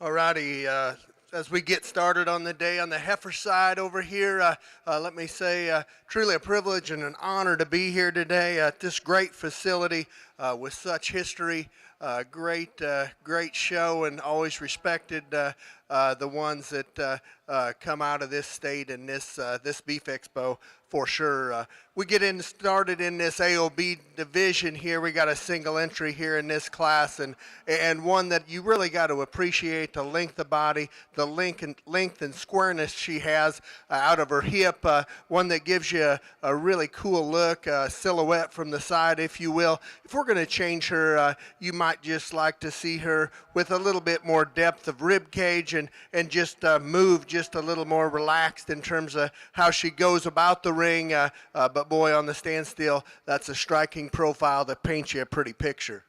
Alrighty, as we get started on the day on the heifer side over here, let me say truly a privilege and an honor to be here today at this great facility with such history. Great show, and always respected the ones that come out of this state and this beef expo for sure. We get started in this AOB division here. We got a single entry here in this class, and one that you really got to appreciate the length of body, the length and squareness she has out of her hip. One that gives you a really cool look, silhouette from the side, if you will. If we're going to change her, you might just like to see her with a little bit more depth of rib cage and just move just a little more relaxed in terms of how she goes about the ring. But boy, on the standstill, that's a striking profile that paints you a pretty picture.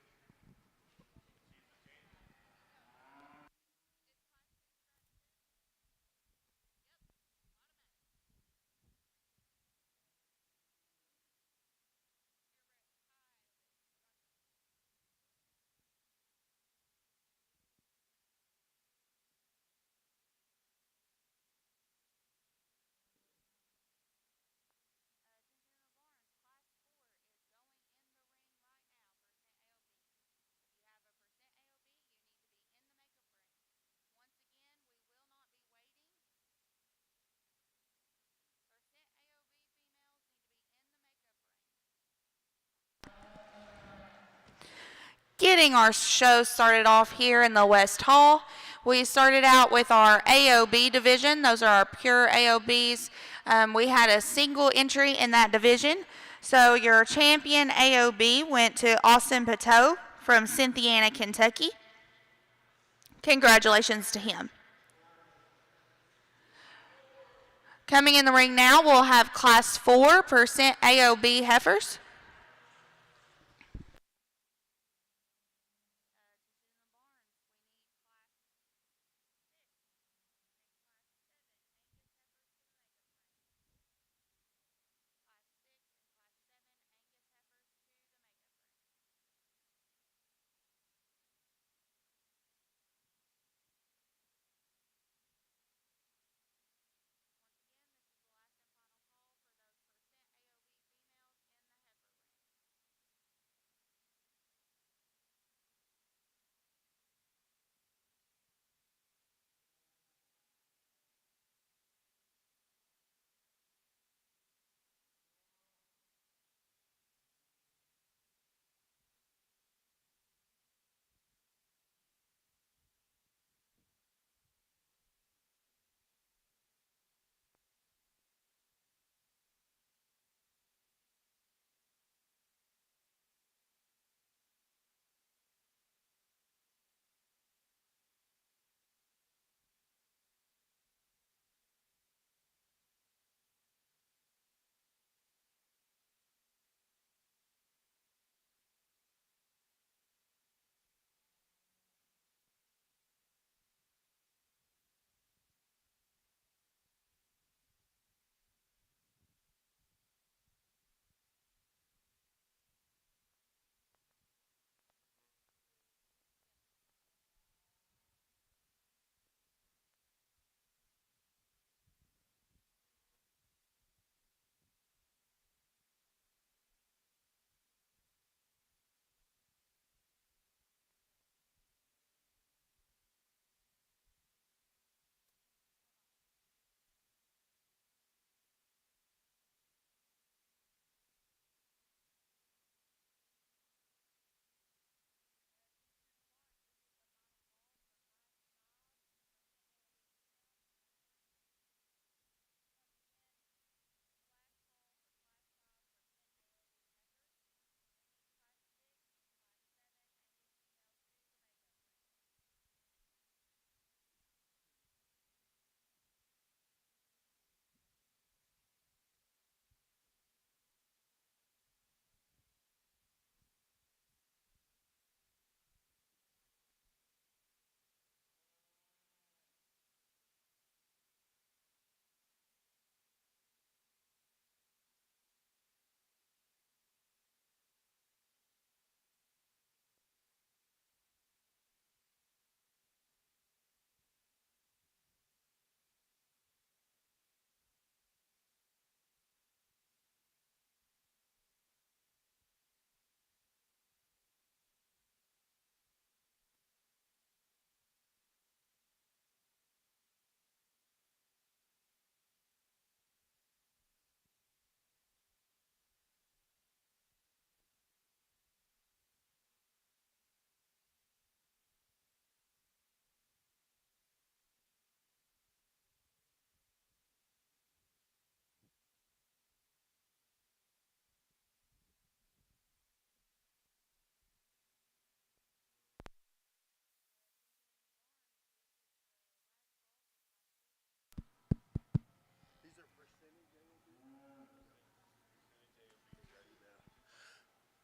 Getting our show started off here in the West Hall. We started out with our AOB division. Those are our pure AOBs. We had a single entry in that division. So your champion AOB went to Austin Pateau from Cynthiana, Kentucky. Congratulations to him. Coming in the ring now, we'll have Class 4% AOB heifers.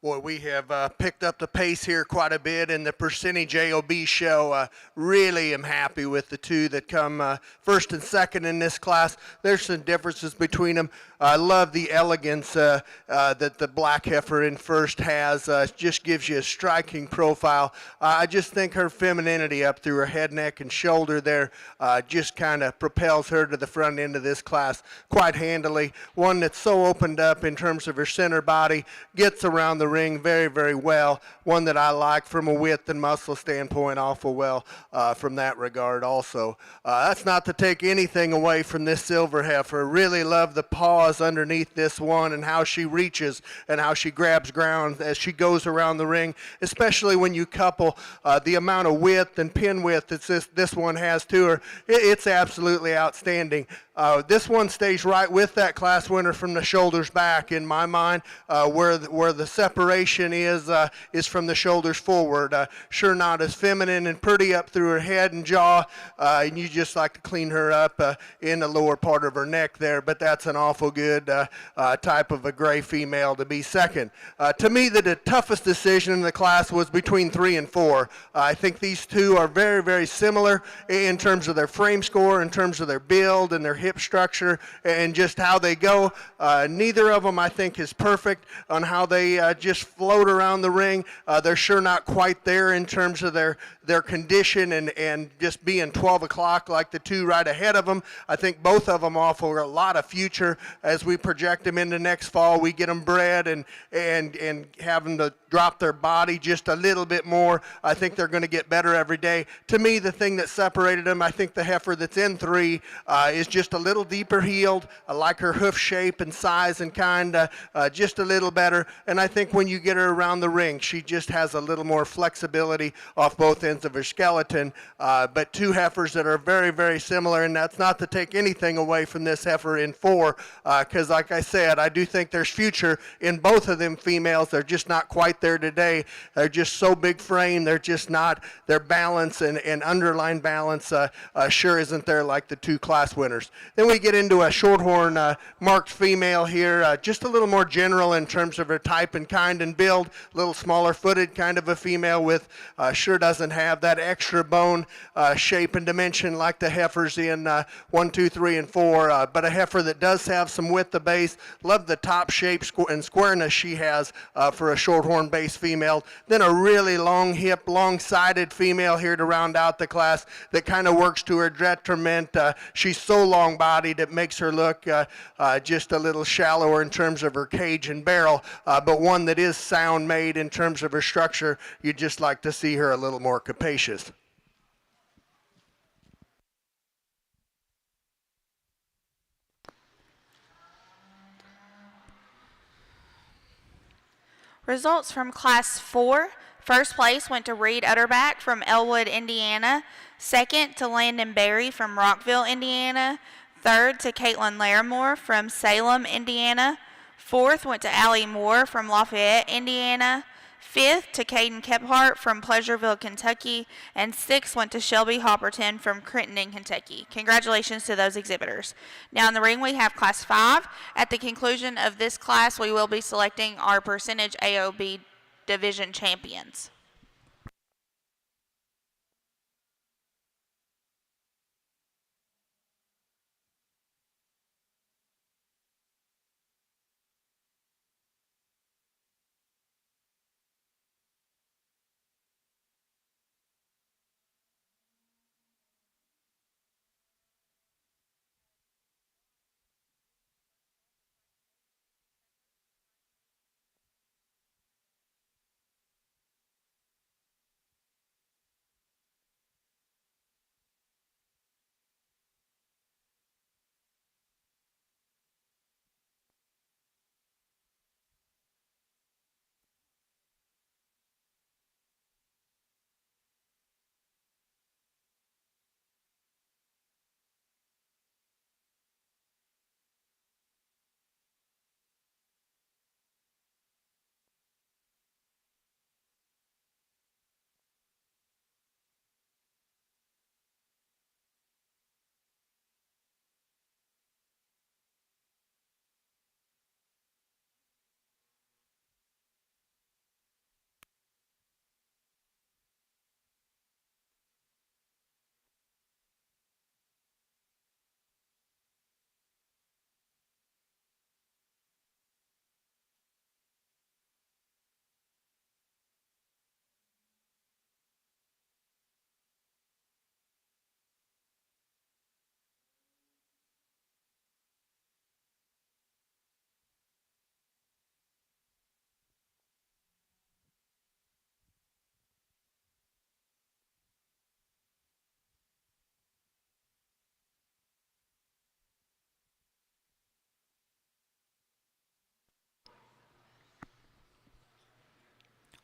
Boy, we have picked up the pace here quite a bit in the percentage AOB show. Really am happy with the two that come first and second in this class. There's some differences between them. I love the elegance that the black heifer in first has. Just gives you a striking profile. I just think her femininity up through her head, neck, and shoulder there just kind of propels her to the front end of this class quite handily. One that's so opened up in terms of her center body, gets around the ring very, very well. One that I like from a width and muscle standpoint awful well from that regard also. That's not to take anything away from this silver heifer. Really love the paws underneath this one and how she reaches and how she grabs ground as she goes around the ring, especially when you couple the amount of width and pin width that this one has to her. It's absolutely outstanding. This one stays right with that class winner from the shoulders back in my mind. Where the separation is from the shoulders forward. Sure not as feminine and pretty up through her head and jaw, and you just like to clean her up in the lower part of her neck there, but that's an awful good type of a gray female to be second. To me, the toughest decision in the class was between 3 and 4. I think these two are very, very similar in terms of their frame score, in terms of their build and their hip structure, and just how they go. Neither of them, I think, is perfect on how they just float around the ring. They're sure not quite there in terms of their condition and just being 12 o'clock like the two right ahead of them. I think both of them offer a lot of future as we project them into next fall. We get them bred and have them to drop their body just a little bit more. I think they're going to get better every day. To me, the thing that separated them, I think the heifer that's in 3 is just a little deeper heeled. I like her hoof shape and size and kind just a little better. And I think when you get her around the ring, she just has a little more flexibility off both ends of her skeleton. But two heifers that are very, very similar, and that's not to take anything away from this heifer in 4, because like I said, I do think there's future in both of them females. They're just not quite there today. They're just so big frame. They're just not, their balance and underlying balance sure isn't there like the two class winners. Then we get into a shorthorn marked female here, just a little more general in terms of her type and kind and build, a little smaller footed kind of a female with, sure doesn't have that extra bone shape and dimension like the heifers in 1, 2, 3, and 4, but a heifer that does have some width of base. Love the top shape and squareness she has for a shorthorn base female. Then a really long hip, long-sided female here to round out the class that kind of works to her detriment. She's so long-bodied it makes her look just a little shallower in terms of her cage and barrel, but one that is sound-made in terms of her structure. You'd just like to see her a little more capacious. Results from Class 4. First place went to Reed Utterback from Elwood, Indiana. Second to Landon Berry from Rockville, Indiana. Third to Caitlin Larimore from Salem, Indiana. Fourth went to Allie Moore from Lafayette, Indiana. Fifth to Caden Kephart from Pleasureville, Kentucky. And sixth went to Shelby Hopperton from Crittenden, Kentucky. Congratulations to those exhibitors. Now in the ring we have Class 5. At the conclusion of this class, we will be selecting our percentage AOB division champions.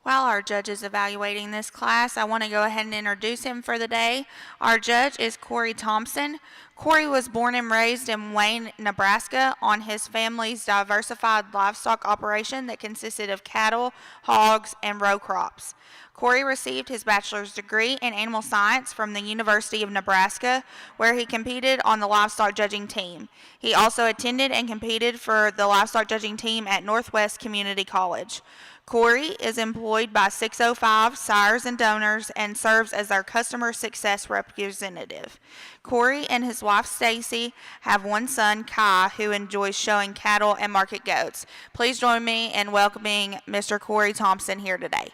While our judge is evaluating this class, I want to go ahead and introduce him for the day. Our judge is Corey Thompson. Corey was born and raised in Wayne, Nebraska on his family's diversified livestock operation that consisted of cattle, hogs, and row crops. Corey received his bachelor's degree in animal science from the University of Nebraska, where he competed on the livestock judging team. He also attended and competed for the livestock judging team at Northwest Community College. Corey is employed by 605 Sires and Donors and serves as their customer success representative. Corey and his wife Stacy have one son, Kai, who enjoys showing cattle and market goats. Please join me in welcoming Mr. Corey Thompson here today.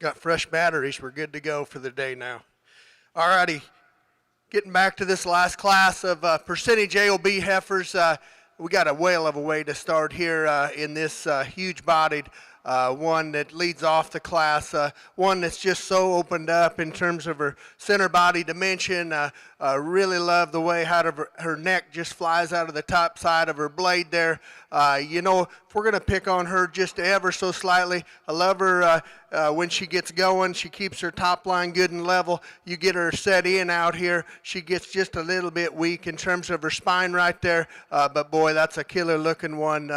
Got fresh batteries. We're good to go for the day now. All righty. Getting back to this last class of percentage AOB heifers, we got a whale of a way to start here in this huge-bodied one that leads off the class, one that's just so opened up in terms of her center body dimension. Really love the way how her neck just flies out of the top side of her blade there. If we're going to pick on her just ever so slightly, I love her when she gets going. She keeps her top line good and level. You get her set in out here, she gets just a little bit weak in terms of her spine right there. But boy, that's a killer looking one.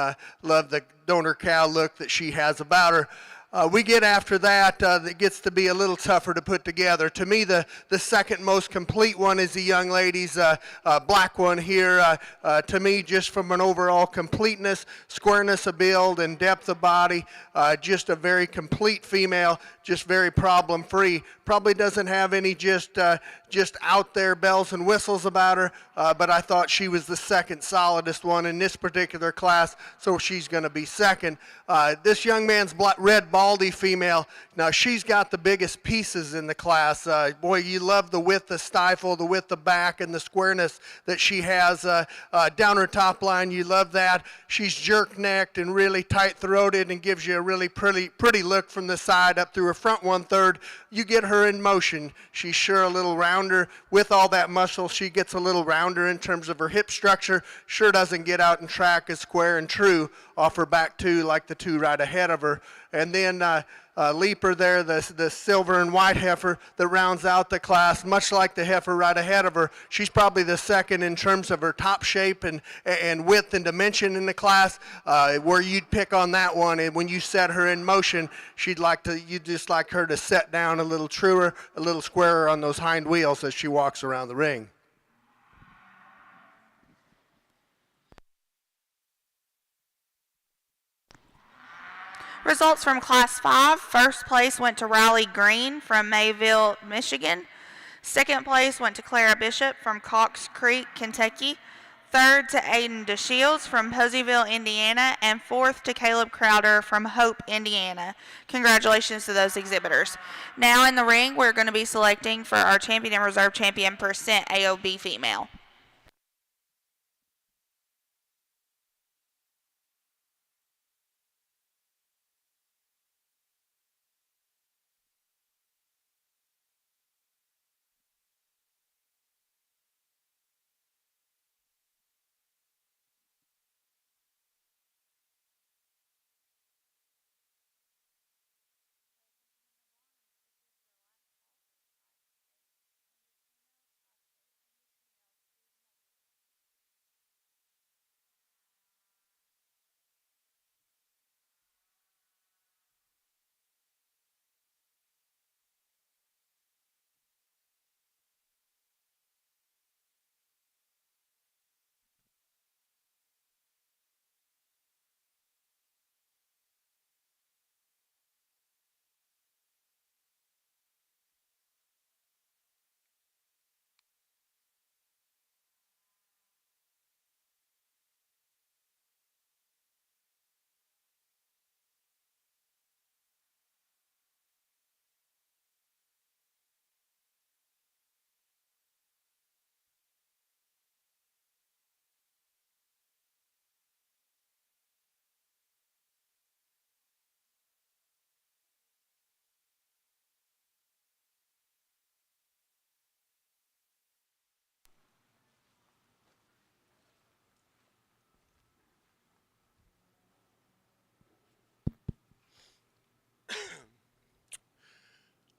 Love the donor cow look that she has about her. We get after that, that gets to be a little tougher to put together. To me, the second most complete one is the young lady's black one here. To me, just from an overall completeness, squareness of build, and depth of body, just a very complete female, just very problem-free. Probably doesn't have any just out there bells and whistles about her, but I thought she was the second solidest one in this particular class, so she's going to be second. This young man's red baldy female, now she's got the biggest pieces in the class. Boy, you love the width of stifle, the width of back, and the squareness that she has down her top line. You love that. She's jerk-necked and really tight-throated and gives you a really pretty look from the side up through her front 1/3. You get her in motion. She's sure a little rounder. With all that muscle, she gets a little rounder in terms of her hip structure. Sure doesn't get out and track as square and true off her back two like the two right ahead of her. And then Leaper there, the silver and white heifer that rounds out the class, much like the heifer right ahead of her. She's probably the second in terms of her top shape and width and dimension in the class, where you'd pick on that one. And when you set her in motion, you'd just like her to set down a little truer, a little squarer on those hind wheels as she walks around the ring. Results from Class 5. First place went to Riley Green from Mayville, Michigan. Second place went to Clara Bishop from Cox Creek, Kentucky. Third to Aiden DeShields from Poseyville, Indiana. And fourth to Caleb Crowder from Hope, Indiana. Congratulations to those exhibitors. Now in the ring, we're going to be selecting for our champion and reserve champion percent AOB female.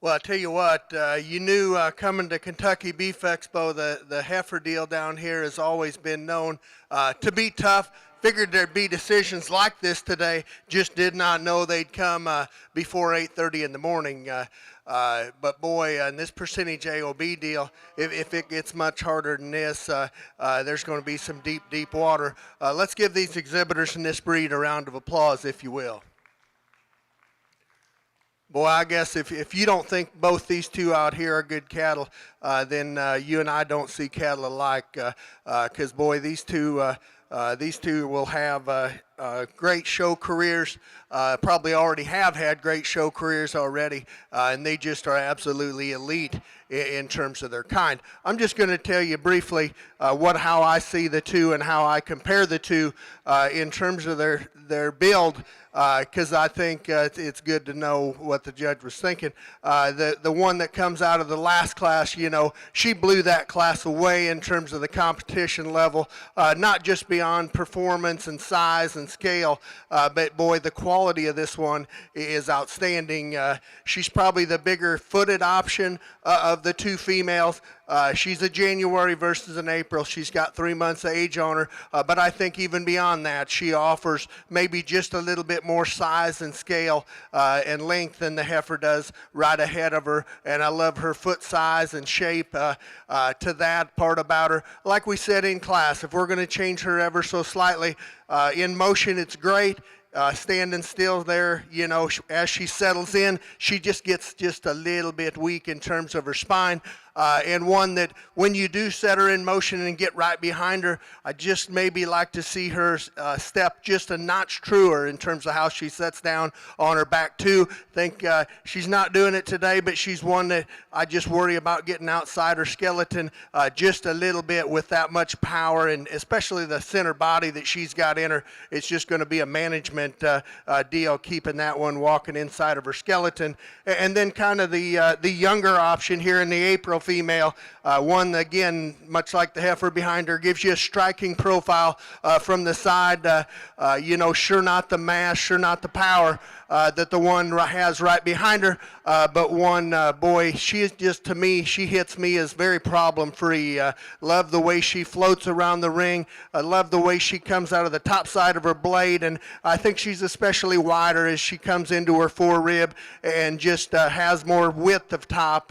Well, I tell you what, you knew coming to Kentucky Beef Expo, the heifer deal down here has always been known to be tough. Figured there'd be decisions like this today, just did not know they'd come before 8:30 in the morning. But boy, in this percentage AOB deal, if it gets much harder than this, there's going to be some deep, deep water. Let's give these exhibitors in this breed a round of applause, if you will. Boy, I guess if you don't think both these two out here are good cattle, then you and I don't see cattle alike. Because boy, these two will have great show careers. Probably already have had great show careers already, and they just are absolutely elite in terms of their kind. I'm just going to tell you briefly how I see the two and how I compare the two in terms of their build, because I think it's good to know what the judge was thinking. The one that comes out of the last class, you know, she blew that class away in terms of the competition level, not just beyond performance and size and scale, but boy, the quality of this one is outstanding. She's probably the bigger footed option of the two females. She's a January versus an April. She's got 3 months of age on her, but I think even beyond that, she offers maybe just a little bit more size and scale and length than the heifer does right ahead of her, and I love her foot size and shape to that part about her. Like we said in class, if we're going to change her ever so slightly, in motion it's great. Standing still there, you know, as she settles in, she just gets just a little bit weak in terms of her spine. And one that when you do set her in motion and get right behind her, I just maybe like to see her step just a notch truer in terms of how she sets down on her back too. Think she's not doing it today, but she's one that I just worry about getting outside her skeleton just a little bit with that much power, and especially the center body that she's got in her. It's just going to be a management deal keeping that one walking inside of her skeleton. And then kind of the younger option here in the April female, one again, much like the heifer behind her, gives you a striking profile from the side. You know, sure not the mass, sure not the power that the one has right behind her, but one, boy, she is just, to me, she hits me as very problem-free. Love the way she floats around the ring. I love the way she comes out of the top side of her blade, and I think she's especially wider as she comes into her forerib and just has more width of top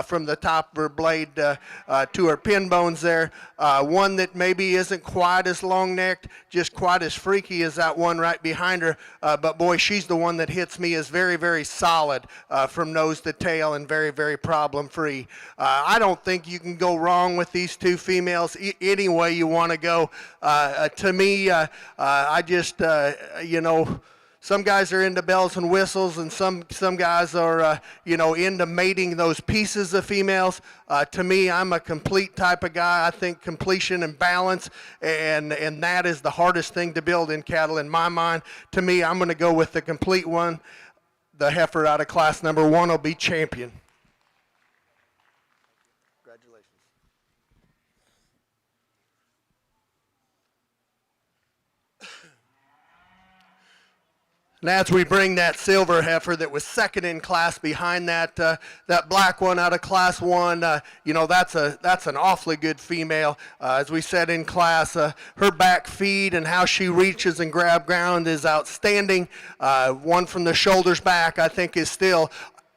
from the top of her blade to her pin bones there. One that maybe isn't quite as long-necked, just quite as freaky as that one right behind her, but boy, she's the one that hits me as very, very solid from nose to tail and very, very problem-free. I don't think you can go wrong with these two females any way you want to go. To me, I just, you know, some guys are into bells and whistles, and some guys are, you know, into mating those pieces of females. To me, I'm a complete type of guy. I think completion and balance, and that is the hardest thing to build in cattle in my mind. To me, I'm going to go with the complete one. The heifer out of class number 1 will be champion. Congratulations. And as we bring that silver heifer that was second in class behind that that black one out of class 1, you know, that's an awfully good female. As we said in class, her back feed and how she reaches and grab ground is outstanding. One from the shoulders back, I think, is still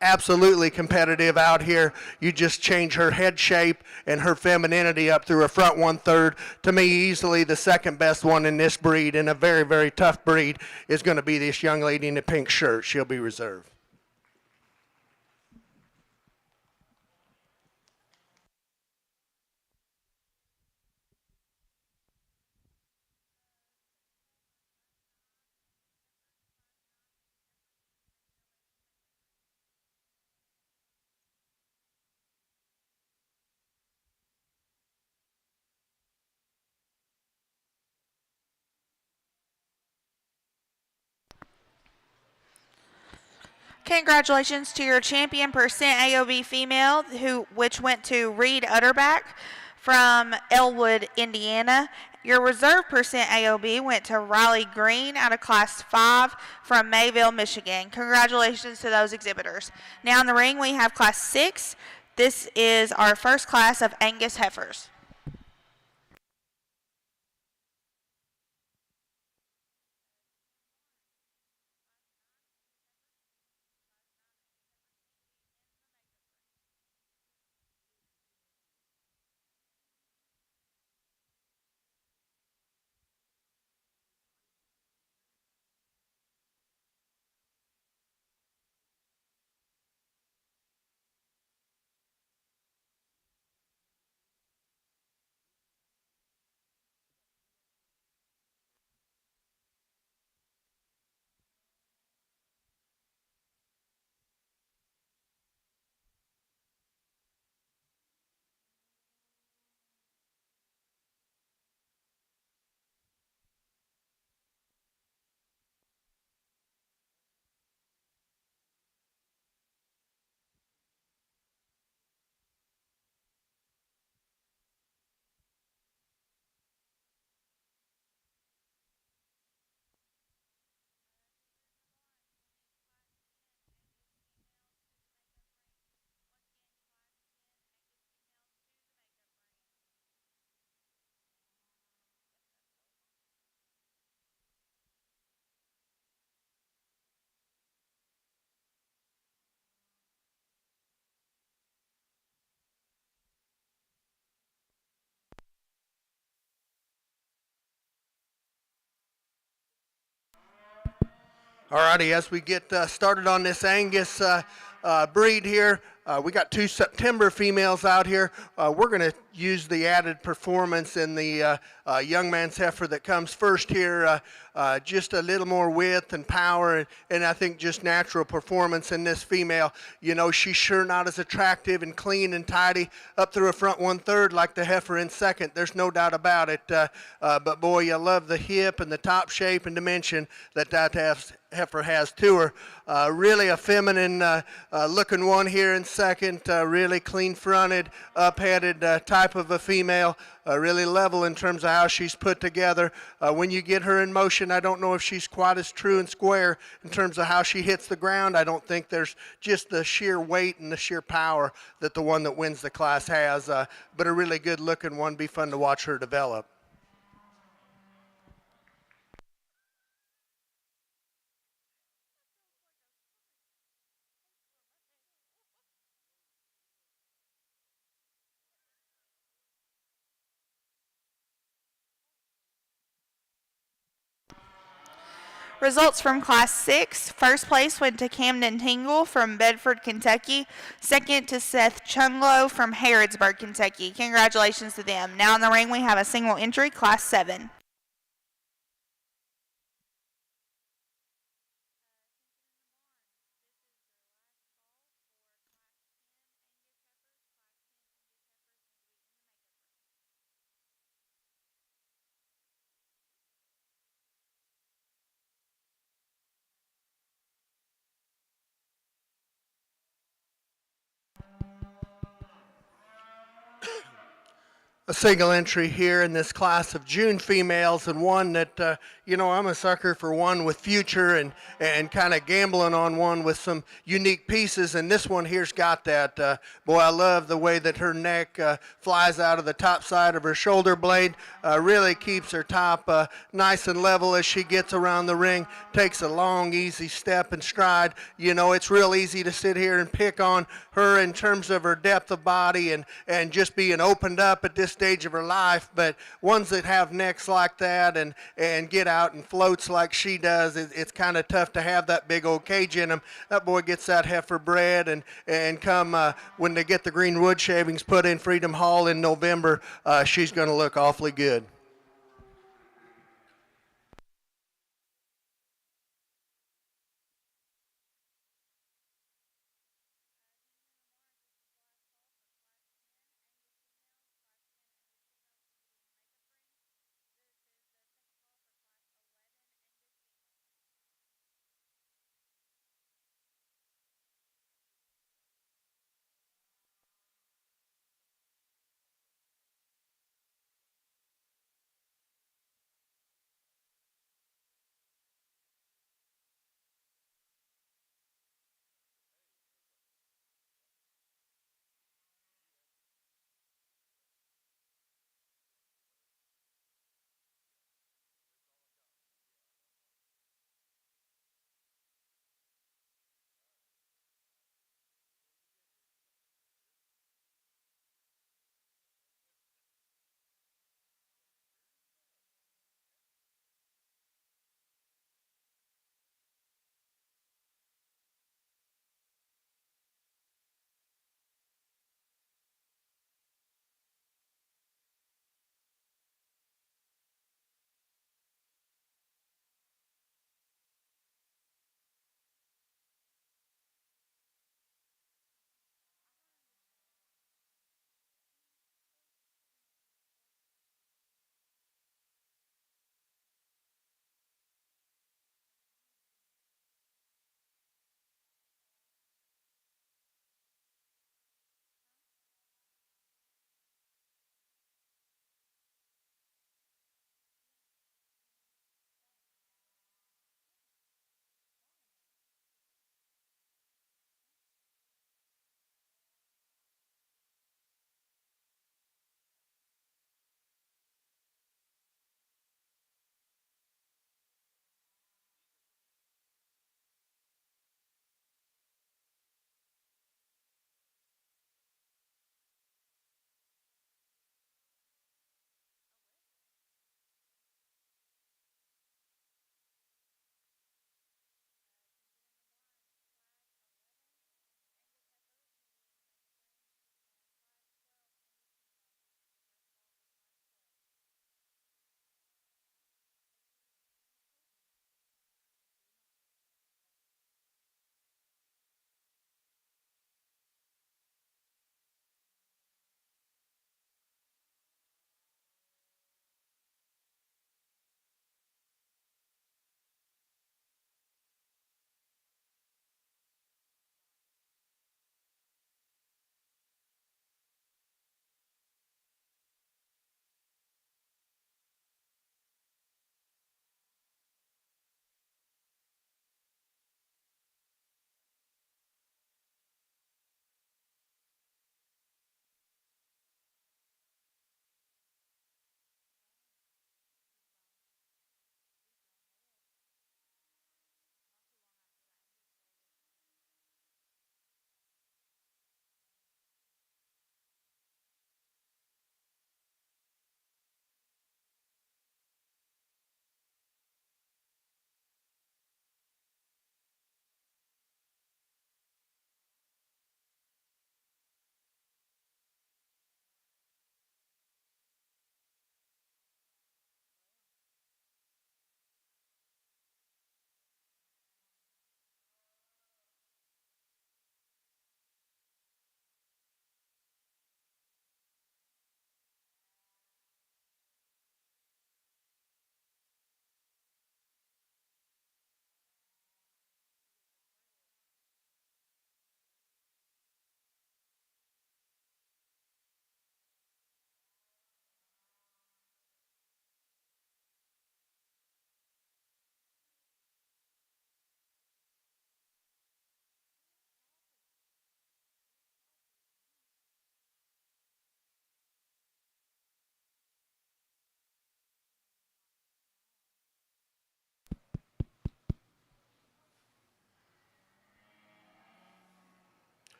absolutely competitive out here. You just change her head shape and her femininity up through her front 1/3. To me, easily the second best one in this breed, and a very, very tough breed, is going to be this young lady in the pink shirt. She'll be reserved. Congratulations to your champion percent AOB female, which went to Reed Utterback from Elwood, Indiana. Your reserve percent AOB went to Riley Green out of Class 5 from Mayville, Michigan. Congratulations to those exhibitors. Now in the ring we have Class 6. This is our first class of Angus heifers. Alrighty, as we get started on this Angus breed here, we got 2 September females out here. We're going to use the added performance in the young man's heifer that comes first here. Just a little more width and power, and I think just natural performance in this female. You know, she's sure not as attractive and clean and tidy up through a front 1/3 like the heifer in second. There's no doubt about it. But boy, you love the hip and the top shape and dimension that heifer has to her. Really a feminine looking one here in second, really clean fronted, up-headed type of a female, really level in terms of how she's put together. When you get her in motion, I don't know if she's quite as true and square in terms of how she hits the ground. I don't think there's just the sheer weight and the sheer power that the one that wins the class has, but a really good looking one. Be fun to watch her develop. Results from Class 6. First place went to Camden Tingle from Bedford, Kentucky. Second to Seth Chunglo from Harrodsburg, Kentucky. Congratulations to them. Now in the ring we have a single entry, Class 7. A single entry here in this class of June females, and one that I'm a sucker for one with future and kind of gambling on one with some unique pieces, and this one here's got that. Boy, I love the way that her neck flies out of the top side of her shoulder blade, really keeps her top nice and level as she gets around the ring, takes a long easy step and stride. You know, it's real easy to sit here and pick on her in terms of her depth of body and just being opened up at this stage of her life, but ones that have necks like that and get out and floats like she does, it's kind of tough to have that big old cage in them. That boy gets that heifer bred, and come when they get the green wood shavings put in Freedom Hall in November, she's going to look awfully good.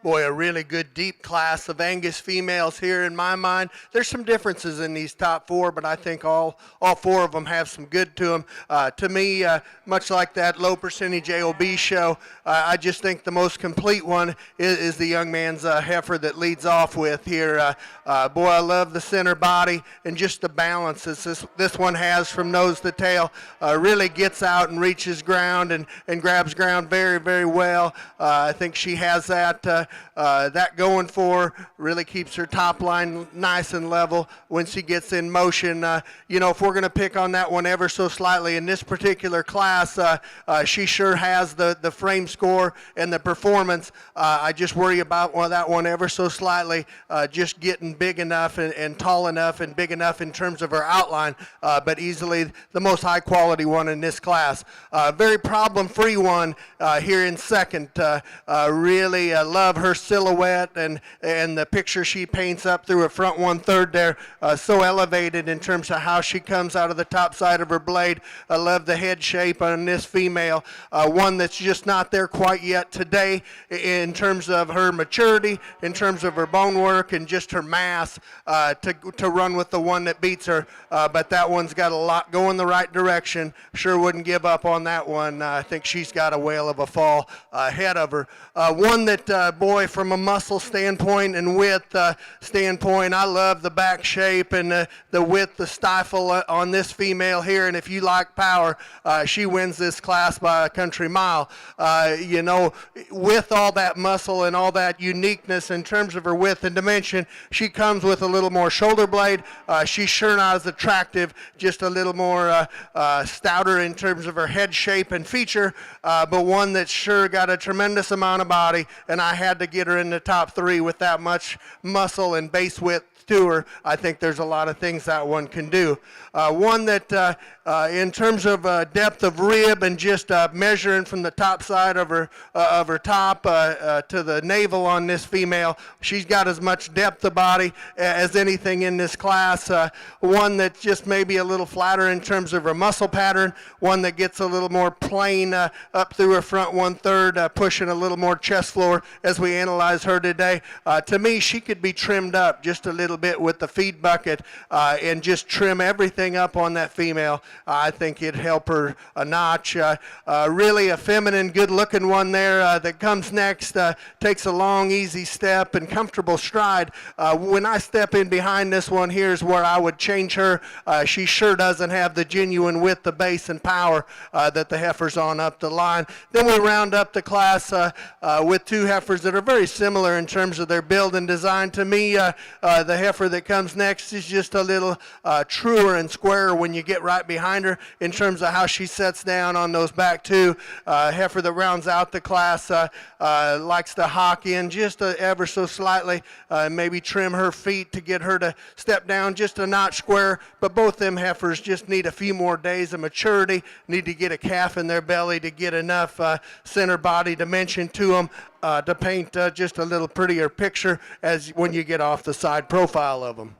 Boy, a really good deep class of Angus females here in my mind. There's some differences in these top four, but I think all four of them have some good to them. To me, much like that low percentage AOB show, I just think the most complete one is the young man's heifer that leads off with here. Boy, I love the center body and just the balance this one has from nose to tail. Really gets out and reaches ground and grabs ground very, very well. I think she has that going for her. Really keeps her top line nice and level when she gets in motion. If we're going to pick on that one ever so slightly in this particular class, she sure has the frame score and the performance. I just worry about that one ever so slightly, just getting big enough and tall enough and big enough in terms of her outline, but easily the most high quality one in this class. Very problem-free one here in second. Really love her silhouette and the picture she paints up through her front 1/3 there. So elevated in terms of how she comes out of the top side of her blade. I love the head shape on this female. One that's just not there quite yet today in terms of her maturity, in terms of her bone work, and just her mass to run with the one that beats her. But that one's got a lot going the right direction. Sure wouldn't give up on that one. I think she's got a whale of a fall ahead of her. One that, boy, from a muscle standpoint and width standpoint, I love the back shape and the width, the stifle on this female here. And if you like power, she wins this class by a country mile. With all that muscle and all that uniqueness in terms of her width and dimension, she comes with a little more shoulder blade. She's sure not as attractive, just a little more stouter in terms of her head shape and feature, but one that's sure got a tremendous amount of body, and I had to get her in the top three with that much muscle and base width to her. I think there's a lot of things that one can do. One that in terms of depth of rib and just measuring from the top side of her top to the navel on this female, she's got as much depth of body as anything in this class. One that's just maybe a little flatter in terms of her muscle pattern, one that gets a little more plain up through her front 1/3, pushing a little more chest floor as we analyze her today. To me, she could be trimmed up just a little bit with the feed bucket and just trim everything up on that female. I think it'd help her a notch. Really a feminine, good-looking one there that comes next, takes a long, easy step and comfortable stride. When I step in behind this one, here's where I would change her. She sure doesn't have the genuine width, the base, and power that the heifer's on up the line. Then we round up the class with two heifers that are very similar in terms of their build and design. To me, the heifer that comes next is just a little truer and squarer when you get right behind her in terms of how she sets down on those back two. Heifer that rounds out the class likes to hawk in just ever so slightly, maybe trim her feet to get her to step down just a notch square, but both them heifers just need a few more days of maturity, need to get a calf in their belly to get enough center body dimension to them to paint just a little prettier picture as when you get off the side profile of them.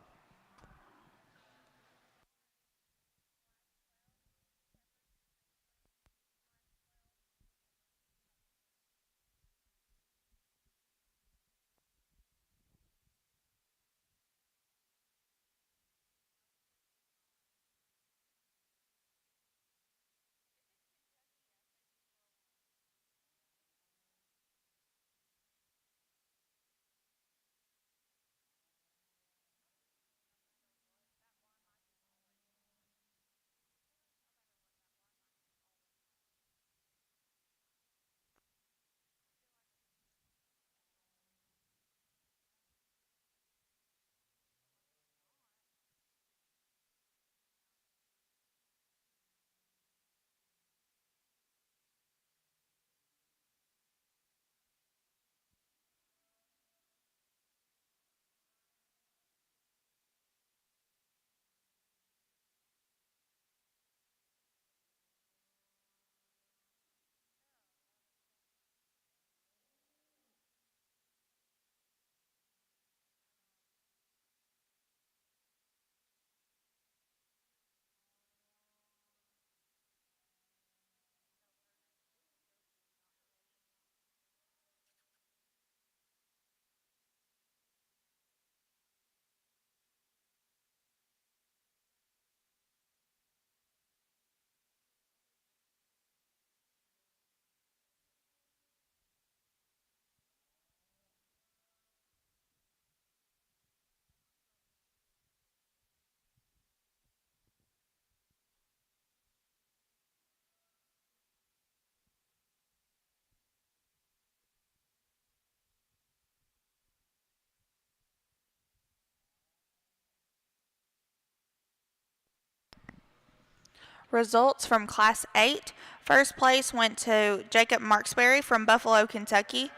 Results from Class 8. First place went to Jacob Marksberry from Buffalo, Kentucky.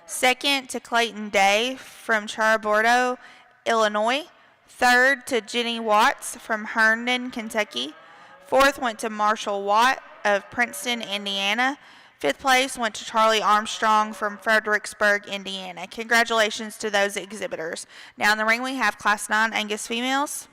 Second to Clayton Day from Charabordo, Illinois. Third to Jenny Watts from Herndon, Kentucky. Fourth went to Marshall Watt of Princeton, Indiana. Fifth place went to Charlie Armstrong from Fredericksburg, Indiana. Congratulations to those exhibitors. Now in the ring we have Class 9 Angus females.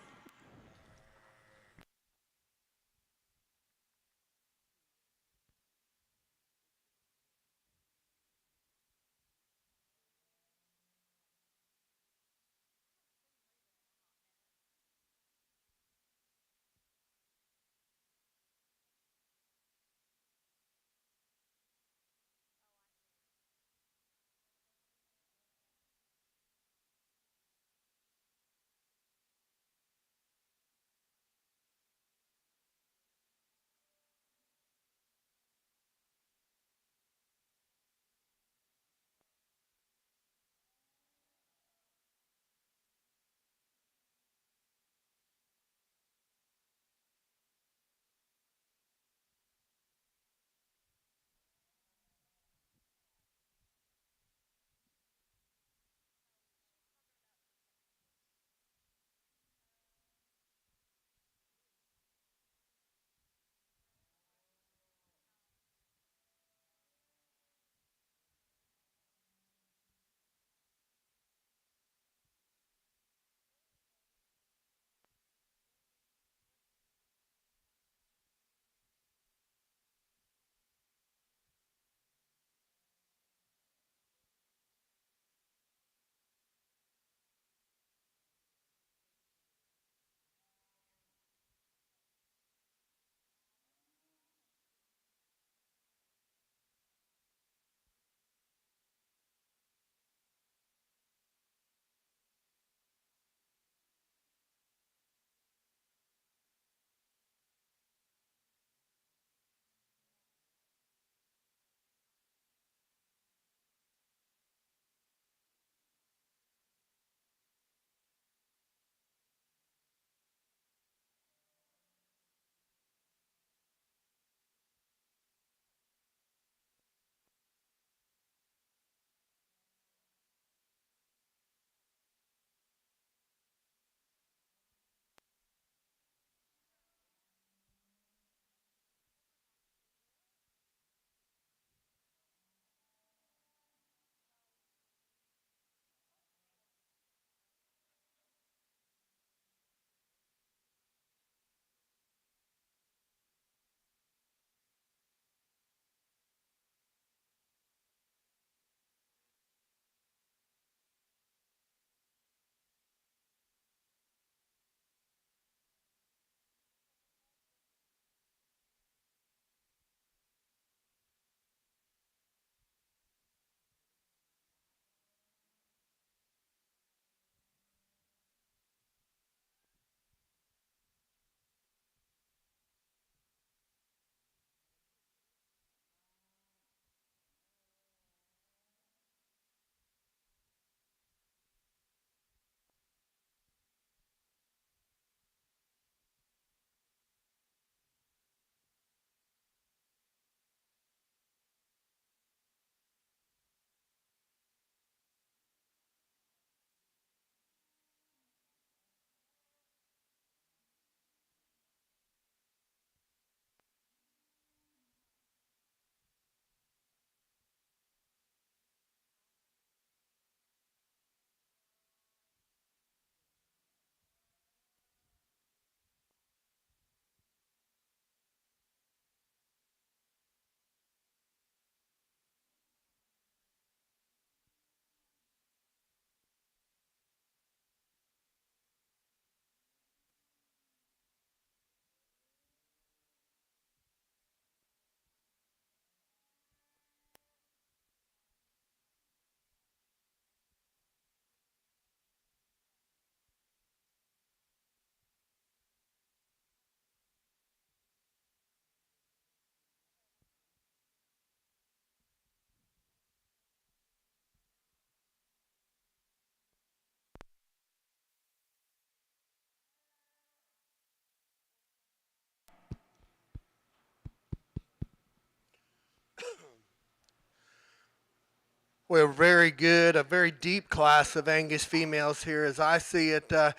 Well, very good. A very deep class of Angus females here, as I see it. To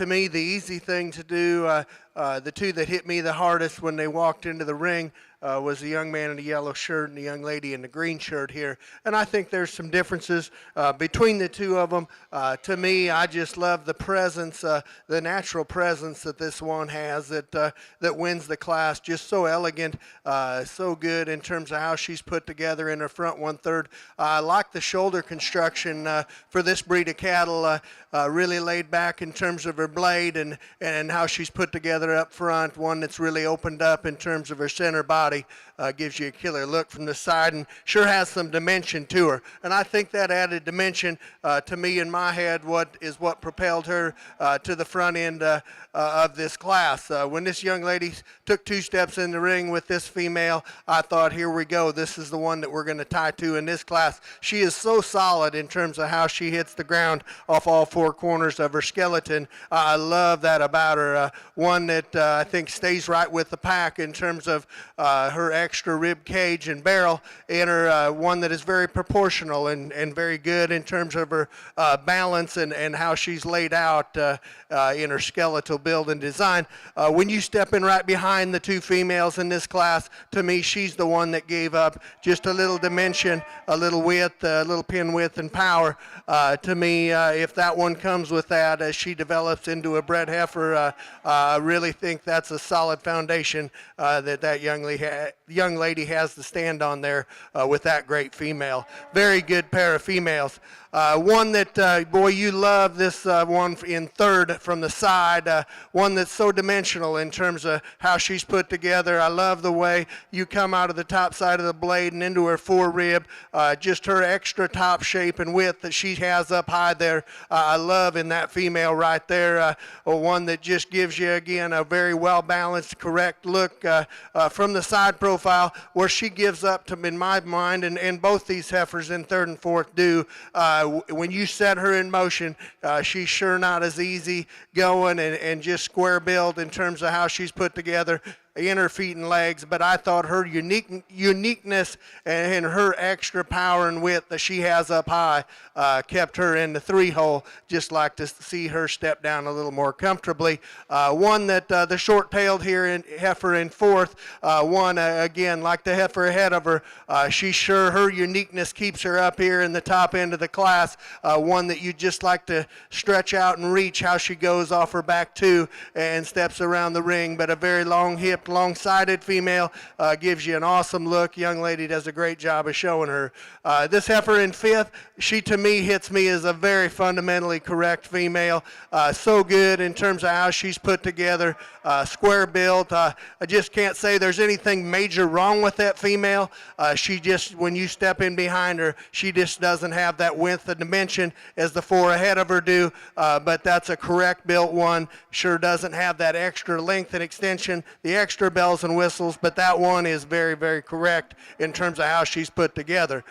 me, the easy thing to do, the two that hit me the hardest when they walked into the ring was the young man in the yellow shirt and the young lady in the green shirt here. And I think there's some differences between the two of them. To me, I just love the presence, the natural presence that this one has that wins the class. Just so elegant, so good in terms of how she's put together in her front 1/3. I like the shoulder construction for this breed of cattle. Really laid back in terms of her blade and how she's put together up front. One that's really opened up in terms of her center body. Gives you a killer look from the side and sure has some dimension to her. And I think that added dimension to me in my head what propelled her to the front end of this class. When this young lady took 2 steps in the ring with this female, I thought, here we go. This is the one that we're going to tie to in this class. She is so solid in terms of how she hits the ground off all 4 corners of her skeleton. I love that about her. One that I think stays right with the pack in terms of her extra rib cage and barrel in her. One that is very proportional and very good in terms of her balance and how she's laid out in her skeletal build and design. When you step in right behind the 2 females in this class, to me, she's the one that gave up just a little dimension, a little width, a little pin width and power. To me, if that one comes with that as she develops into a bred heifer, I really think that's a solid foundation that young lady has to stand on there with that great female. Very good pair of females. One that, boy, you love this one in 3rd from the side. One that's so dimensional in terms of how she's put together. I love the way you come out of the top side of the blade and into her forerib. Just her extra top shape and width that she has up high there. I love in that female right there. One that just gives you, again, a very well-balanced, correct look from the side profile where she gives up to, in my mind, and both these heifers in 3rd and 4th do, when you set her in motion, she's sure not as easy going and just square build in terms of how she's put together in her feet and legs, but I thought her uniqueness and her extra power and width that she has up high kept her in the 3-hole. Just like to see her step down a little more comfortably. One that the short-tailed here in heifer in 4th, one again like the heifer ahead of her, she's sure her uniqueness keeps her up here in the top end of the class. One that you just like to stretch out and reach how she goes off her back too and steps around the ring, but a very long-hipped, long-sided female gives you an awesome look. Young lady does a great job of showing her. This heifer in 5th, she to me hits me as a very fundamentally correct female. So good in terms of how she's put together, square built. I just can't say there's anything major wrong with that female. She just, when you step in behind her, she just doesn't have that width and dimension as the 4 ahead of her do, but that's a correct built one. Sure doesn't have that extra length and extension, the extra bells and whistles, but that one is very, very correct in terms of how she's put together.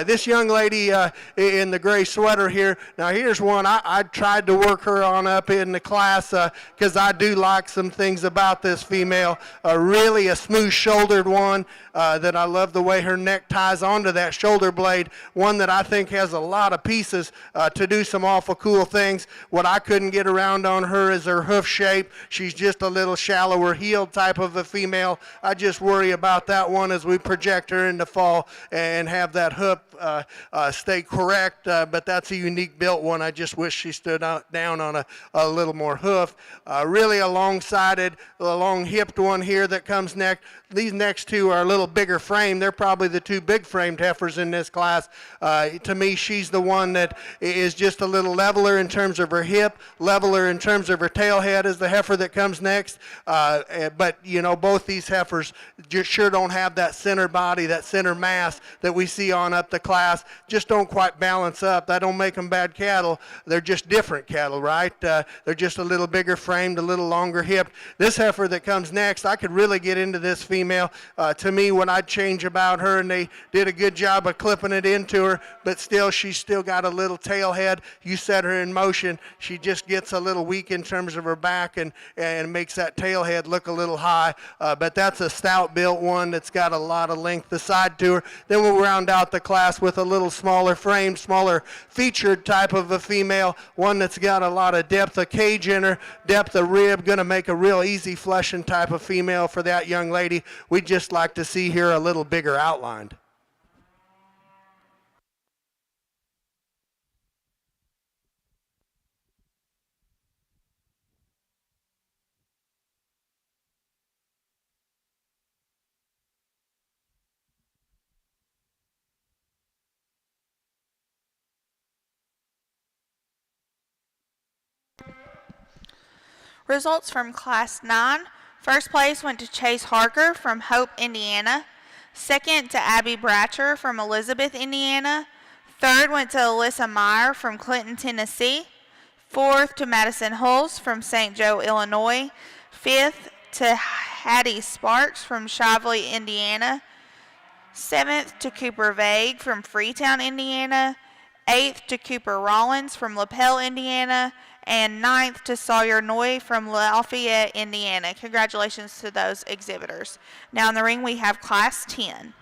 This young lady in the gray sweater here, now here's one I tried to work her on up in the class because I do like some things about this female. Really a smooth-shouldered one that I love the way her neck ties onto that shoulder blade. One that I think has a lot of pieces to do some awful cool things. What I couldn't get around on her is her hoof shape. She's just a little shallower heeled type of a female. I just worry about that one as we project her in the fall and have that hoof stay correct, but that's a unique built one. I just wish she stood down on a little more hoof. Really a long-sided, long-hipped one here that comes next. These next 2 are a little bigger frame. They're probably the 2 big-framed heifers in this class. To me, she's the one that is just a little leveler in terms of her hip, leveler in terms of her tail head as the heifer that comes next. But, you know, both these heifers just sure don't have that center body, that center mass that we see on up the class. Just don't quite balance up. That don't make them bad cattle. They're just different cattle, right? They're just a little bigger framed, a little longer hipped. This heifer that comes next, I could really get into this female. To me, what I'd change about her, and they did a good job of clipping it into her, but still, she's still got a little tail head. You set her in motion, she just gets a little weak in terms of her back and makes that tail head look a little high. by, but that's a stout built one that's got a lot of length aside to her. Then we'll round out the class with a little smaller frame, smaller featured type of a female, one that's got a lot of depth of cage in her, depth of rib, going to make a real easy flushing type of female for that young lady. We'd just like to see here a little bigger outlined. Results from Class 9. First place went to Chase Harker from Hope, Indiana. Second to Abby Bratcher from Elizabeth, Indiana. Third went to Alyssa Meyer from Clinton, Tennessee. Fourth to Madison Hulse from St. Joe, Illinois. Fifth to Hattie Sparks from Shively, Indiana. Seventh to Cooper Vague from Freetown, Indiana. Eighth to Cooper Rollins from LaPel, Indiana. And ninth to Sawyer Noy from Lafayette, Indiana. Congratulations to those exhibitors. Now in the ring we have Class 10.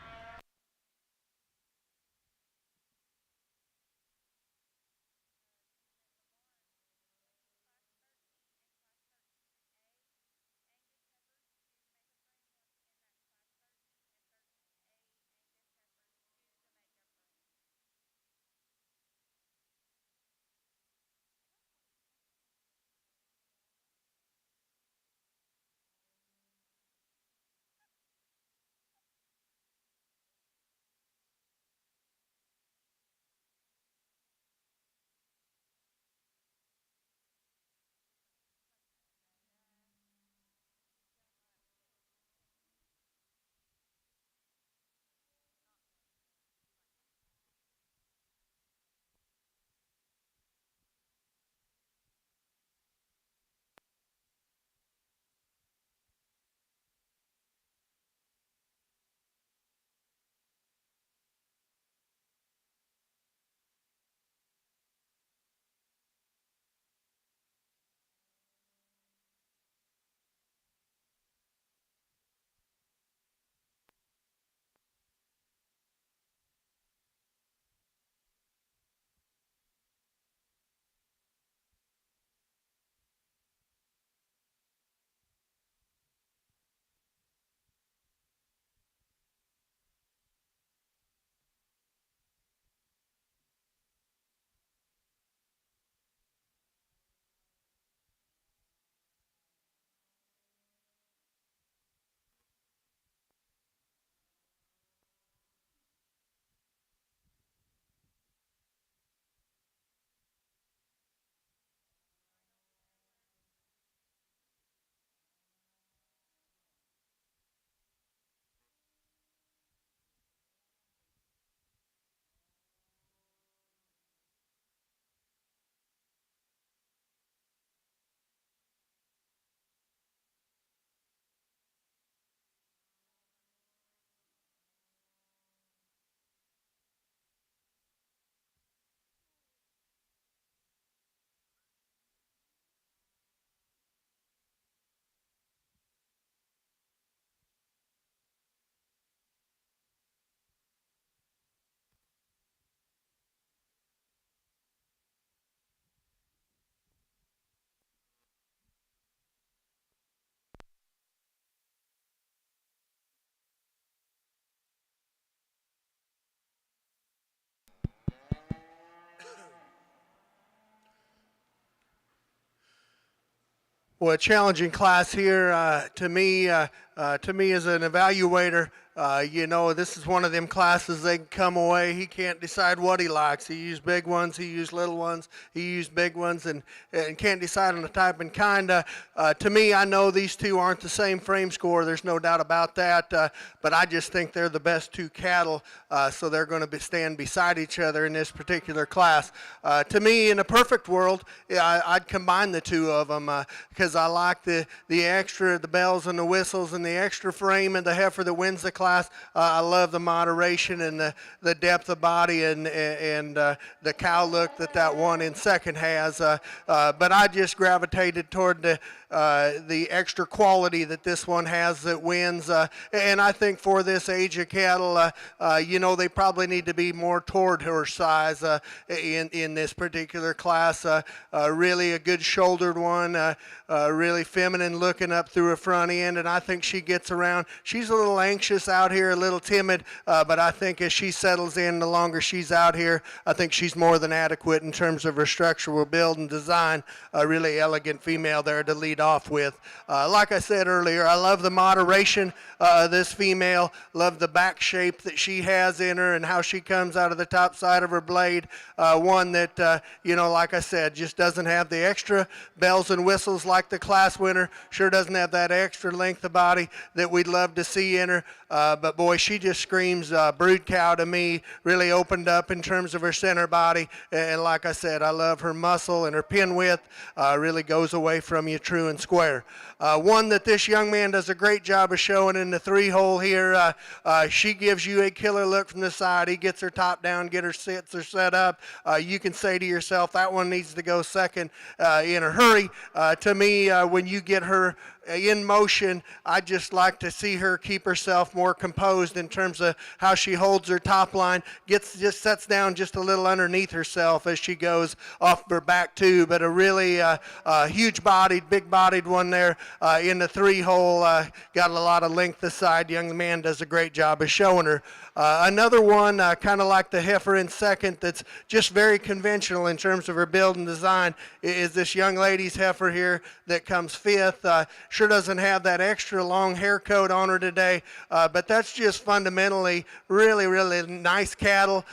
Well, a challenging class here to me as an evaluator. This is one of them classes they can come away. He can't decide what he likes. He used big ones, he used little ones, he used big ones, and can't decide on the type and kind. To me, I know these two aren't the same frame score. There's no doubt about that. But I just think they're the best two cattle, so they're going to stand beside each other in this particular class. To me, in a perfect world, I'd combine the two of them because I like the extra, the bells and the whistles and the the extra frame in the heifer that wins the class. I love the moderation and the depth of body and the cow look that one in second has. But I just gravitated toward the extra quality that this one has that wins. And I think for this age of cattle, you know, they probably need to be more toward her size in this particular class. Really a good shouldered one, really feminine looking up through her front end, and I think she gets around. She's a little anxious out here, a little timid, but I think as she settles in, the longer she's out here, I think she's more than adequate in terms of her structural build and design. A really elegant female there to lead off with. Like I said earlier, I love the moderation of this female, love the back shape that she has in her and how she comes out of the top side of her blade. One that, you know, like I said, just doesn't have the extra bells and whistles like the class winner, sure doesn't have that extra length of body that we'd love to see in her. But boy, she just screams brood cow to me, really opened up in terms of her center body. And like I said, I love her muscle and her pin width, really goes away from you true and square. One that this young man does a great job of showing in the 3-hole here. She gives you a killer look from the side. He gets her top down, get her sits or set up. You can say to yourself, that one needs to go second in a hurry. To me, when you get her in motion, I just like to see her keep herself more composed in terms of how she holds her top line, just sets down just a little underneath herself as she goes off her back too, but a really huge bodied, big bodied one there in the 3-hole, got a lot of length aside. Young man does a great job of showing her. Another one, kind of like the heifer in second, that's just very conventional in terms of her build and design, is this young lady's heifer here that comes fifth. Sure doesn't have that extra long hair coat on her today, but that's just fundamentally really, really nice cattle,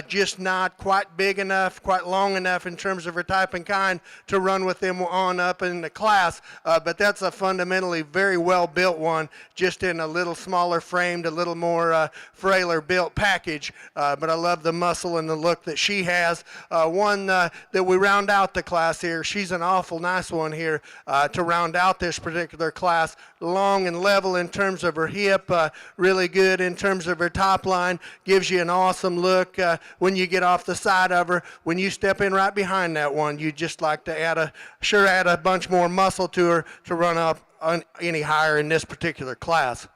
just not quite big enough, quite long enough in terms of her type and kind to run with them on up in the class, but that's a fundamentally very well built one, just in a little smaller framed, a little more frailer built package, but I love the muscle and the look that she has. One that we round out the class here, she's an awful nice one here to round out this particular class. Long and level in terms of her hip, really good in terms of her top line, gives you an awesome look when you get off the side of her. When you step in right behind that one, you just like to add a bunch more muscle to her to run up any higher in this particular class.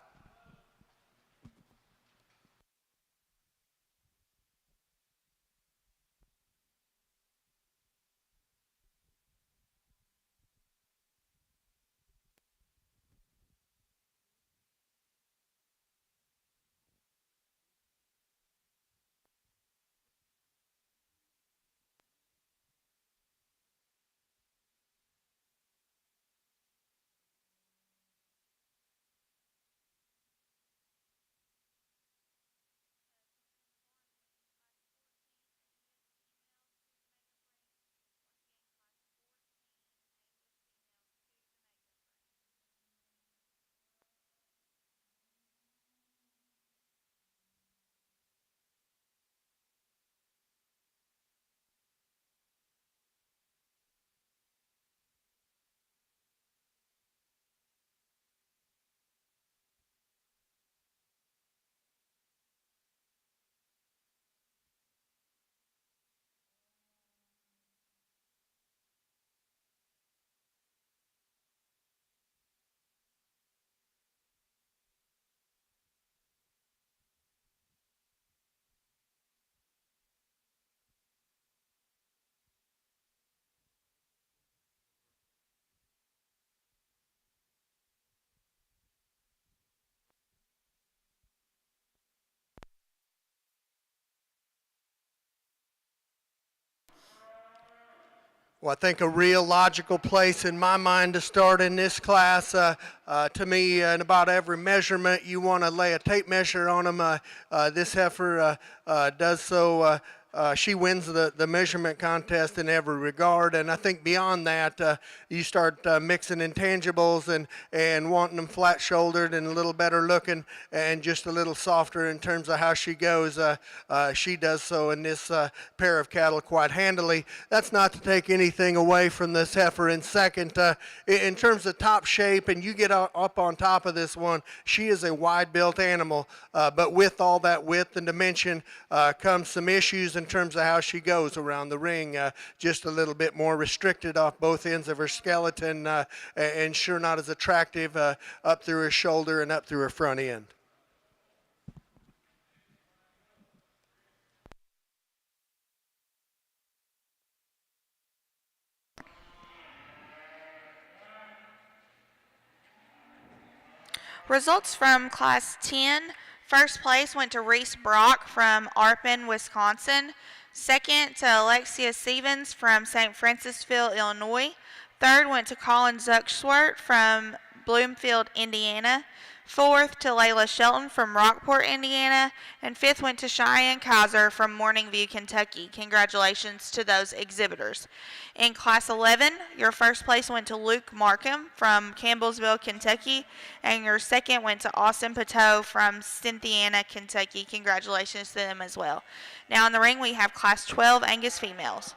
Well, I think a real logical place in my mind to start in this class, to me, in about every measurement, you want to lay a tape measure on them. This heifer does so she wins the measurement contest in every regard. And I think beyond that, you start mixing intangibles and wanting them flat shouldered and a little better looking and just a little softer in terms of how she goes. She does so in this pair of cattle quite handily. That's not to take anything away from this heifer in second. In terms of top shape, and you get up on top of this one, she is a wide built animal, but with all that width and dimension comes some issues in terms of how she goes around the ring. Just a little bit more restricted off both ends of her skeleton, and sure not as attractive up through her shoulder and up through her front end. Results from Class 10. First place went to Reese Brock from Arpin, Wisconsin. Second to Alexia Stevens from St. Francisville, Illinois. Third went to Colin Zuckschwert from Bloomfield, Indiana. Fourth to Layla Shelton from Rockport, Indiana. And fifth went to Cheyenne Kaiser from Morning View, Kentucky. Congratulations to those exhibitors. In Class 11, your first place went to Luke Markham from Campbellsville, Kentucky. And your second went to Austin Pateau from Cynthiana, Kentucky. Congratulations to them as well. Now in the ring, we have Class 12 Angus females.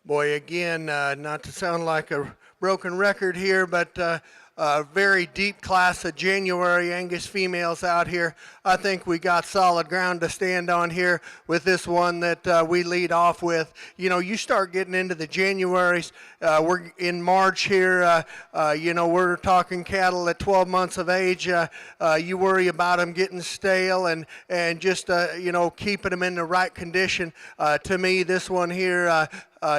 Boy, again, not to sound like a broken record here, but a very deep class of January Angus females out here. I think we got solid ground to stand on here with this one that we lead off with. You know, you start getting into the Januaries. We're in March here. You know, we're talking cattle at 12 months of age. You worry about them getting stale and just, you know, keeping them in the right condition. To me, this one here,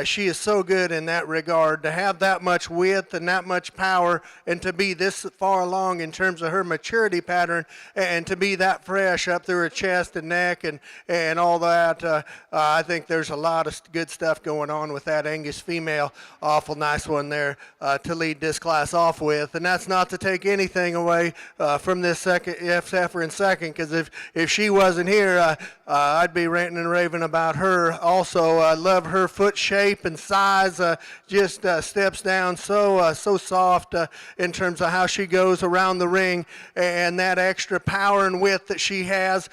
she is so good in that regard. To have that much width and that much power and to be this far along in terms of her maturity pattern and to be that fresh up through her chest and neck and all that, I think there's a lot of good stuff going on with that Angus female. Awful nice one there to lead this class off with. And that's not to take anything away from this heifer in second, because if she wasn't here, I'd be ranting and raving about her. Also, I love her foot shape and size. Just steps down so soft in terms of how she goes around the ring, and that extra power and width that she has,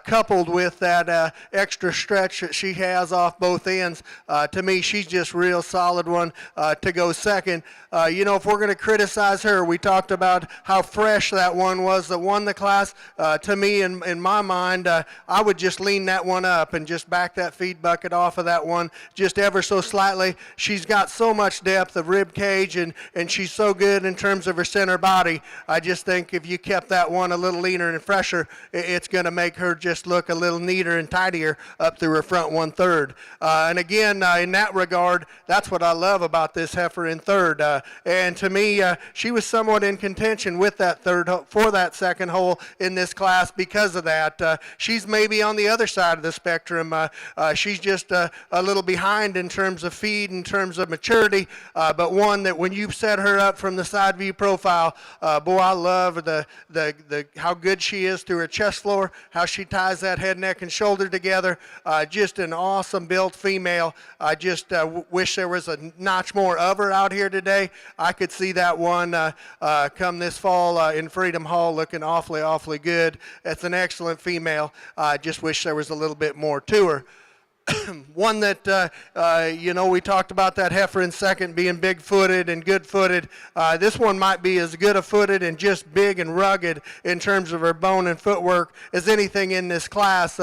coupled with that extra stretch that she has off both ends. To me, she's just real solid one to go second. You know, if we're going to criticize her, we talked about how fresh that one was that won the class. To me, in my mind, I would just lean that one up and just back that feed bucket off of that one just ever so slightly. She's got so much depth of rib cage and she's so good in terms of her center body. I just think if you kept that one a little leaner and fresher, it's going to make her just look a little neater and tidier up through her front 1/3. And again, in that regard, that's what I love about this heifer in third. And to me, she was somewhat in contention with that third for that second hole in this class because of that. She's maybe on the other side of the spectrum. She's just a little behind in terms of feed, in terms of maturity, but one that when you set her up from the side view profile, boy, I love the how good she is through her chest floor, how she ties that head, neck, and shoulder together. Just an awesome built female. I just wish there was a notch more of her out here today. I could see that one come this fall in Freedom Hall looking awfully good. It's an excellent female. I just wish there was a little bit more to her. One that, you know, we talked about that heifer in second being big-footed and good-footed. This one might be as good-a-footed and just big and rugged in terms of her bone and footwork as anything in this class.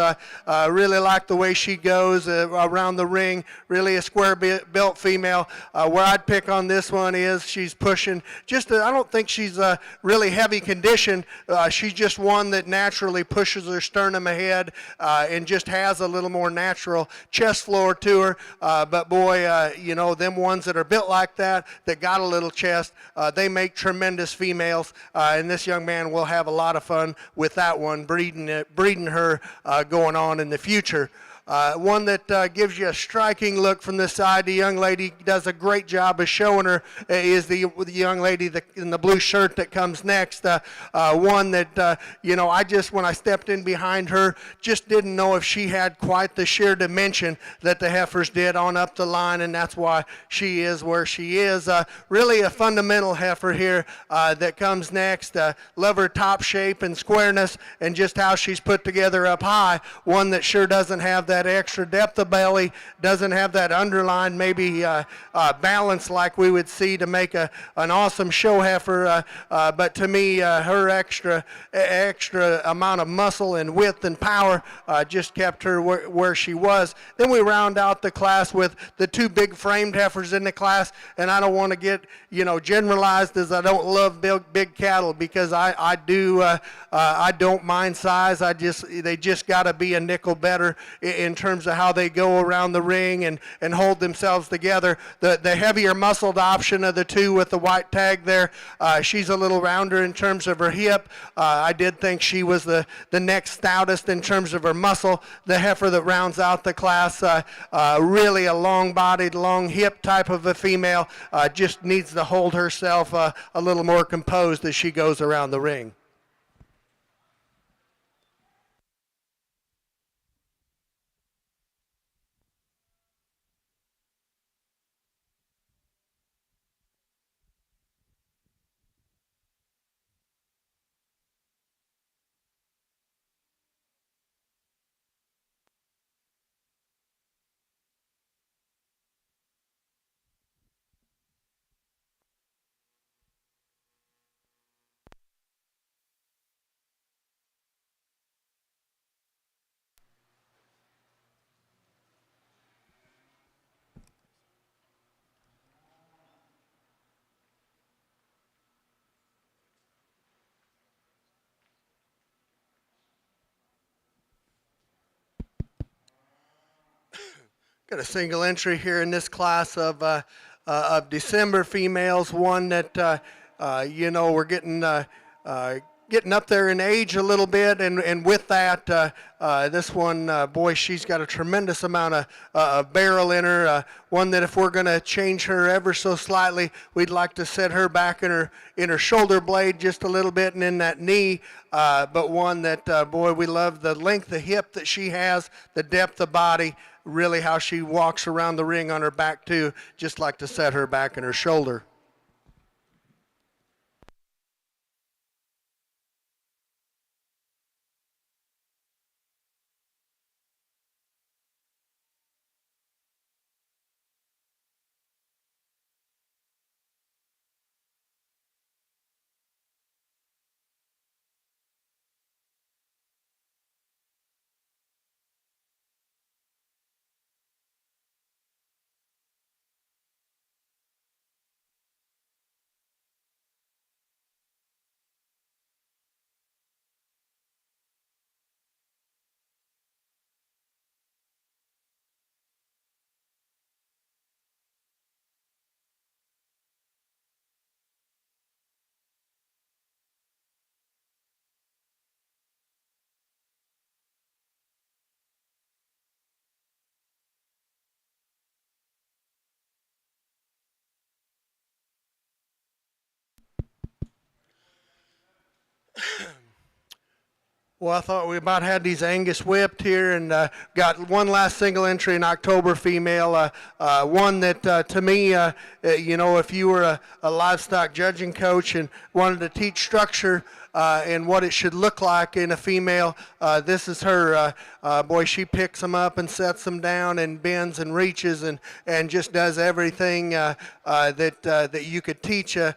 Really like the way she goes around the ring. Really a square-built female. Where I'd pick on this one is she's pushing just, I don't think she's really heavy condition. She's just one that naturally pushes her sternum ahead and just has a little more natural chest floor to her, but boy, you know, them ones that are built like that got a little chest, they make tremendous females, and this young man will have a lot of fun with that one, breeding her going on in the future. One that gives you a striking look from this side. The young lady does a great job of showing her is the young lady in the blue shirt that comes next. One that, you know, when I stepped in behind her, just didn't know if she had quite the sheer dimension that the heifers did on up the line, and that's why she is where she is. Really a fundamental heifer here that comes next. Love her top shape and squareness and just how she's put together up high. One that sure doesn't have that extra depth of belly, doesn't have that underline maybe balance like we would see to make an awesome show heifer, but to me her extra amount of muscle and width and power just kept her where she was. Then we round out the class with the two big framed heifers in the class, and I don't want to get, you know, generalized as I don't love big cattle, because I don't mind size. They just got to be a nickel better in terms of how they go around the ring and hold themselves together. The heavier muscled option of the two with the white tag there, she's a little rounder in terms of her hip. I did think she was the next stoutest in terms of her muscle. The heifer that rounds out the class, really a long-bodied, long-hip type of a female, just needs to hold herself a little more composed as she goes around the ring. Got a single entry here in this class of December females. One that we're getting up there in age a little bit, and with that, this one, boy, she's got a tremendous amount of barrel in her. One that if we're going to change her ever so slightly, we'd like to set her back in her shoulder blade just a little bit and in that knee. But one that, boy, we love the length of hip that she has, the depth of body, really how she walks around the ring on her back too. Just like to set her back in her shoulder. Well, I thought we about had these Angus whipped here, and got one last single entry in October female. One that to me, if you were a livestock judging coach and wanted to teach structure and what it should look like in a female, this is her. Boy, she picks them up and sets them down and bends and reaches and just does everything that you could teach a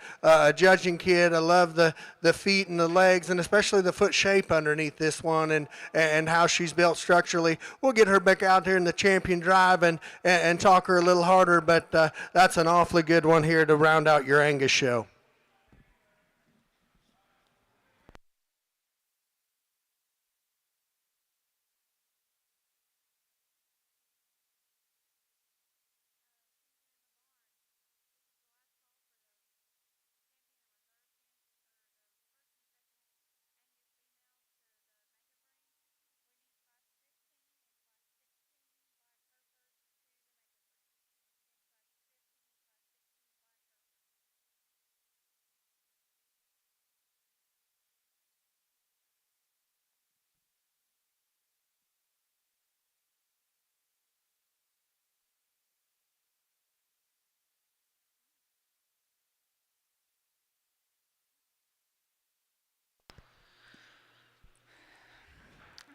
judging kid. I love the feet and the legs, and especially the foot shape underneath this one, and how she's built structurally. We'll get her back out here in the champion drive and talk her a little harder, but that's an awfully good one here to round out your Angus show.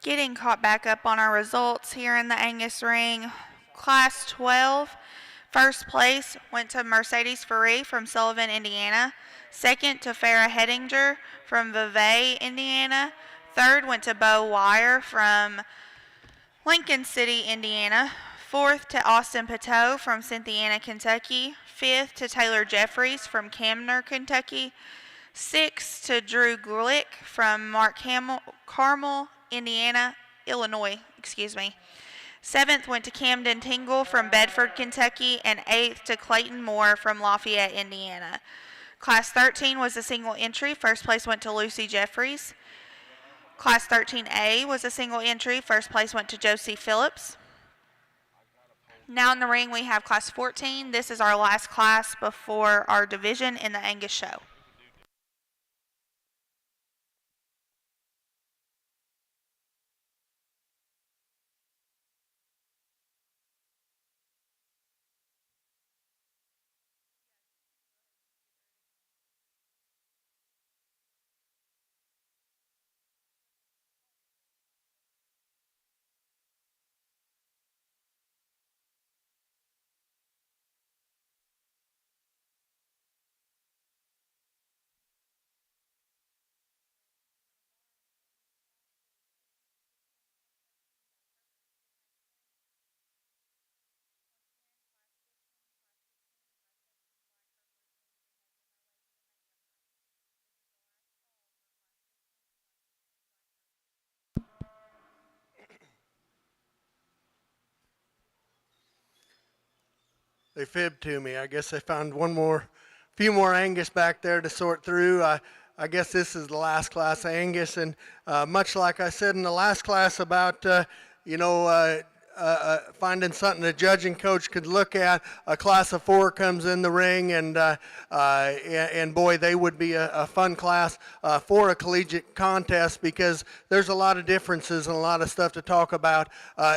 Getting caught back up on our results here in the Angus ring. Class 12, first place went to Mercedes Ferree from Sullivan, Indiana. Second to Farrah Hedinger from Vevey, Indiana. Third went to Bo Wire from Lincoln City, Indiana. Fourth to Austin Pateau from Cynthiana, Kentucky. Fifth to Taylor Jeffries from Camner, Kentucky. Sixth to Drew Glick from Carmel, Illinois. Seventh went to Camden Tingle from Bedford, Kentucky, and eighth to Clayton Moore from Lafayette, Indiana. Class 13 was a single entry. First place went to Lucy Jeffries. Class 13A was a single entry. First place went to Josie Phillips. Now in the ring we have Class 14. This is our last class before our division in the Angus show. They fibbed to me. I guess they found few more Angus back there to sort through. I guess this is the last class of Angus, and much like I said in the last class about, you know, finding something the judging coach could look at. A class of 4 comes in the ring, and boy, they would be a fun class for a collegiate contest, because there's a lot of differences and a lot of stuff to talk about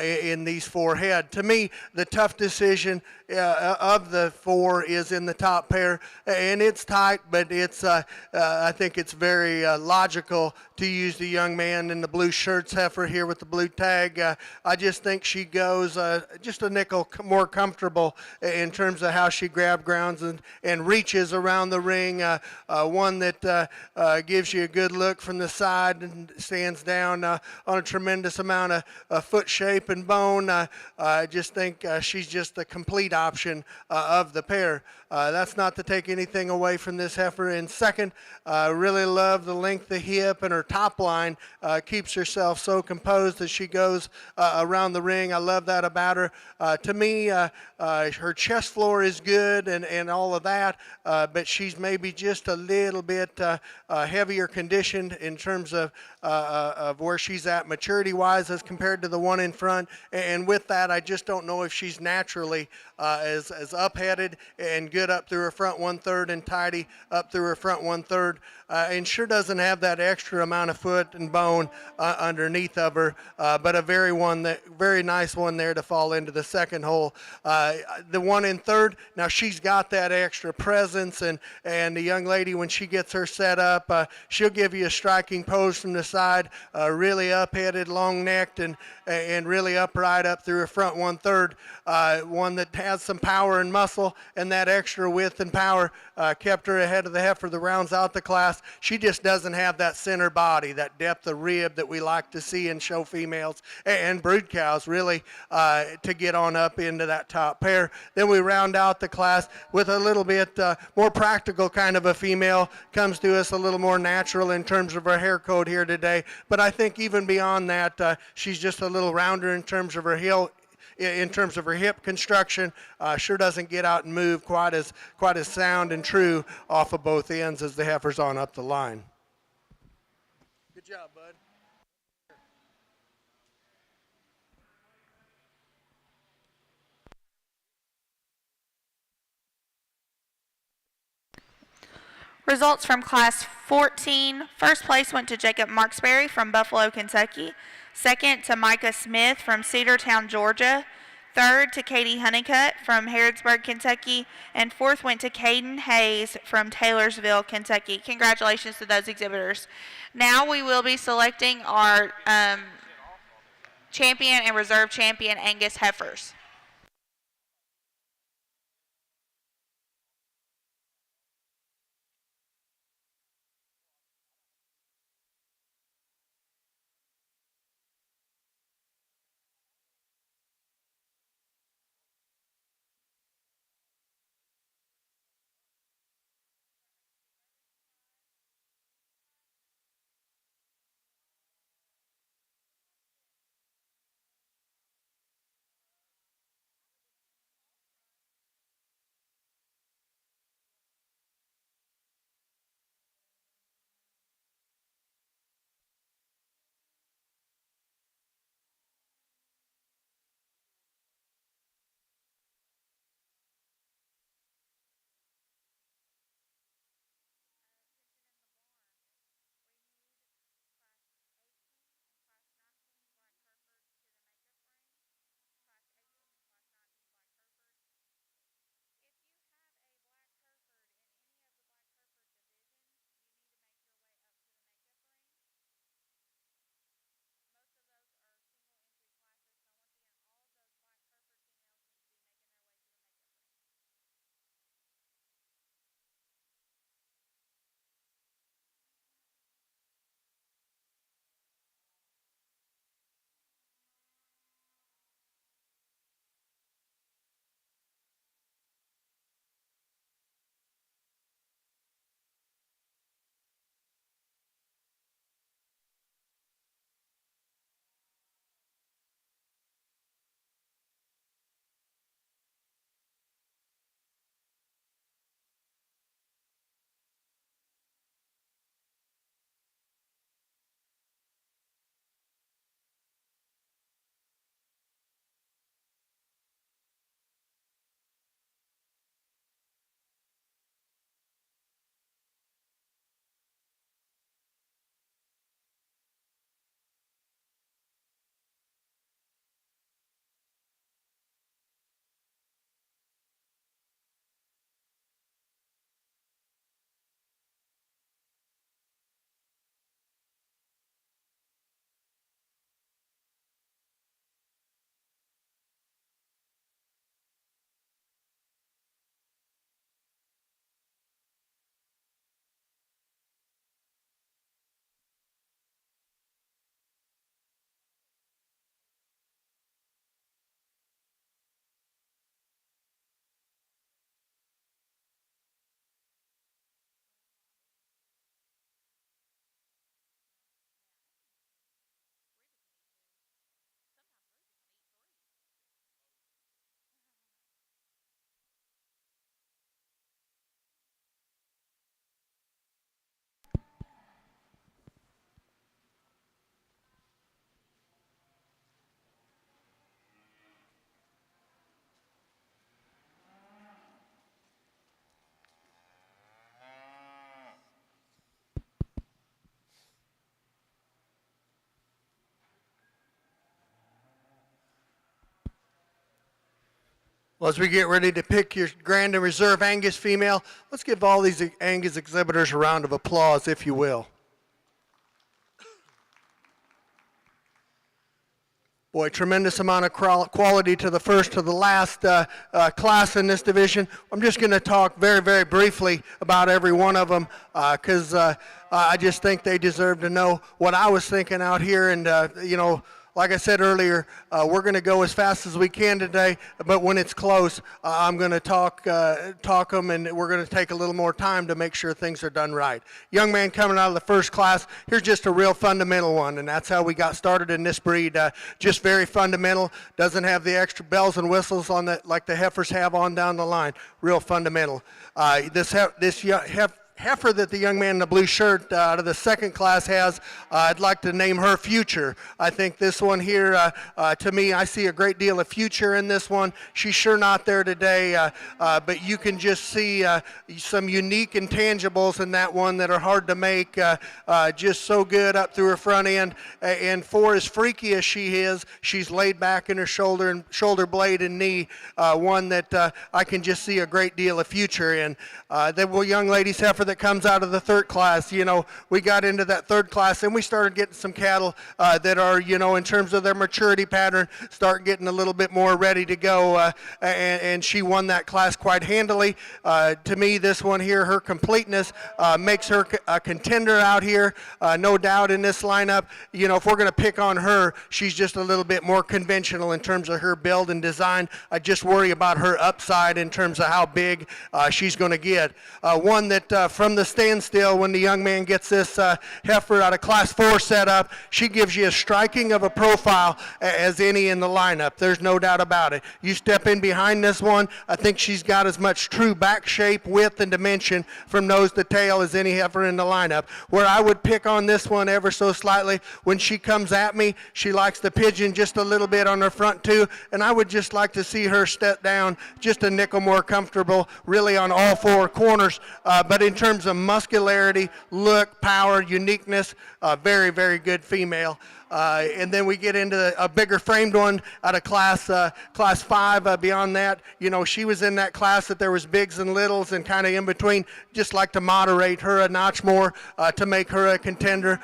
in these 4 head. To me, the tough decision of the 4 is in the top pair, and it's tight, but it's I think it's very logical to use the young man in the blue shirts heifer here with the blue tag. I just think she goes just a nickel more comfortable in terms of how she grab grounds and reaches around the ring. One that gives you a good look from the side and stands down on a tremendous amount of foot shape and bone. I just think she's just a complete option of the pair. That's not to take anything away from this heifer. In second, really love the length of hip, and her top line keeps herself so composed as she goes around the ring. I love that about her. To me, her chest floor is good and all of that, but she's maybe just a little bit heavier conditioned in terms of where she's at maturity-wise as compared to the one in front. And with that, I just don't know if she's naturally as up-headed and good up through her front 1/3 and tidy up through her front 1/3, and sure doesn't have that extra amount of foot and bone underneath of her, but a very nice one there to fall into the second hole. The one in third, now she's got that extra presence, and the young lady, when she gets her set up, she'll give you a striking pose from the side, really up-headed, long-necked, and really upright up through her front 1/3. One that has some power and muscle, and that extra width and power kept her ahead of the heifer that rounds out the class. She just doesn't have that center body, that depth of rib that we like to see in show females and brood cows, really, to get on up into that top pair. Then we round out the class with a little bit more practical kind of a female. Comes to us a little more natural in terms of her hair code here today, but I think even beyond that, she's just a little rounder in terms of her hip construction. Sure doesn't get out and move quite as sound and true off of both ends as the heifer's on up the line. Good job, bud. Results from Class 14. First place went to Jacob Marksberry from Buffalo, Kentucky. Second to Micah Smith from Cedartown, Georgia. Third to Katie Honeycutt from Harrodsburg, Kentucky. And fourth went to Caden Hayes from Taylorsville, Kentucky. Congratulations to those exhibitors. Now we will be selecting our champion and reserve champion Angus heifers. Well, as we get ready to pick your Grand and Reserve Angus female, let's give all these Angus exhibitors a round of applause, if you will. Boy, tremendous amount of quality to the first to the last class in this division. I'm just going to talk very, very briefly about every one of them because I just think they deserve to know what I was thinking out here. And, you know, like I said earlier, we're going to go as fast as we can today, but when it's close, I'm going to talk them, and we're going to take a little more time to make sure things are done right. Young man coming out of the first class, here's just a real fundamental one, and that's how we got started in this breed. Just very fundamental, doesn't have the extra bells and whistles on that like the heifers have on down the line. Real fundamental. This heifer that the young man in the blue shirt out of the second class has, I'd like to name her Future. I think this one here, to me, I see a great deal of future in this one. She's sure not there today, but you can just see some unique intangibles in that one that are hard to make. Just so good up through her front end, and for as freaky as she is, she's laid back in her shoulder blade and knee, one that I can just see a great deal of future in. The young lady's heifer that comes out of the third class, you know, we got into that third class and we started getting some cattle that are, you know, in terms of their maturity pattern, start getting a little bit more ready to go, and she won that class quite handily. To me, this one here, her completeness makes her a contender out here, no doubt in this lineup. You know, if we're going to pick on her, she's just a little bit more conventional in terms of her build and design. I just worry about her upside in terms of how big she's going to get. One that from the standstill, when the young man gets this heifer out of class 4 setup, she gives you as striking of a profile as any in the lineup. There's no doubt about it. You step in behind this one, I think she's got as much true back shape, width, and dimension from nose to tail as any heifer in the lineup. Where I would pick on this one ever so slightly, when she comes at me, she likes to pigeon just a little bit on her front too, and I would just like to see her step down just a nickel more comfortable, really on all 4 corners, but in terms of muscularity, look, power, uniqueness, very, very good female. And then we get into a bigger framed one out of class 5. Beyond that, you know, she was in that class that there was bigs and littles and kind of in between. Just like to moderate her a notch more to make her a contender.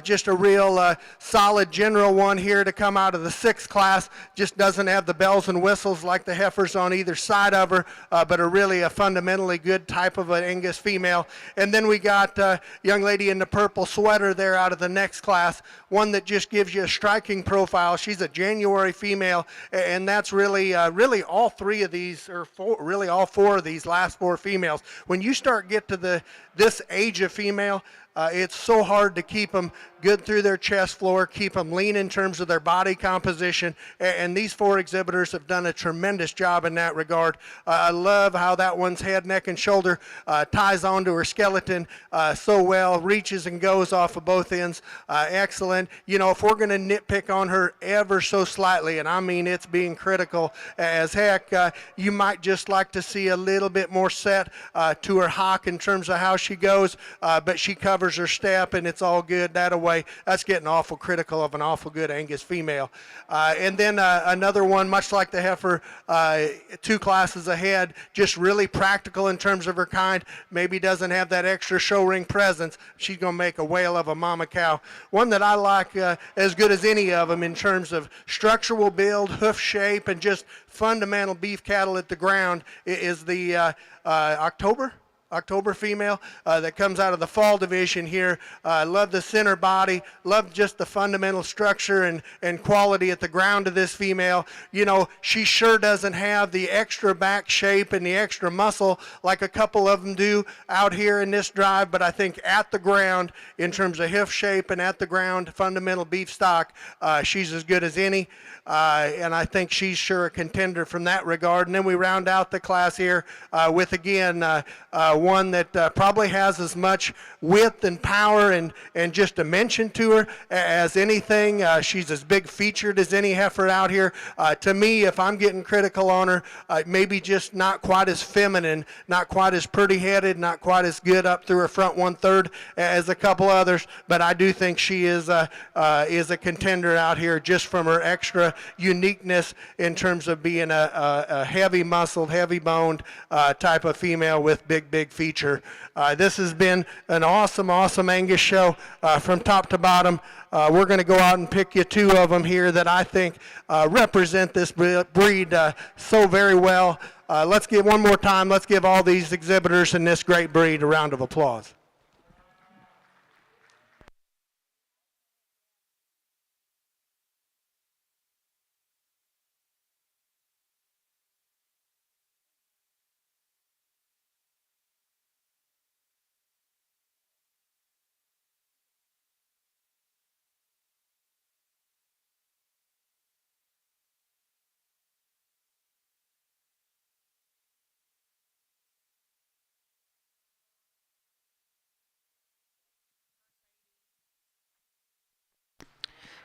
Just a real solid general one here to come out of the 6th class. Just doesn't have the bells and whistles like the heifers on either side of her, but a fundamentally good type of an Angus female. And then we got young lady in the purple sweater there out of the next class, one that just gives you a striking profile. She's a January female, and that's really all 3 of these, or all 4 of these last 4 females. When you start get to this age of female, it's so hard to keep them good through their chest floor, keep them lean in terms of their body composition, and these 4 exhibitors have done a tremendous job in that regard. I love how that one's head, neck, and shoulder ties onto her skeleton so well, reaches and goes off of both ends. Excellent. You know, if we're going to nitpick on her ever so slightly, and I mean it's being critical as heck, you might just like to see a little bit more set to her hock in terms of how she goes, but she covers her step, and it's all good that away. That's getting awful critical of an awful good Angus female. And then another one, much like the heifer, 2 classes ahead, just really practical in terms of her kind. Maybe doesn't have that extra show ring presence. She's going to make a whale of a mama cow. One that I like as good as any of them in terms of structural build, hoof shape, and just fundamental beef cattle at the ground is the October female that comes out of the fall division here. Love the center body, love just the fundamental structure and quality at the ground of this female. You know, she sure doesn't have the extra back shape and the extra muscle like a couple of them do out here in this drive, but I think at the ground, in terms of hoof shape and at the ground, fundamental beef stock, she's as good as any. And I think she's sure a contender from that regard. And then we round out the class here with, again, one that probably has as much width and power and just dimension to her as anything. She's as big featured as any heifer out here. To me, if I'm getting critical on her, maybe just not quite as feminine, not quite as pretty headed, not quite as good up through her front 1/3 as a couple others, but I do think she is a contender out here just from her extra uniqueness in terms of being a heavy muscled, heavy boned type of female with big feature. This has been an awesome Angus show from top to bottom. We're going to go out and pick you 2 of them here that I think represent this breed so very well. Let's give one more time. Let's give all these exhibitors in this great breed a round of applause.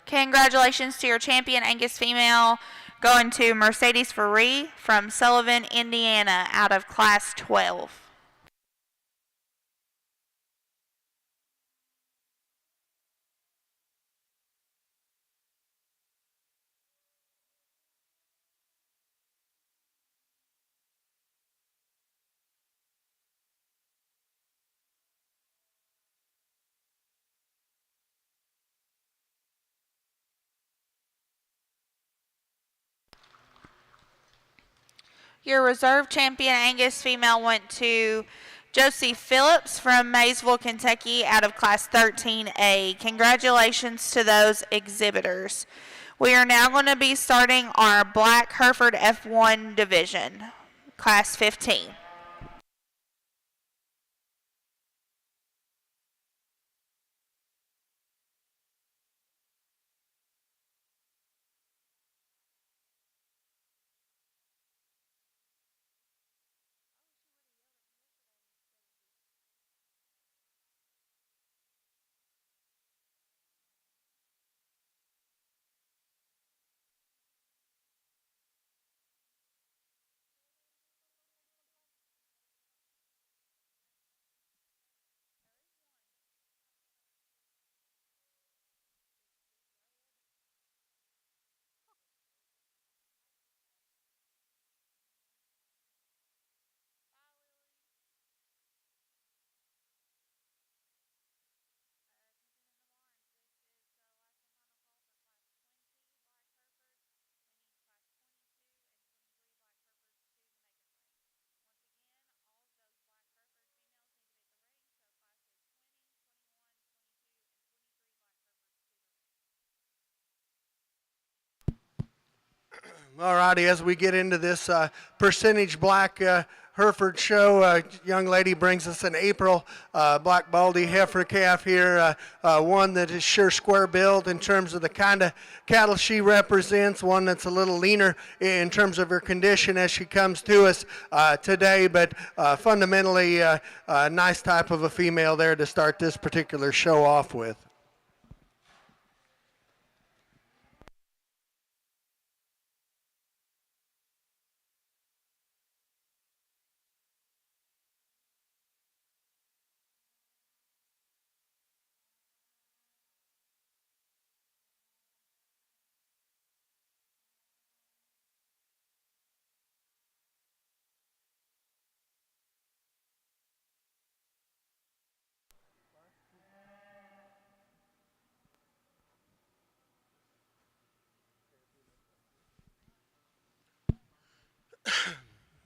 Congratulations to your champion Angus female, going to Mercedes Ferree from Sullivan, Indiana, out of Class 12. Your reserve champion Angus female went to Josie Phillips from Maysville, Kentucky, out of Class 13A. Congratulations to those exhibitors. We are now going to be starting our Black Hereford F1 division, Class 15. All righty, as we get into this percentage black Hereford show, young lady brings us an April black baldy heifer calf here, one that is sure square build in terms of the kind of cattle she represents, one that's a little leaner in terms of her condition as she comes to us today, but fundamentally a nice type of a female there to start this particular show off with.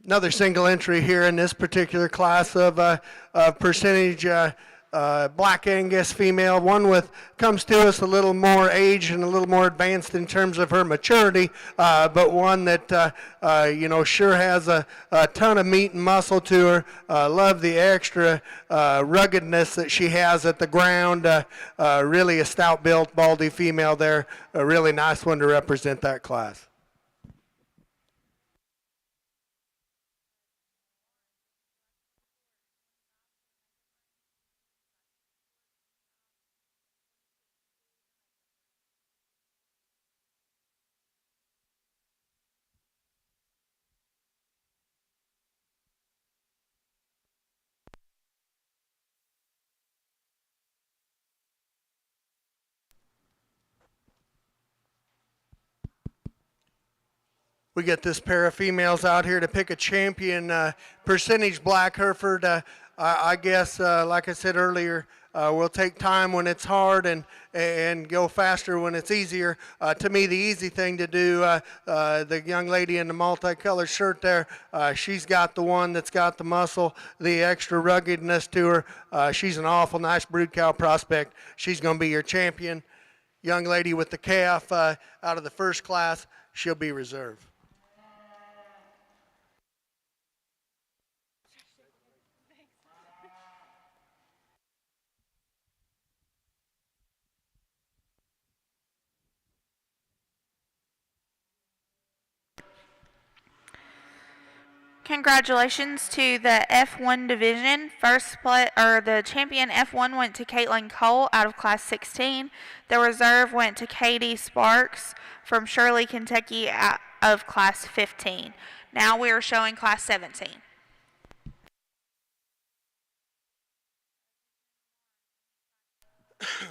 Another single entry here in this particular class of percentage black Angus female, one with comes to us a little more aged and a little more advanced in terms of her maturity, but one that sure has a ton of meat and muscle to her. Love the extra ruggedness that she has at the ground. Really a stout built baldy female there. A really nice one to represent that class. We get this pair of females out here to pick a champion. Percentage black Hereford. I guess, like I said earlier, we'll take time when it's hard and go faster when it's easier. To me, the easy thing to do, the young lady in the multicolored shirt there, she's got the one that's got the muscle, the extra ruggedness to her. She's an awful nice brood cow prospect. She's going to be your champion. Young lady with the calf out of the first class, she'll be reserve. Congratulations to the F1 division. First play, or the champion F1 went to Caitlin Cole out of Class 16. The reserve went to Katie Sparks from Shirley, Kentucky out of Class 15. Now we are showing Class 17.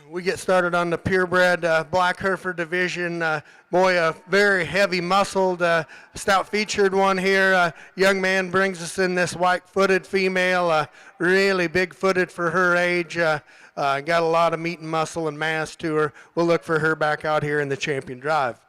We get started on the purebred black Hereford division. Boy, a very heavy muscled, stout featured one here. Young man brings us in this white-footed female, really big-footed for her age. Got a lot of meat and muscle and mass to her. We'll look for her back out here in the champion drive.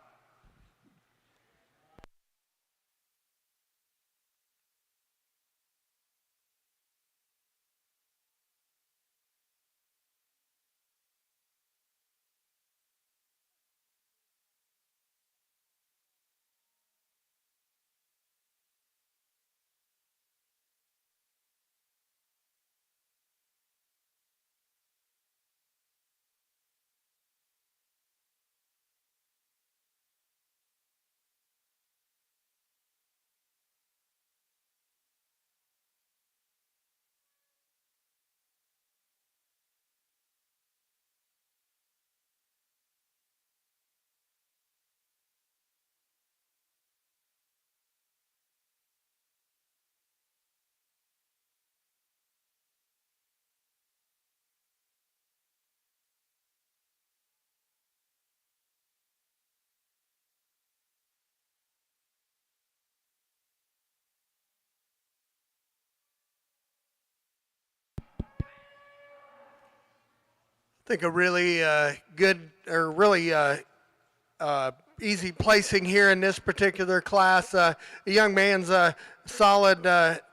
I think a really good or really easy placing here in this particular class. A young man's a solid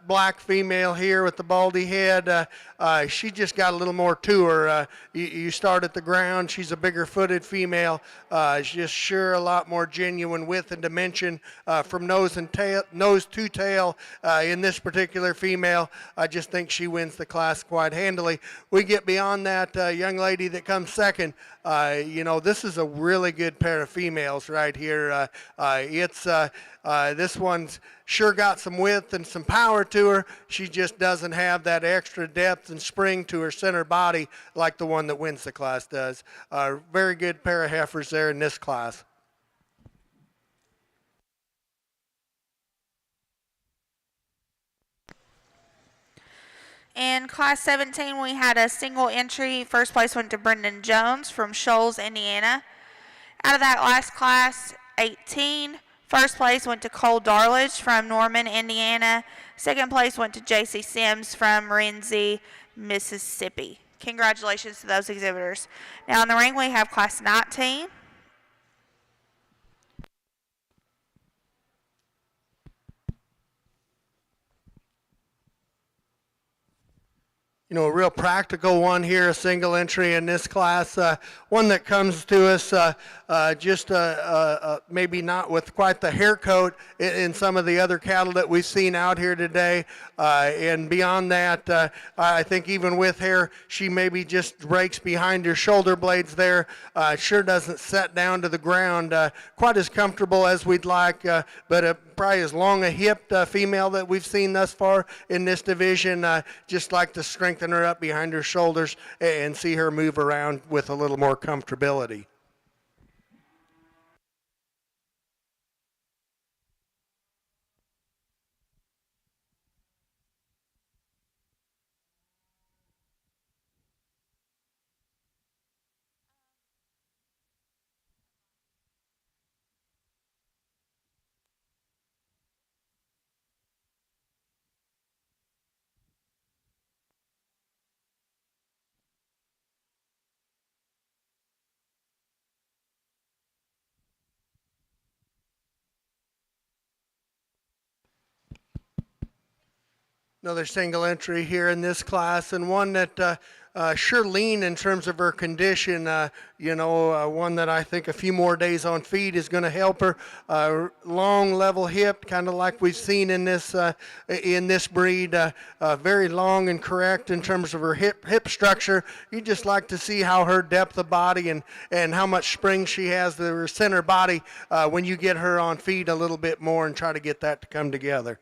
black female here with the baldy head. She just got a little more to her. You start at the ground. She's a bigger footed female. She's just sure a lot more genuine width and dimension from nose to tail in this particular female. I just think she wins the class quite handily. We get beyond that young lady that comes second. This is a really good pair of females right here. This one's sure got some width and some power to her. She just doesn't have that extra depth and spring to her center body like the one that wins the class does. Very good pair of heifers there in this class. In Class 17, we had a single entry. First place went to Brendan Jones from Shoals, Indiana. Out of that last class, 18, first place went to Cole Darledge from Norman, Indiana. Second place went to J.C. Sims from Renzi, Mississippi. Congratulations to those exhibitors. Now in the ring, we have Class 19. A real practical one here, a single entry in this class, one that comes to us just maybe not with quite the hair coat in some of the other cattle that we've seen out here today. And beyond that, I think even with hair, she maybe just breaks behind her shoulder blades there. Sure doesn't set down to the ground quite as comfortable as we'd like, but probably as long a hipped female that we've seen thus far in this division. Just like to strengthen her up behind her shoulders and see her move around with a little more comfortability. Another single entry here in this class, and one that sure lean in terms of her condition. One that I think a few more days on feed is going to help her. Long, level hip, kind of like we've seen in this breed. Very long and correct in terms of her hip structure. You just like to see how her depth of body and how much spring she has to her center body when you get her on feed a little bit more and try to get that to come together.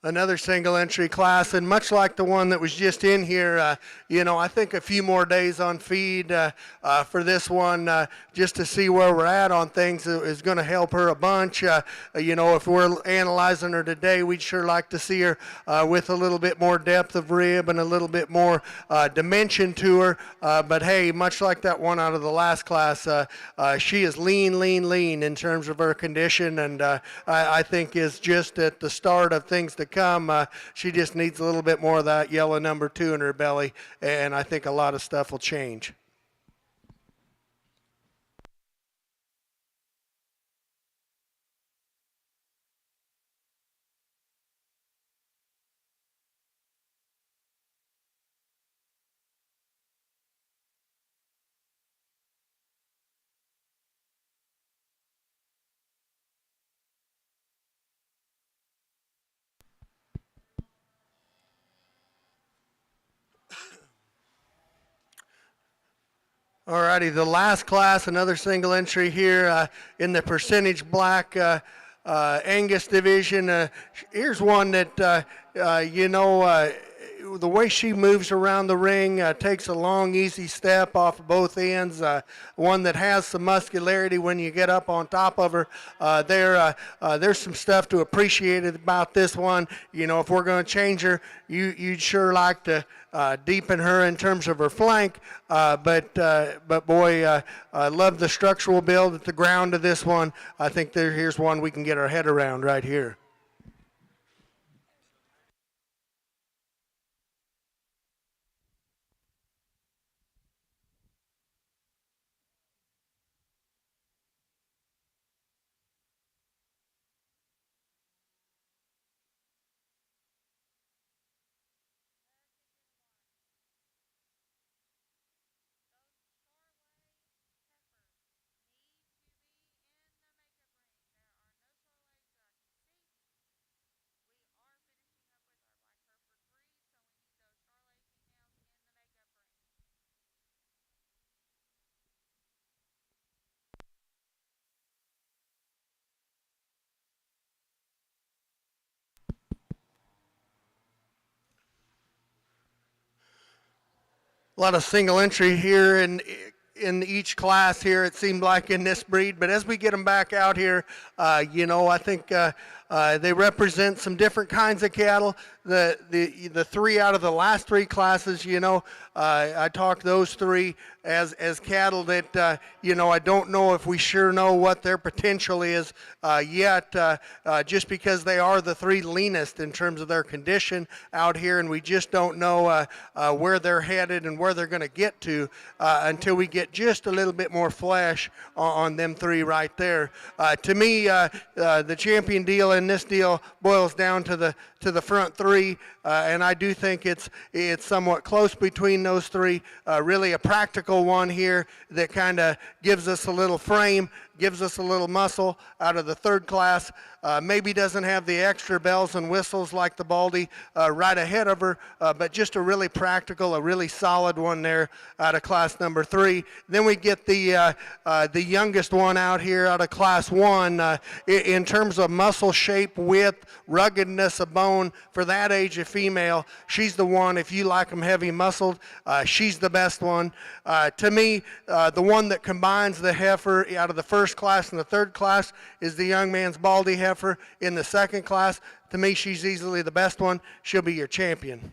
Another single entry class, and much like the one that was just in here, I think a few more days on feed for this one, just to see where we're at on things is going to help her a bunch. If we're analyzing her today, we'd sure like to see her with a little bit more depth of rib and a little bit more dimension to her. But hey, much like that one out of the last class, she is lean in terms of her condition, and I think is just at the start of things to come. She just needs a little bit more of that yellow number 2 in her belly, and I think a lot of stuff will change. Alrighty, the last class, another single entry here in the percentage black Angus division. Here's one that, the way she moves around the ring, takes a long, easy step off of both ends. One that has some muscularity when you get up on top of her. There's some stuff to appreciate about this one. If we're going to change her, you'd sure like to deepen her in terms of her flank, but boy, I love the structural build at the ground of this one. I think here's one we can get our head around right here. A lot of single entry here in each class here, it seemed like, in this breed. But as we get them back out here, I think they represent some different kinds of cattle. The 3 out of the last 3 classes, I talk those 3 as cattle that, I don't know if we sure know what their potential is yet, just because they are the 3 leanest in terms of their condition out here, and we just don't know where they're headed and where they're going to get to until we get just a little bit more flesh on them 3 right there. To me, the champion deal in this deal boils down to the front 3, and I do think it's somewhat close between those 3. Really a practical one here that kind of gives us a little frame, gives us a little muscle out of the third class. Maybe doesn't have the extra bells and whistles like the Baldy right ahead of her, but just a really practical, a really solid one there out of class number 3. Then we get the youngest one out here out of class 1. In terms of muscle shape, width, ruggedness of bone for that age of female, she's the one. If you like them heavy muscled, she's the best one. To me, the one that combines the heifer out of the first class and the third class is the young man's Baldy heifer in the second class. To me, she's easily the best one. She'll be your champion.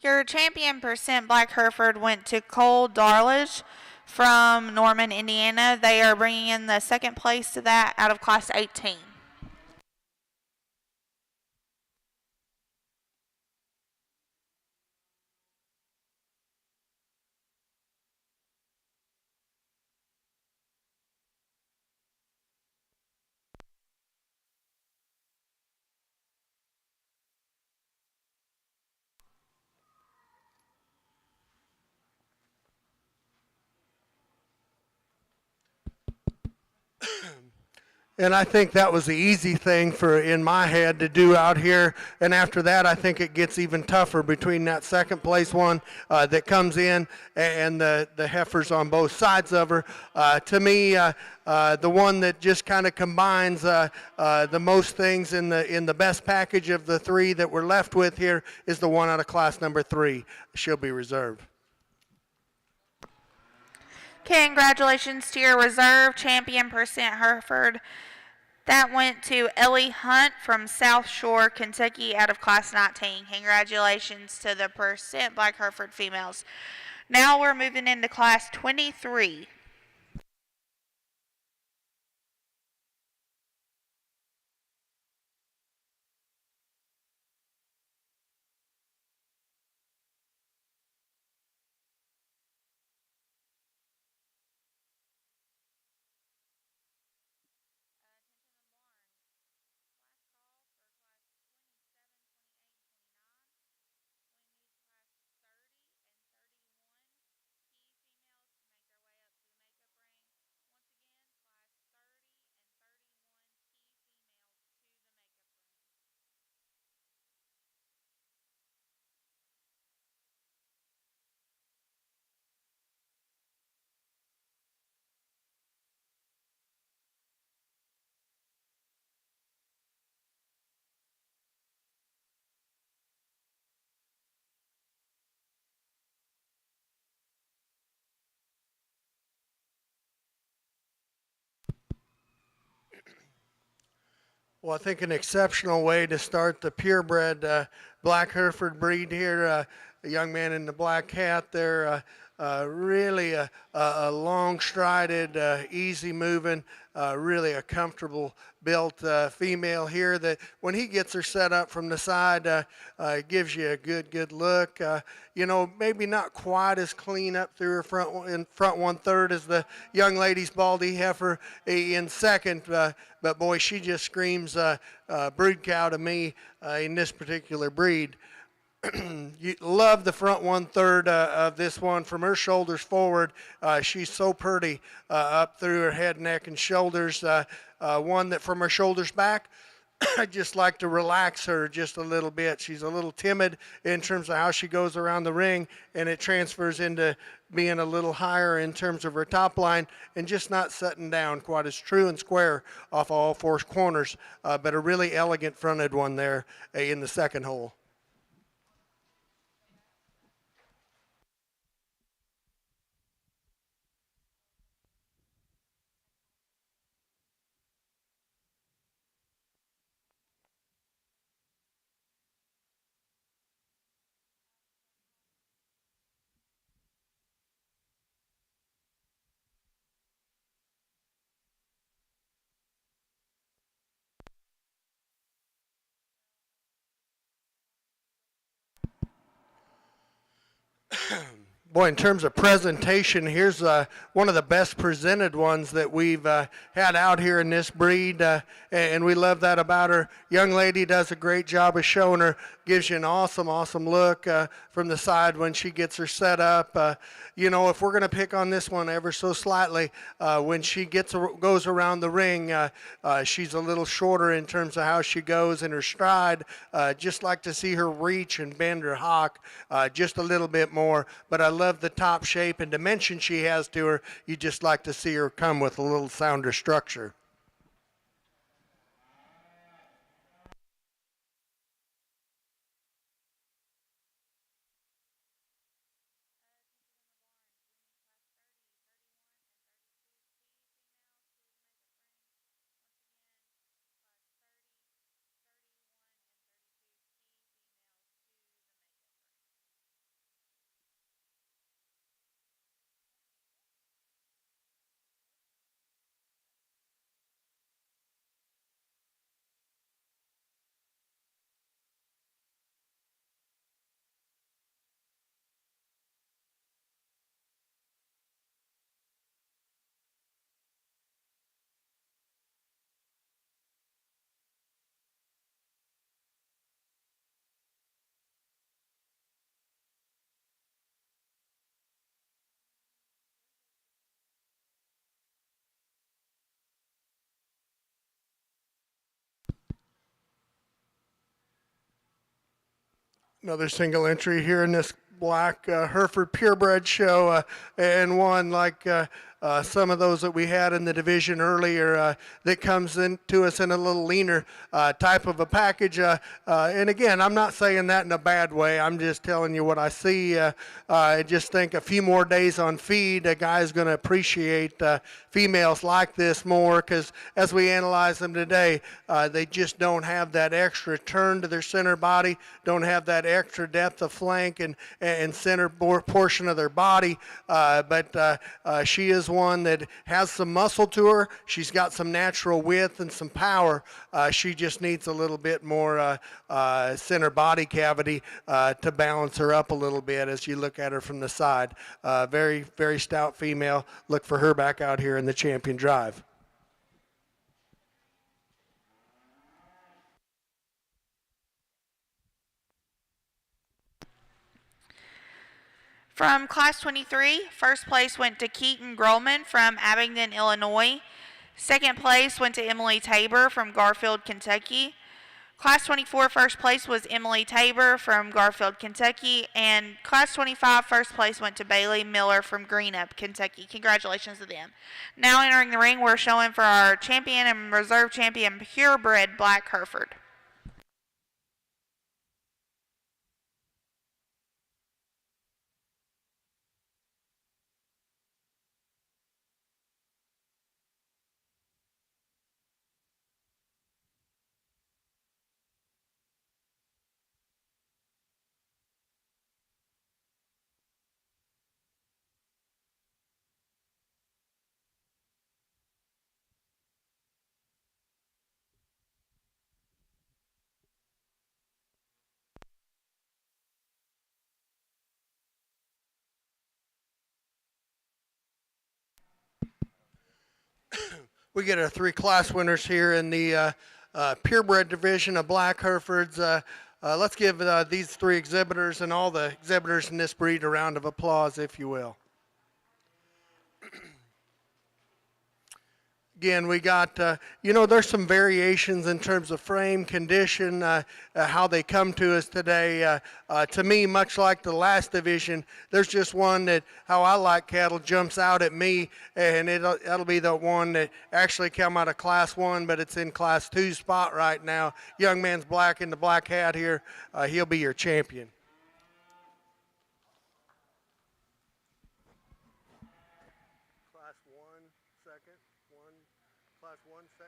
Your champion percent Black Hereford went to Cole Darlage from Norman, Indiana. They are bringing in the second place to that out of class 18. And I think that was the easy thing for in my head to do out here. And after that, I think it gets even tougher between that second place one that comes in and the heifers on both sides of her. To me, the one that just kind of combines the most things in the best package of the 3 that we're left with here is the one out of class number 3. She'll be reserved. Congratulations to your reserve champion percent Hereford. That went to Ellie Hunt from South Shore, Kentucky out of class 19. Congratulations to the percent Black Hereford females. Now we're moving into class 23. Well, I think an exceptional way to start the purebred Black Hereford breed here. A young man in the black hat there, really a long-strided, easy moving, really a comfortable built female here that when he gets her set up from the side, gives you a good look. You know, maybe not quite as clean up through her front 1/3 as the young lady's Baldy heifer in second, but boy, she just screams brood cow to me in this particular breed. You love the front 1/3 of this one from her shoulders forward. She's so pretty up through her head, neck, and shoulders. One that from her shoulders back, I just like to relax her just a little bit. She's a little timid in terms of how she goes around the ring, and it transfers into being a little higher in terms of her top line and just not setting down quite as true and square off all 4 corners, but a really elegant fronted one there in the second hole. Boy, in terms of presentation, here's one of the best presented ones that we've had out here in this breed, and we love that about her. Young lady does a great job of showing her, gives you an awesome look from the side when she gets her set up. You know, if we're going to pick on this one ever so slightly, when she goes around the ring, she's a little shorter in terms of how she goes in her stride. Just like to see her reach and bend her hock just a little bit more, but I love the top shape and dimension she has to her. You just like to see her come with a little sounder structure. Another single entry here in this black Hereford Purebred show, and one like some of those that we had in the division earlier that comes into us in a little leaner type of a package. And again, I'm not saying that in a bad way. I'm just telling you what I see. I just think a few more days on feed, a guy's going to appreciate females like this more, because as we analyze them today, they just don't have that extra turn to their center body, don't have that extra depth of flank and center portion of their body, but she is one that has some muscle to her. She's got some natural width and some power. She just needs a little bit more center body cavity to balance her up a little bit as you look at her from the side. Very, very stout female. Look for her back out here in the champion drive. From Class 23, first place went to Keaton Grohlman from Abingdon, Illinois. Second place went to Emily Tabor from Garfield, Kentucky. Class 24 first place was Emily Tabor from Garfield, Kentucky. And Class 25 first place went to Bailey Miller from Greenup, Kentucky. Congratulations to them. Now entering the ring, we're showing for our champion and reserve champion Purebred Black Hereford. We get our three class winners here in the purebred division of black Herefords. Let's give these three exhibitors and all the exhibitors in this breed a round of applause, if you will. Again, we got, you know, there's some variations in terms of frame, condition, how they come to us today. To me, much like the last division, there's just one that, how I like cattle, jumps out at me, and that'll be the one that actually come out of Class 1, but it's in Class 2 spot right now. Young man's black in the black hat here. He'll be your champion.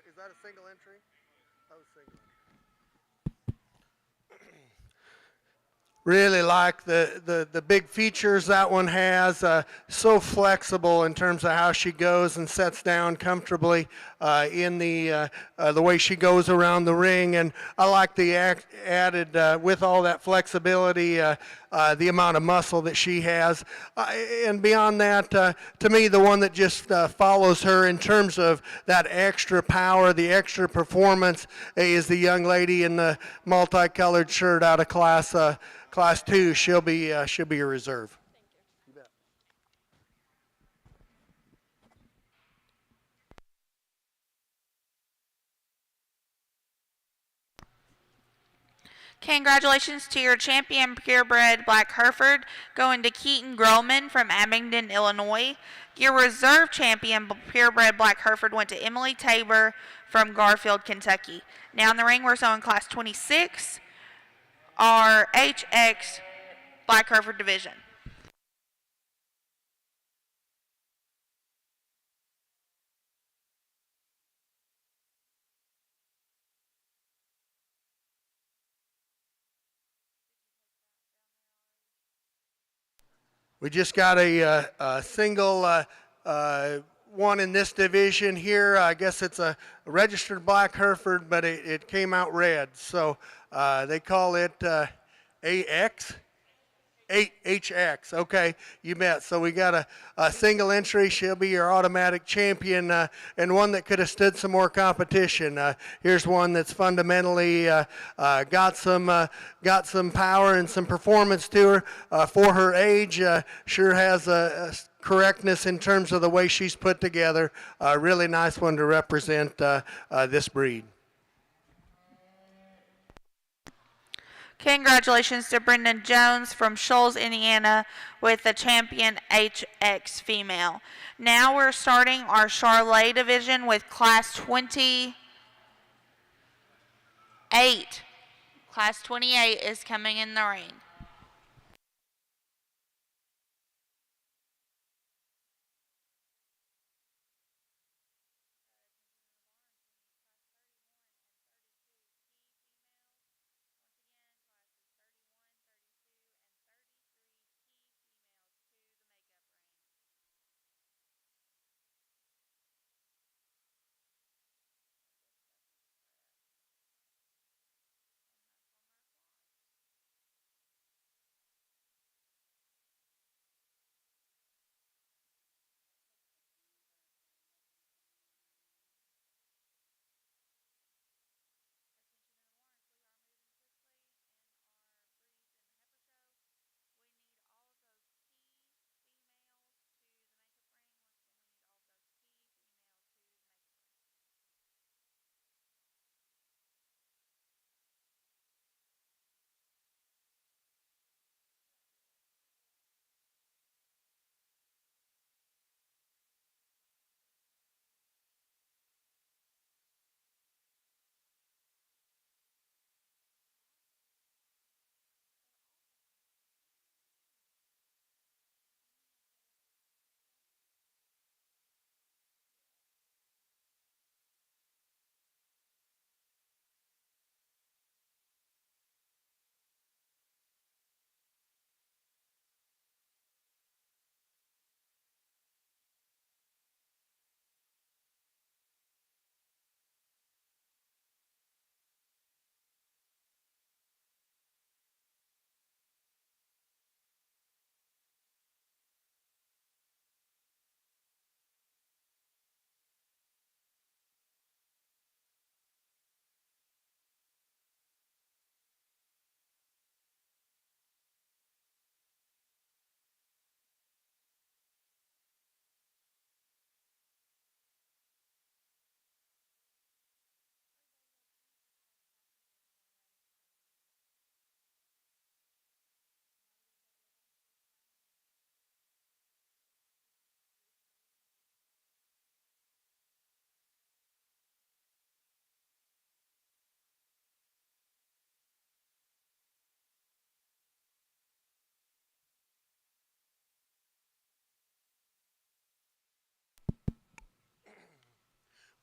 Is that a single entry? That was single. Really like the big features that one has. So flexible in terms of how she goes and sets down comfortably in the way she goes around the ring. And I like the added with all that flexibility, the amount of muscle that she has. And beyond that, to me, the one that just follows her in terms of that extra power, the extra performance, is the young lady in the multicolored shirt out of Class 2. She'll be a reserve. Congratulations to your champion purebred Black Hereford, going to Keaton Groman from Abingdon, Illinois. Your reserve champion purebred Black Hereford went to Emily Tabor from Garfield, Kentucky. Now in the ring, we're showing Class 26, our HX Black Hereford division. We just got a single one in this division here. I guess it's a registered Black Hereford, but it came out red. So they call it AX. 8HX. Okay, you bet. So we got a single entry. She'll be your automatic champion, and one that could have stood some more competition. Here's one that's fundamentally got some power and some performance to her for her age. Sure has a correctness in terms of the way she's put together. A really nice one to represent this breed. Congratulations to Brendan Jones from Shoals, Indiana, with the champion HX female. Now we're starting our Charolais division with Class 28. Class 28 is coming in the ring.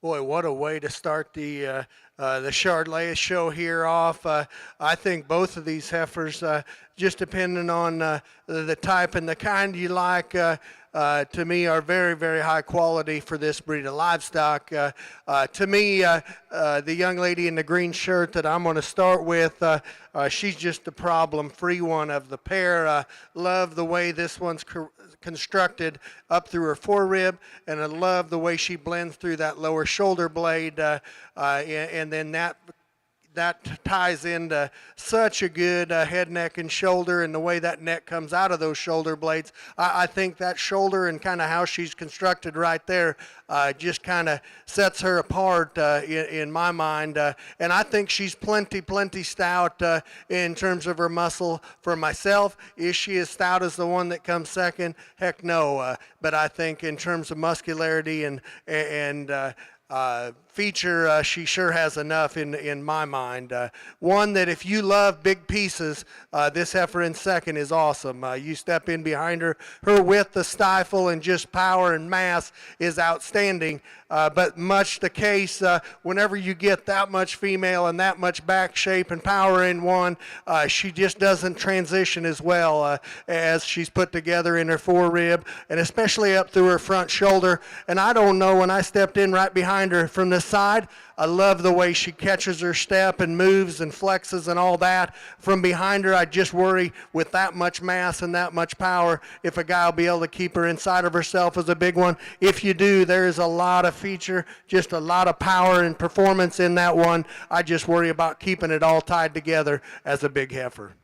Boy, what a way to start the Charolais show here off. I think both of these heifers, just depending on the type and the kind you like, to me are very, very high quality for this breed of livestock. To me, the young lady in the green shirt that I'm going to start with, she's just the problem-free one of the pair. Love the way this one's constructed up through her forerib, and I love the way she blends through that lower shoulder blade, and then that ties into such a good head, neck, and shoulder, and the way that neck comes out of those shoulder blades. I think that shoulder and kind of how she's constructed right there just kind of sets her apart in my mind. And I think she's plenty stout in terms of her muscle. For myself, is she as stout as the one that comes second? Heck no. But I think in terms of muscularity and feature, she sure has enough in my mind. One that if you love big pieces, this heifer in second is awesome. You step in behind her, her width, the stifle, and just power and mass is outstanding. But much the case, whenever you get that much female and that much back shape and power in one, she just doesn't transition as well as she's put together in her forerib, and especially up through her front shoulder. And I don't know, when I stepped in right behind her from this side, I love the way she catches her step and moves and flexes and all that. From behind her, I just worry with that much mass and that much power if a guy will be able to keep her inside of herself as a big one. If you do, there is a lot of feature, just a lot of power and performance in that one. I just worry about keeping it all tied together as a big heifer.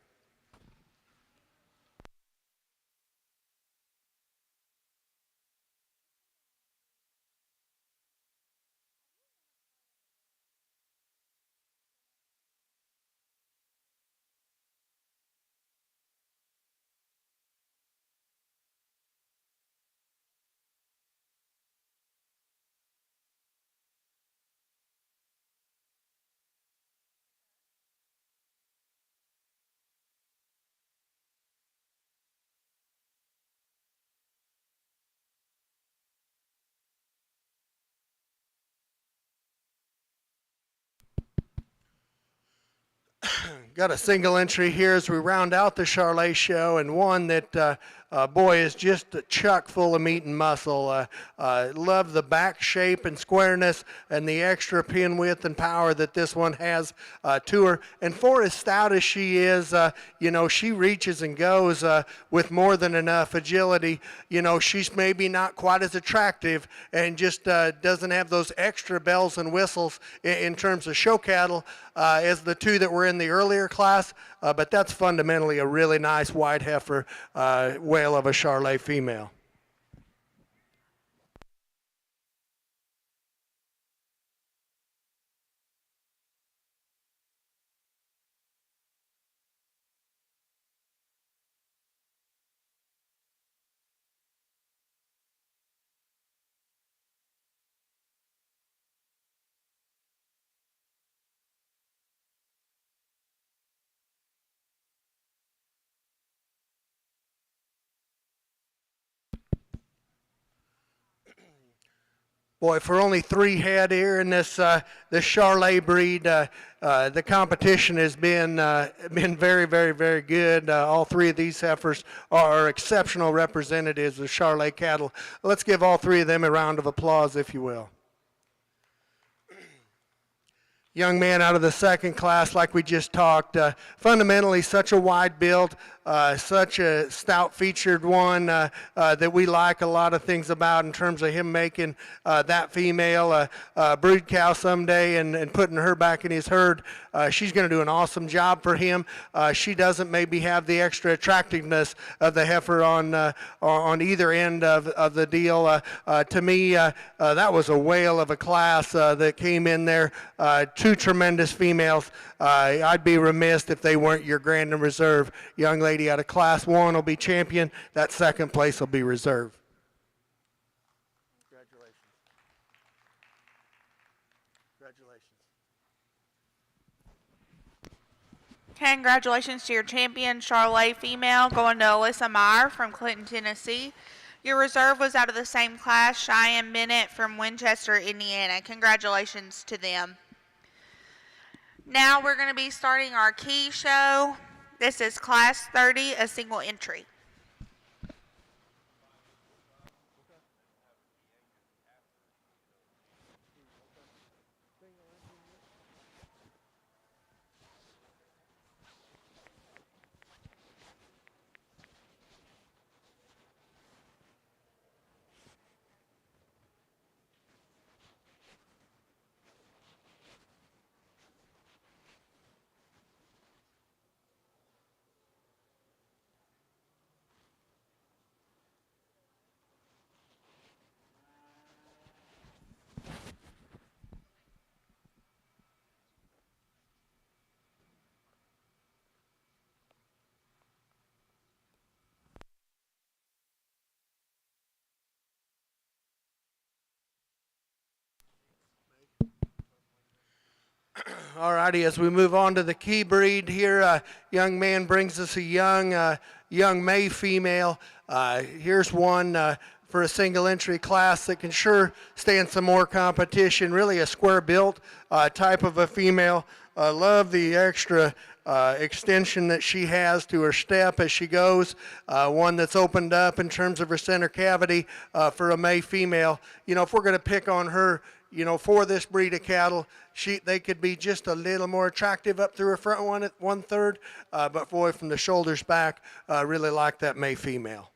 Got a single entry here as we round out the Charolais show, and one that, boy, is just chock full of meat and muscle. Love the back shape and squareness and the extra pin width and power that this one has to her. And for as stout as she is, she reaches and goes with more than enough agility. She's maybe not quite as attractive and just doesn't have those extra bells and whistles in terms of show cattle as the two that were in the earlier class, but that's fundamentally a really nice white heifer whale of a Charolais female. Boy, for only 3 head here in this Charolais breed, the competition has been very, very, very good. All 3 of these heifers are exceptional representatives of Charolais cattle. Let's give all 3 of them a round of applause, if you will. Young man out of the second class, like we just talked, fundamentally such a wide build, such a stout-featured one that we like a lot of things about in terms of him making that female a brood cow someday and putting her back in his herd. She's going to do an awesome job for him. She doesn't maybe have the extra attractiveness of the heifer on either end of the deal. To me, that was a whale of a class that came in there. 2 tremendous females. I'd be remiss if they weren't your grand and reserve. Young lady out of class 1 will be champion. That second place will be reserve. Congratulations. Congratulations to your champion, Charolais female, going to Alyssa Meyer from Clinton, Tennessee. Your reserve was out of the same class, Cheyenne Bennett from Winchester, Indiana. Congratulations to them. Now we're going to be starting our key show. This is Class 30, a single entry. Alrighty, as we move on to the key breed here, young man brings us a young May female. Here's one for a single entry class that can sure stand some more competition. Really a square built type of a female. Love the extra extension that she has to her step as she goes. One that's opened up in terms of her center cavity for a May female. You know, if we're going to pick on her, you know, for this breed of cattle, they could be just a little more attractive up through her front one at 1/3, but boy, from the shoulders back, really like that May female.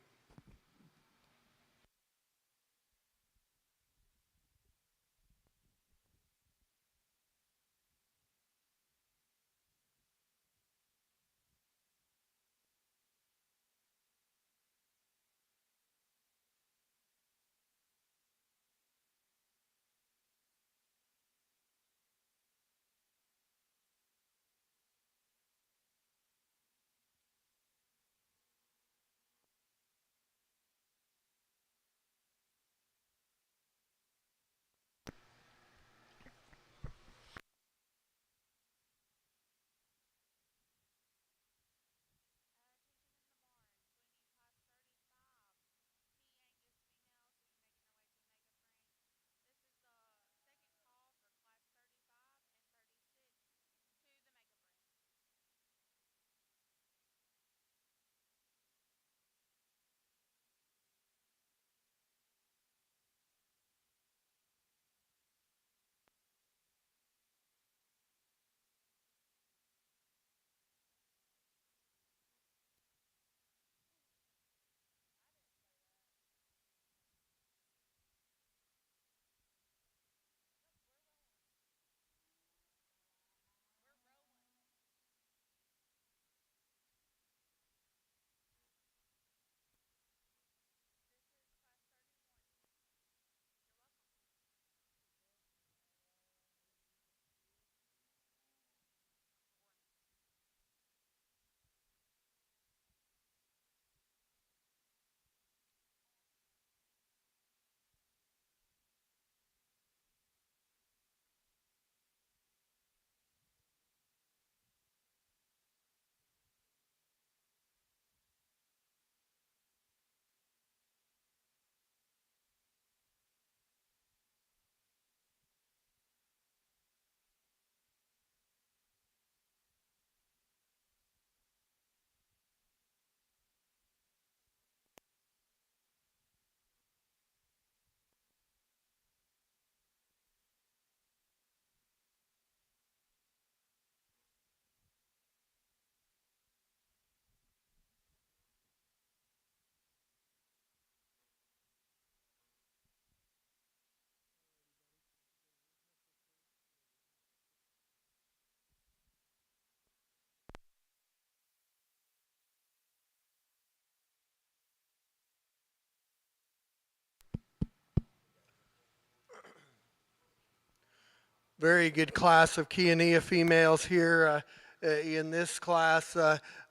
Very good class of Chi-Angus females here in this class.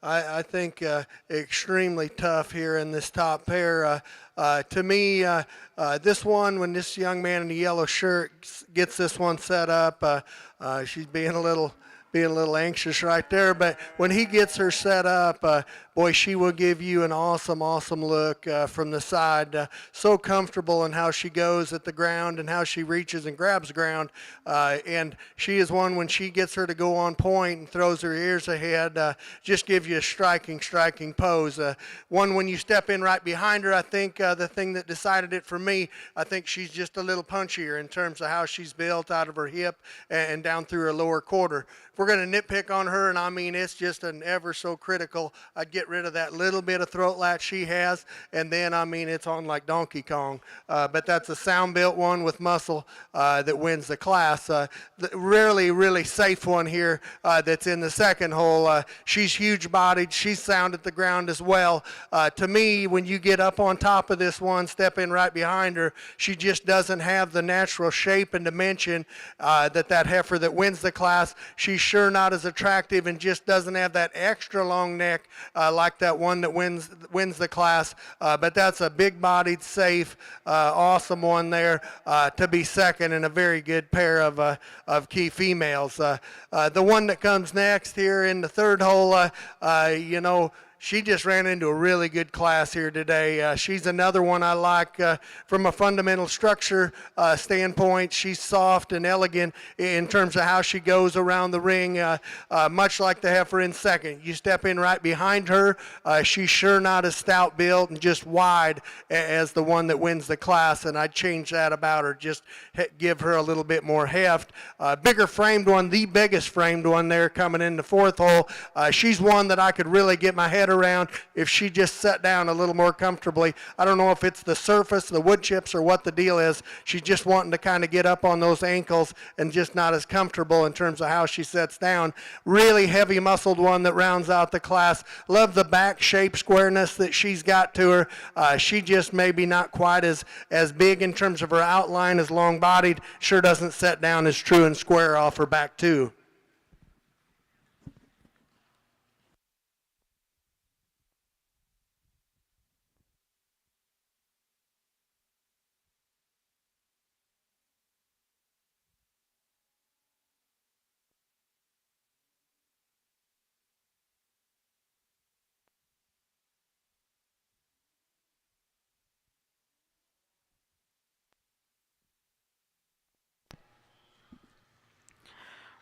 I think extremely tough here in this top pair. To me, this one, when this young man in the yellow shirt gets this one set up, she's being a little anxious right there, but when he gets her set up, boy, she will give you an awesome, awesome look from the side. So comfortable in how she goes at the ground and how she reaches and grabs ground. And she is one, when she gets her to go on point and throws her ears ahead, just gives you a striking, striking pose. One, when you step in right behind her, I think the thing that decided it for me, I think she's just a little punchier in terms of how she's built out of her hip and down through her lower quarter. If we're going to nitpick on her, and I mean it's just an ever so critical, I'd get rid of that little bit of throat latch she has, and then I mean it's on like Donkey Kong. But that's a sound built one with muscle that wins the class. The really, really safe one here that's in the second hole. She's huge bodied, she's sound at the ground as well. To me, when you get up on top of this one, step in right behind her, she just doesn't have the natural shape and dimension that heifer that wins the class. She's sure not as attractive and just doesn't have that extra long neck like that one that wins the class. But that's a big-bodied, safe, awesome one there to be second, and a very good pair of key females. The one that comes next here in the third hole, you know, she just ran into a really good class here today. She's another one I like from a fundamental structure standpoint. She's soft and elegant in terms of how she goes around the ring, much like the heifer in second. You step in right behind her, she's sure not as stout built and just wide as the one that wins the class, and I'd change that about her. Just give her a little bit more heft. Bigger framed one, the biggest framed one there coming in the fourth hole. She's one that I could really get my head around if she just sat down a little more comfortably. I don't know if it's the surface, the wood chips, or what the deal is. She's just wanting to kind of get up on those ankles and just not as comfortable in terms of how she sets down. Really heavy muscled one that rounds out the class. Love the back shape squareness that she's got to her. She just maybe not quite as big in terms of her outline, as long bodied. Sure doesn't set down as true and square off her back too.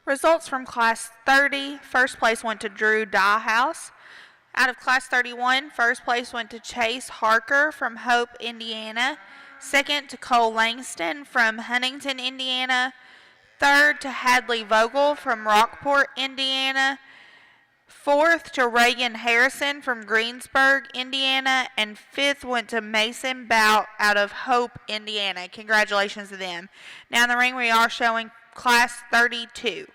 Results from Class 30. First place went to Drew Diehouse. Out of Class 31, first place went to Chase Harker from Hope, Indiana. Second to Cole Langston from Huntington, Indiana. Third to Hadley Vogel from Rockport, Indiana. Fourth to Reagan Harrison from Greensburg, Indiana. And fifth went to Mason Bout out of Hope, Indiana. Congratulations to them. Now in the ring we are showing Class 32.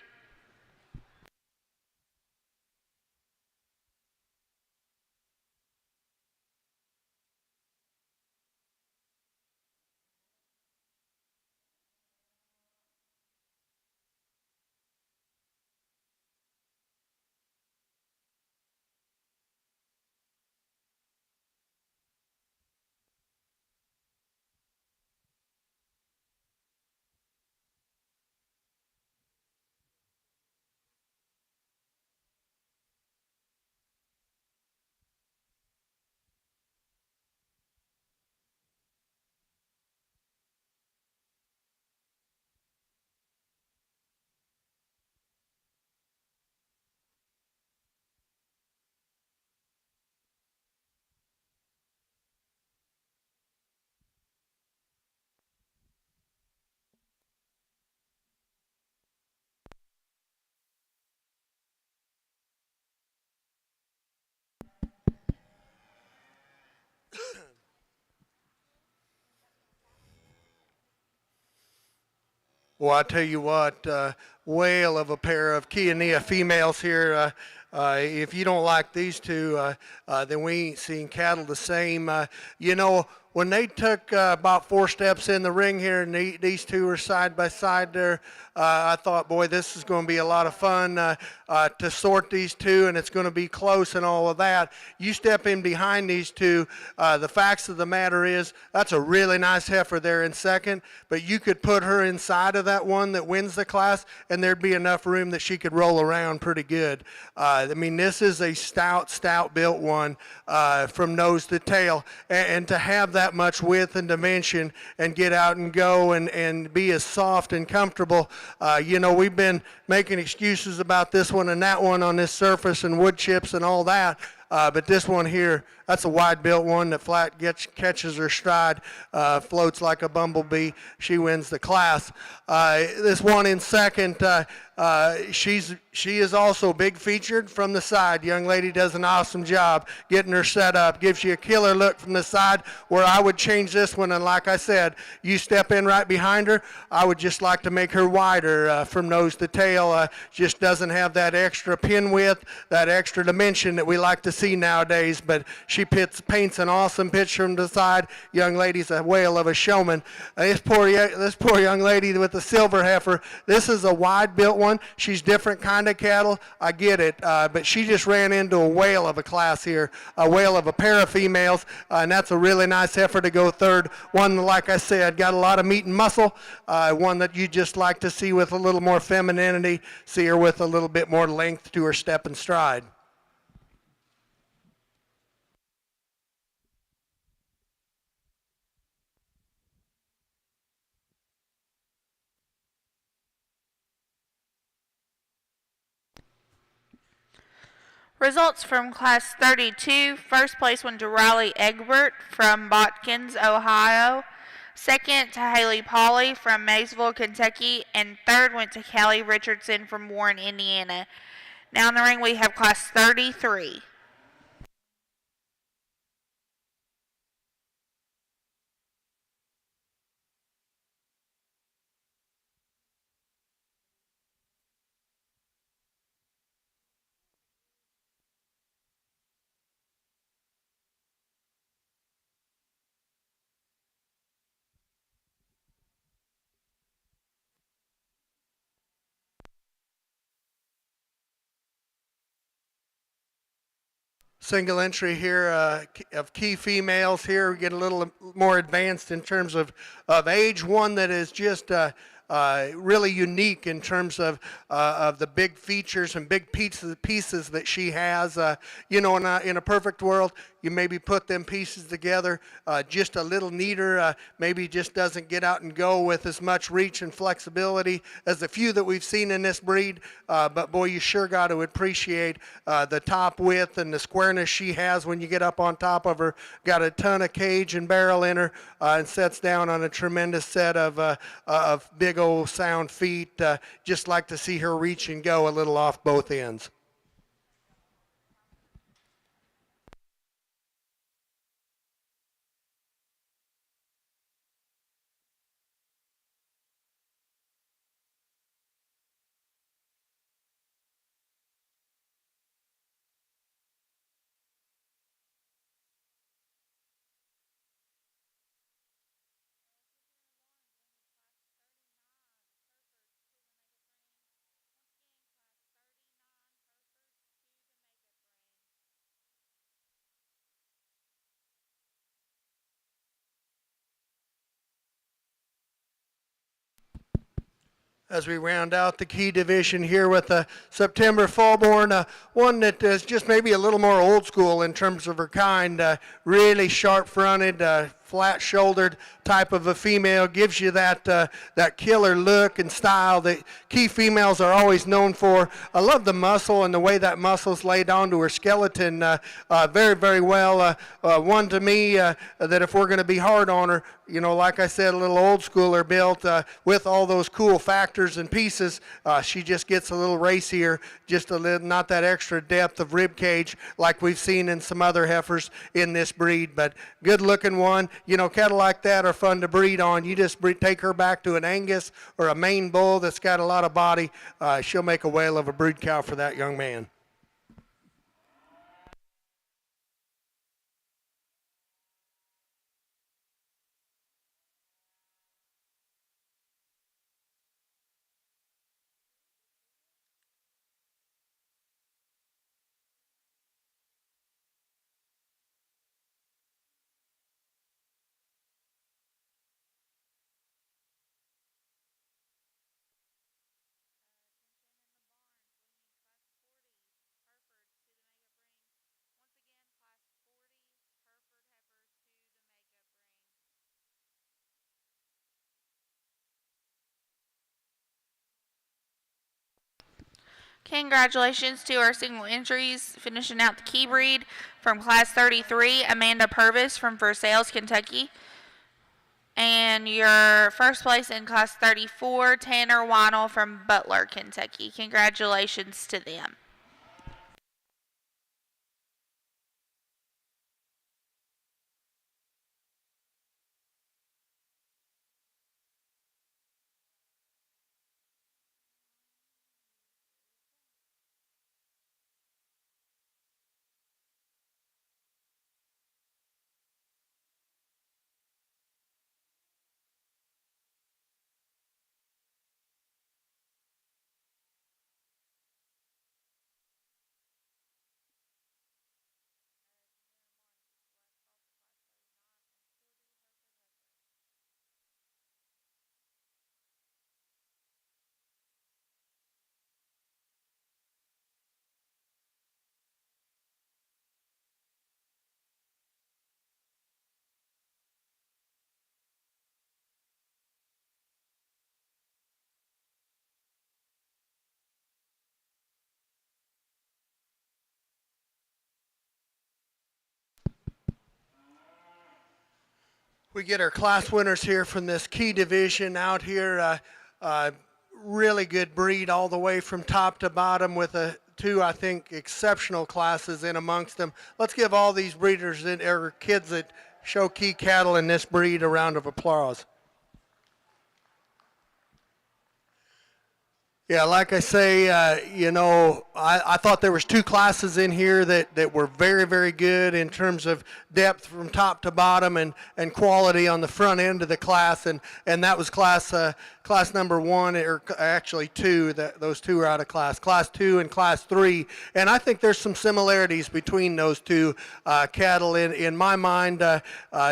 Well, I tell you what, whale of a pair of Chi-Angus females here. If you don't like these two, then we ain't seen cattle the same. You know, when they took about 4 steps in the ring here, and these two were side by side there, I thought, boy, this is going to be a lot of fun to sort these two, and it's going to be close and all of that. You step in behind these two, the facts of the matter is that's a really nice heifer there in second, but you could put her inside of that one that wins the class, and there'd be enough room that she could roll around pretty good. I mean, this is a stout built one from nose to tail, and to have that much width and dimension and get out and go and be as soft and comfortable. You know, we've been making excuses about this one and that one on this surface and wood chips and all that. But this one here, that's a wide-built one that flat catches her stride, floats like a bumblebee. She wins the class. This one in second, she is also big featured from the side. Young lady does an awesome job getting her set up. Gives you a killer look from the side where I would change this one. And like I said, you step in right behind her. I would just like to make her wider from nose to tail. Just doesn't have that extra pin width, that extra dimension that we like to see nowadays. But she paints an awesome picture from the side. Young lady's a whale of a showman. This poor young lady with the silver heifer. This is a wide-built one. She's different kind of cattle. I get it, but she just ran into a whale of a class here, a whale of a pair of females, and that's a really nice heifer to go third. One, like I said, got a lot of meat and muscle. One that you just like to see with a little more femininity. See her with a little bit more length to her step and stride. Results from Class 32. First place went to Riley Egbert from Botkins, Ohio. Second to Haley Pauley from Maysville, Kentucky. And third went to Callie Richardson from Warren, Indiana. Now in the ring we have Class 33. Single entry here of key females here. We get a little more advanced in terms of age. One that is just really unique in terms of the big features and big pieces that she has. You know, in a perfect world, you maybe put them pieces together just a little neater, maybe just doesn't get out and go with as much reach and flexibility as the few that we've seen in this breed. But boy, you sure got to appreciate the top width and the squareness she has when you get up on top of her. Got a ton of cage and barrel in her, and sets down on a tremendous set of big old sound feet. Just like to see her reach and go a little off both ends. As we round out the key division here with the September Fallborn, one that is just maybe a little more old school in terms of her kind, really sharp-fronted, flat-shouldered type of a female, gives you that killer look and style that key females are always known for. I love the muscle and the way that muscle's laid onto her skeleton very, very well. One to me that if we're going to be hard on her, you know, like I said, a little old schooler built with all those cool factors and pieces. She just gets a little racier, just a little, not that extra depth of rib cage like we've seen in some other heifers in this breed, but good looking one. You know, cattle like that are fun to breed on. You just take her back to an Angus or a Maine bull that's got a lot of body. She'll make a whale of a brood cow for that young man. Congratulations to our single entries finishing out the key breed from class 33, Amanda Purvis from Versailles, Kentucky. And your first place in class 34, Tanner Weinel from Butler, Kentucky. Congratulations to them. We get our class winners here from this key division out here. Really good breed all the way from top to bottom with two, I think, exceptional classes in amongst them. Let's give all these breeders or kids that show key cattle in this breed a round of applause. Yeah, like I say, I thought there was two classes in here that were very, very good in terms of depth from top to bottom and quality on the front end of the class, and that was class number one, or actually two. Those two are out of class 2 and class 3, and I think there's some similarities between those two cattle in my mind.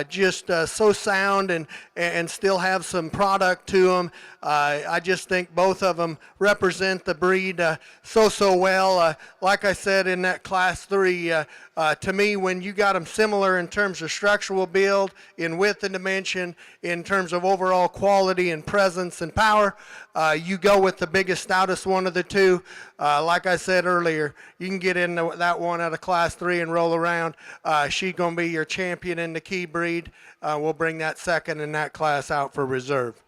Just so sound and still have some product to them. I just think both of them represent the breed so well. Like I said in that class 3, to me, when you got them similar in terms of structural build, in width and dimension, in terms of overall quality and presence and power, you go with the biggest, stoutest one of the two. Like I said earlier, you can get in that one out of class 3 and roll around. She's going to be your champion in the key breed. We'll bring that second in that class out for reserve.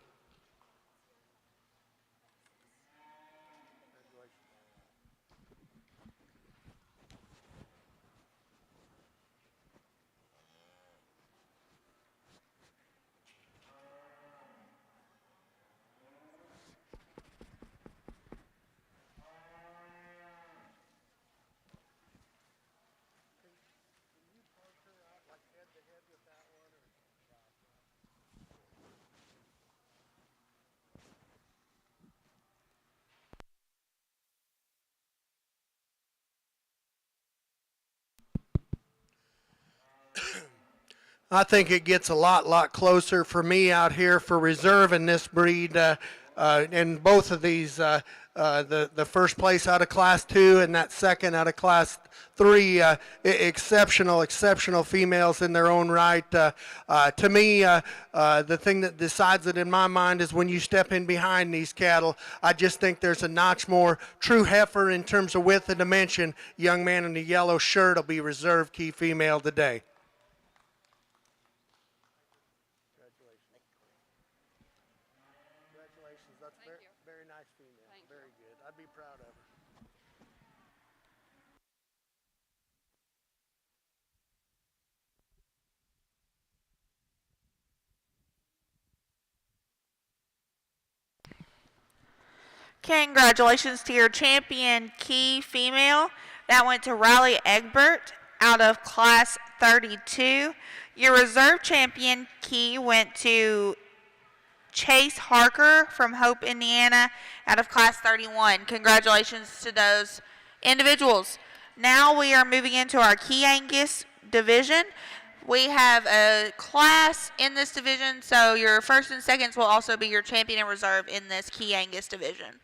I think it gets a lot closer for me out here for reserve in this breed. In both of these, the first place out of class 2 and that second out of class 3, exceptional females in their own right. To me, the thing that decides it in my mind is when you step in behind these cattle, I just think there's a notch more true heifer in terms of width and dimension. Young man in the yellow shirt will be reserve key female today. That's very nice female. Very good. I'd be proud of her. Congratulations to your champion key female. That went to Riley Egbert out of class 32. Your reserve champion key went to Chase Harker from Hope, Indiana, out of class 31. Congratulations to those individuals. Now we are moving into our Chi-Angus division. We have a class in this division, so your first and seconds will also be your champion and reserve in this Chi-Angus division.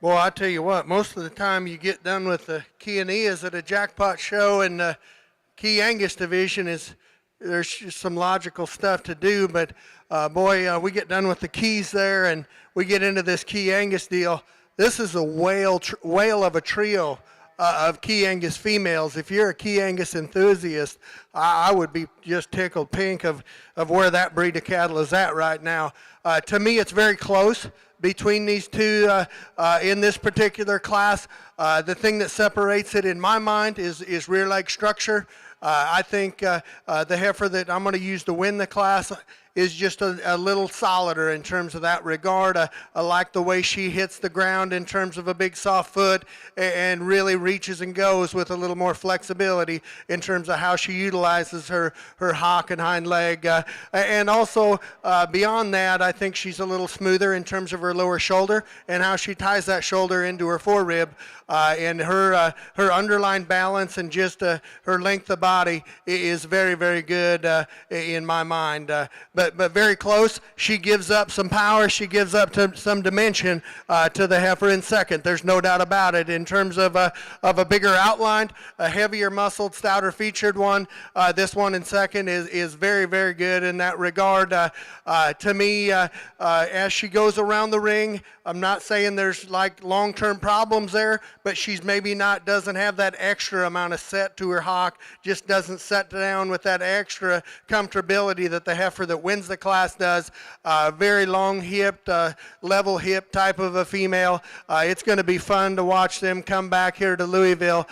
Boy, I tell you what, most of the time you get done with the Chi-Angus at a jackpot show, and the Chi-Angus division is there's just some logical stuff to do, but boy, we get done with the keys there, and we get into this Chi-Angus deal. This is a whale of a trio of Chi-Angus females. If you're a Chi-Angus enthusiast, I would be just tickled pink of where that breed of cattle is at right now. To me, it's very close between these two in this particular class. The thing that separates it in my mind is rear leg structure. I think the heifer that I'm going to use to win the class is just a little solider in terms of that regard. I like the way she hits the ground in terms of a big soft foot and really reaches and goes with a little more flexibility in terms of how she utilizes her hock and hind leg. And also beyond that, I think she's a little smoother in terms of her lower shoulder and how she ties that shoulder into her forerib. And her underlying balance and just her length of body is very, very good in my mind. But very close. She gives up some power. She gives up some dimension to the heifer in second. There's no doubt about it. In terms of a bigger outline, a heavier muscled, stouter featured one, this one in second is very, very good in that regard. To me, as she goes around the ring, I'm not saying there's like long-term problems there, but she's maybe doesn't have that extra amount of set to her hock, just doesn't set down with that extra comfortability that the heifer that wins the class does. Very long hipped, level hip type of a female. It's going to be fun to watch them come back here to Louisville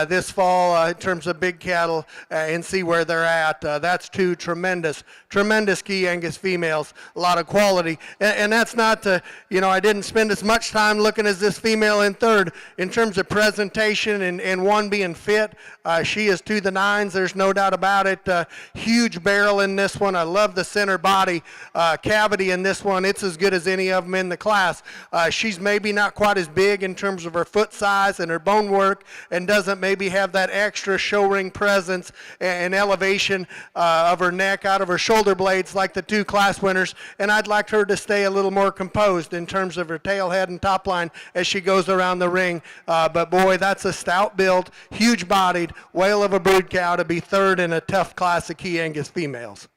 this fall in terms of big cattle and see where they're at. That's two tremendous Chi-Angus females, a lot of quality. And that's not to, I didn't spend as much time looking as this female in third in terms of presentation and one being fit. She is to the nines, there's no doubt about it. Huge barrel in this one. I love the center body cavity in this one. It's as good as any of them in the class. She's maybe not quite as big in terms of her foot size and her bone work, and doesn't maybe have that extra show ring presence and elevation of her neck out of her shoulder blades like the two class winners. And I'd like her to stay a little more composed in terms of her tail, head, and top line as she goes around the ring. But boy, that's a stout built, huge bodied, whale of a brood cow to be third in a tough class of Chi-Angus females.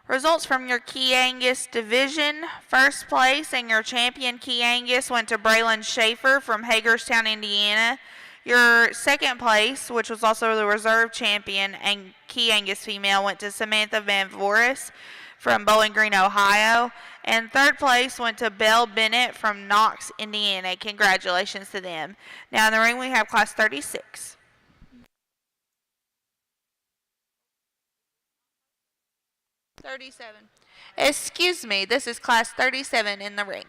Results from your Chi-Angus division. First place and your champion Chi-Angus went to Braylon Schaefer from Hagerstown, Indiana. Your second place, which was also the reserve champion and Chi-Angus female, went to Samantha Van Voris from Bowling Green, Ohio. And third place went to Belle Bennett from Knox, Indiana. Congratulations to them. Now in the ring we have class 36. Excuse me, this is class 37 in the ring.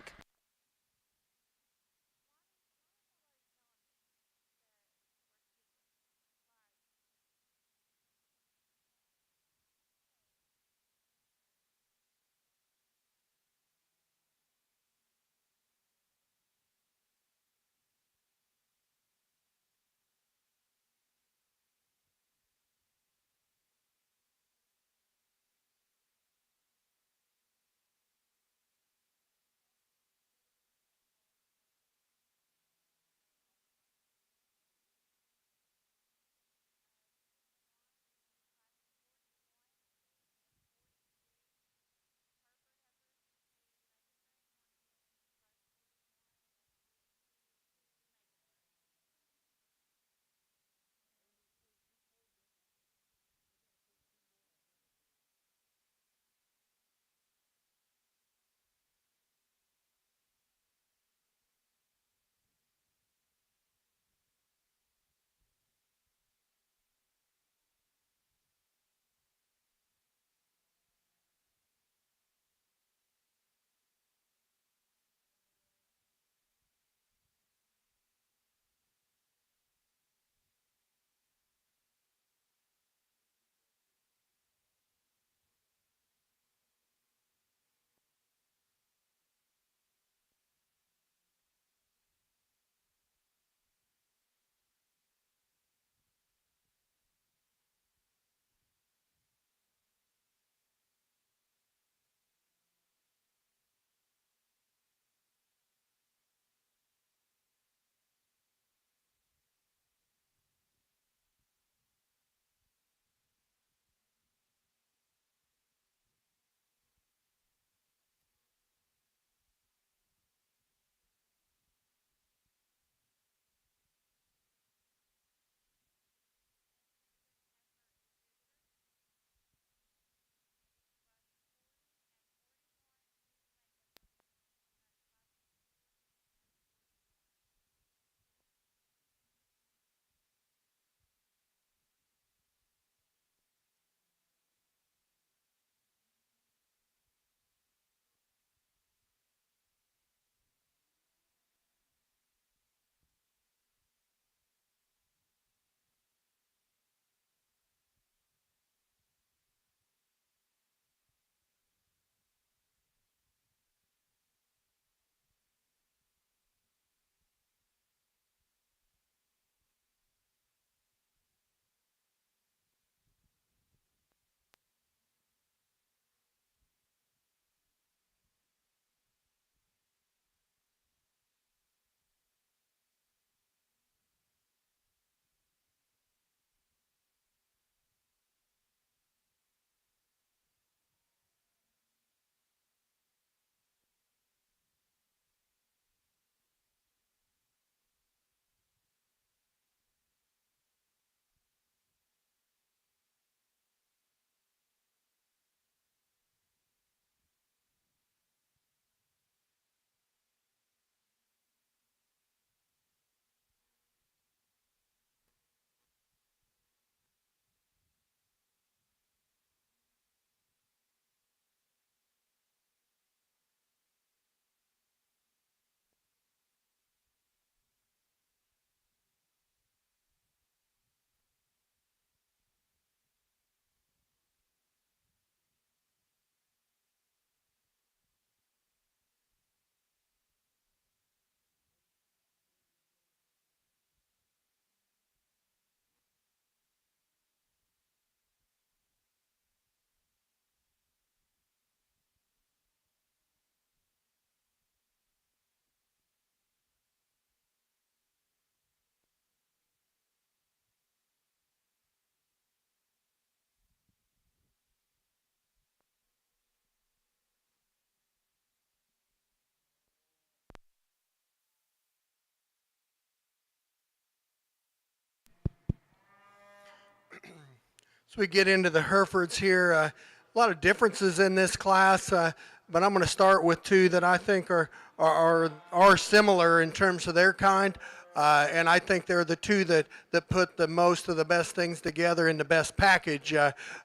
As we get into the Herefords here, a lot of differences in this class, but I'm going to start with two that I think are similar in terms of their kind. And I think they're the two that put the most of the best things together in the best package.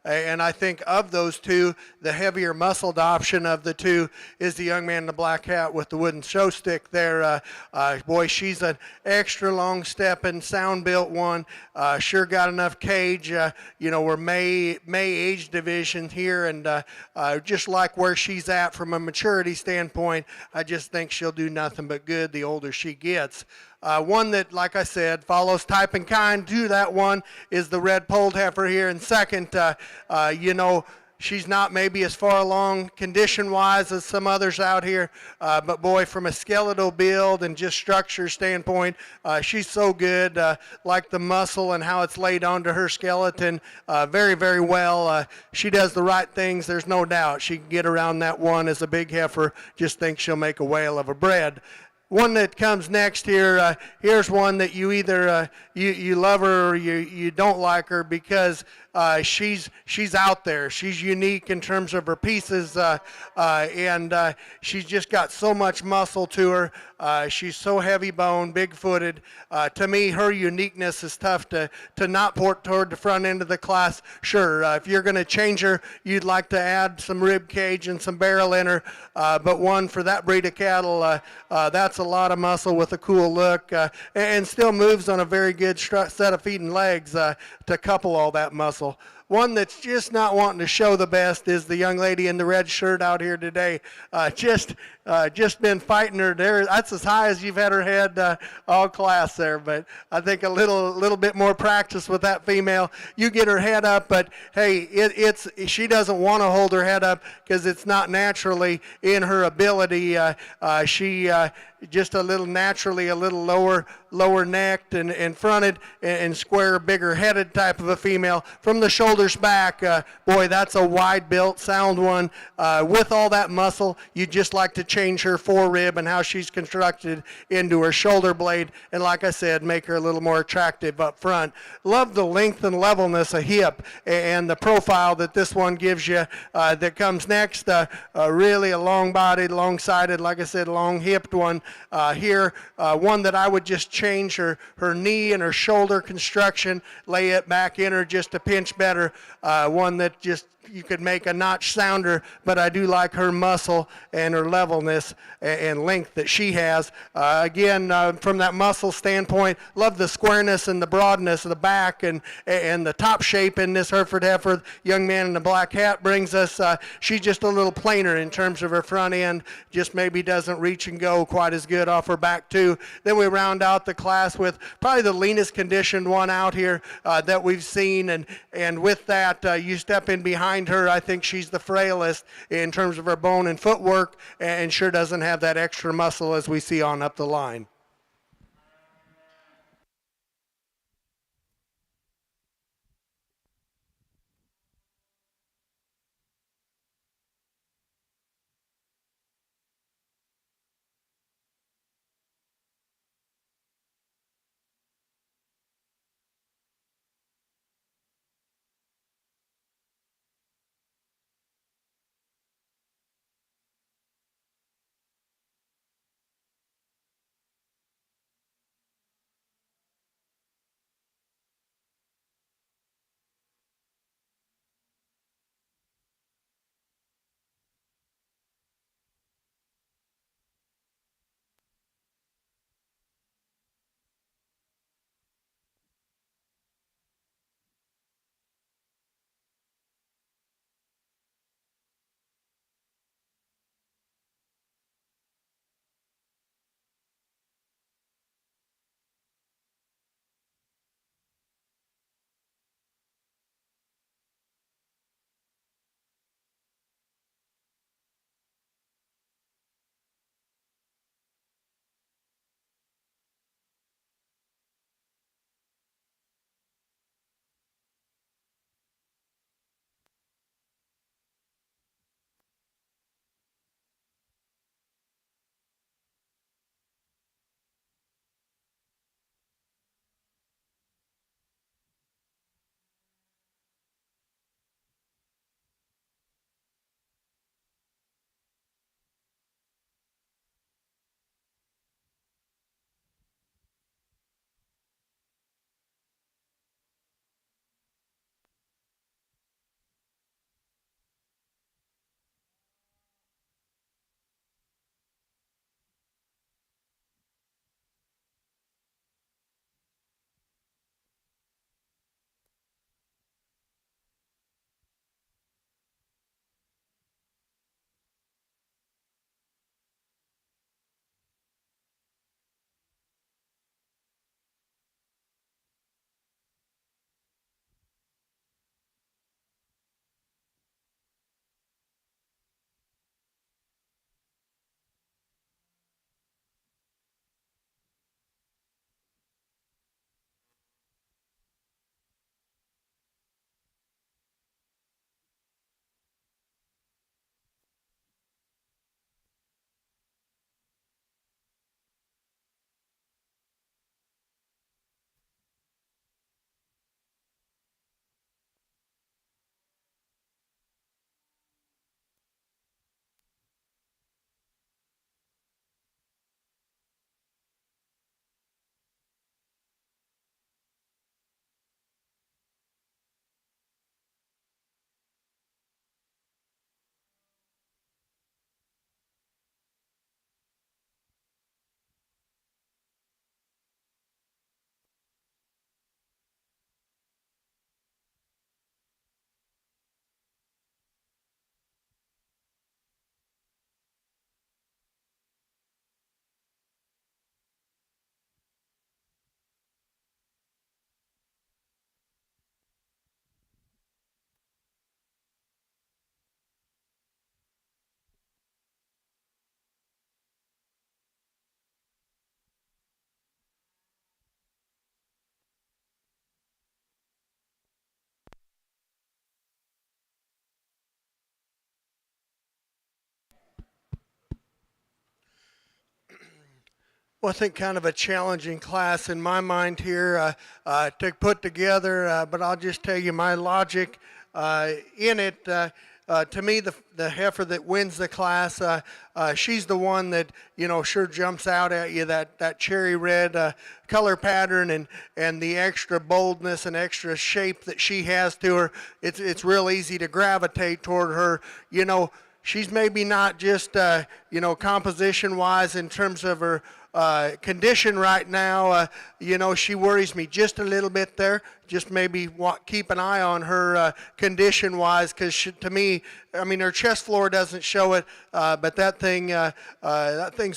And I think of those two, the heavier muscled option of the two is the young man in the black hat with the wooden show stick there. Boy, she's an extra long stepping, sound built one. Sure got enough cage. We're May age division here, and just like where she's at from a maturity standpoint, I just think she'll do nothing but good the older she gets. One that, like I said, follows type and kind to that one is the red polled heifer here. And second, she's not maybe as far along condition-wise as some others out here, but boy, from a skeletal build and just structure standpoint, she's so good, like the muscle and how it's laid onto her skeleton very, very well. She does the right things, there's no doubt. She can get around that one as a big heifer, just think she'll make a whale of a bred. One that comes next here, here's one that you either you love her or you don't like her because she's out there. She's unique in terms of her pieces, and she's just got so much muscle to her. She's so heavy boned, big footed. To me, her uniqueness is tough to not put toward the front end of the class. Sure, if you're going to change her, you'd like to add some rib cage and some barrel in her, but one for that breed of cattle, that's a lot of muscle with a cool look, and still moves on a very good set of feet and legs to couple all that muscle. One that's just not wanting to show the best is the young lady in the red shirt out here today. Just been fighting her there. That's as high as you've had her head all class there. But I think a little bit more practice with that female. You get her head up, but hey, she doesn't want to hold her head up because it's not naturally in her ability. She just a little naturally a little lower necked and fronted and square, bigger headed type of a female. From the shoulders back, boy, that's a wide built, sound one. With all that muscle, you'd just like to change her forerib and how she's constructed into her shoulder blade, and like I said, make her a little more attractive up front. Love the length and levelness of hip and the profile that this one gives you that comes next. Really a long-bodied, long-sided, like I said, long-hipped one here. One that I would just change her knee and her shoulder construction, lay it back in her just a pinch better. One that just you could make a notch sounder, but I do like her muscle and her levelness and length that she has. Again, from that muscle standpoint, love the squareness and the broadness of the back and the top shape in this Hereford heifer. Young man in the black hat brings us. She's just a little plainer in terms of her front end, just maybe doesn't reach and go quite as good off her back too. Then we round out the class with probably the leanest conditioned one out here that we've seen, and with that, you step in behind her, I think she's the frailest in terms of her bone and footwork, and sure doesn't have that extra muscle as we see on up the line. Well, I think kind of a challenging class in my mind here to put together, but I'll just tell you my logic in it. To me, the heifer that wins the class, she's the one that sure jumps out at you. That cherry red color pattern and the extra boldness and extra shape that she has to her. It's real easy to gravitate toward her. She's maybe not just composition wise in terms of her condition right now. She worries me just a little bit there. Just maybe keep an eye on her condition wise, because to me, I mean, her chest floor doesn't show it, but that thing's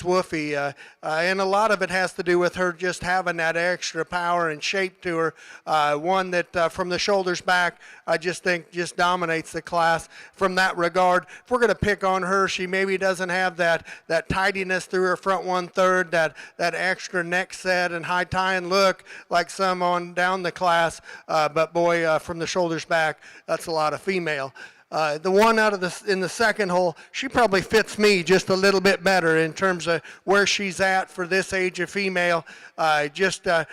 woofy, and a lot of it has to do with her just having that extra power and shape to her. One that from the shoulders back, I just think just dominates the class from that regard. If we're going to pick on her, she maybe doesn't have that tidiness through her front 1/3, that extra neck set and high tying look like some on down the class. But boy, from the shoulders back, that's a lot of female. The one in the second hole, she probably fits me just a little bit better in terms of where she's at for this age of female. Just a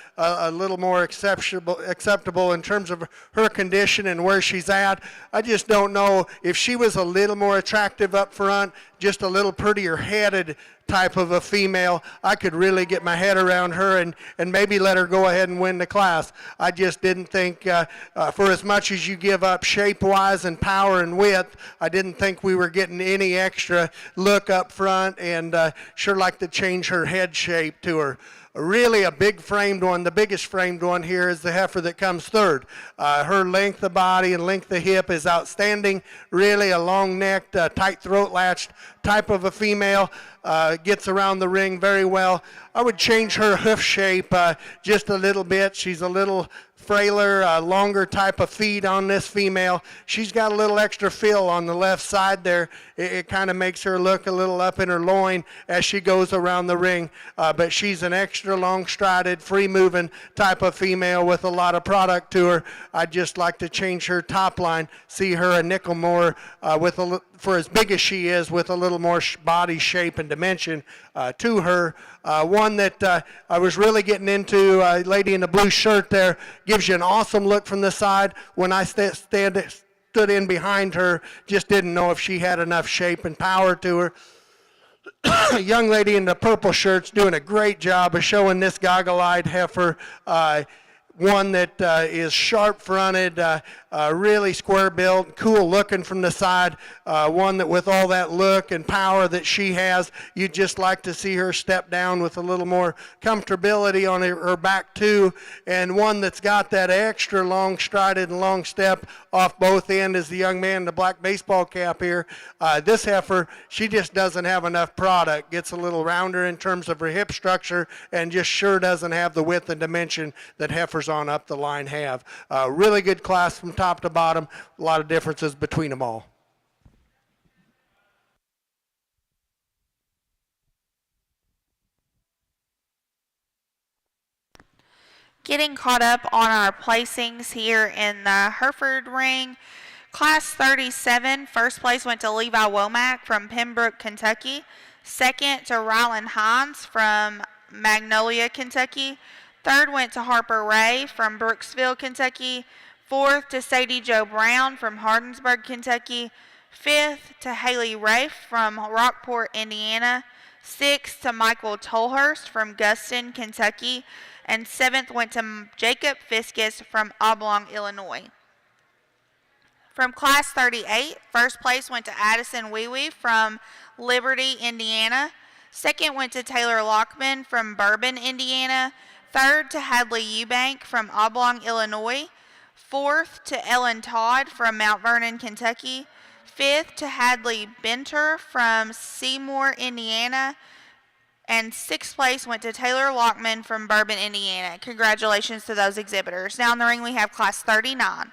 little more acceptable in terms of her condition and where she's at. I just don't know if she was a little more attractive up front, just a little prettier headed type of a female, I could really get my head around her and maybe let her go ahead and win the class. I just didn't think, for as much as you give up shape-wise and power and width, I didn't think we were getting any extra look up front, and sure like to change her head shape to her. Really a big framed one. The biggest framed one here is the heifer that comes third. Her length of body and length of hip is outstanding. Really a long-necked, tight throat-latched type of a female. Gets around the ring very well. I would change her hoof shape just a little bit. She's a little frailer, longer type of feet on this female. She's got a little extra fill on the left side there. It kind of makes her look a little up in her loin as she goes around the ring. But she's an extra long-strided, free-moving type of female with a lot of product to her. I'd just like to change her top line, see her a nickel more for as big as she is, with a little more body shape and dimension to her. One that I was really getting into, lady in the blue shirt there, gives you an awesome look from the side. When I stood in behind her, just didn't know if she had enough shape and power to her. A young lady in the purple shirt's doing a great job of showing this goggle-eyed heifer. One that is sharp-fronted, really square-built, cool-looking from the side. One that with all that look and power that she has, you'd just like to see her step down with a little more comfortability on her back too. And one that's got that extra long-strided and long step off both ends is the young man in the black baseball cap here. This heifer, she just doesn't have enough product. Gets a little rounder in terms of her hip structure and just sure doesn't have the width and dimension that heifers on up the line have. Really good class from top to bottom. A lot of differences between them all. Getting caught up on our placings here in the Hereford ring. Class 37, first place went to Levi Womack from Pembroke, Kentucky. Second to Ryland Hines from Magnolia, Kentucky. Third went to Harper Ray from Brooksville, Kentucky. Fourth to Sadie Jo Brown from Hardinsburg, Kentucky. Fifth to Haley Rafe from Rockport, Indiana. Sixth to Michael Tolhurst from Guston, Kentucky. And seventh went to Jacob Fiskus from Oblong, Illinois. From Class 38, first place went to Addison Weewee from Liberty, Indiana. Second went to Taylor Lockman from Bourbon, Indiana. Third to Hadley Eubank from Oblong, Illinois. Fourth to Ellen Todd from Mount Vernon, Kentucky. Fifth to Hadley Benter from Seymour, Indiana. And sixth place went to Taylor Lockman from Bourbon, Indiana. Congratulations to those exhibitors. Now in the ring we have Class 39.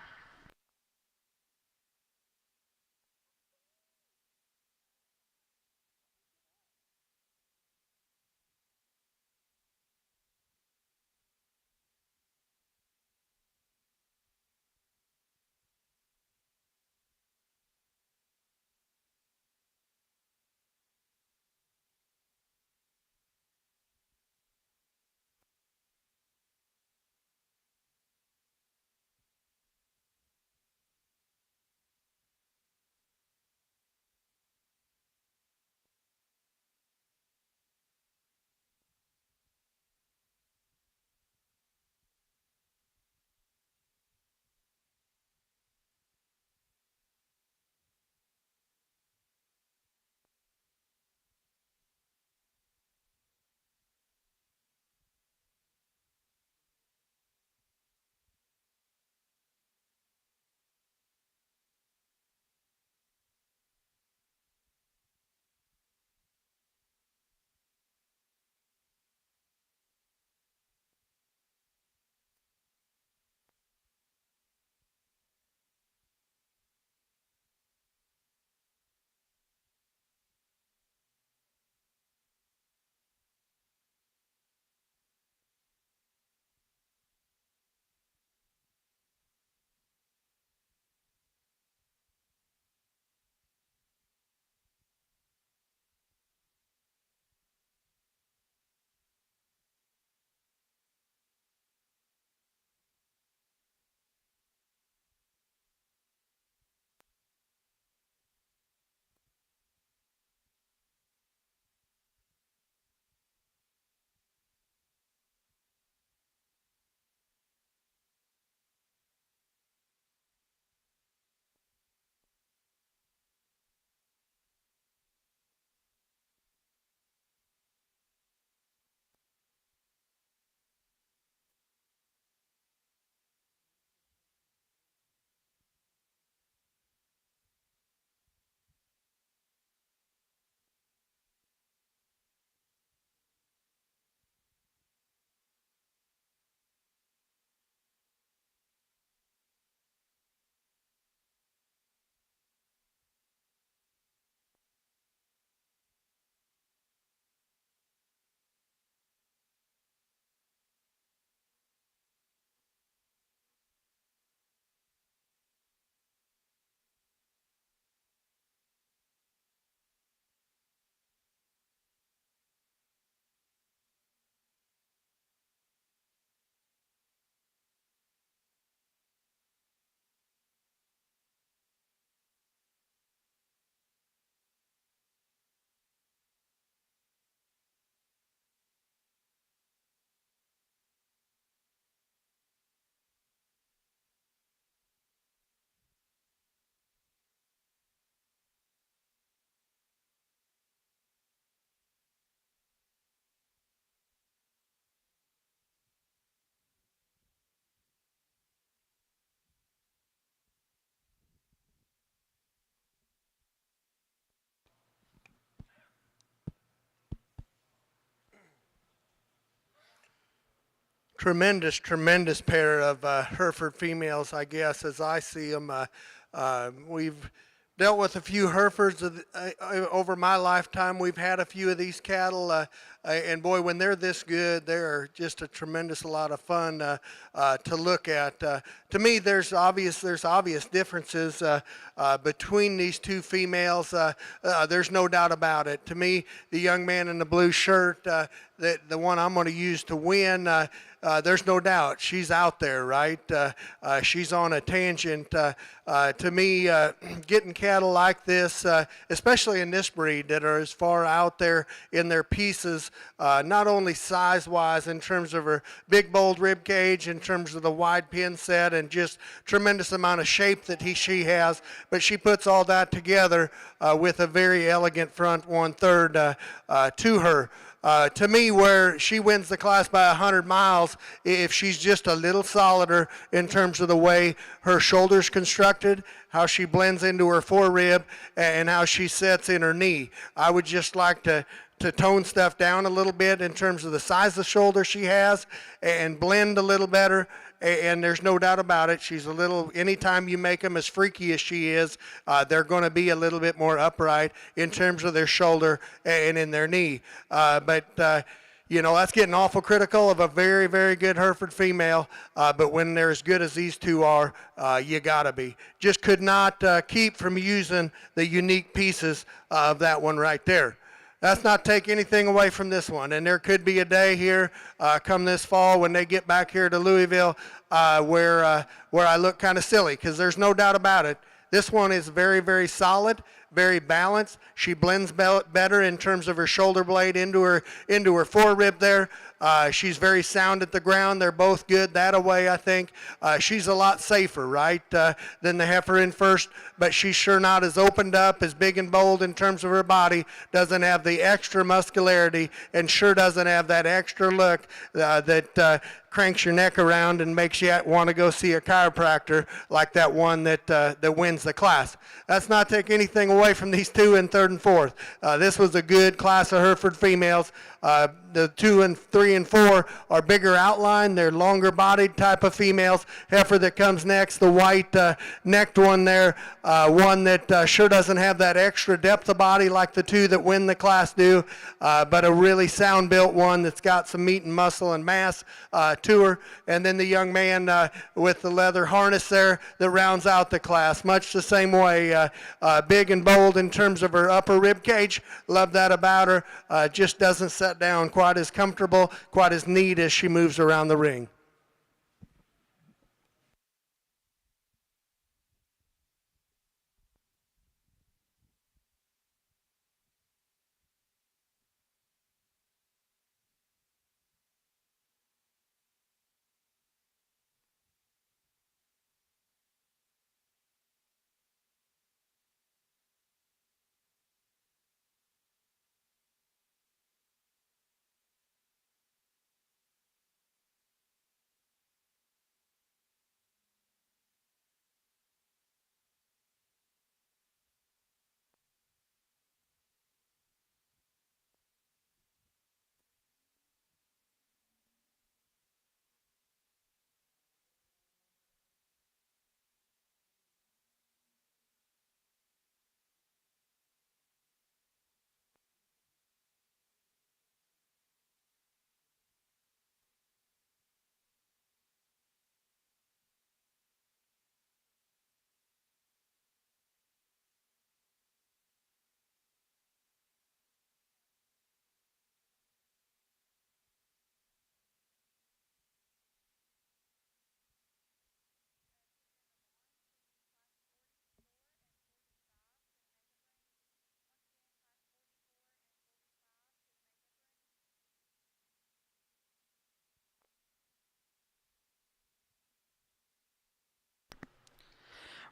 tremendous pair of Hereford females, I guess, as I see them. We've dealt with a few Herefords over my lifetime. We've had a few of these cattle, and boy, when they're this good, they're just a tremendous lot of fun to look at. To me, there's obvious differences between these two females. There's no doubt about it. To me, the young man in the blue shirt, the one I'm going to use to win, there's no doubt she's out there, right? She's on a tangent. To me, getting cattle like this, especially in this breed that are as far out there in their pieces, not only size-wise in terms of her big, bold rib cage, in terms of the wide pin set, and just tremendous amount of shape that she has, but she puts all that together with a very elegant front 1/3 to her. To me, where she wins the class by 100 miles, if she's just a little solider in terms of the way her shoulder's constructed, how she blends into her forerib, and how she sets in her knee. I would just like to tone stuff down a little bit in terms of the size of shoulder she has and blend a little better. And there's no doubt about it. She's a little, anytime you make them as freaky as she is, they're going to be a little bit more upright in terms of their shoulder and in their knee. You know, that's getting awful critical of a very, very good Hereford female. But when they're as good as these two are, you got to be. Just could not keep from using the unique pieces of that one right there. That's not take anything away from this one. And there could be a day here come this fall when they get back here to Louisville where I look kind of silly, because there's no doubt about it. This one is very, very solid, very balanced. She blends better in terms of her shoulder blade into her forerib there. She's very sound at the ground. They're both good that way, I think. She's a lot safer, right, than the heifer in first, but she's sure not as opened up, as big and bold in terms of her body, doesn't have the extra muscularity, and sure doesn't have that extra look that cranks your neck around and makes you want to go see a chiropractor like that one that wins the class. That's not take anything away from these two in third and fourth. This was a good class of Hereford females. The 2 and 3 and 4 are bigger outline. They're longer bodied type of females. Heifer that comes next, the white necked one there, one that sure doesn't have that extra depth of body like the two that win the class do, but a really sound built one that's got some meat and muscle and mass to her. And then the young man with the leather harness there that rounds out the class, much the same way, big and bold in terms of her upper rib cage. Love that about her. Just doesn't set down quite as comfortable, quite as neat as she moves around the ring.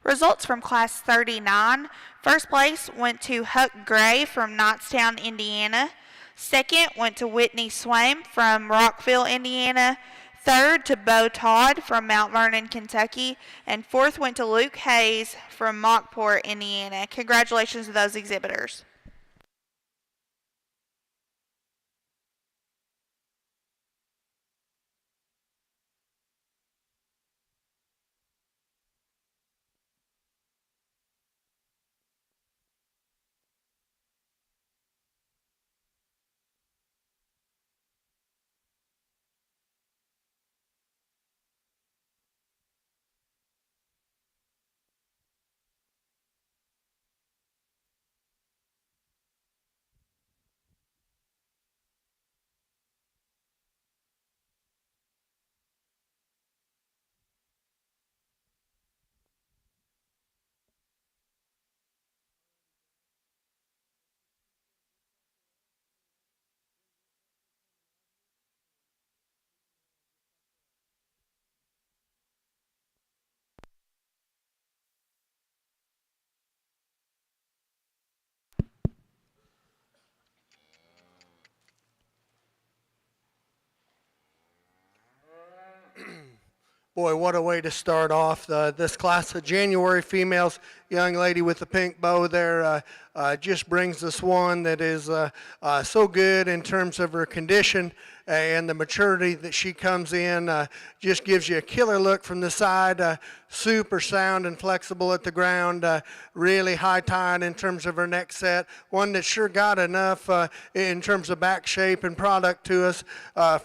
Results from Class 39. First place went to Huck Gray from Knottstown, Indiana. Second went to Whitney Swaim from Rockville, Indiana. Third to Bo Todd from Mount Vernon, Kentucky. And fourth went to Luke Hayes from Mockport, Indiana. Congratulations to those exhibitors. Boy, what a way to start off this class of January females. Young lady with the pink bow there just brings us one that is so good in terms of her condition and the maturity that she comes in. Just gives you a killer look from the side. Super sound and flexible at the ground. Really high tide in terms of her neck set. One that sure got enough in terms of back shape and product to us.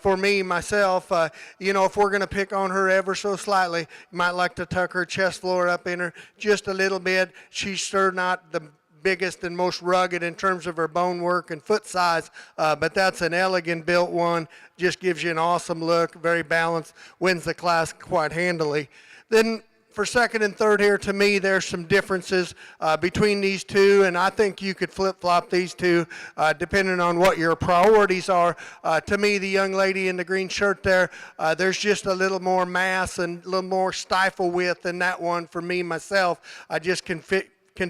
For me, myself, you know, if we're going to pick on her ever so slightly, you might like to tuck her chest floor up in her just a little bit. She's sure not the biggest and most rugged in terms of her bone work and foot size, but that's an elegant built one. Just gives you an awesome look, very balanced, wins the class quite handily. Then for second and third here, to me, there's some differences between these two, and I think you could flip-flop these two depending on what your priorities are. To me, the young lady in the green shirt there, there's just a little more mass and a little more stifle width than that one for me, myself. I just can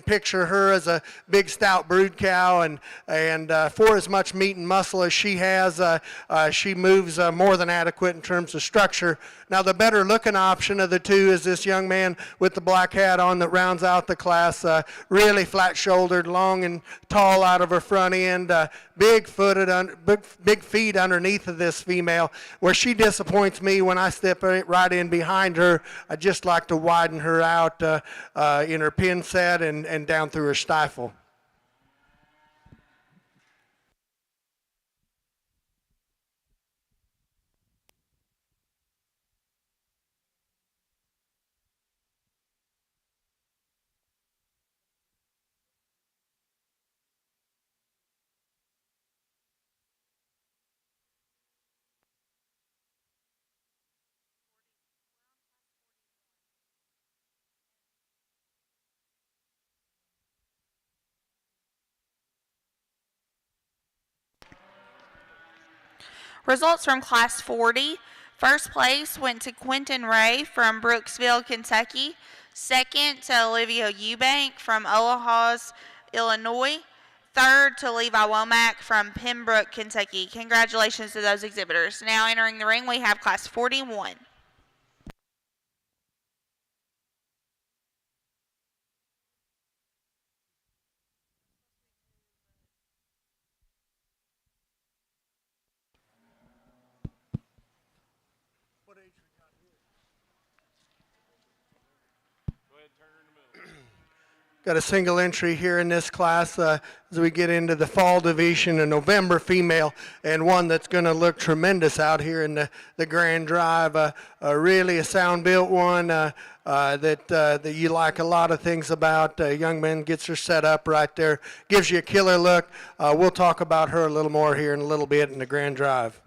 picture her as a big stout brood cow, and for as much meat and muscle as she has, she moves more than adequate in terms of structure. Now the better looking option of the two is this young man with the black hat on that rounds out the class. Really flat shouldered, long and tall out of her front end, big feet underneath of this female. Where she disappoints me when I step right in behind her, I just like to widen her out in her pin set and down through her stifle. Results from Class 40. First place went to Quentin Ray from Brooksville, Kentucky. Second to Olivia Eubank from Olahaz, Illinois. Third to Levi Womack from Pembroke, Kentucky. Congratulations to those exhibitors. Now entering the ring, we have Class 41. Got a single entry here in this class as we get into the fall division, a November female, and one that's going to look tremendous out here in the Grand Drive. Really a sound built one that you like a lot of things about. Young man gets her set up right there, gives you a killer look. We'll talk about her a little more here in a little bit in the Grand Drive.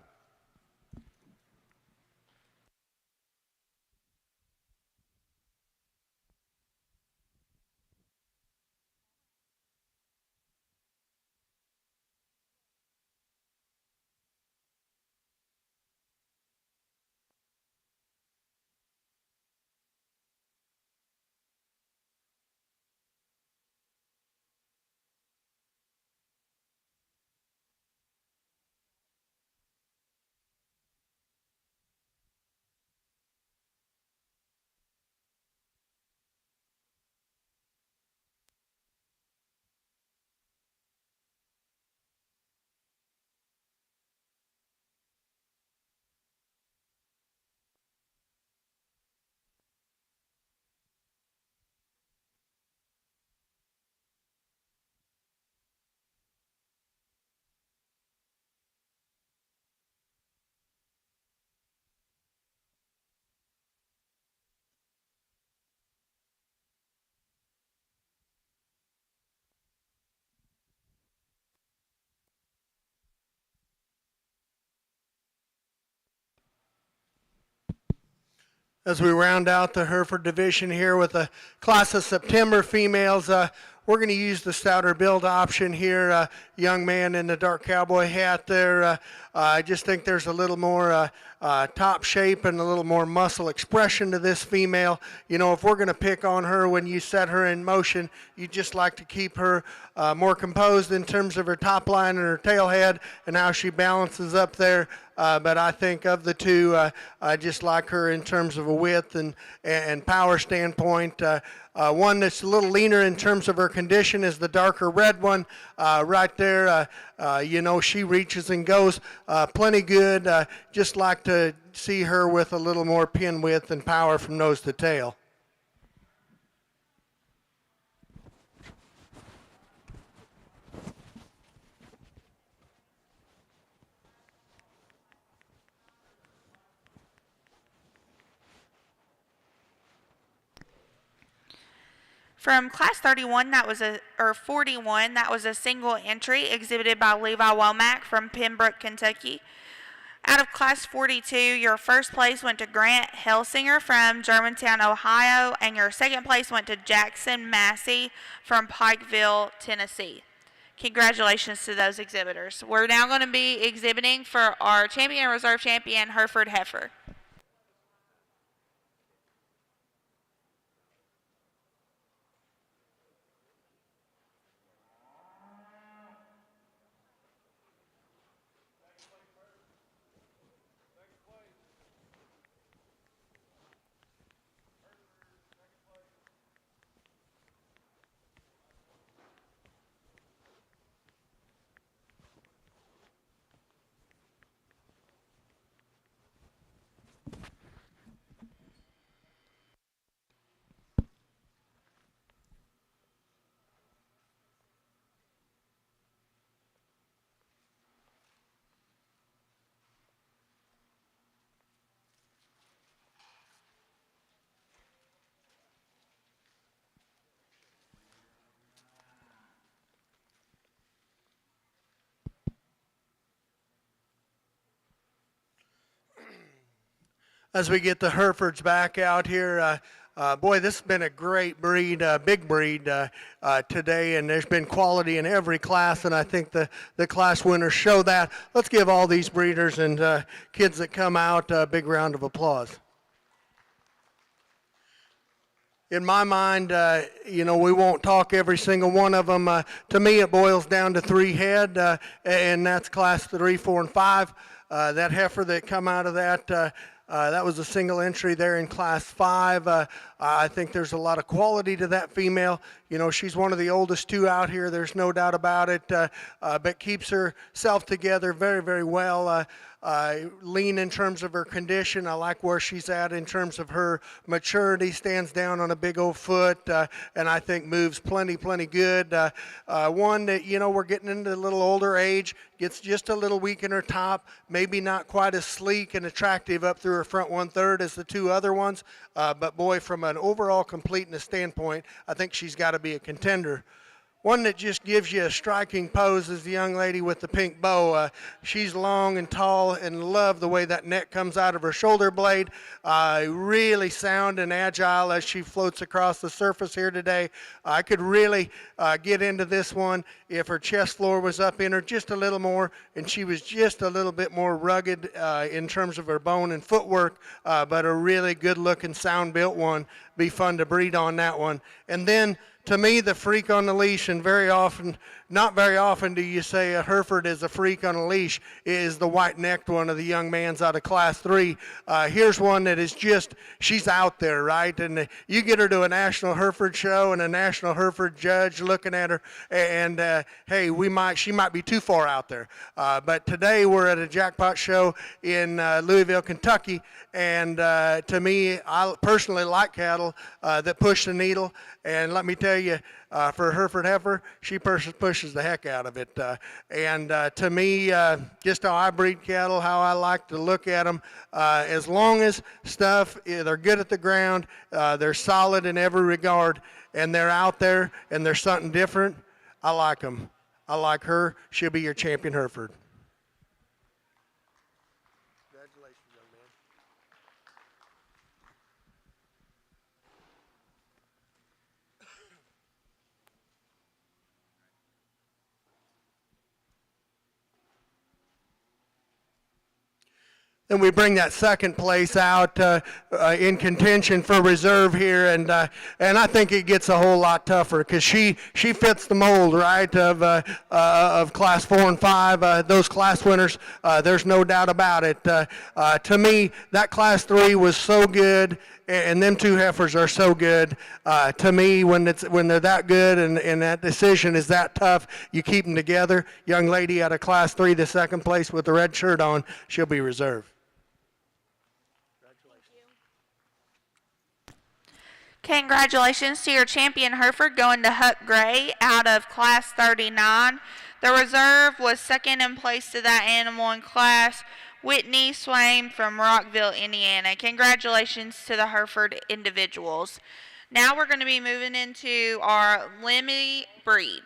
As we round out the Hereford division here with a class of September females, we're going to use the stouter build option here. Young man in the dark cowboy hat there. I just think there's a little more top shape and a little more muscle expression to this female. You know, if we're going to pick on her when you set her in motion, you just like to keep her more composed in terms of her top line and her tail head and how she balances up there. But I think of the two, I just like her in terms of a width and power standpoint. One that's a little leaner in terms of her condition is the darker red one right there. You know, she reaches and goes plenty good. Just like to see her with a little more pin width and power from nose to tail. From class 31, that was or 41, that was a single entry exhibited by Levi Womack from Pembroke, Kentucky. Out of class 42, your first place went to Grant Helsinger from Germantown, Ohio, and your second place went to Jackson Massey from Pikeville, Tennessee. Congratulations to those exhibitors. We're now going to be exhibiting for our champion and reserve champion, Hereford Heifer. As we get the Herefords back out here, boy, this has been a great breed, big breed today, and there's been quality in every class, and I think the class winners show that. Let's give all these breeders and kids that come out a big round of applause. In my mind, you know, we won't talk every single one of them. To me, it boils down to three head, and that's class 3, 4, and 5. That heifer that come out of that, that was a single entry there in class 5. I think there's a lot of quality to that female. You know, she's one of the oldest two out here. There's no doubt about it, but keeps herself together very, very well. Lean in terms of her condition. I like where she's at in terms of her maturity. Stands down on a big old foot, and I think moves plenty good. One that, you know, we're getting into a little older age, gets just a little weak in her top, maybe not quite as sleek and attractive up through her front 1/3 as the two other ones, but boy, from an overall completeness standpoint, I think she's got to be a contender. One that just gives you a striking pose is the young lady with the pink bow. She's long and tall, and love the way that neck comes out of her shoulder blade. Really sound and agile as she floats across the surface here today. I could really get into this one if her chest floor was up in her just a little more, and she was just a little bit more rugged in terms of her bone and footwork, but a really good-looking, sound-built one. Be fun to breed on that one. And then, to me, the freak on the leash, and not very often do you say a Hereford is a freak on a leash, is the white-necked one of the young mans out of class 3. Here's one that is just, she's out there, right? And you get her to a national Hereford show and a national Hereford judge looking at her, and hey, she might be too far out there. But today we're at a jackpot show in Louisville, Kentucky, and to me, I personally like cattle that push the needle. And let me tell you, for Hereford heifer, she pushes the heck out of it. And to me, just how I breed cattle, how I like to look at them, as long as they're good at the ground, they're solid in every regard, and they're out there, and there's something different, I like them. I like her. She'll be your champion Hereford. then we bring that second place out in contention for reserve here, and I think it gets a whole lot tougher because she fits the mold, right, of Class 4 and 5. Those class winners, there's no doubt about it. To me, that Class 3 was so good, and them two heifers are so good. To me, when they're that good and that decision is that tough, you keep them together. Young lady out of Class 3, the second place with the red shirt on, she'll be reserved. Congratulations to your champion Hereford going to Huck Gray out of Class 39. The reserve was second in place to that animal in class, Whitney Swain from Rockville, Indiana. Congratulations to the Hereford individuals. Now we're going to be moving into our Limousin breed.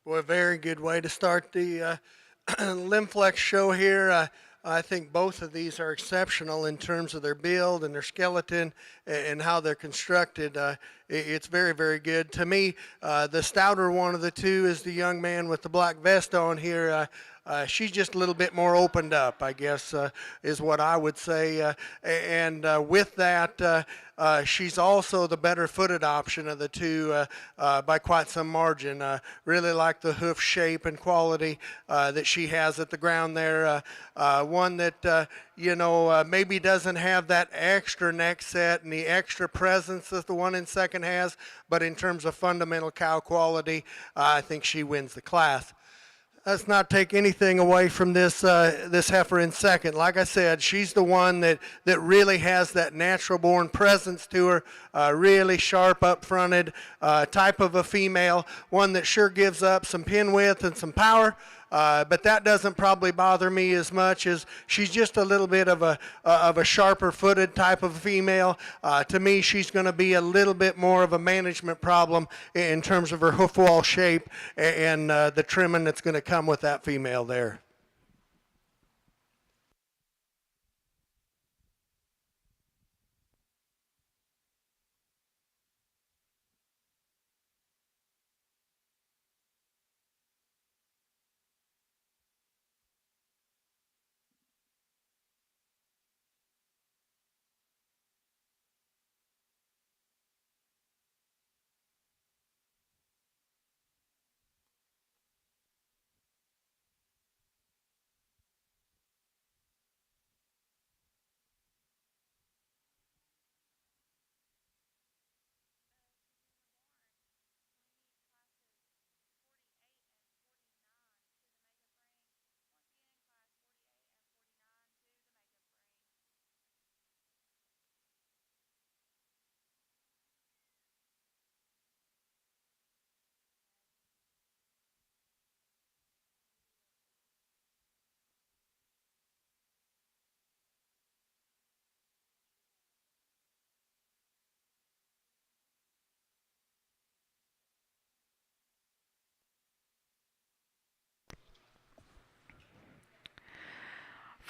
Well, a very good way to start the Limflex show here. I think both of these are exceptional in terms of their build and their skeleton and how they're constructed. It's very, very good. To me, the stouter one of the two is the young man with the black vest on here. She's just a little bit more opened up, I guess, is what I would say. And with that, she's also the better footed option of the two by quite some margin. Really like the hoof shape and quality that she has at the ground there. One that, maybe doesn't have that extra neck set and the extra presence that the one in second has, but in terms of fundamental cow quality, I think she wins the class. Let's not take anything away from this this heifer in second. Like I said, she's the one that really has that natural-born presence to her, really sharp, up-fronted type of a female, one that sure gives up some pin width and some power. But that doesn't probably bother me as much as she's just a little bit of a sharper-footed type of female. To me, she's going to be a little bit more of a management problem in terms of her hoof wall shape and the trimming that's going to come with that female there.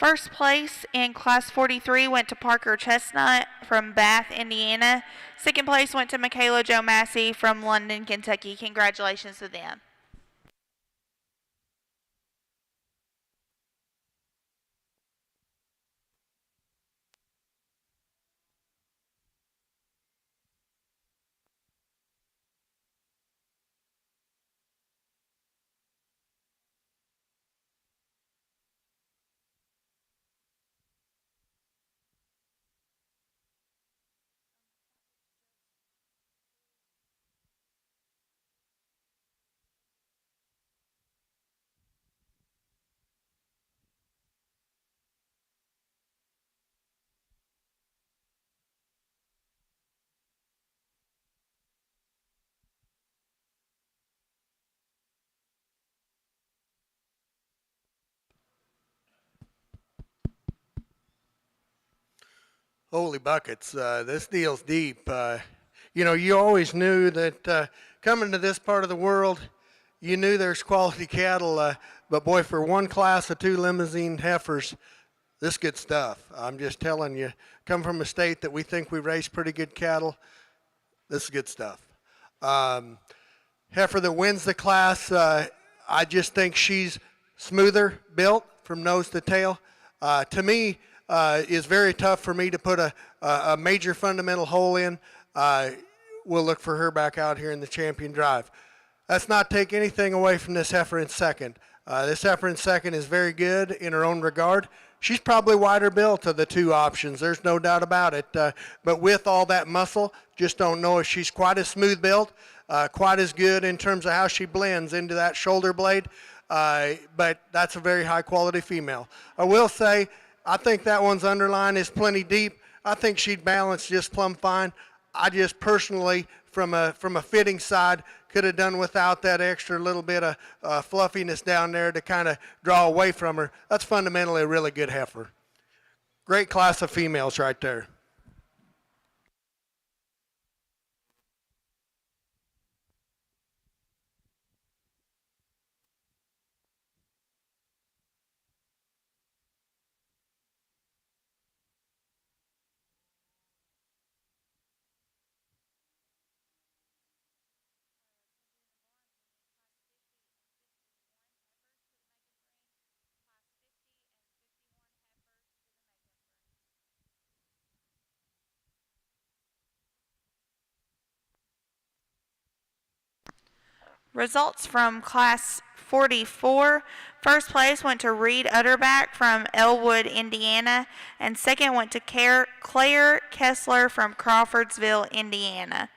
First place in Class 43 went to Parker Chestnut from Bath, Indiana. Second place went to Michaela Jo Massey from London, Kentucky. Congratulations to them. Holy buckets, this deal's deep. You always knew that coming to this part of the world, you knew there's quality cattle, but boy, for one class of 2 Limousin heifers, this good stuff. I'm just telling you, come from a state that we think we raise pretty good cattle, this is good stuff. Heifer that wins the class, I just think she's smoother built from nose to tail. To me, is very tough for me to put a major fundamental hole in. We'll look for her back out here in the champion drive. Let's not take anything away from this heifer in second. This heifer in second is very good in her own regard. She's probably wider built of the 2 options. There's no doubt about it. But with all that muscle, just don't know if she's quite as smooth built, quite as good in terms of how she blends into that shoulder blade. But that's a very high quality female. I will say, I think that one's underline is plenty deep. I think she'd balance just plumb fine. I just personally, from a fitting side, could have done without that extra little bit of fluffiness down there to kind of draw away from her. That's fundamentally a really good heifer. Great class of females right there. Results from Class 44. First place went to Reed Utterback from Elwood, Indiana, and second went to Claire Kessler from Crawfordsville, Indiana.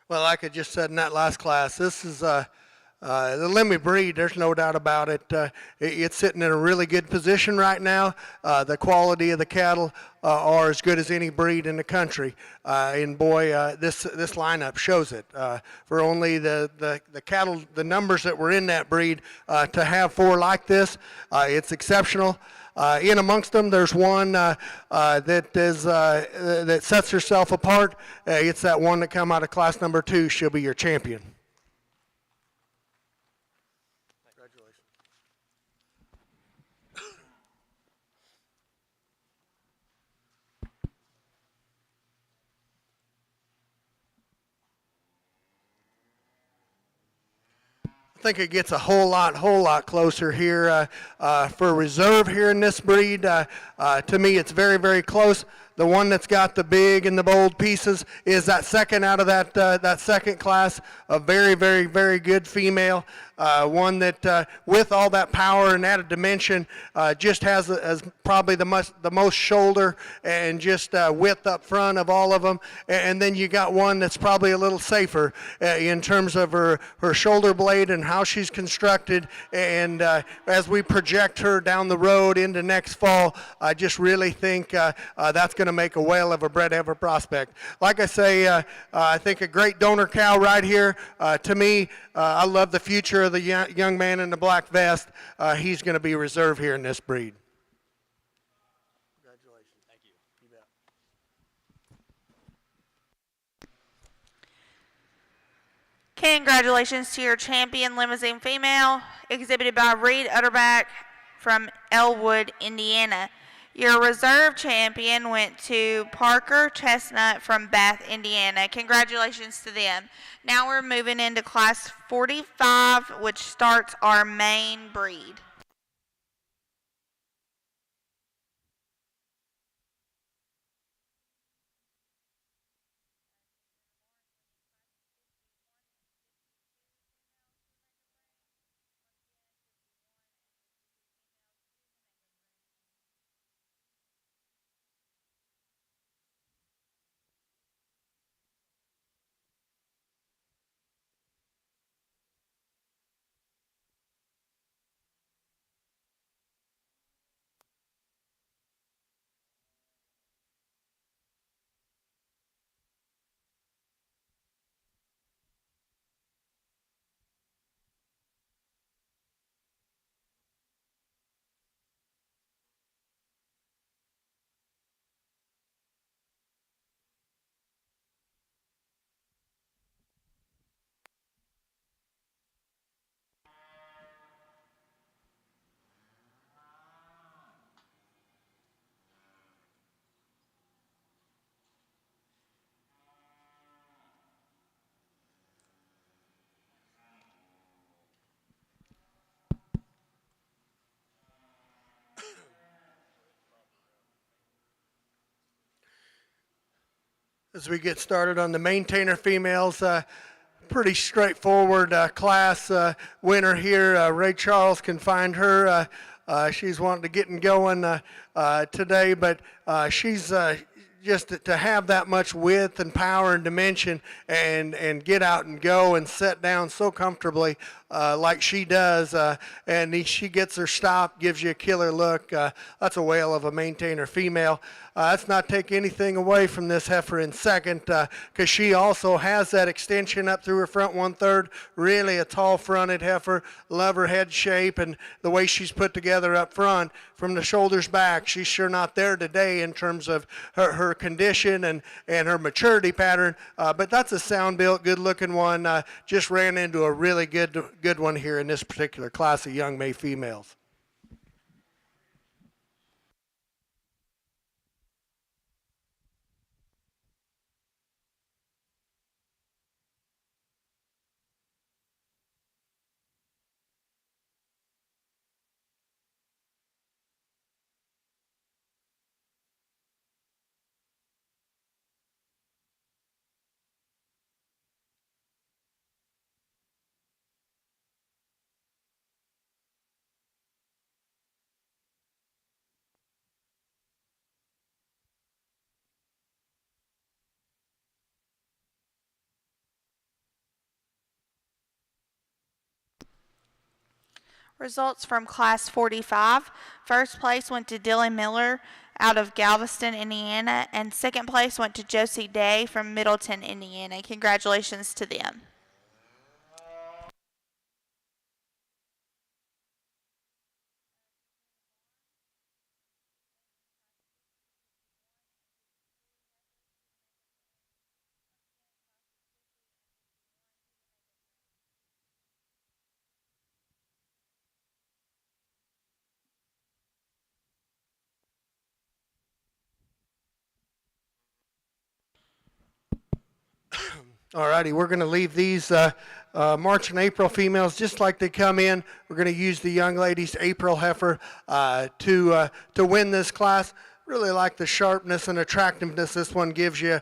Well, like I just said in that last class, this is the Limmy breed. There's no doubt about it. It's sitting in a really good position right now. The quality of the cattle are as good as any breed in the country. And boy, this lineup shows it. For only the cattle, the numbers that were in that breed, to have 4 like this, it's exceptional. In amongst them, there's one that sets herself apart. It's that one that come out of class number 2. She'll be your champion. Congratulations. I think it gets a whole lot closer here for reserve here in this breed. To me, it's very, very close. The one that's got the big and the bold pieces is that second out of that second class, a very, very, very good female. One that with all that power and added dimension just has probably the most shoulder and just width up front of all of them. And then you got one that's probably a little safer in terms of her shoulder blade and how she's constructed. And as we project her down the road into next fall, I just really think that's going to to make a whale of a bred heifer prospect. Like I say, I think a great donor cow right here. To me, I love the future of the young man in the black vest. He's going to be reserved here in this breed. Congratulations. Thank you. You bet. Congratulations to your champion Limousin female, exhibited by Reed Utterback from Elwood, Indiana. Your reserve champion went to Parker Chestnut from Bath, Indiana. Congratulations to them. Now we're moving into class 45, which starts our main breed. As we get started on the maintainer females, pretty straightforward class winner here. Ray Charles can find her. She's wanting to get going today, but she's just to have that much width and power and dimension and get out and go and set down so comfortably like she does, and she gets her stop, gives you a killer look. That's a whale of a maintainer female. That's not take anything away from this heifer in second, because she also has that extension up through her front 1/3. Really a tall fronted heifer. Love her head shape and the way she's put together up front from the shoulders back. She's sure not there today in terms of her condition and her maturity pattern, but that's a sound built, good looking one. Just ran into a really good one here in this particular class of young May females. Results from class 45. First place went to Dylan Miller out of Galveston, Indiana, and second place went to Josie Day from Middleton, Indiana. Congratulations to them. All righty, we're going to leave these March and April females just like they come in. We're going to use the young lady's April heifer to win this class. Really like the sharpness and attractiveness this one gives you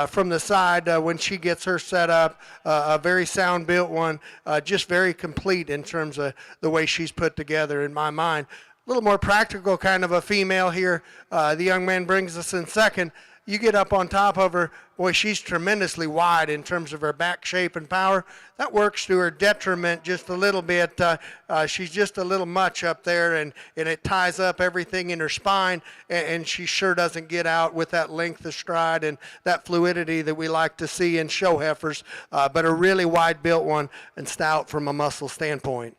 from the side when she gets her set up. A very sound built one, just very complete in terms of the way she's put together in my mind. A little more practical kind of a female here. The young man brings us in second. you get up on top of her, boy, she's tremendously wide in terms of her back shape and power. That works to her detriment just a little bit. She's just a little much up there, and it ties up everything in her spine, and she sure doesn't get out with that length of stride and that fluidity that we like to see in show heifers, but a really wide-built one and stout from a muscle standpoint.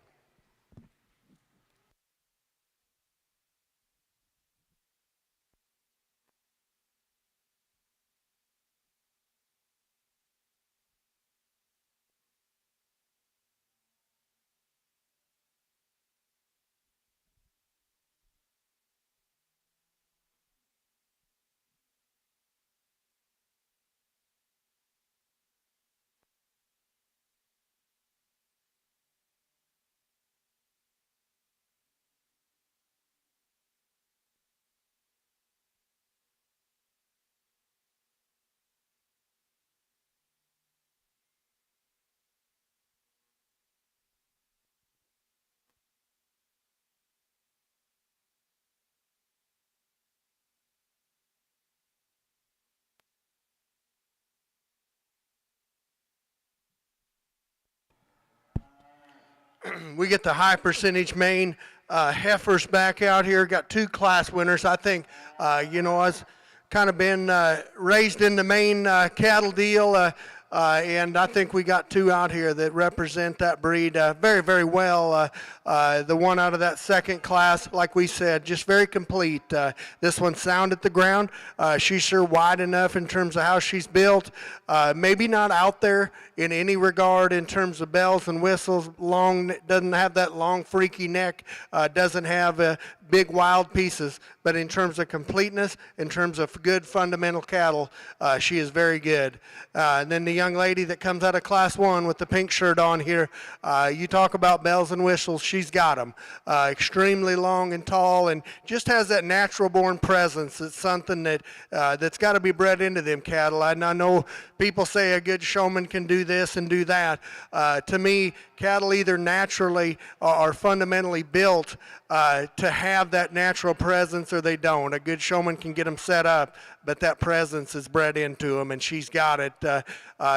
We get the high percentage Maine heifers back out here. Got 2 class winners. I think, I've kind of been raised in the Maine cattle deal, and I think we got 2 out here that represent that breed very, very well. The one out of that second class, like we said, just very complete. This one's sound at the ground. She's sure wide enough in terms of how she's built. Maybe not out there in any regard in terms of bells and whistles. Long, doesn't have that long freaky neck. Doesn't have big wild pieces. But in terms of completeness, in terms of good fundamental cattle, she is very good. And then the young lady that comes out of Class 1 with the pink shirt on here, you talk about bells and whistles, she's got them. Extremely long and tall, and just has that natural born presence. It's something that's got to be bred into them cattle. And I know people say a good showman can do this and do that. To me, cattle either naturally or fundamentally built to have that natural presence, or they don't. A good showman can get them set up, but that presence is bred into them, and she's got it.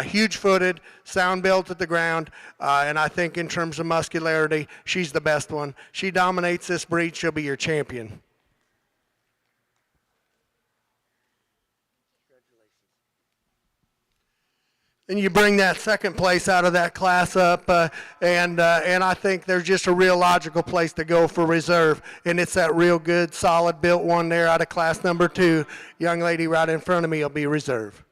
Huge-footed, sound built at the ground, and I think in terms of muscularity, she's the best one. She dominates this breed. She'll be your champion. And you bring that second place out of that class up, and I think there's just a real logical place to go for reserve, and it's that real good, solid built one there out of class number 2. Young lady right in front of me will be reserve.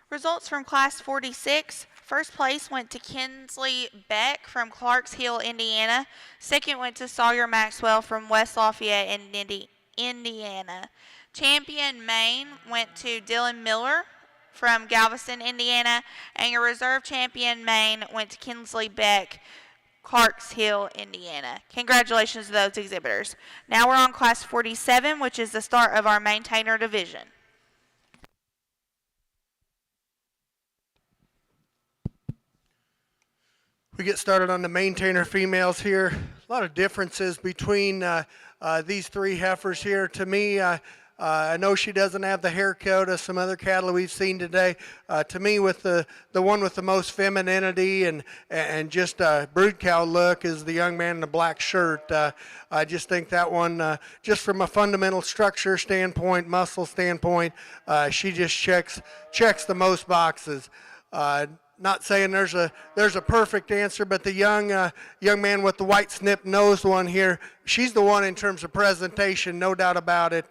Results from Class 46. First place went to Kinsley Beck from Clarks Hill, Indiana. Second went to Sawyer Maxwell from West Lafayette, Indiana. Champion Maine went to Dylan Miller from Galveston, Indiana. And your reserve champion Maine went to Kinsley Beck, Clarks Hill, Indiana. Congratulations to those exhibitors. Now we're on Class 47, which is the start of our Maintainer division. We get started on the Maintainer females here. lot of differences between these three heifers here. To me, I know she doesn't have the hair coat of some other cattle we've seen today. To me, with the one with the most femininity and just a brood cow look is the young man in the black shirt. I just think that one, just from a fundamental structure standpoint, muscle standpoint, she just checks the most boxes. Not saying there's a perfect answer, but the young man with the white snip nosed one here, she's the one in terms of presentation, no doubt about it.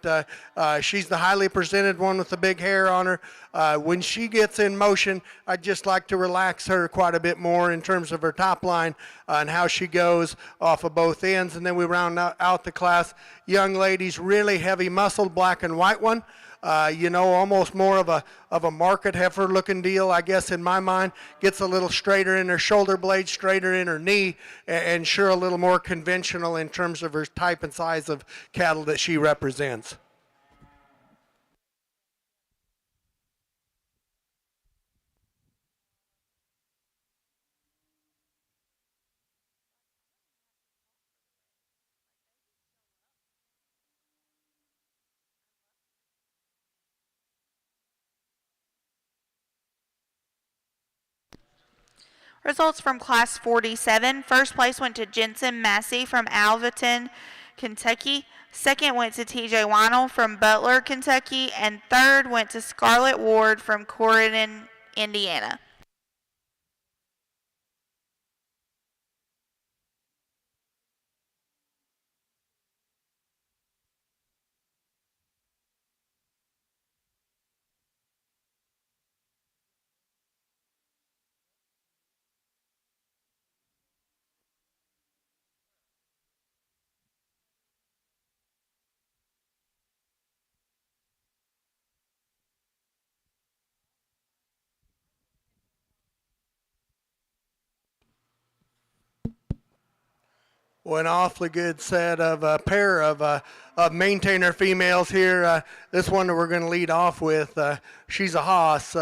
She's the highly presented one with the big hair on her. When she gets in motion, I'd just like to relax her quite a bit more in terms of her top line and how she goes off of both ends. And then we round out the class. Young ladies, really heavy muscled black and white one. Almost more of a market heifer looking deal, I guess, in my mind. Gets a little straighter in her shoulder blade, straighter in her knee, and sure a little more conventional in terms of her type and size of cattle that she represents. Results from Class 47. First place went to Jensen Massey from Alvaton, Kentucky. Second went to TJ Weinel from Butler, Kentucky. And third went to Scarlett Ward from Corydon, Indiana. Well, an awfully good set of a pair of maintainer females here. This one that we're going to lead off with, she's a hoss.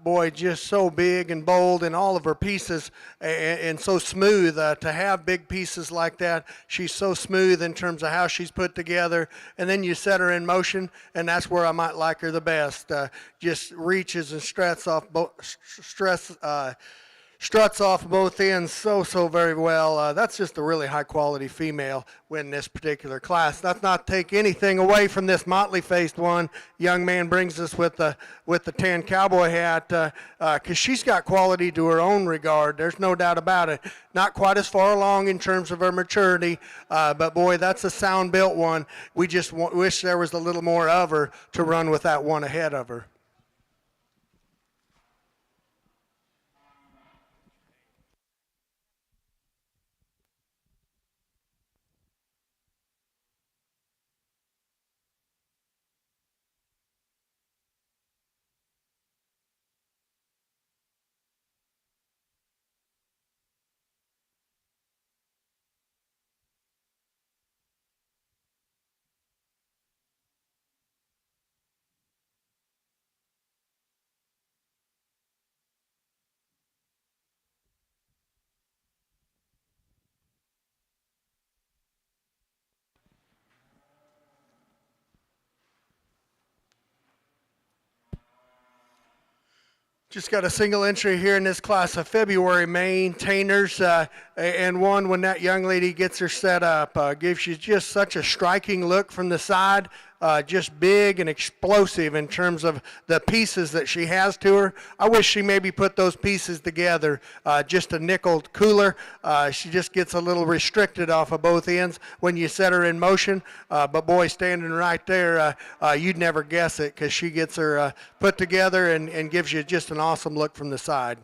Boy, just so big and bold in all of her pieces and so smooth. To have big pieces like that, she's so smooth in terms of how she's put together. And then you set her in motion, and that's where I might like her the best. Just reaches and struts off both ends so very well. That's just a really high quality female win this particular class. That's not take anything away from this motley faced one. Young man brings us with the tan cowboy hat because she's got quality to her own regard. There's no doubt about it. Not quite as far along in terms of her maturity, but boy, that's a sound built one. We just wish there was a little more of her to run with that one ahead of her. Just got a single entry here in this class of February maintainers, and one when that young lady gets her set up. Gives you just such a striking look from the side, just big and explosive in terms of the pieces that she has to her. I wish she maybe put those pieces together, just a nickel cooler. She just gets a little restricted off of both ends when you set her in motion, but boy, standing right there, you'd never guess it because she gets her put together and gives you just an awesome look from the side.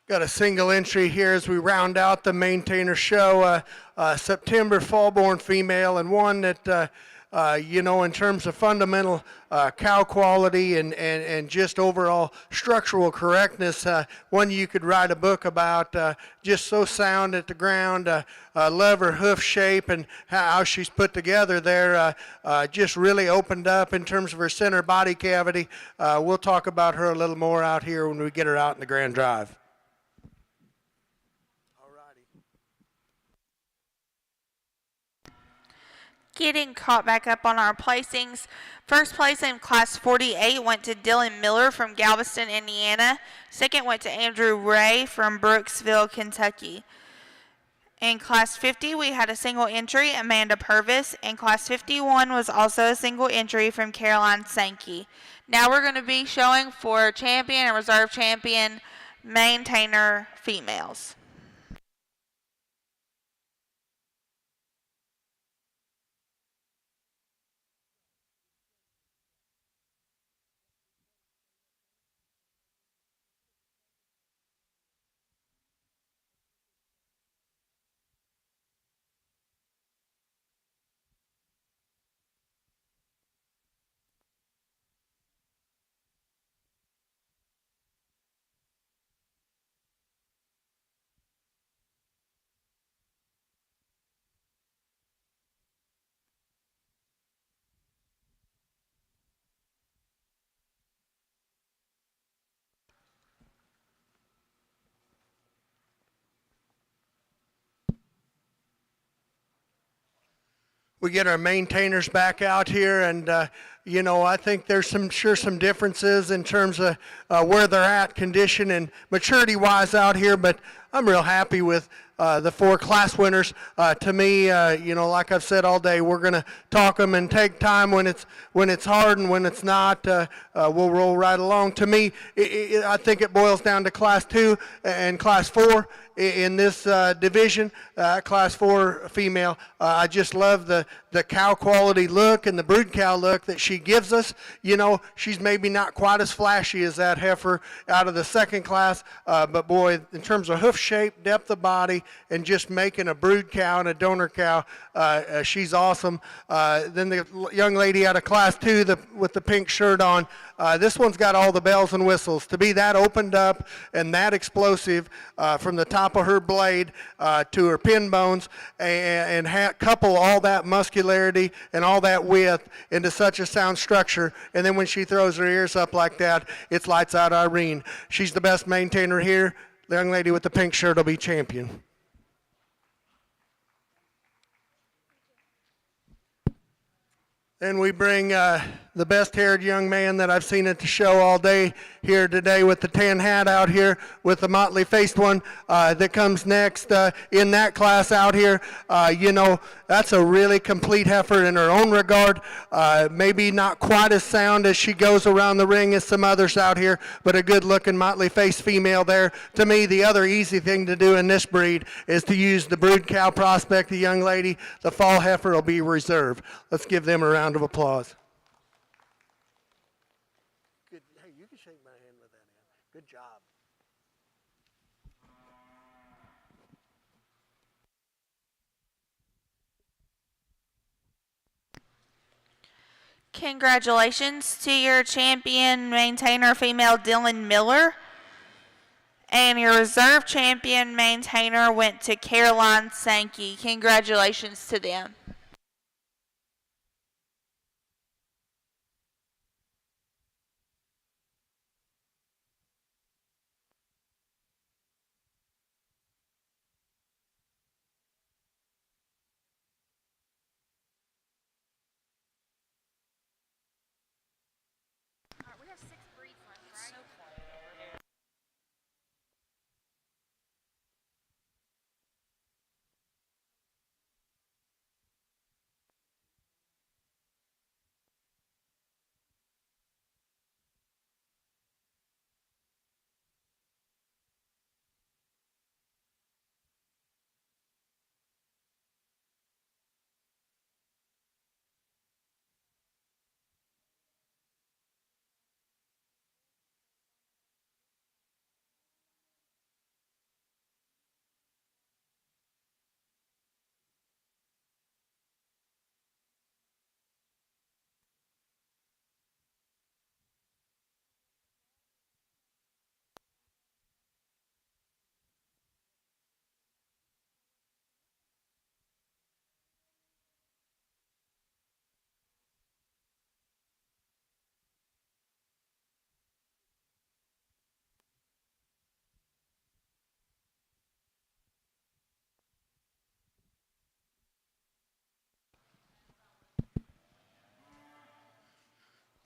Got a single entry here as we round out the Maintainer show. September fall-born female, and one that, in terms of fundamental cow quality and just overall structural correctness, one you could write a book about. Just so sound at the ground. Love her hoof shape and how she's put together there. Just really opened up in terms of her center body cavity. We'll talk about her a little more out here when we get her out in the Grand Drive. Getting caught back up on our placings. First place in Class 48 went to Dylan Miller from Galveston, Indiana. Second went to Andrew Ray from Brooksville, Kentucky. In Class 50, we had a single entry, Amanda Purvis. In Class 51 was also a single entry from Caroline Sankey. Now we're going to be showing for champion and reserve champion maintainer females. We get our maintainers back out here, and I think there's some differences in terms of where they're at, condition and maturity wise out here. But I'm real happy with the 4 class winners. To me, like I've said all day, we're going to talk them and take time when it's hard, and when it's not, we'll roll right along. To me, I think it boils down to Class 2 and Class 4 in this division. Class 4 female. I just love the cow quality look and the brood cow look that she gives us. She's maybe not quite as flashy as that heifer out of the second class, but boy, in terms of hoof shape, depth of body, and just making a brood cow and a donor cow, she's awesome. Then the young lady out of Class 2 with the pink shirt on, this one's got all the bells and whistles. To be that opened up and that explosive from the top of her blade to her pin bones, and couple all that muscularity and all that width into such a sound structure, and then when she throws her ears up like that, it's lights out Irene. She's the best maintainer here. The young lady with the pink shirt will be champion. Then we bring the best-haired young man that I've seen at the show all day here today with the tan hat out here, with the motley-faced one that comes next in that class out here. That's a really complete heifer in her own regard. Maybe not quite as sound as she goes around the ring as some others out here, but a good-looking motley-faced female there. To me, the other easy thing to do in this breed is to use the brood cow prospect, the young lady. The fall heifer will be reserved. Let's give them a round of applause. Hey, you can shake my hand with that hand. Good job. Congratulations to your champion maintainer female Dylan Miller. And your reserve champion maintainer went to Caroline Sankey. Congratulations to them.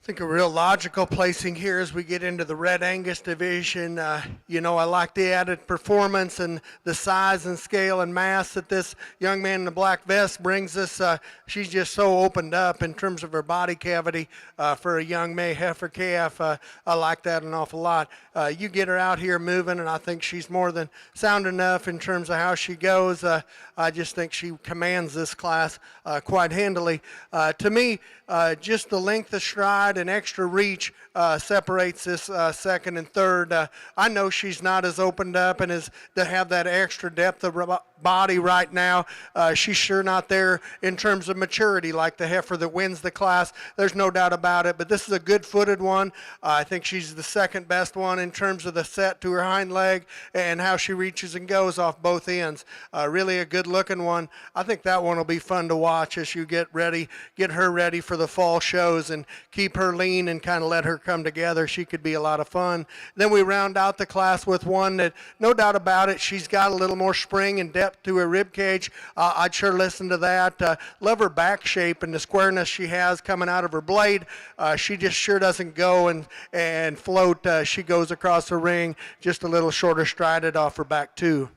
I think a real logical placing here as we get into the Red Angus division. I like the added performance and the size and scale and mass that this young man in the black vest brings us. She's just so opened up in terms of her body cavity for a young May heifer calf. I like that an awful lot. You get her out here moving, and I think she's more than sound enough in terms of how she goes. I just think she commands this class quite handily. To me, just the length of stride and extra reach separates this second and third. I know she's not as opened up and as to have that extra depth of body right now. She's sure not there in terms of maturity like the heifer that wins the class. There's no doubt about it, but this is a good-footed one. I think she's the second best one in terms of the set to her hind leg and how she reaches and goes off both ends. Really a good-looking one. I think that one will be fun to watch as you get her ready for the fall shows and keep her lean and kind of let her come together. She could be a lot of fun. Then we round out the class with one that, no doubt about it, she's got a little more spring and depth to her rib cage. I'd sure listen to that. Love her back shape and the squareness she has coming out of her blade. She just sure doesn't go and float. She goes across the ring just a little shorter strided off her back too.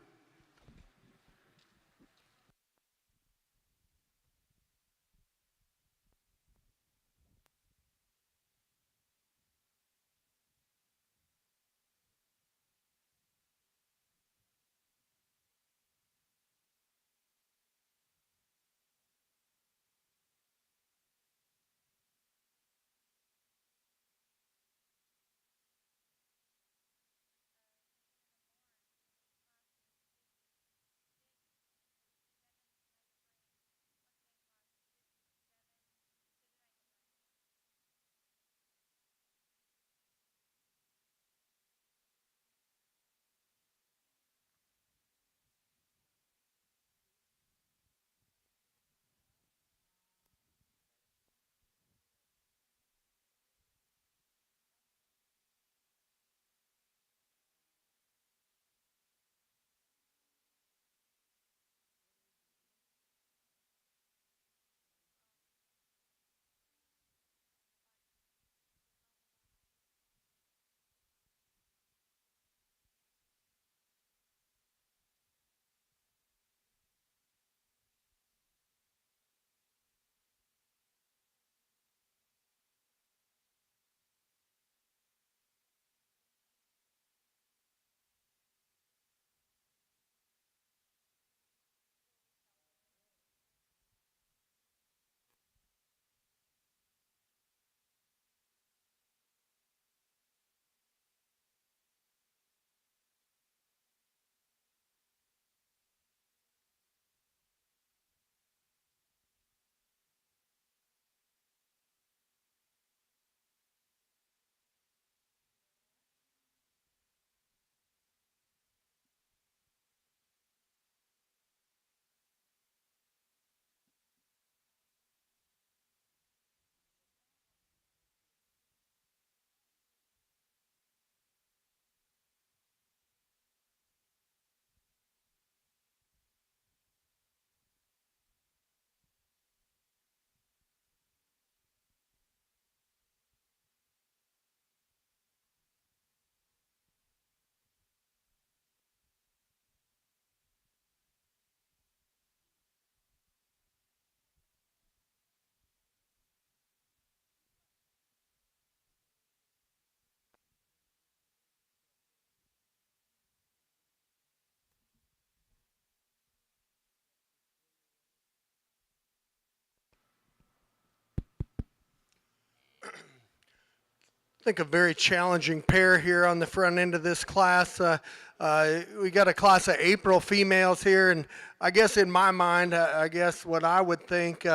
I think a very challenging pair here on the front end of this class. We got a class of April females here, and I guess in my mind, I guess what I would think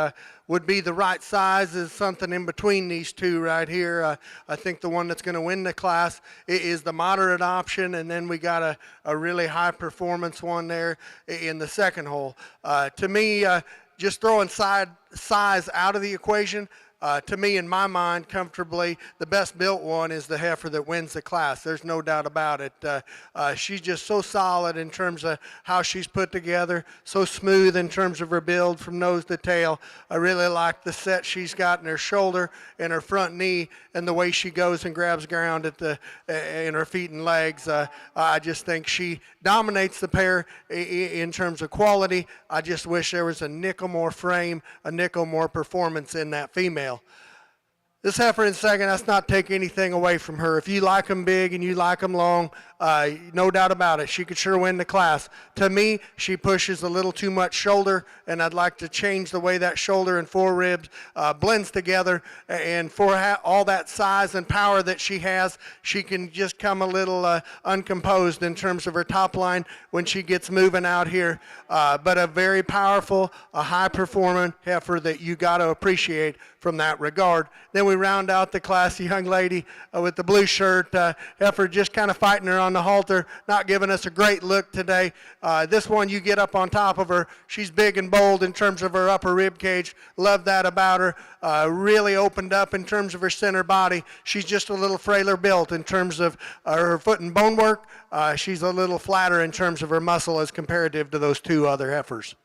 would be the right size is something in between these two right here. I think the one that's going to win the class is the moderate option, and then we got a really high performance one there in the second hole. To me, just throwing size out of the equation, To me, in my mind, comfortably, the best built one is the heifer that wins the class. There's no doubt about it. She's just so solid in terms of how she's put together, so smooth in terms of her build from nose to tail. I really like the set she's got in her shoulder and her front knee, and the way she goes and grabs ground in her feet and legs. I just think she dominates the pair in terms of quality. I just wish there was a nickel more frame, a nickel more performance in that female. This heifer in second, that's not taking anything away from her. If you like them big and you like them long, no doubt about it, she could sure win the class. To me, she pushes a little too much shoulder, and I'd like to change the way that shoulder and foreribs blends together. And for all that size and power that she has, she can just come a little uncomposed in terms of her top line when she gets moving out here. But a very powerful, a high-performing heifer that you got to appreciate from that regard. Then we round out the classy young lady with the blue shirt. Heifer just kind of fighting her on the halter, not giving us a great look today. This one, you get up on top of her. She's big and bold in terms of her upper rib cage. Love that about her. Really opened up in terms of her center body. She's just a little frailer built in terms of her foot and bone work. She's a little flatter in terms of her muscle as comparative to those two other heifers.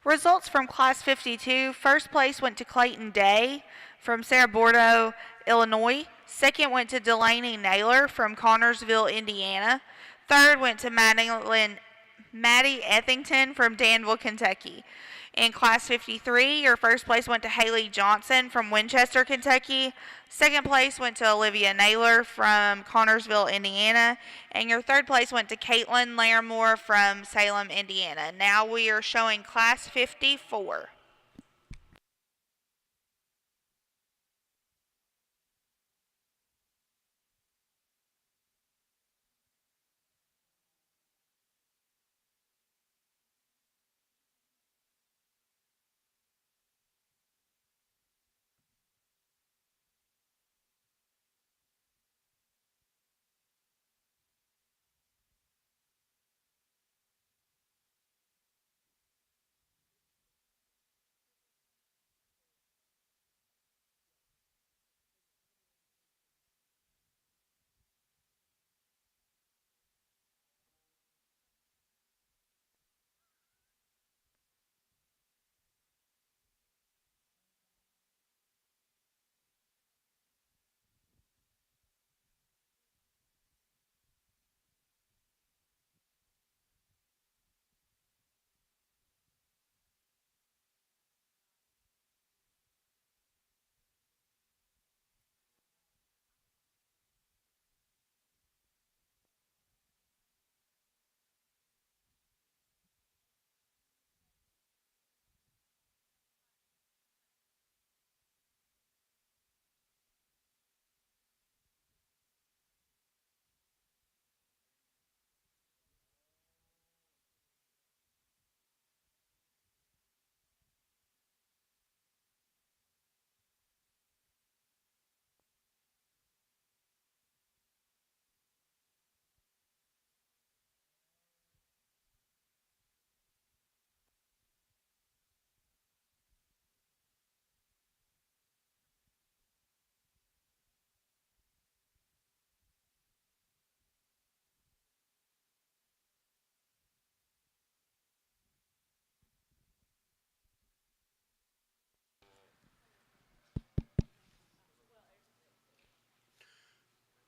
Results from Class 52. First place went to Clayton Day from Cerro Bordo, Illinois. Second went to Delaney Naylor from Connorsville, Indiana. Third went to Maddie Ethington from Danville, Kentucky. In Class 53, your first place went to Haley Johnson from Winchester, Kentucky. Second place went to Olivia Naylor from Connorsville, Indiana. And your third place went to Caitlin Larimore from Salem, Indiana. Now we are showing Class 54.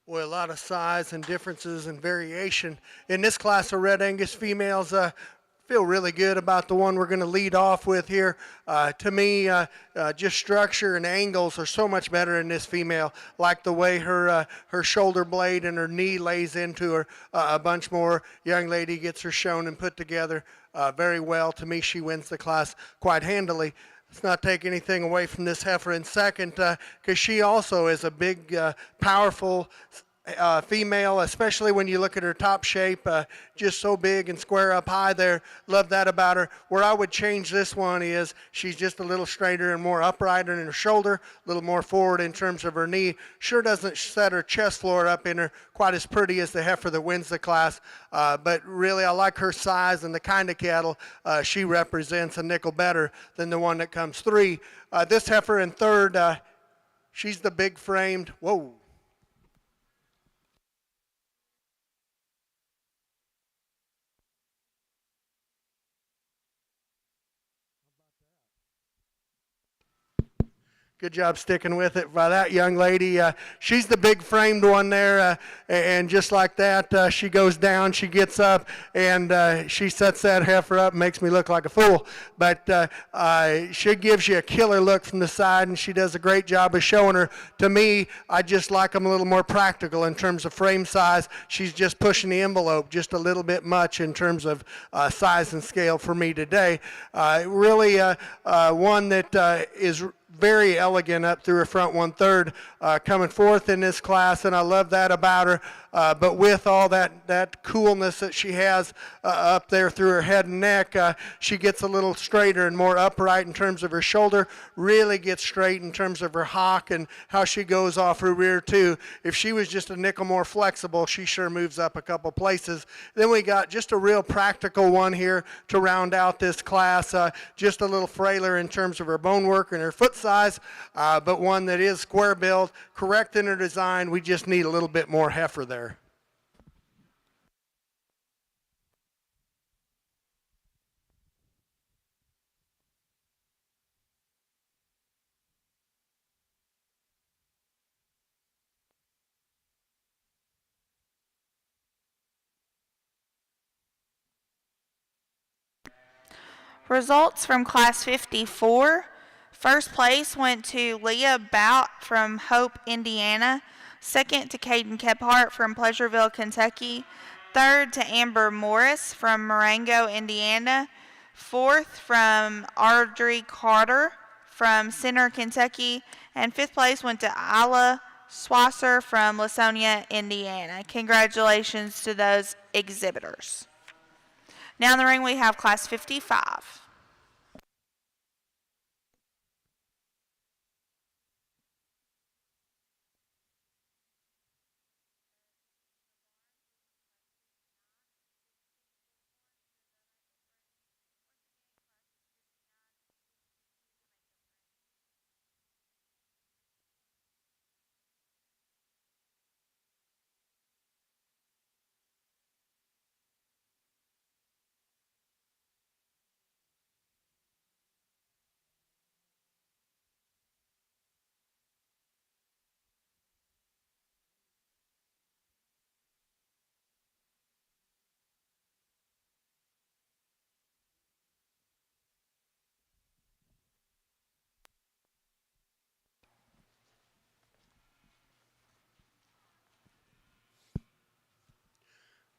Boy, a lot of size and differences and variation. In this class of Red Angus females, feel really good about the one we're going to lead off with here. To me, just structure and angles are so much better in this female. Like the way her shoulder blade and her knee lays into her a bunch more. Young lady gets her shown and put together very well. To me, she wins the class quite handily. Let's not take anything away from this heifer in second, because she also is a big, powerful female, especially when you look at her top shape, just so big and square up high there. Love that about her. Where I would change this one is she's just a little straighter and more upright in her shoulder, a little more forward in terms of her knee. Sure doesn't set her chest floor up in her quite as pretty as the heifer that wins the class, but really I like her size and the kind of cattle she represents a nickel better than the one that comes three. This heifer in third, she's the big framed, whoa. Good job sticking with it by that young lady. She's the big framed one there, and just like that, she goes down, she gets up, and she sets that heifer up and makes me look like a fool. But she gives you a killer look from the side, and she does a great job of showing her. To me, I just like them a little more practical in terms of frame size. She's just pushing the envelope just a little bit much in terms of size and scale for me today. Really one that is very elegant up through her front 1/3, coming fourth in this class, and I love that about her. But with all that coolness that she has up there through her head and neck, she gets a little straighter and more upright in terms of her shoulder, really gets straight in terms of her hock and how she goes off her rear too. If she was just a nickel more flexible, she sure moves up a couple places. Then we got just a real practical one here to round out this class, just a little frailer in terms of her bone work and her foot size, but one that is square built, correct in her design. We just need a little bit more heifer there. Results from Class 54. First place went to Leah Bout from Hope, Indiana. Second to Caden Kephart from Pleasureville, Kentucky. Third to Amber Morris from Marengo, Indiana. Fourth from Audrey Carter from Center, Kentucky. And fifth place went to Isla Swasser from Lasonia, Indiana. Congratulations to those exhibitors. Now in the ring we have Class 55.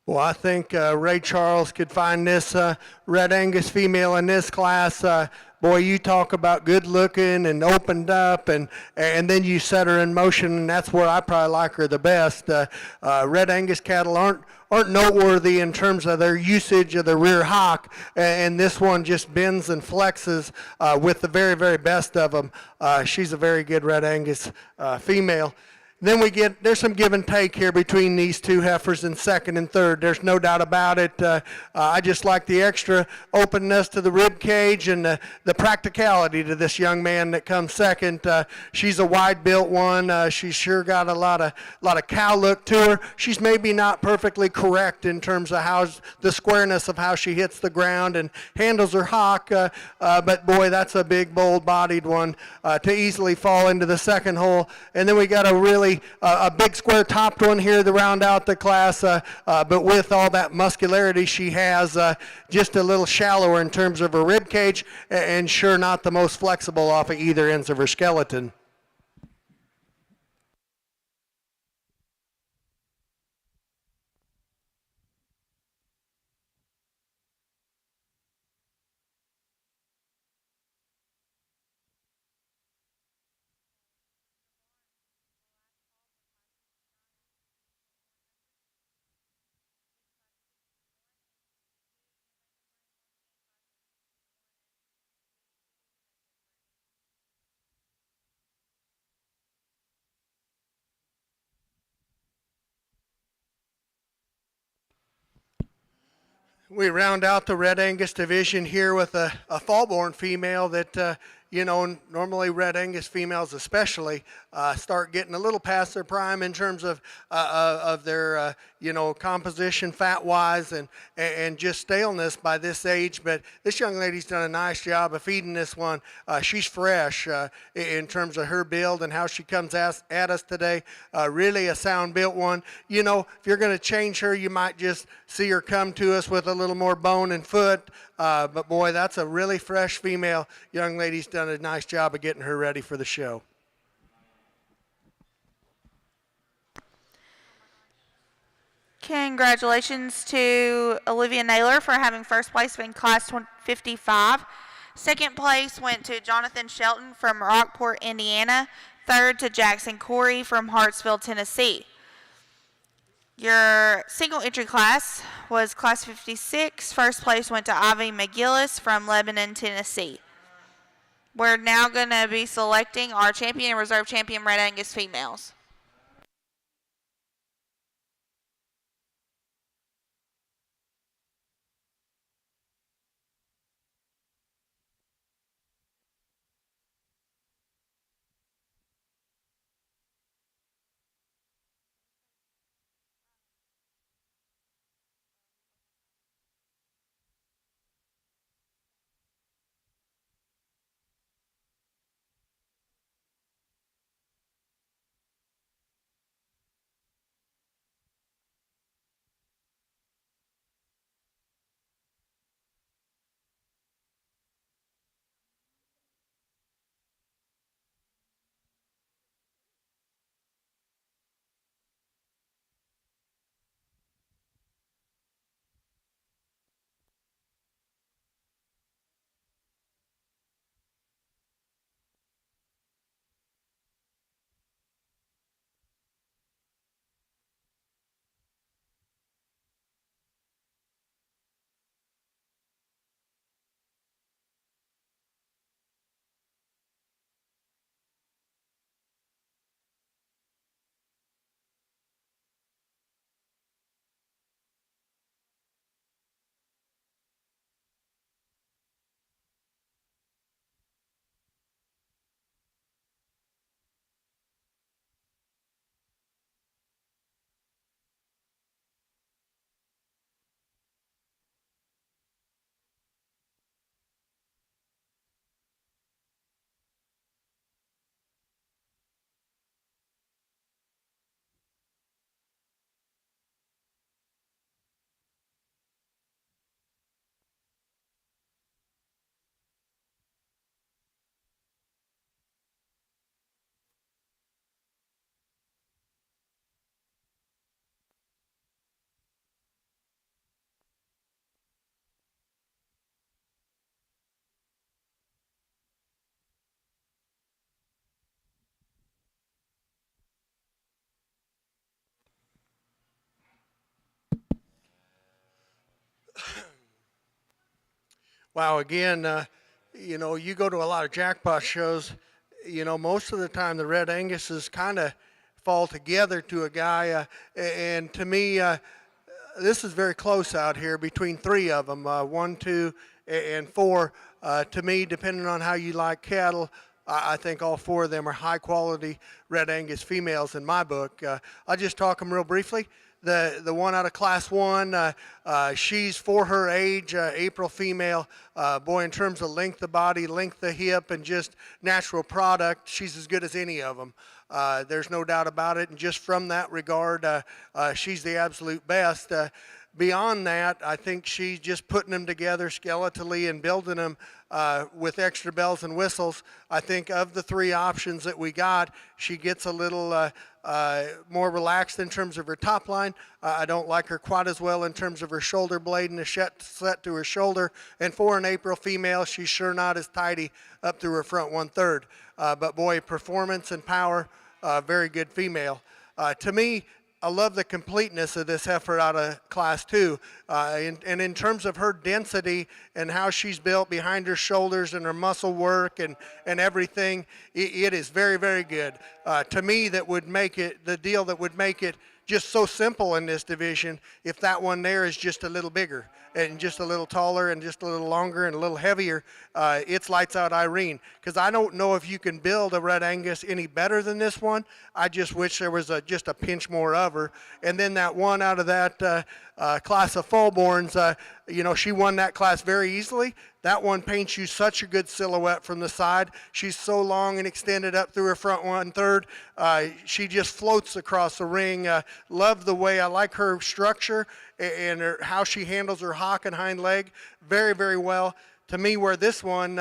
Well, I think Ray Charles could find this Red Angus female in this class. Boy, you talk about good looking and opened up, and then you set her in motion, and that's where I probably like her the best. Red Angus cattle aren't noteworthy in terms of their usage of the rear hock, and this one just bends and flexes with the very, very best of them. She's a very good Red Angus female. Then there's some give and take here between these two heifers in second and third. There's no doubt about it. I just like the extra openness to the rib cage and the practicality to this young man that comes second. She's a wide-built one. She's sure got a lot of cow look to her. She's maybe not perfectly correct in terms of the squareness of how she hits the ground and handles her hock, but boy, that's a big, bold-bodied one to easily fall into the second hole. And then we got a big square topped one here to round out the class, but with all that muscularity she has, just a little shallower in terms of her rib cage, and sure not the most flexible off of either ends of her skeleton. We round out the Red Angus division here with a fall-born female that, normally Red Angus females especially start getting a little past their prime in terms of their, composition fat-wise and just staleness by this age. But this young lady's done a nice job of feeding this one. She's fresh in terms of her build and how she comes at us today. Really a sound-built one. If you're going to change her, you might just see her come to us with a little more bone and foot. But boy, that's a really fresh female. Young lady's done a nice job of getting her ready for the show. Congratulations to Olivia Naylor for having first place in Class 55. Second place went to Jonathan Shelton from Rockport, Indiana. Third to Jackson Corey from Hartsville, Tennessee. Your single entry class was Class 56. First place went to Ivy McGillis from Lebanon, Tennessee. We're now going to be selecting our champion and reserve champion Red Angus females. Wow, again, you go to a lot of jackpot shows, most of the time the Red Anguses kind of fall together to a guy. And to me, this is very close out here between three of them, 1, 2, and 4. To me, depending on how you like cattle, I think all 4 of them are high quality Red Angus females in my book. I'll just talk them real briefly. The one out of Class 1, she's for her age, April female. Boy, in terms of length of body, length of hip, and just natural product, she's as good as any of them. There's no doubt about it. And just from that regard, she's the absolute best. Beyond that, I think she's just putting them together skeletally and building them with extra bells and whistles. I think of the 3 options that we got, she gets a little more relaxed in terms of her top line. I don't like her quite as well in terms of her shoulder blade and the set to her shoulder. And for an April female, she's sure not as tidy up through her front 1/3. But boy, performance and power, very good female. To me, I love the completeness of this heifer out of Class 2. And in terms of her density and how she's built behind her shoulders and her muscle work and everything, it is very, very good. To me, that would make it, the deal that would make it just so simple in this division if that one there is just a little bigger and just a little taller and just a little longer and a little heavier. It's lights out Irene, because I don't know if you can build a Red Angus any better than this one. I just wish there was just a pinch more of her. And then that one out of that class of fullborns, she won that class very easily. That one paints you such a good silhouette from the side. She's so long and extended up through her front 1/3. She just floats across the ring. Love the way, I like her structure and how she handles her hock and hind leg very, very well. To me, where this one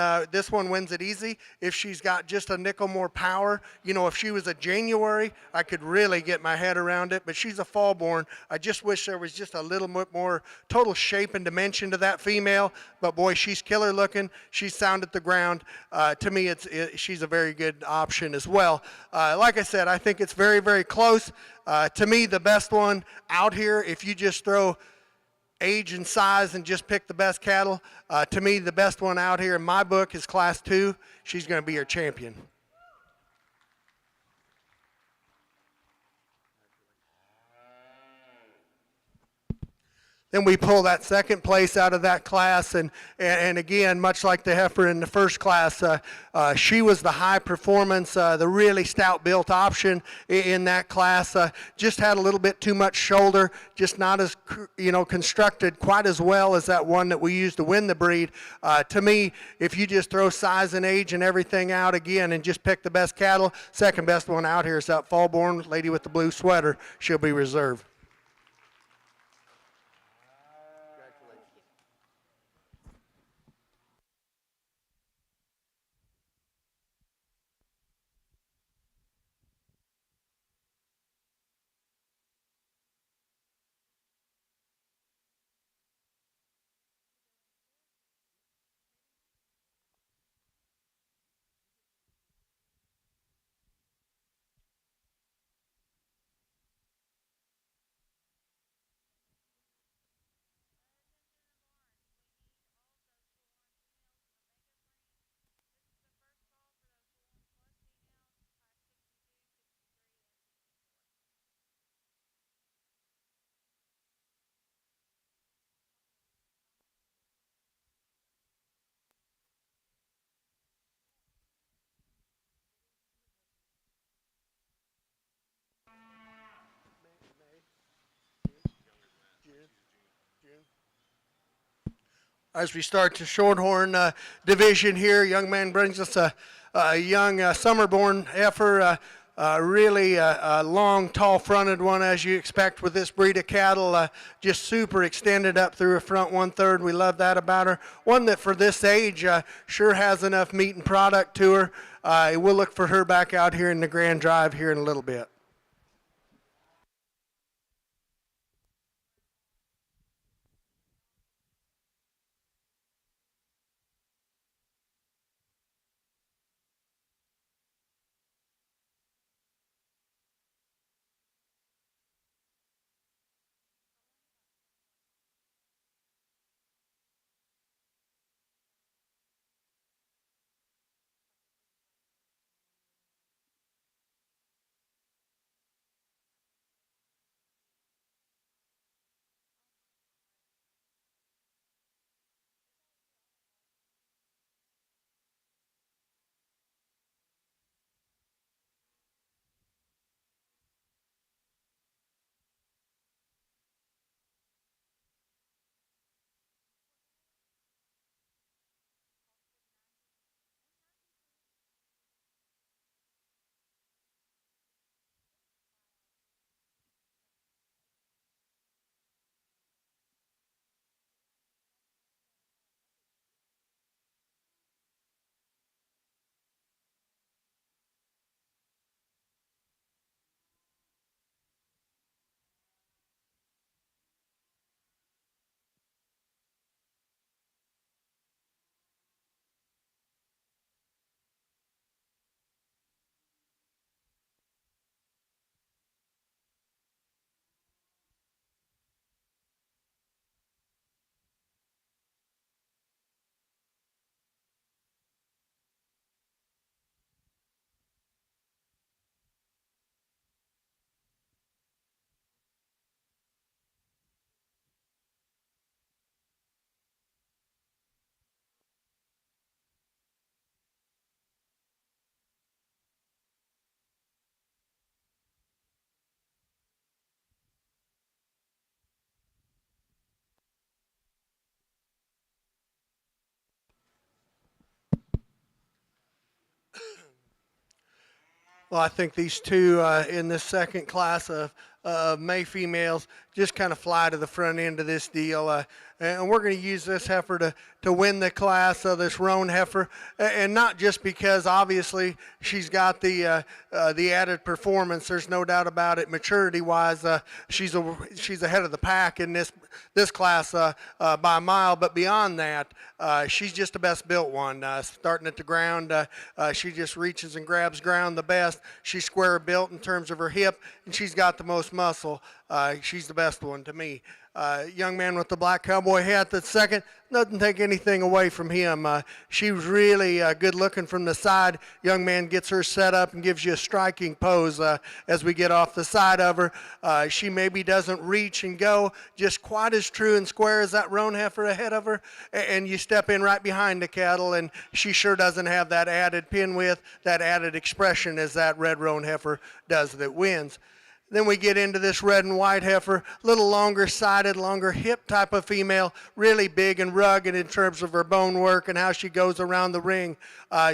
wins it easy. If she's got just a nickel more power, if she was a January, I could really get my head around it. But she's a fallborn. I just wish there was just a little bit more total shape and dimension to that female. But boy, she's killer looking. She's sound at the ground. To me, she's a very good option as well. Like I said, I think it's very, very close. To me, the best one out here, if you just throw age and size and just pick the best cattle, to me, the best one out here in my book is Class 2. She's going to be your champion. Then we pull that second place out of that class, and again, much like the heifer in the first class, she was the high performance, the really stout built option in that class. Just had a little bit too much shoulder, just not as constructed quite as well as that one that we used to win the breed. To me, if you just throw size and age and everything out again and just pick the best cattle, second best one out here is that fallborn lady with the blue sweater. She'll be reserved. As we start the Shorthorn division here, young man brings us a young summer-born heifer, really a long, tall-fronted one, as you expect with this breed of cattle, just super extended up through her front 1/3. We love that about her. One that for this age sure has enough meat and product to her. We'll look for her back out here in the Grand Drive here in a little bit. Well, I think these two in this second class of May females just kind of fly to the front end of this deal. And we're going to use this heifer to win the class, this roan heifer, and not just because obviously she's got the added performance. There's no doubt about it. Maturity-wise, she's ahead of the pack in this class by a mile. But beyond that, she's just the best built one. Starting at the ground, she just reaches and grabs ground the best. She's square built in terms of her hip, and she's got the most muscle. She's the best one to me. Young man with the black cowboy hat that's second, doesn't take anything away from him. She was really good looking from the side. Young man gets her set up and gives you a striking pose as we get off the side of her. She maybe doesn't reach and go just quite as true and square as that roan heifer ahead of her, and you step in right behind the cattle, and she sure doesn't have that added pin width, that added expression as that red roan heifer does that wins. Then we get into this red and white heifer, a little longer sided, longer hip type of female, really big and rugged in terms of her bone work and how she goes around the ring.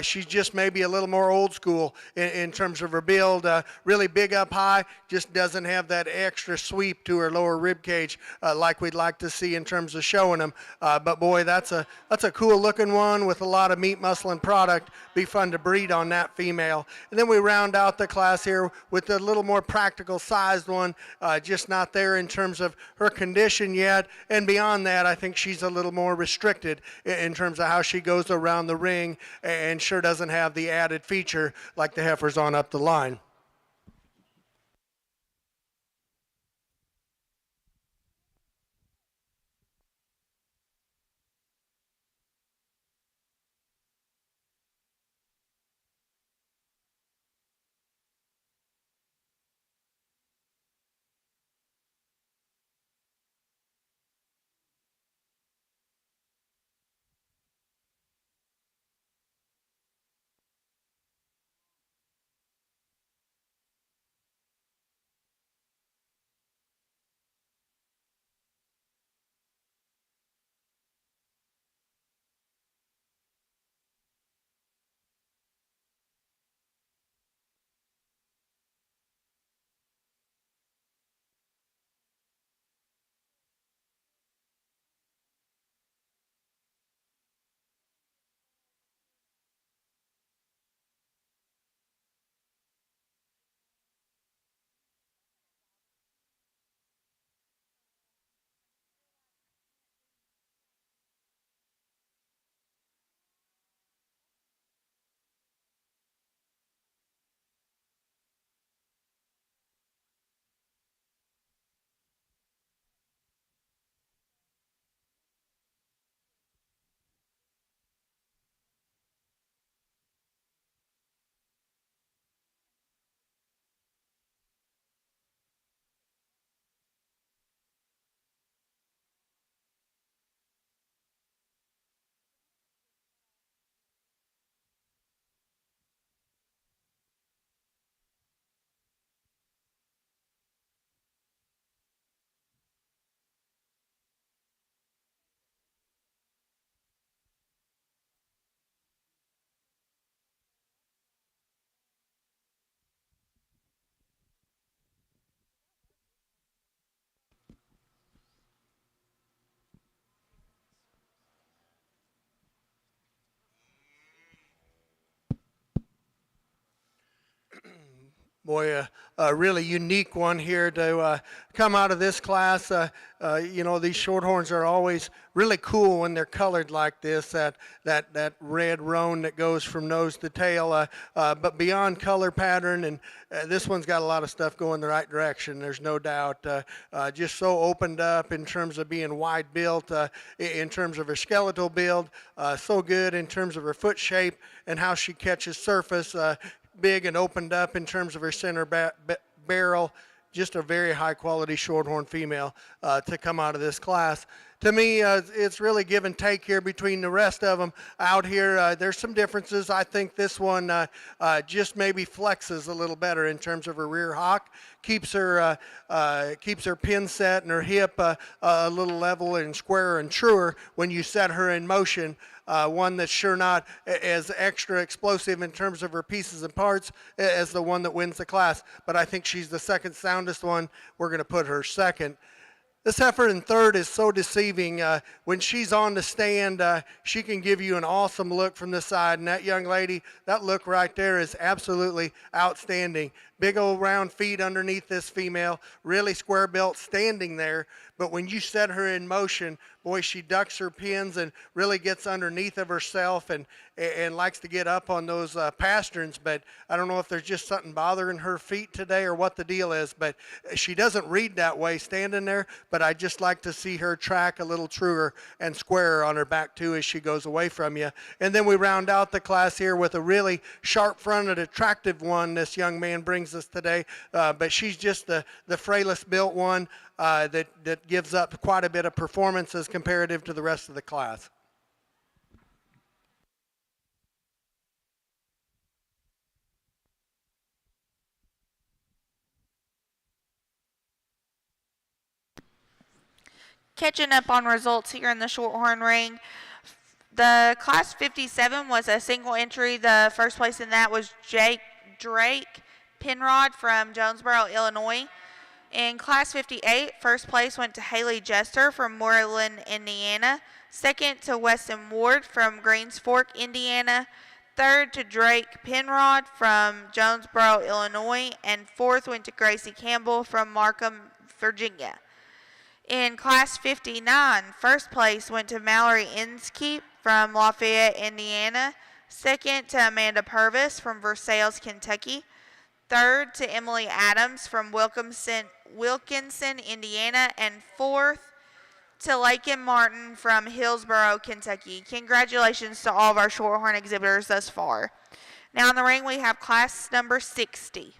She's just maybe a little more old school in terms of her build, really big up high, just doesn't have that extra sweep to her lower rib cage like we'd like to see in terms of showing them. But boy, that's a cool looking one with a lot of meat, muscle, and product. Be fun to breed on that female. And then we round out the class here with a little more practical sized one, just not there in terms of her condition yet. And beyond that, I think she's a little more restricted in terms of how she goes around the ring and sure doesn't have the added feature like the heifers on up the line. Boy, a really unique one here to come out of this class. You know, these shorthorns are always really cool when they're colored like this, that red roan that goes from nose to tail. But beyond color pattern, and this one's got a lot of stuff going the right direction, there's no doubt. Just so opened up in terms of being wide built, in terms of her skeletal build, so good in terms of her foot shape and how she catches surface. Big and opened up in terms of her center barrel. Just a very high quality shorthorn female to come out of this class. To me, it's really give and take here between the rest of them out here. There's some differences. I think this one just maybe flexes a little better in terms of her rear hock. Keeps her pin set and her hip a little level and squarer and truer when you set her in motion. one that's sure not as extra explosive in terms of her pieces and parts as the one that wins the class. But I think she's the second soundest one. We're going to put her second. This heifer in third is so deceiving. When she's on the stand, she can give you an awesome look from the side. And that young lady, that look right there is absolutely outstanding. Big old round feet underneath this female, really square built standing there. But when you set her in motion, boy, she ducks her pins and really gets underneath of herself and likes to get up on those pasterns. But I don't know if there's just something bothering her feet today or what the deal is. But she doesn't read that way standing there. But I just like to see her track a little truer and squarer on her back too as she goes away from you. And then we round out the class here with a really sharp-fronted, attractive one this young man brings us today. But she's just the frailest built one that gives up quite a bit of performance as comparative to the rest of the class. Catching up on results here in the Shorthorn ring. The Class 57 was a single entry. The first place in that was Drake Penrod from Jonesboro, Illinois. In Class 58, first place went to Haley Jester from Moreland, Indiana. Second to Weston Ward from Greens Fork, Indiana. Third to Drake Penrod from Jonesboro, Illinois. And fourth went to Gracie Campbell from Markham, Virginia. In Class 59, first place went to Mallory Inskeep from Lafayette, Indiana. Second to Amanda Purvis from Versailles, Kentucky. Third to Emily Adams from Wilkinson, Indiana. And fourth to Lakin Martin from Hillsborough, Kentucky. Congratulations to all of our Shorthorn exhibitors thus far. Now in the ring we have class number 60.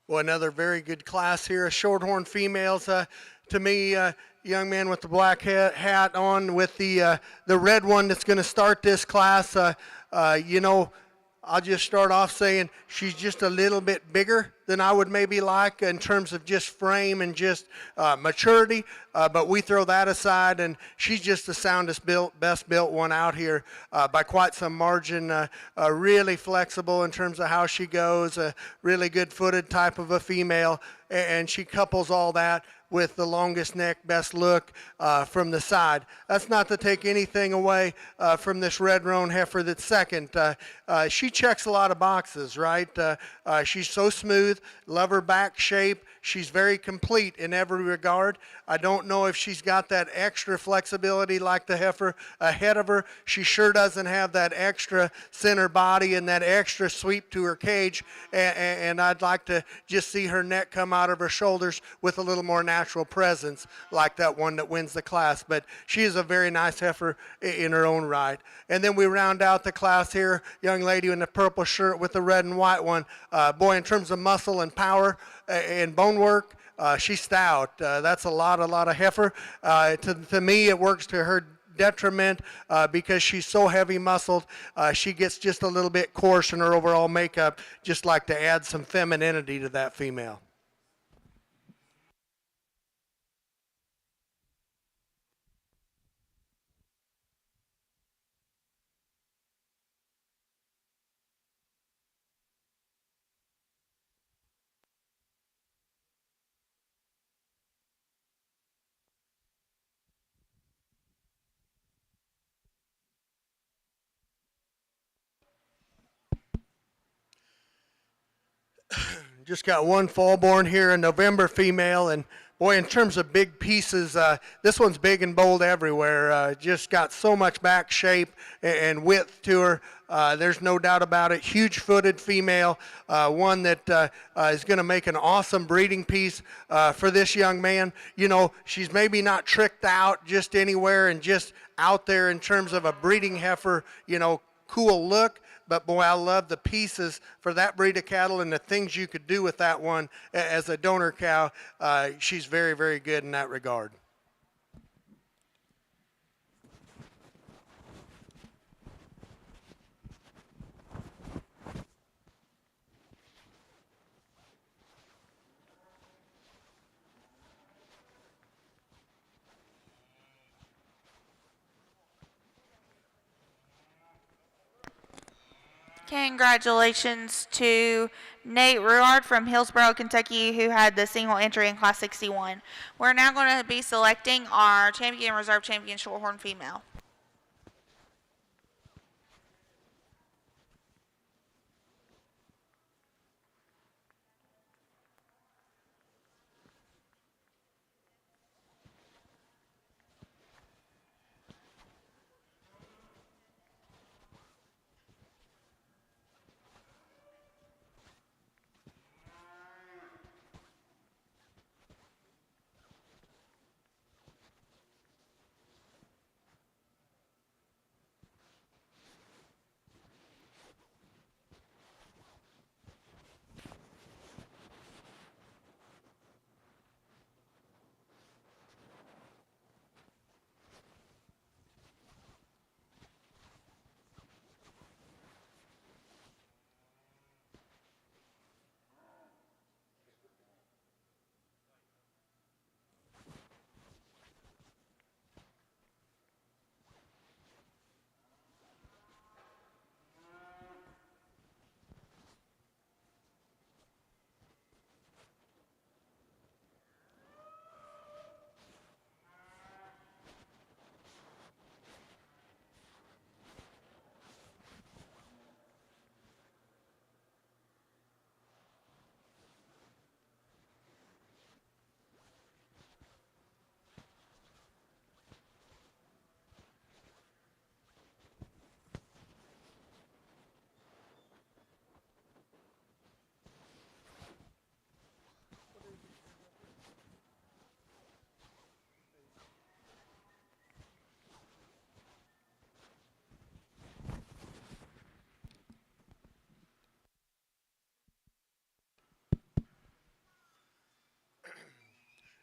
Well, another very good class here of Shorthorn females. To me, young man with the black hat on with the red one that's going to start this class. You know, I'll just start off saying she's just a little bit bigger than I would maybe like in terms of just frame and just maturity. But we throw that aside, and she's just the soundest built, best built one out here by quite some margin. Really flexible in terms of how she goes, a really good footed type of a female, and she couples all that with the longest neck, best look from the side. That's not to take anything away from this red roan heifer that's second. She checks a lot of boxes, right? She's so smooth, love her back shape. She's very complete in every regard. I don't know if she's got that extra flexibility like the heifer ahead of her. She sure doesn't have that extra center body and that extra sweep to her cage. And I'd like to just see her neck come out of her shoulders with a little more natural presence like that one that wins the class. But she is a very nice heifer in her own right. And then we round out the class here, young lady in the purple shirt with the red and white one. Boy, in terms of muscle and power and bone work, she's stout. That's a lot of heifer. To me, it works to her detriment because she's so heavy muscled. She gets just a little bit coarse in her overall makeup. Just like to add some femininity to that female. Just got one fall born here, a November female, and boy, in terms of big pieces, this one's big and bold everywhere. Just got so much back shape and width to her. There's no doubt about it. Huge-footed female, one that is going to make an awesome breeding piece for this young man. You know, she's maybe not tricked out just anywhere and just out there in terms of a breeding heifer, you know, cool look. But boy, I love the pieces for that breed of cattle and the things you could do with that one as a donor cow. She's very, very good in that regard. Congratulations to Nate Ruard from Hillsborough, Kentucky, who had the single entry in Class 61. We're now going to be selecting our champion reserve champion Shorthorn female.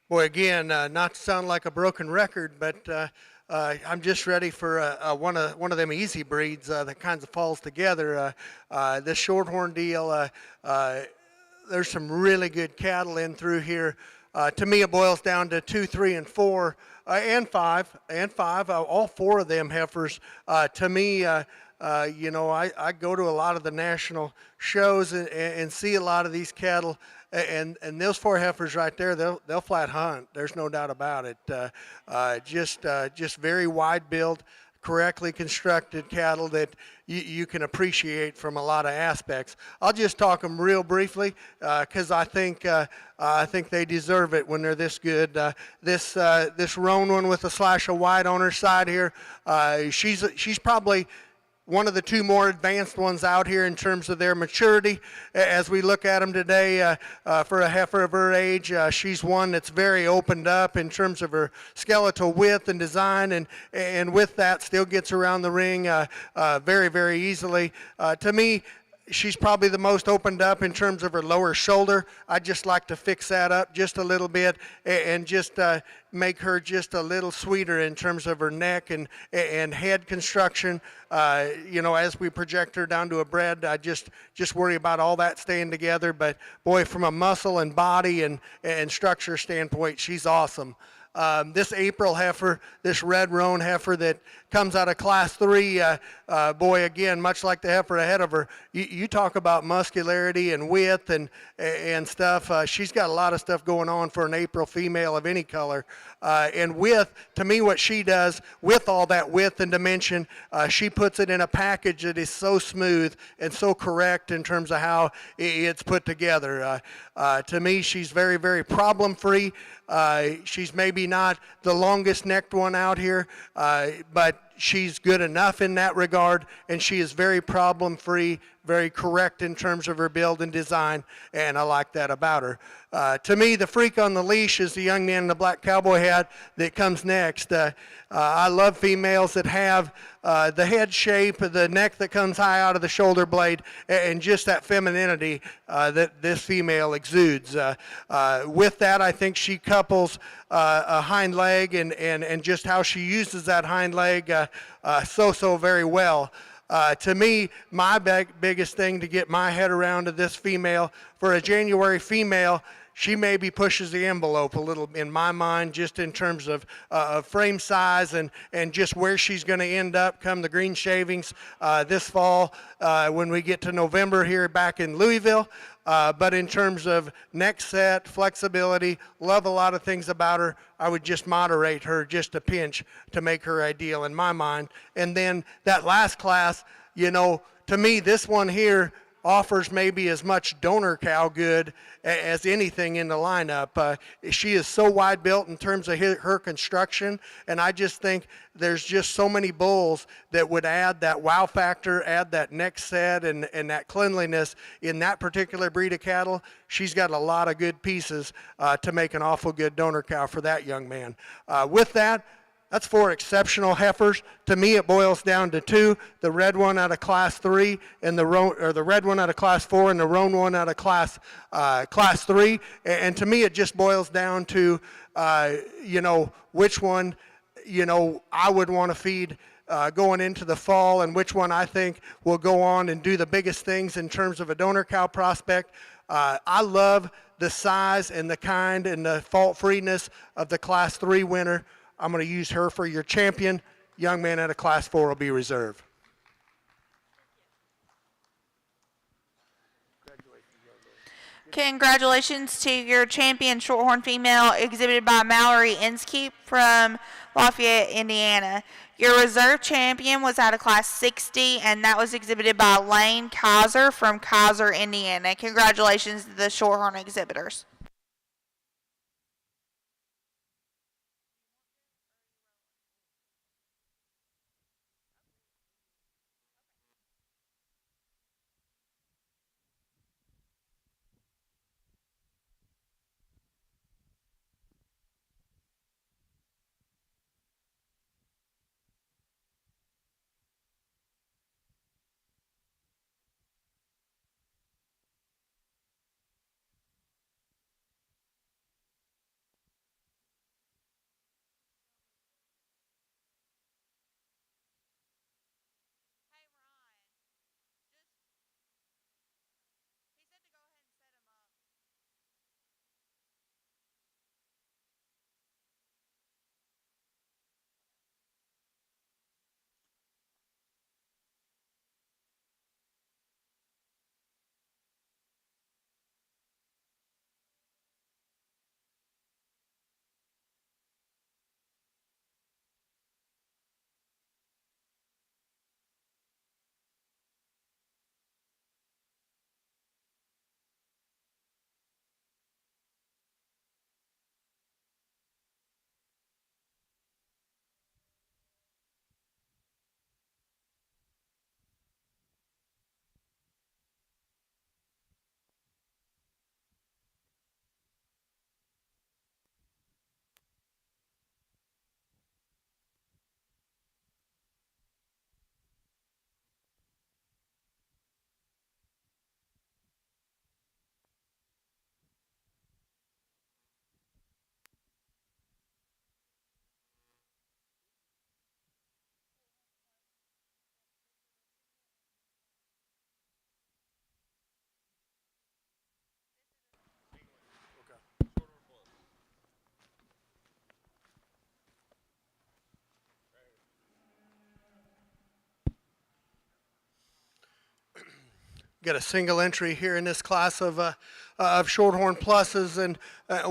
Boy, again, not to sound like a broken record, but I'm just ready for one of them easy breeds that kinds of falls together. This Shorthorn deal, there's some really good cattle in through here. To me, it boils down to 2, 3, and 4, and 5, all 4 of them heifers. To me, you know, I go to a lot of the national shows and see a lot of these cattle. And those 4 heifers right there, they'll flat hunt. There's no doubt about it. Just very wide build, correctly constructed cattle that you can appreciate from a lot of aspects. I'll just talk them real briefly because I think they deserve it when they're this good. This roan one with a slash of white on her side here, she's probably one of the 2 more advanced ones out here in terms of their maturity. As we look at them today, for a heifer of her age, she's one that's very opened up in terms of her skeletal width and design, and with that still gets around the ring very, very easily. To me, she's probably the most opened up in terms of her lower shoulder. I'd just like to fix that up just a little bit and just make her just a little sweeter in terms of her neck and head construction. You know, as we project her down to a bred, I just worry about all that staying together. But boy, from a muscle and body and structure standpoint, she's awesome. This April heifer, this red roan heifer that comes out of Class 3, boy, again, much like the heifer ahead of her, you talk about muscularity and width and stuff. She's got a lot of stuff going on for an April female of any color. And width, to me, what she does with all that width and dimension, she puts it in a package that is so smooth and so correct in terms of how it's put together. To me, she's very, very problem-free. She's maybe not the longest necked one out here, but she's good enough in that regard, and she is very problem-free, very correct in terms of her build and design, and I like that about her. To me, the freak on the leash is the young man in the black cowboy hat that comes next. I love females that have the head shape, the neck that comes high out of the shoulder blade, and just that femininity that this female exudes. With that, I think she couples a hind leg and just how she uses that hind leg so very well. To me, my biggest thing to get my head around to this female, for a January female, she maybe pushes the envelope a little in my mind, just in terms of frame size and just where she's going to end up come the green shavings this fall when we get to November here back in Louisville. But in terms of neck set, flexibility, love a lot of things about her. I would just moderate her just a pinch to make her ideal in my mind. And then that last class, you know, to me, this one here offers maybe as much donor cow good as anything in the lineup. She is so wide built in terms of her construction, and I just think there's just so many bulls that would add that wow factor, add that neck set and that cleanliness in that particular breed of cattle. She's got a lot of good pieces to make an awful good donor cow for that young man. With that, that's 4 exceptional heifers. To me, it boils down to 2: the red one out of Class 3 and the red one out of Class 4 and the roan one out of Class 3. And to me, it just boils down to, you know, which one, you know, I would want to feed going into the fall, and which one I think will go on and do the biggest things in terms of a donor cow prospect. I love the size and the kind and the fault-freeness of the Class 3 winner. I'm going to use her for your champion. Young man out of Class 4 will be reserved. Congratulations to your champion Shorthorn female, exhibited by Mallory Inskeep from Lafayette, Indiana. Your reserve champion was out of Class 60, and that was exhibited by Lane Kaiser from Kaiser, Indiana. Congratulations to the Shorthorn exhibitors. got a single entry here in this class of Shorthorn Pluses, and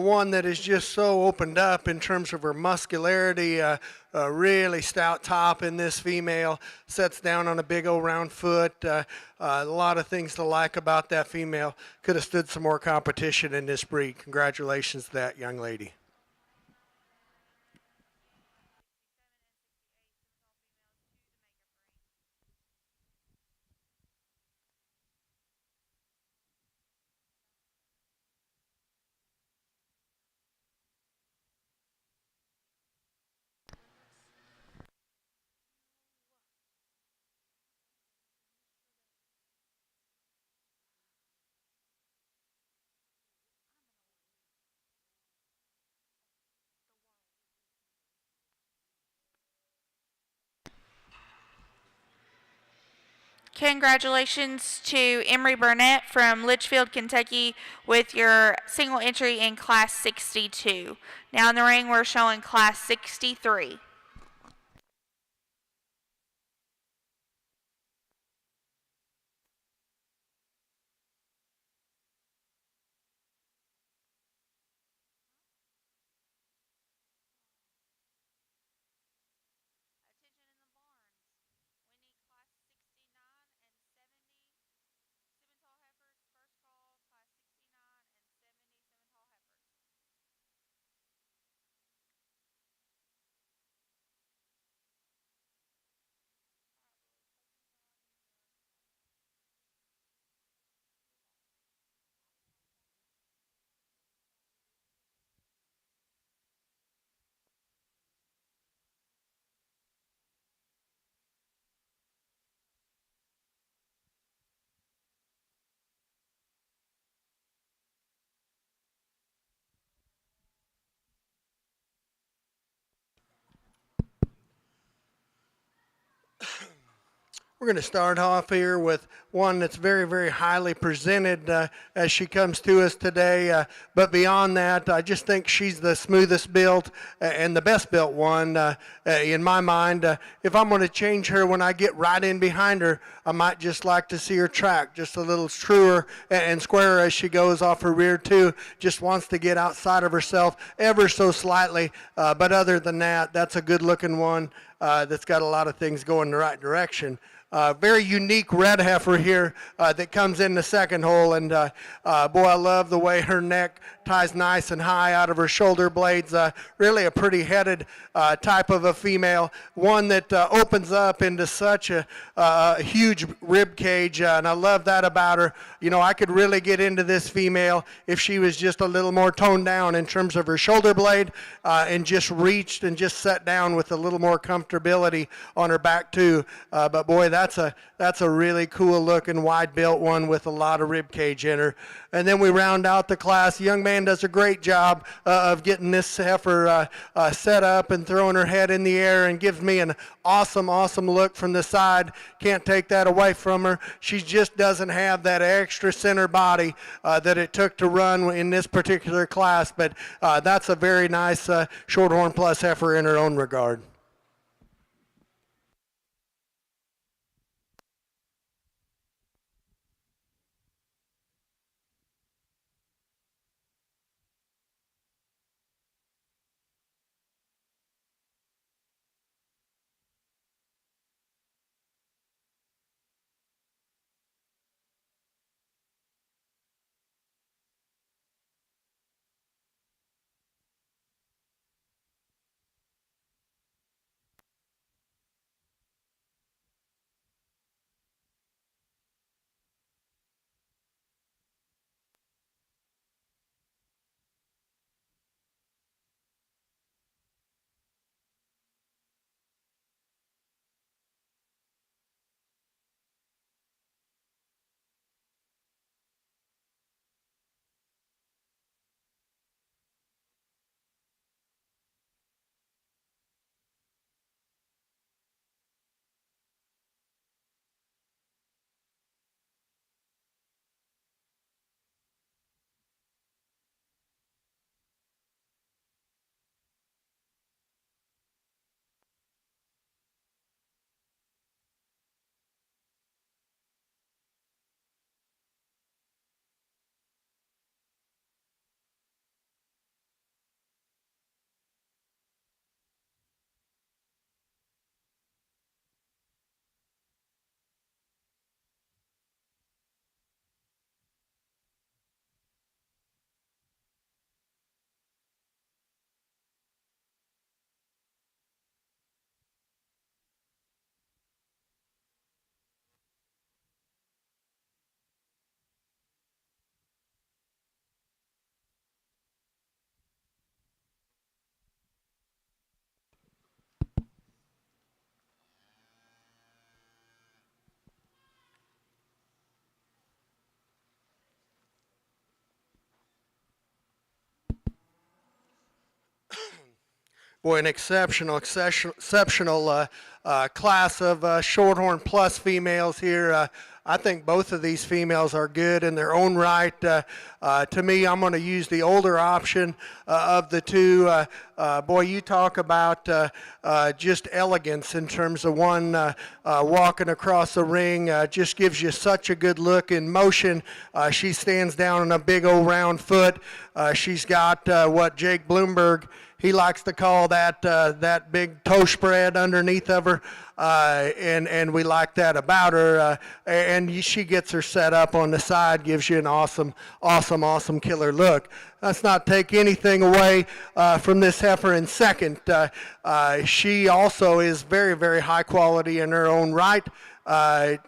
one that is just so opened up in terms of her muscularity. A really stout top in this female, sets down on a big old round foot. A lot of things to like about that female. Could have stood some more competition in this breed. Congratulations to that young lady. Congratulations to Emery Burnett from Litchfield, Kentucky, with your single entry in Class 62. Now in the ring, we're showing Class 63. We're going to start off here with one that's very, very highly presented as she comes to us today. But beyond that, I just think she's the smoothest built and the best built one in my mind. If I'm going to change her when I get right in behind her, I might just like to see her track just a little truer and squarer as she goes off her rear too. Just wants to get outside of herself ever so slightly. But other than that, that's a good looking one that's got a lot of things going in the right direction. Very unique red heifer here that comes in the second hole, and boy, I love the way her neck ties nice and high out of her shoulder blades. Really a pretty headed type of a female, one that opens up into such a huge rib cage, and I love that about her. You know, I could really get into this female if she was just a little more toned down in terms of her shoulder blade and just reached and just sat down with a little more comfortability on her back too. But boy, that's a really cool looking wide built one with a lot of rib cage in her. And then we round out the class. The young man does a great job of getting this heifer set up and throwing her head in the air, and gives me an awesome look from the side. Can't take that away from her. She just doesn't have that extra center body that it took to run in this particular class, but that's a very nice Shorthorn Plus heifer in her own regard. Boy, an exceptional class of Shorthorn Plus females here. I think both of these females are good in their own right. To me, I'm going to use the older option of the two. Boy, you talk about just elegance in terms of one walking across the ring. Just gives you such a good look in motion. She stands down on a big old round foot. She's got what Jake Bloomberg, he likes to call that big toe spread underneath of her, and we like that about her. And she gets her set up on the side, gives you an awesome killer look. Let's not take anything away from this heifer in second. She also is very high quality in her own right.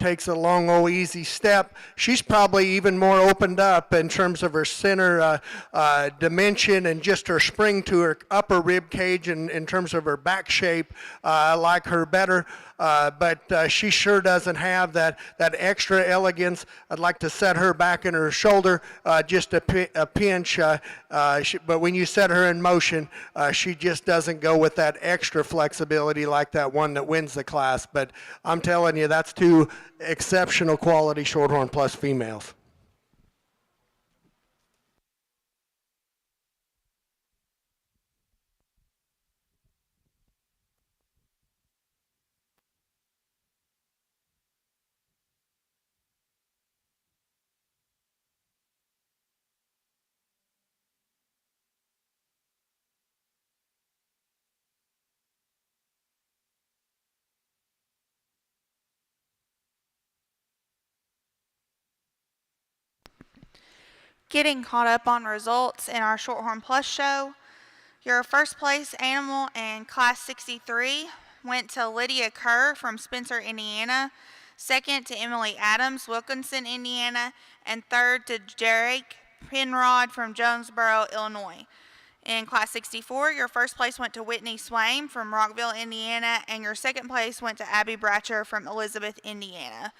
Takes a long, easy step. She's probably even more opened up in terms of her center dimension and just her spring to her upper rib cage and in terms of her back shape. I like her better. But she sure doesn't have that extra elegance. I'd like to set her back in her shoulder, just a pinch. But when you set her in motion, she just doesn't go with that extra flexibility like that one that wins the class. But I'm telling you, that's two exceptional quality Shorthorn Plus females. Getting caught up on results in our Shorthorn Plus show. Your first place animal in Class 63 went to Lydia Kerr from Spencer, Indiana. Second to Emily Adams, Wilkinson, Indiana. And third to Derek Penrod from Jonesboro, Illinois. In Class 64, your first place went to Whitney Swaim from Rockville, Indiana. And your second place went to Abby Bratcher from Elizabeth, Indiana.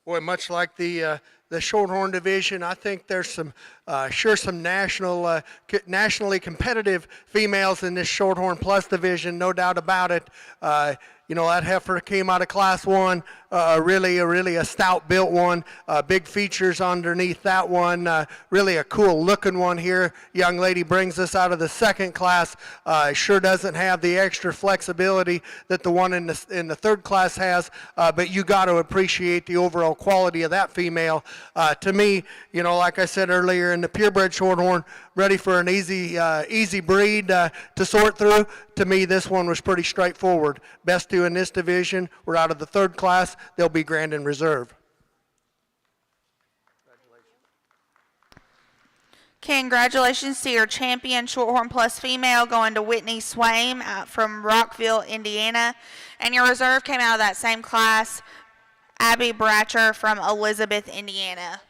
Boy, much like the Shorthorn division, I think there's some some nationally competitive females in this Shorthorn Plus division, no doubt about it. That heifer came out of Class 1, really a stout built one. Big features underneath that one. Really a cool looking one here. Young lady brings us out of the second class. Sure doesn't have the extra flexibility that the one in the third class has, but you got to appreciate the overall quality of that female. To me, like I said earlier, in the purebred Shorthorn, ready for an easy breed to sort through. To me, this one was pretty straightforward. Best two in this division were out of the third class. They'll be grand in reserve. Congratulations to your champion Shorthorn Plus female going to Whitney Swaim out from Rockville, Indiana. And your reserve came out of that same class, Abby Bratcher from Elizabeth, Indiana.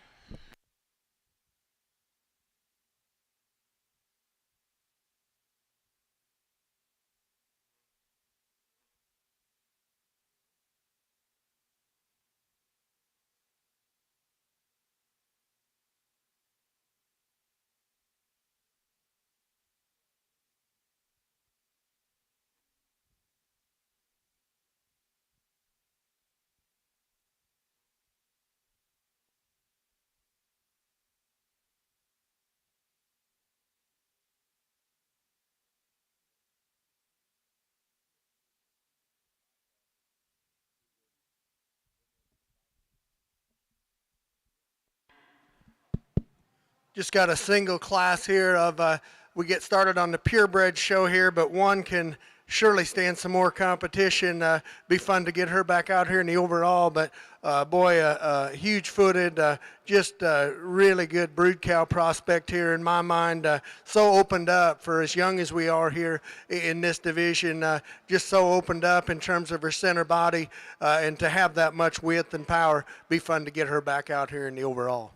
Just got a single class here of we get started on the purebred show here, but one can surely stand some more competition. Be fun to get her back out here in the overall, but boy, huge-footed, just really good brood cow prospect here in my mind. So opened up for as young as we are here in this division. Just so opened up in terms of her center body, and to have that much width and power, be fun to get her back out here in the overall.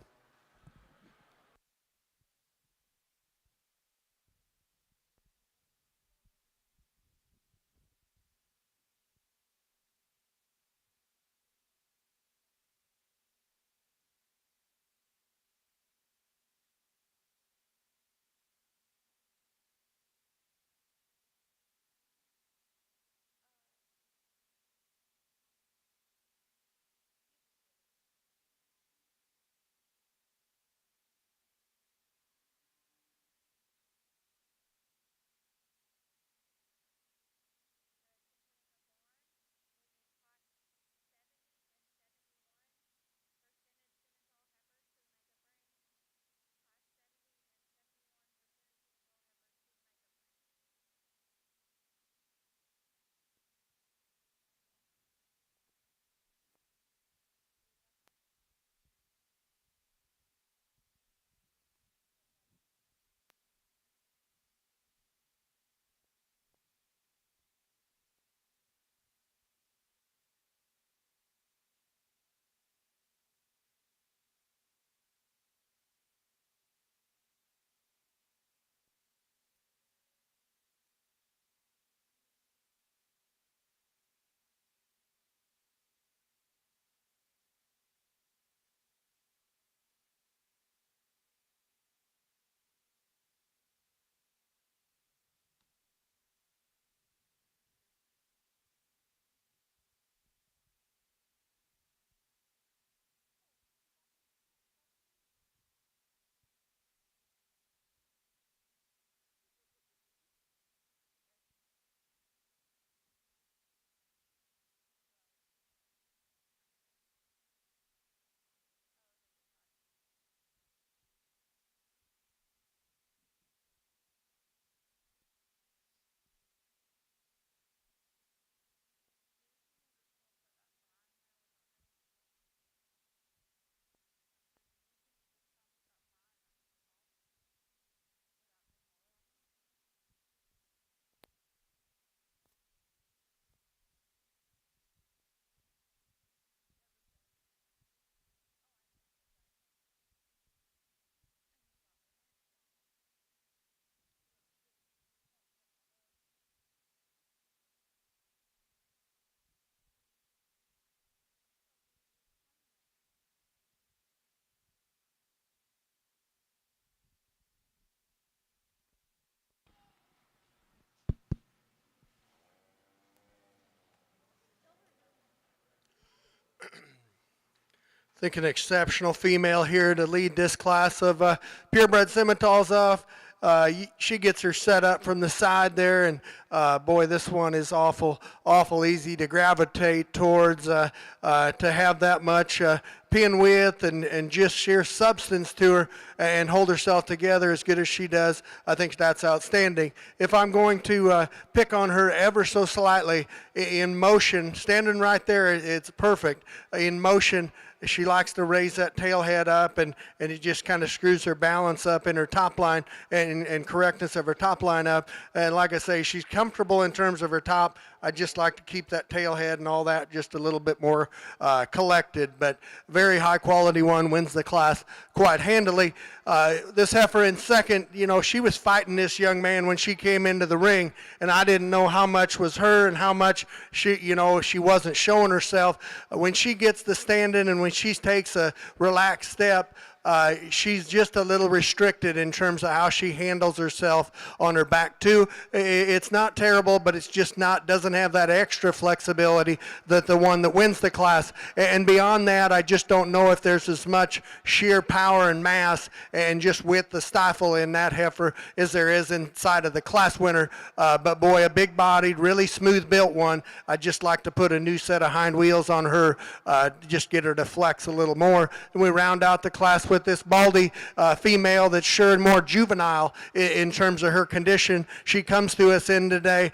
think an exceptional female here to lead this class of purebred Simmentals off. She gets her set up from the side there, and boy, this one is awful easy to gravitate towards. To have that much pin width and just sheer substance to her and hold herself together as good as she does, I think that's outstanding. If I'm going to pick on her ever so slightly in motion, standing right there, it's perfect. In motion, she likes to raise that tail head up, and it just kind of screws her balance up in her top line and correctness of her top line up. And like I say, she's comfortable in terms of her top. I just like to keep that tail head and all that just a little bit more collected, but very high quality one, wins the class quite handily. This heifer in second, you know, she was fighting this young man when she came into the ring, and I didn't know how much was her and how much she, you know, she wasn't showing herself. When she gets the standing and when she takes a relaxed step, she's just a little restricted in terms of how she handles herself on her back too. It's not terrible, but it's just doesn't have that extra flexibility that the one that wins the class. And beyond that, I just don't know if there's as much sheer power and mass and just width the stifle in that heifer as there is inside of the class winner. But boy, a big-bodied, really smooth-built one. I'd just like to put a new set of hind wheels on her, just get her to flex a little more. And we round out the class with this baldy female that's sure and more juvenile in terms of her condition. She comes to us in today.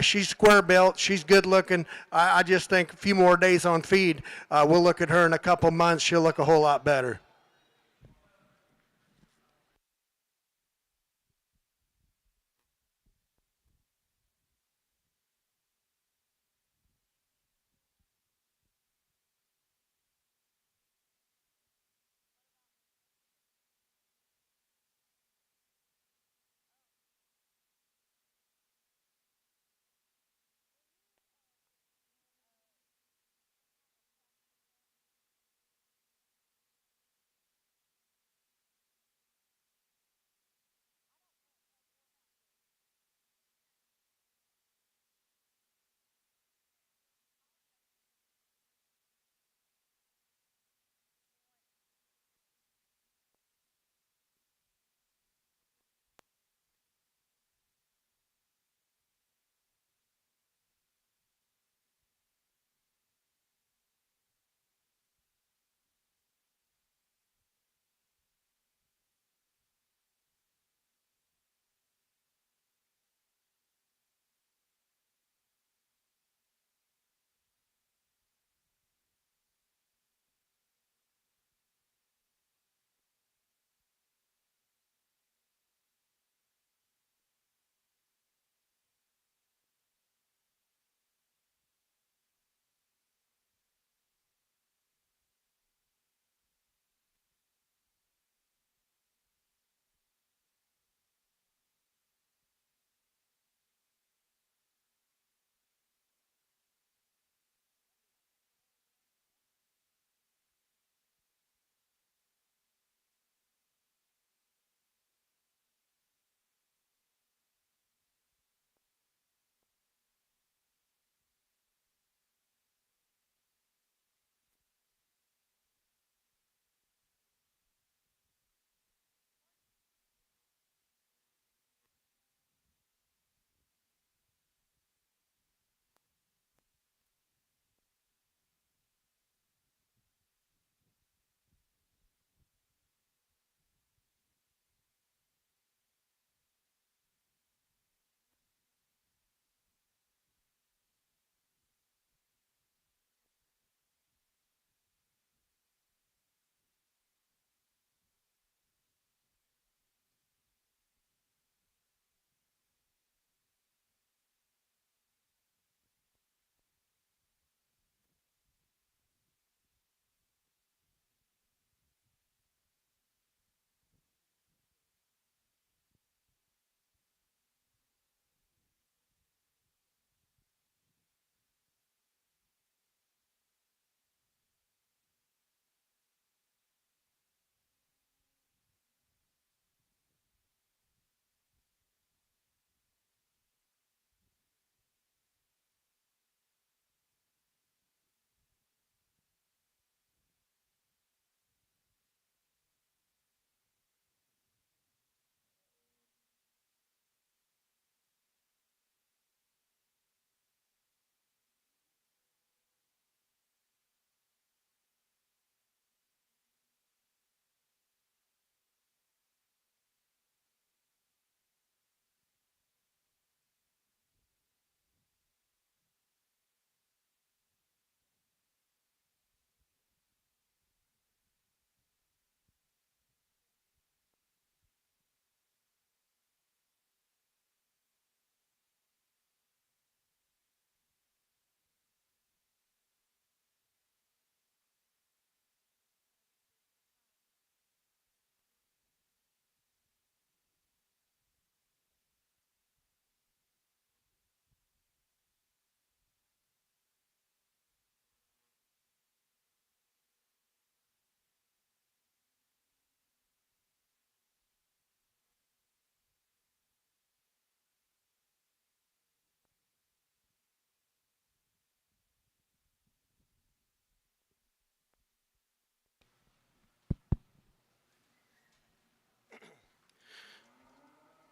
She's square built. She's good looking. I just think a few more days on feed, we'll look at her in a couple months. She'll look a whole lot better.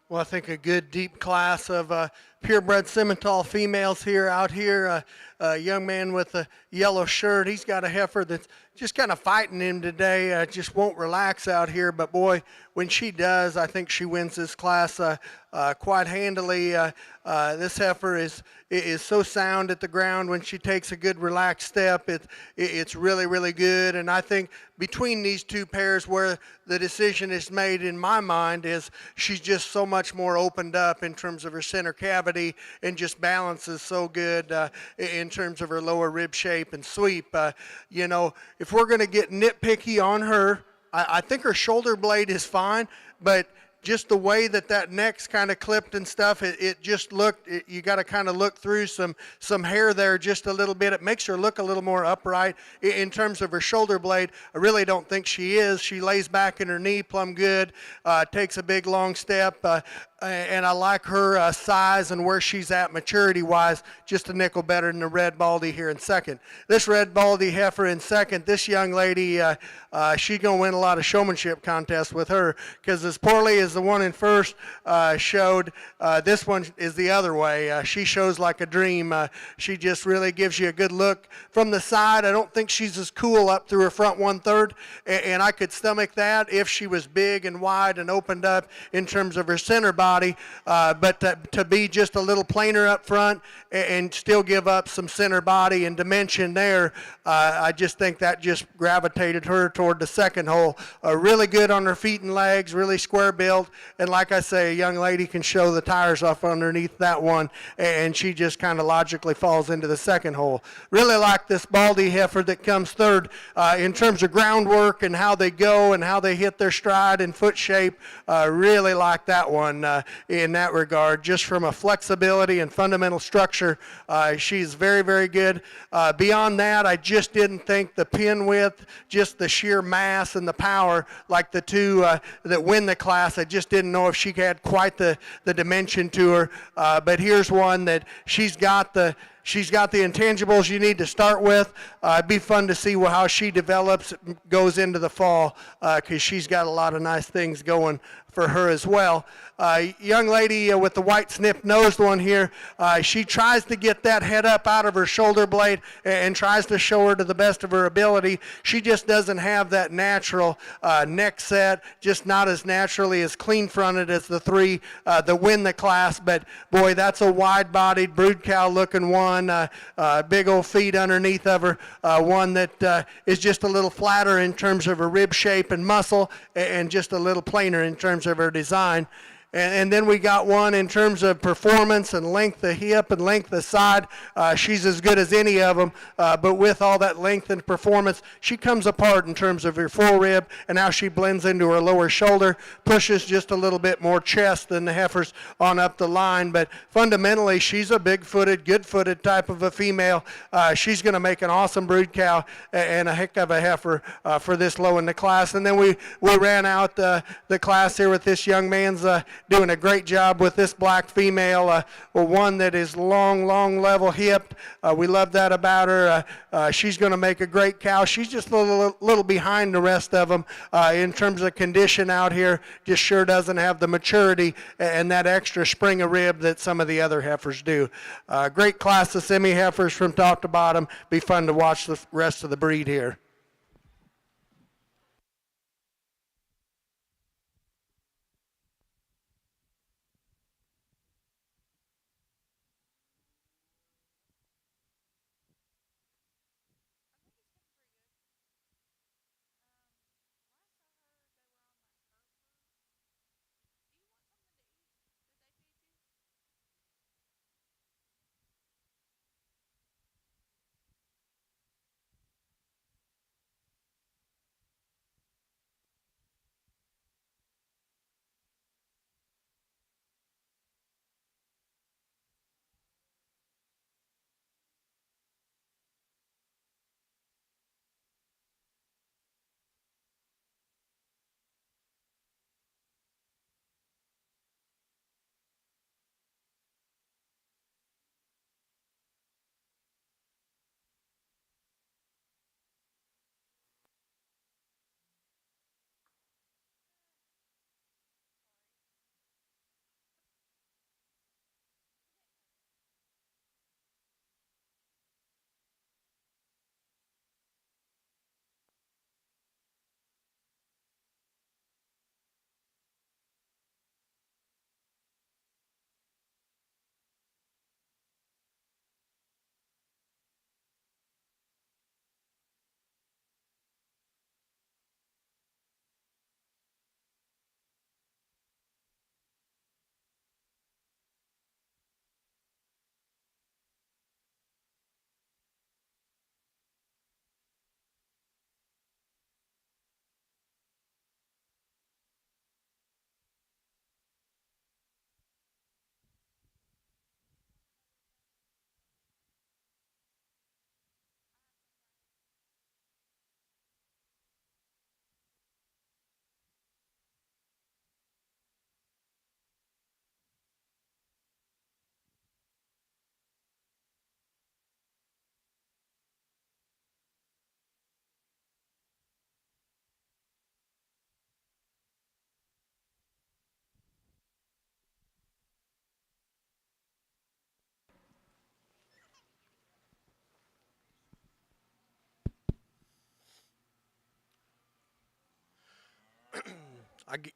Well, I think a good deep class of purebred Simmental females here out here. A young man with a yellow shirt. He's got a heifer that's just kind of fighting him today. Just won't relax out here. But boy, when she does, I think she wins this class quite handily. This heifer is so sound at the ground when she takes a good relaxed step. It's really, really good. And I think between these two pairs, where the decision is made in my mind is she's just so much more opened up in terms of her center cavity and just balances so good in terms of her lower rib shape and sweep. If we're going to get nitpicky on her, I think her shoulder blade is fine, but just the way that neck's kind of clipped and stuff, it just looked, you got to kind of look through some hair there just a little bit. It makes her look a little more upright in terms of her shoulder blade. I really don't think she is. She lays back in her knee plumb good, takes a big long step, and I like her size and where she's at maturity-wise, just a nickel better than the red baldy here in second. This red baldy heifer in second, this young lady, she's going to win a lot of showmanship contests with her, because as poorly as the one in first showed, this one is the other way. She shows like a dream. She just really gives you a good look from the side. I don't think she's as cool up through her front 1/3, and I could stomach that if she was big and wide and opened up in terms of her center body. But to be just a little plainer up front and still give up some center body and dimension there, I just think that just gravitated her toward the second hole. Really good on her feet and legs, really square built, and like I say, a young lady can show the tires off underneath that one, and she just kind of logically falls into the second hole. Really like this baldy heifer that comes third in terms of groundwork and how they go and how they hit their stride and foot shape. Really like that one in that regard. Just from a flexibility and fundamental structure, she's very, very good. Beyond that, I just didn't think the pin width, just the sheer mass and the power, like the two that win the class, I just didn't know if she had quite the dimension to her. But here's one that she's got the intangibles you need to start with. It'd be fun to see how she develops, goes into the fall, because she's got a lot of nice things going for her as well. Young lady with the white snip-nosed one here, she tries to get that head up out of her shoulder blade and tries to show her to the best of her ability. She just doesn't have that natural neck set, just not as naturally as clean-fronted as the three that win the class. But boy, that's a wide-bodied brood cow looking one, big old feet underneath of her, one that is just a little flatter in terms of her rib shape and muscle, and just a little plainer in terms of her design. And then we got one in terms of performance and length of hip and length of side. She's as good as any of them, but with all that length and performance, she comes apart in terms of her full rib and how she blends into her lower shoulder, pushes just a little bit more chest than the heifers on up the line. But fundamentally, she's a big-footed, good-footed type of a female. She's going to make an awesome brood cow and a heck of a heifer for this low in the class. And then we ran out the class here with this young man's doing a great job with this black female, one that is long, level hipped. We love that about her. She's going to make a great cow. She's just a little behind the rest of them in terms of condition out here. Just sure doesn't have the maturity and that extra spring of rib that some of the other heifers do. Great class of semi-heifers from top to bottom. Be fun to watch the rest of the breed here.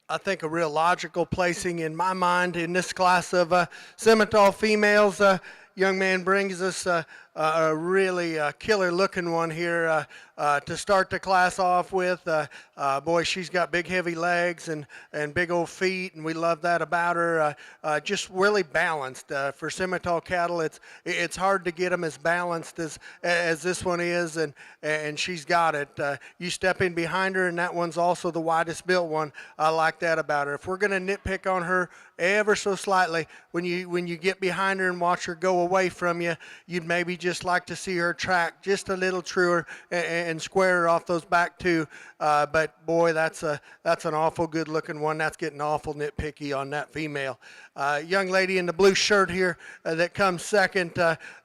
I think a real logical placing in my mind in this class of Simmental females. Young man brings us a really killer looking one here to start the class off with. Boy, she's got big heavy legs and big old feet, and we love that about her. Just really balanced. For Simmental cattle, it's hard to get them as balanced as this one is, and she's got it. You step in behind her, and that one's also the widest built one. I like that about her. If we're going to nitpick on her ever so slightly, when you get behind her and watch her go away from you, you'd maybe just like to see her track just a little truer and square her off those back two. But boy, that's an awful good looking one. That's getting awful nitpicky on that female. Young lady in the blue shirt here that comes second,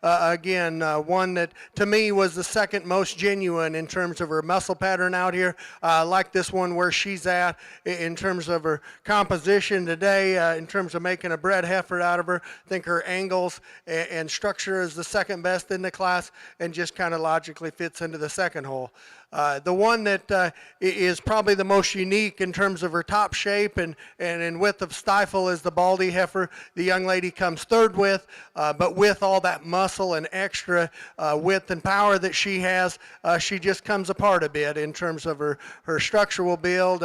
again, one that to me was the second most genuine in terms of her muscle pattern out here. I like this one where she's at in terms of her composition today, in terms of making a bred heifer out of her. I think her angles and structure is the second best in the class and just kind of logically fits into the second hole. The one that is probably the most unique in terms of her top shape and in width of stifle is the Baldy heifer. The young lady comes third with, but with all that muscle and extra width and power that she has, she just comes apart a bit in terms of her structural build.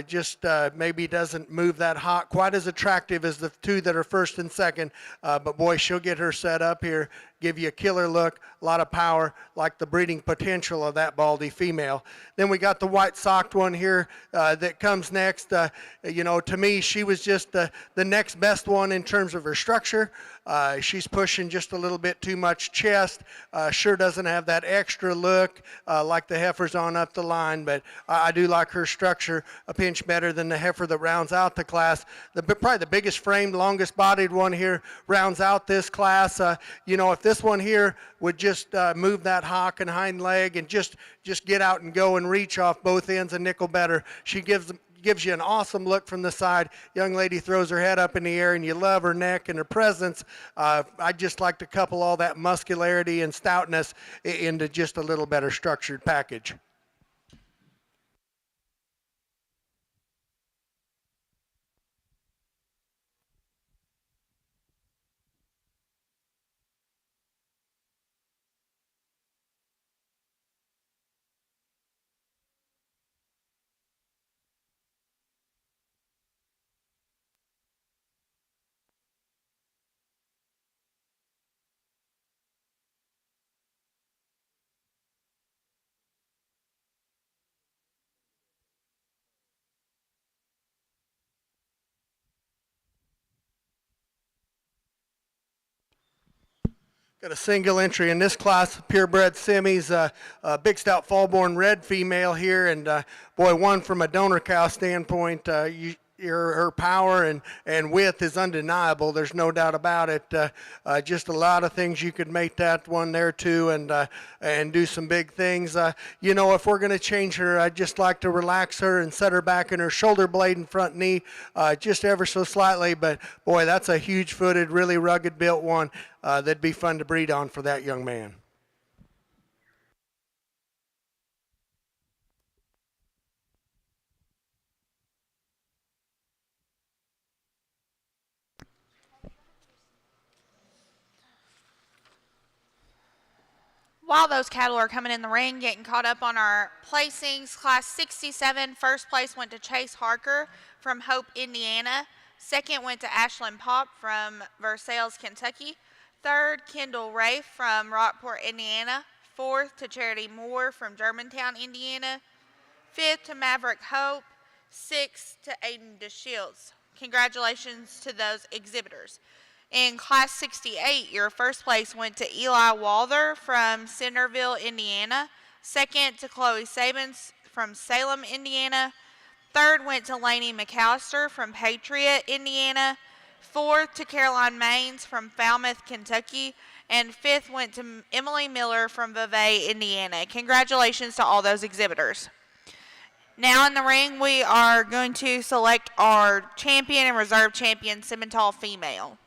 Just maybe doesn't move that hot, quite as attractive as the two that are first and second, but boy, she'll get her set up here, give you a killer look, a lot of power, like the breeding potential of that Baldy female. Then we got the white socked one here that comes next. To me, she was just the next best one in terms of her structure. She's pushing just a little bit too much chest. Sure doesn't have that extra look like the heifers on up the line, but I do like her structure a pinch better than the heifer that rounds out the class. Probably the biggest framed, longest bodied one here rounds out this class. If this one here would just move that hock and hind leg and just get out and go and reach off both ends a nickel better, she gives you an awesome look from the side. Young lady throws her head up in the air and you love her neck and her presence. I just like to couple all that muscularity and stoutness into just a little better structured package. Got a single entry in this class, purebred Simmies, big stout fall-born red female here, and boy, one from a donor cow standpoint, her power and width is undeniable. There's no doubt about it. Just a lot of things you could make that one there too, and do some big things. If we're going to change her, I'd just like to relax her and set her back in her shoulder blade and front knee, just ever so slightly. But boy, that's a huge-footed, really rugged built one. That'd be fun to breed on for that young man. While those cattle are coming in the ring, getting caught up on our placings, Class 67, first place went to Chase Harker from Hope, Indiana. Second went to Ashlyn Pop from Versailles, Kentucky. Third, Kendall Rafe from Rockport, Indiana. Fourth to Charity Moore from Germantown, Indiana. Fifth to Maverick Hope. Sixth to Aiden DeShields. Congratulations to those exhibitors. In Class 68, your first place went to Eli Walther from Centerville, Indiana. Second to Chloe Sabins from Salem, Indiana. Third went to Lainey McAllister from Patriot, Indiana. Fourth to Caroline Maines from Falmouth, Kentucky. And fifth went to Emily Miller from Vevey, Indiana. Congratulations to all those exhibitors. Now in the ring, we are going to select our champion and reserve champion, Simmental female.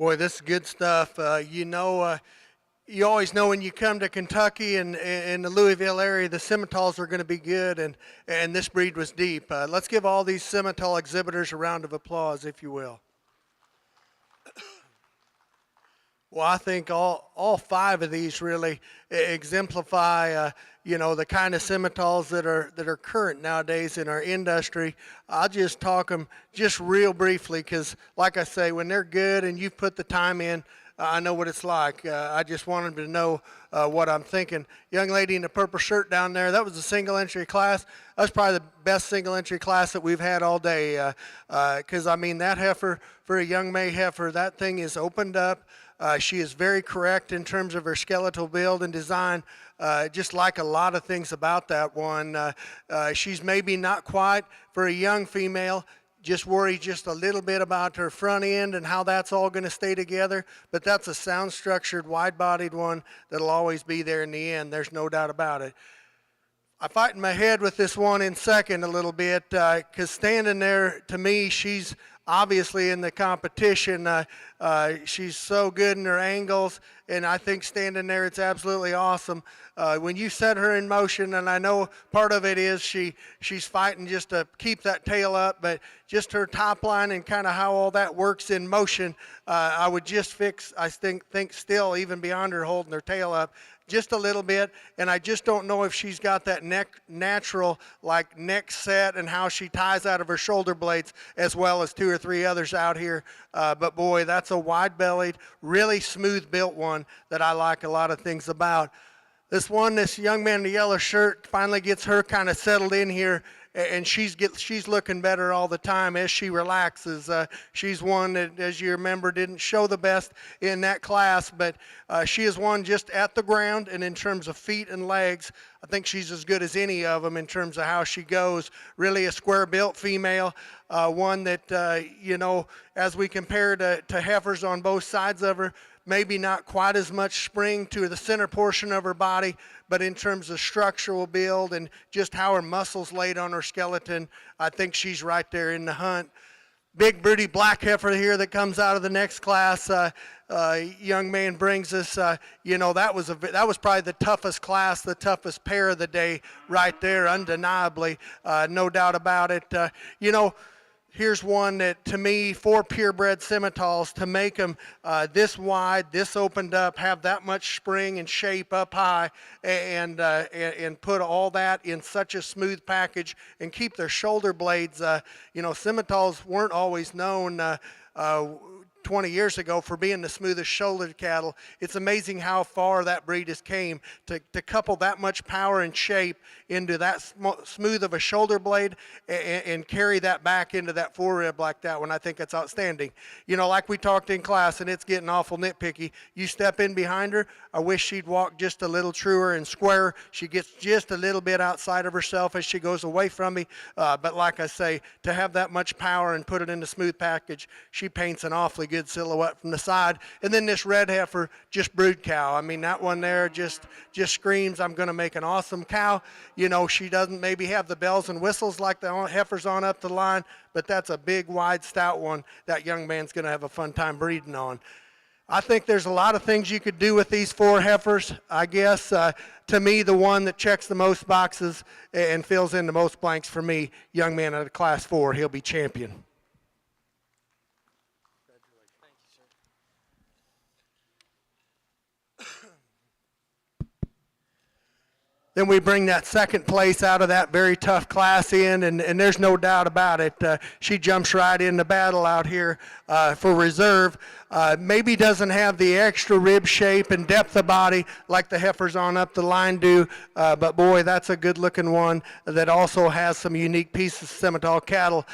Boy, this is good stuff. You always know when you come to Kentucky and in the Louisville area, the Simmentals are going to be good, and this breed was deep. Let's give all these Simmental exhibitors a round of applause, if you will. Well, I think all five of these really exemplify, the kind of Simmentals that are current nowadays in our industry. I'll just talk them just real briefly because, like I say, when they're good and you've put the time in, I know what it's like. I just wanted to know what I'm thinking. Young lady in the purple shirt down there, that was a single entry class. That's probably the best single entry class that we've had all day. Because, that heifer, for a young May heifer, that thing is opened up. She is very correct in terms of her skeletal build and design, just like a lot of things about that one. She's maybe not quite, for a young female, just worry just a little bit about her front end and how that's all going to stay together, but that's a sound structured, wide-bodied one that'll always be there in the end. There's no doubt about it. I fight in my head with this one in second a little bit because standing there, to me, she's obviously in the competition. She's so good in her angles, and I think standing there, it's absolutely awesome. When you set her in motion, and I know part of it is she's fighting just to keep that tail up, but just her top line and kind of how all that works in motion, I would just fix, I think still, even beyond her holding her tail up, just a little bit, and I just don't know if she's got that natural neck set and how she ties out of her shoulder blades as well as two or three others out here. But boy, that's a wide-bellied, really smooth-built one that I like a lot of things about. This young man in the yellow shirt finally gets her kind of settled in here, and she's looking better all the time as she relaxes. She's one that, as you remember, didn't show the best in that class, but she is one just at the ground, and in terms of feet and legs, I think she's as good as any of them in terms of how she goes. Really a square-built female, one that, as we compare to heifers on both sides of her, maybe not quite as much spring to the center portion of her body, but in terms of structural build and just how her muscles laid on her skeleton, I think she's right there in the hunt. Big broody black heifer here that comes out of the next class. Young man brings us, that was probably the toughest class, the toughest pair of the day right there, undeniably, no doubt about it. Here's one that, to me, for purebred Simmentals, to make them this wide, this opened up, have that much spring and shape up high, and put all that in such a smooth package and keep their shoulder blades. Simmentals weren't always known 20 years ago for being the smoothest shouldered cattle. It's amazing how far that breed has came to couple that much power and shape into that smooth of a shoulder blade and carry that back into that forerib like that one. I think that's outstanding. Like we talked in class, and it's getting awful nitpicky. You step in behind her, I wish she'd walk just a little truer and square. She gets just a little bit outside of herself as she goes away from me. But like I say, to have that much power and put it in a smooth package, she paints an awfully good silhouette from the side. And then this red heifer, just brood cow. That one there just screams, I'm going to make an awesome cow. She doesn't maybe have the bells and whistles like the heifers on up the line, but that's a big, wide, stout one that young man's going to have a fun time breeding on. I think there's a lot of things you could do with these four heifers. I guess, to me, the one that checks the most boxes and fills in the most blanks for me, young man out of class 4, he'll be champion. Then we bring that second place out of that very tough class in, and there's no doubt about it. She jumps right in the battle out here for reserve. Maybe doesn't have the extra rib shape and depth of body like the heifers on up the line do, but boy, that's a good-looking one that also has some unique pieces of Simmental cattle.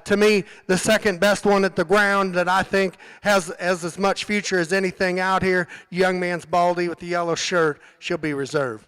To me, the second best one at the ground that I think has as much future as anything out here, young man's Baldy with the yellow shirt. She'll be reserved.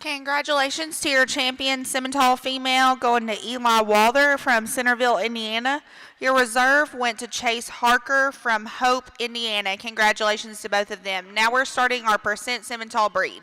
Congratulations to your champion Simmental female going to Eli Walther from Centerville, Indiana. Your reserve went to Chase Harker from Hope, Indiana. Congratulations to both of them. Now we're starting our percent Simmental breed.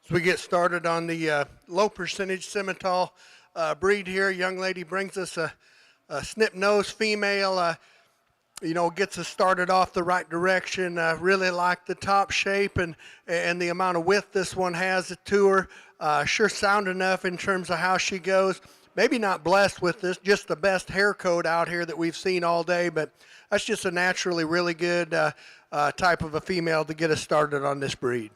As we get started on the low percentage Simmental breed here, young lady brings us a snip nose female. Gets us started off the right direction. Really like the top shape and the amount of width this one has to her. Sure sound enough in terms of how she goes. Maybe not blessed with this, just the best hair coat out here that we've seen all day, but that's just a naturally really good type of a female to get us started on this breed.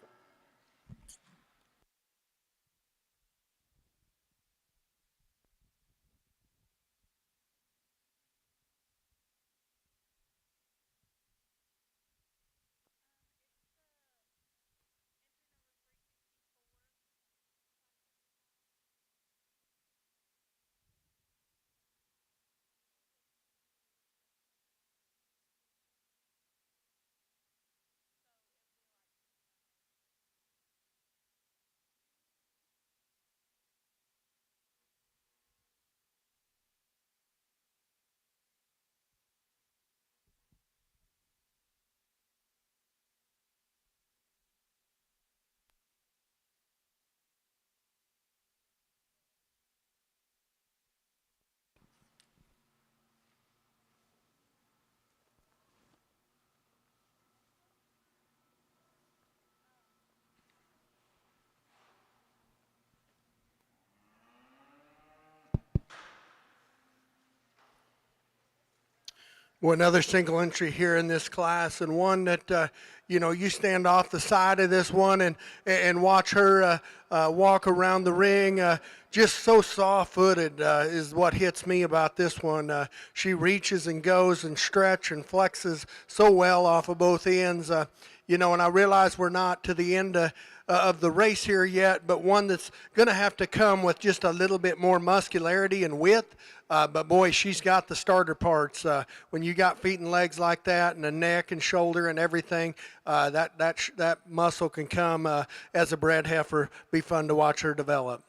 Well, another single entry here in this class, and one that you stand off the side of this one and watch her walk around the ring. Just so soft-footed is what hits me about this one. She reaches and goes and stretch and flexes so well off of both ends. And I realize we're not to the end of the race here yet, but one that's going to have to come with just a little bit more muscularity and width. But boy, she's got the starter parts. When you got feet and legs like that, and a neck and shoulder and everything, that muscle can come as a bred heifer. Be fun to watch her develop.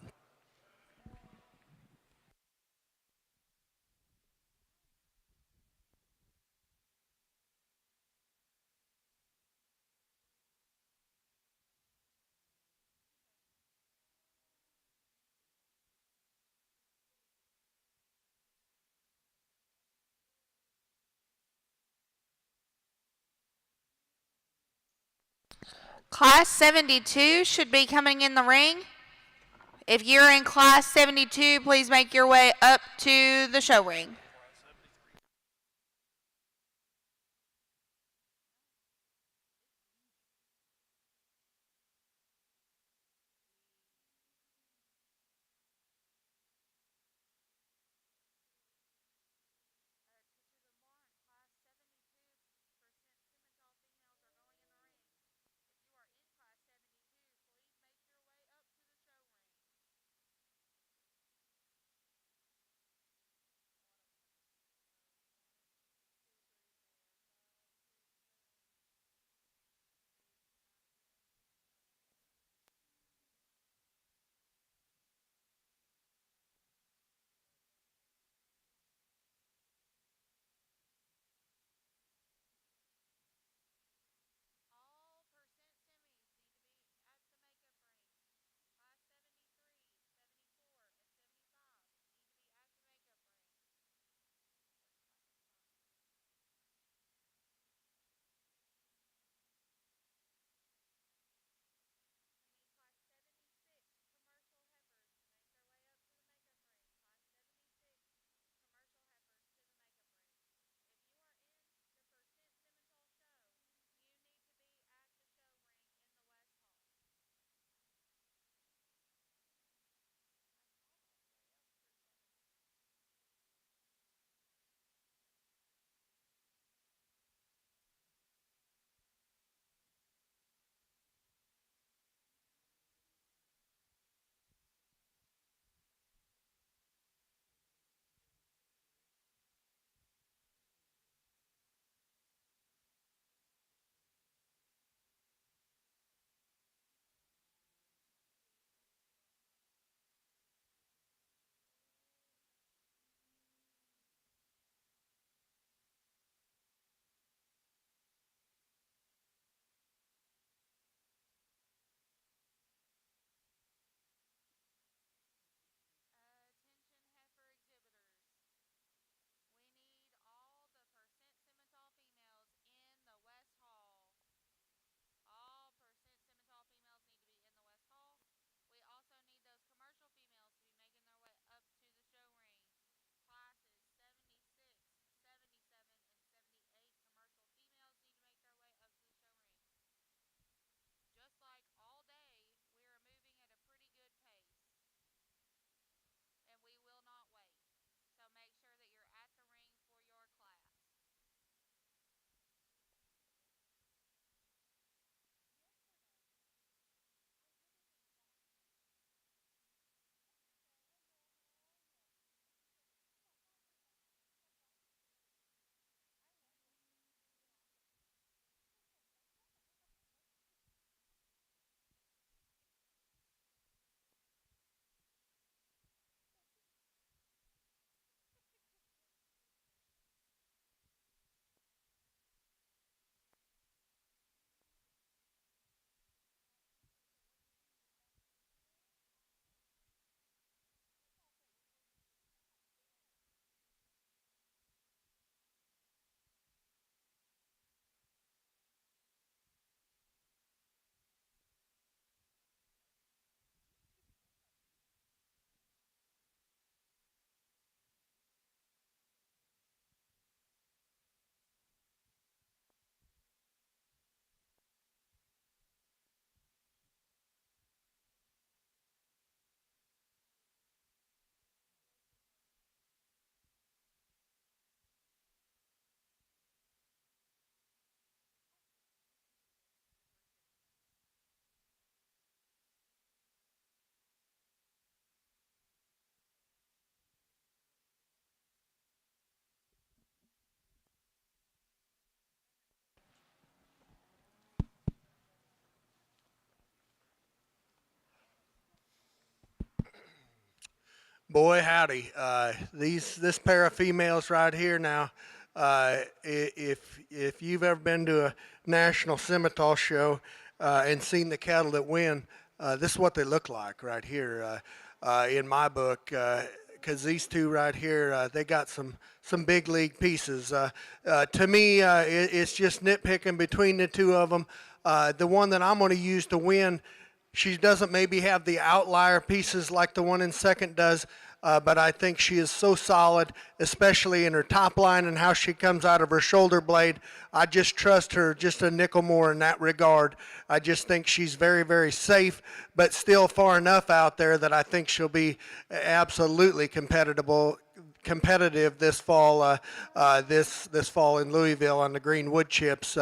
Class 72 should be coming in the ring. If you're in class 72, please make your way up to the show ring. Boy, howdy. This pair of females right here now, if you've ever been to a national Simmental show and seen the cattle that win, this is what they look like right here in my book. Because these two right here, they got some big league pieces. To me, it's just nitpicking between the two of them. The one that I'm going to use to win, she doesn't maybe have the outlier pieces like the one in second does, but I think she is so solid, especially in her top line and how she comes out of her shoulder blade. I just trust her just a nickel more in that regard. I just think she's very, very safe, but still far enough out there that I think she'll be absolutely competitive this fall. This fall in Louisville on the green wood chips.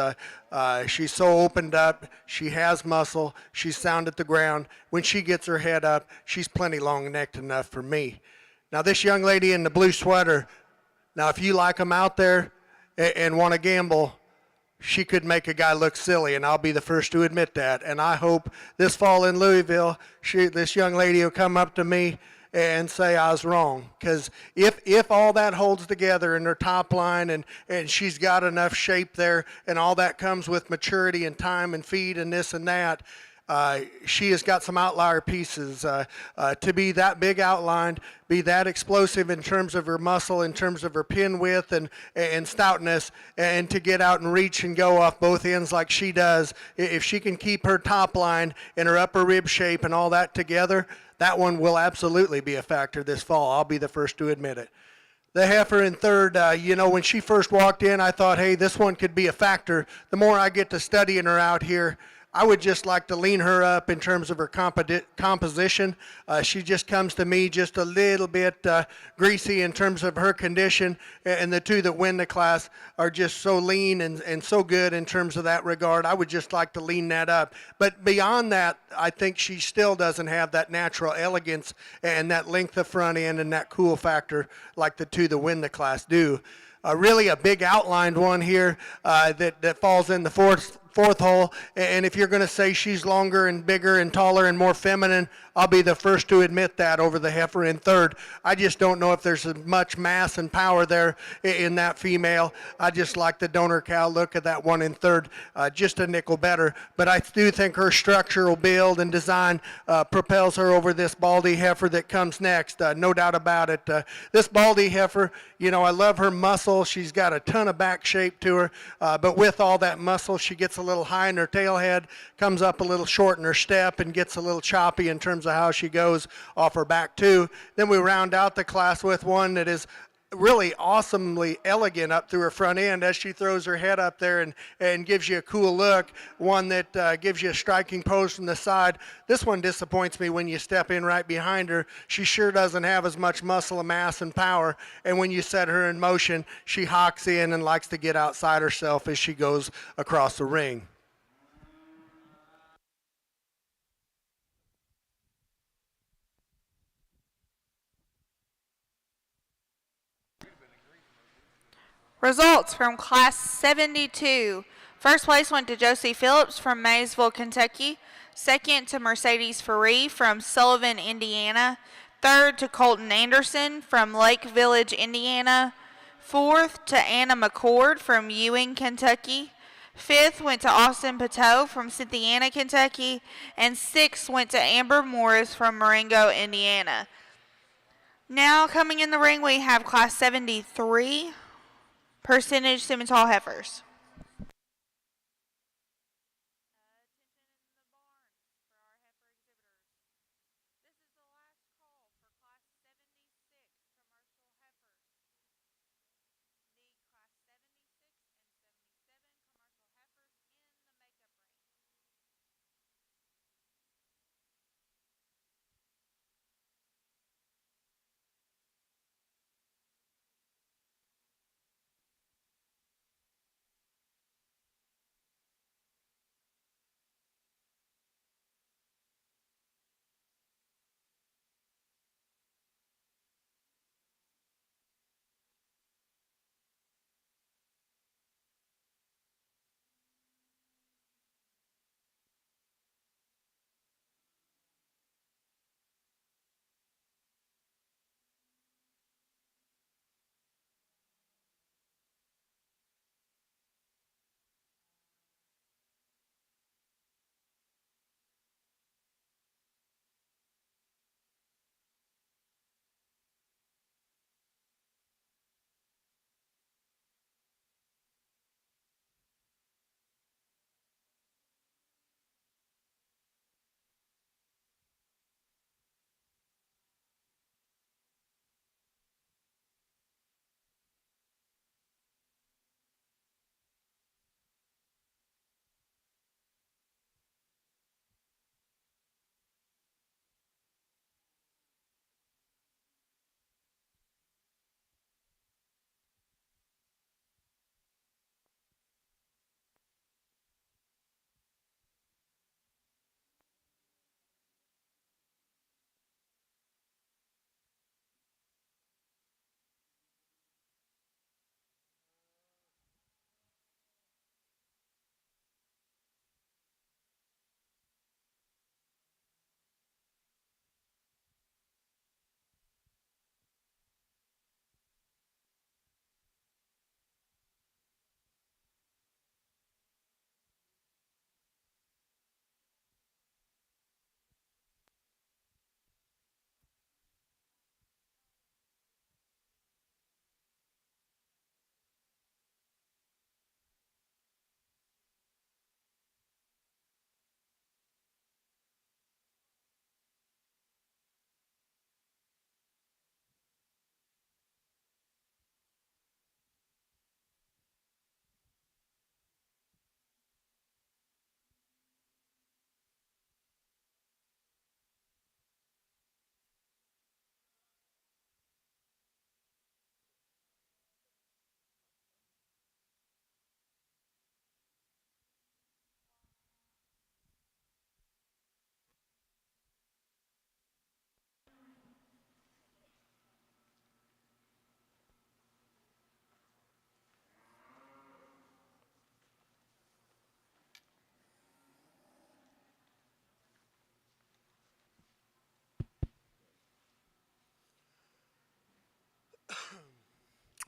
She's so opened up. She has muscle. She's sound at the ground. When she gets her head up, she's plenty long-necked enough for me. Now this young lady in the blue sweater. Now if you like them out there and want to gamble, she could make a guy look silly, and I'll be the first to admit that. And I hope this fall in Louisville, this young lady will come up to me and say I was wrong. Because if all that holds together in her top line and she's got enough shape there and all that comes with maturity and time and feed and this and that, she has got some outlier pieces to be that big outlined, be that explosive in terms of her muscle, in terms of her pin width and stoutness, and to get out and reach and go off both ends like she does. If she can keep her top line and her upper rib shape and all that together, that one will absolutely be a factor this fall. I'll be the first to admit it. The heifer in third, when she first walked in, I thought, hey, this one could be a factor. The more I get to studying her out here, I would just like to lean her up in terms of her composition. She just comes to me just a little bit greasy in terms of her condition, and the two that win the class are just so lean and so good in terms of that regard. I would just like to lean that up. But beyond that, I think she still doesn't have that natural elegance and that length of front end and that cool factor like the two that win the class do. Really a big outlined one here that falls in the fourth hole, and if you're going to say she's longer and bigger and taller and more feminine, I'll be the first to admit that over the heifer in third. I just don't know if there's as much mass and power there in that female. I just like the donor cow look of that one in third, just a nickel better, but I do think her structural build and design propels her over this baldy heifer that comes next, no doubt about it. This baldy heifer, I love her muscle. She's got a ton of back shape to her, but with all that muscle, she gets a little high in her tail head, comes up a little short in her step, and gets a little choppy in terms of how she goes off her back too. Then we round out the class with one that is really awesomely elegant up through her front end as she throws her head up there and gives you a cool look, one that gives you a striking pose from the side. This one disappoints me when you step in right behind her. She sure doesn't have as much muscle and mass and power, and when you set her in motion, she hocks in and likes to get outside herself as she goes across the ring. Results from Class 72. First place went to Josie Phillips from Maysville, Kentucky. Second to Mercedes Faree from Sullivan, Indiana. Third to Colton Anderson from Lake Village, Indiana. Fourth to Anna McCord from Ewing, Kentucky. Fifth went to Austin Pateau from Cynthiana, Kentucky. And sixth went to Amber Morris from Marengo, Indiana. Now coming in the ring, we have Class 73. Percentage Simmental heifers.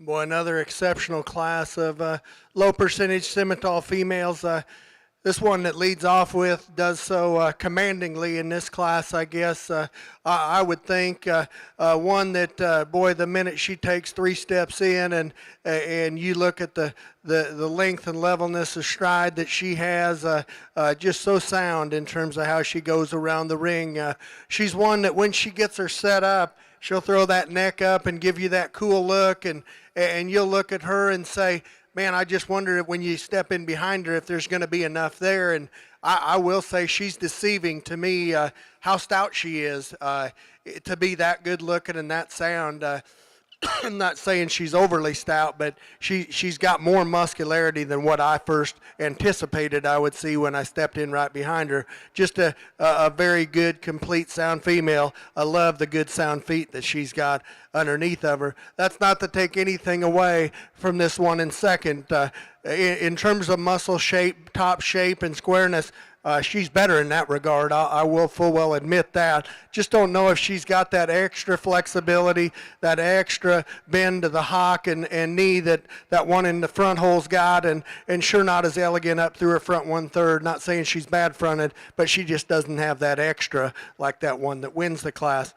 Boy, another exceptional class of low percentage Simmental females. This one that leads off with does so commandingly in this class, I guess. I would think one that, boy, the minute she takes 3 steps in and you look at the length and levelness of stride that she has, just so sound in terms of how she goes around the ring. She's one that when she gets her set up, she'll throw that neck up and give you that cool look, and you'll look at her and say, man, I just wonder if when you step in behind her if there's going to be enough there. And I will say she's deceiving to me how stout she is to be that good looking and that sound. I'm not saying she's overly stout, but she's got more muscularity than what I first anticipated I would see when I stepped in right behind her. Just a very good, complete sound female. I love the good sound feet that she's got underneath of her. That's not to take anything away from this one in second. In terms of muscle shape, top shape, and squareness, she's better in that regard. I will full well admit that. Just don't know if she's got that extra flexibility, that extra bend to the hock and knee that one in the front hole's got, and sure not as elegant up through her front 1/3. Not saying she's bad fronted, but she just doesn't have that extra like that one that wins the class.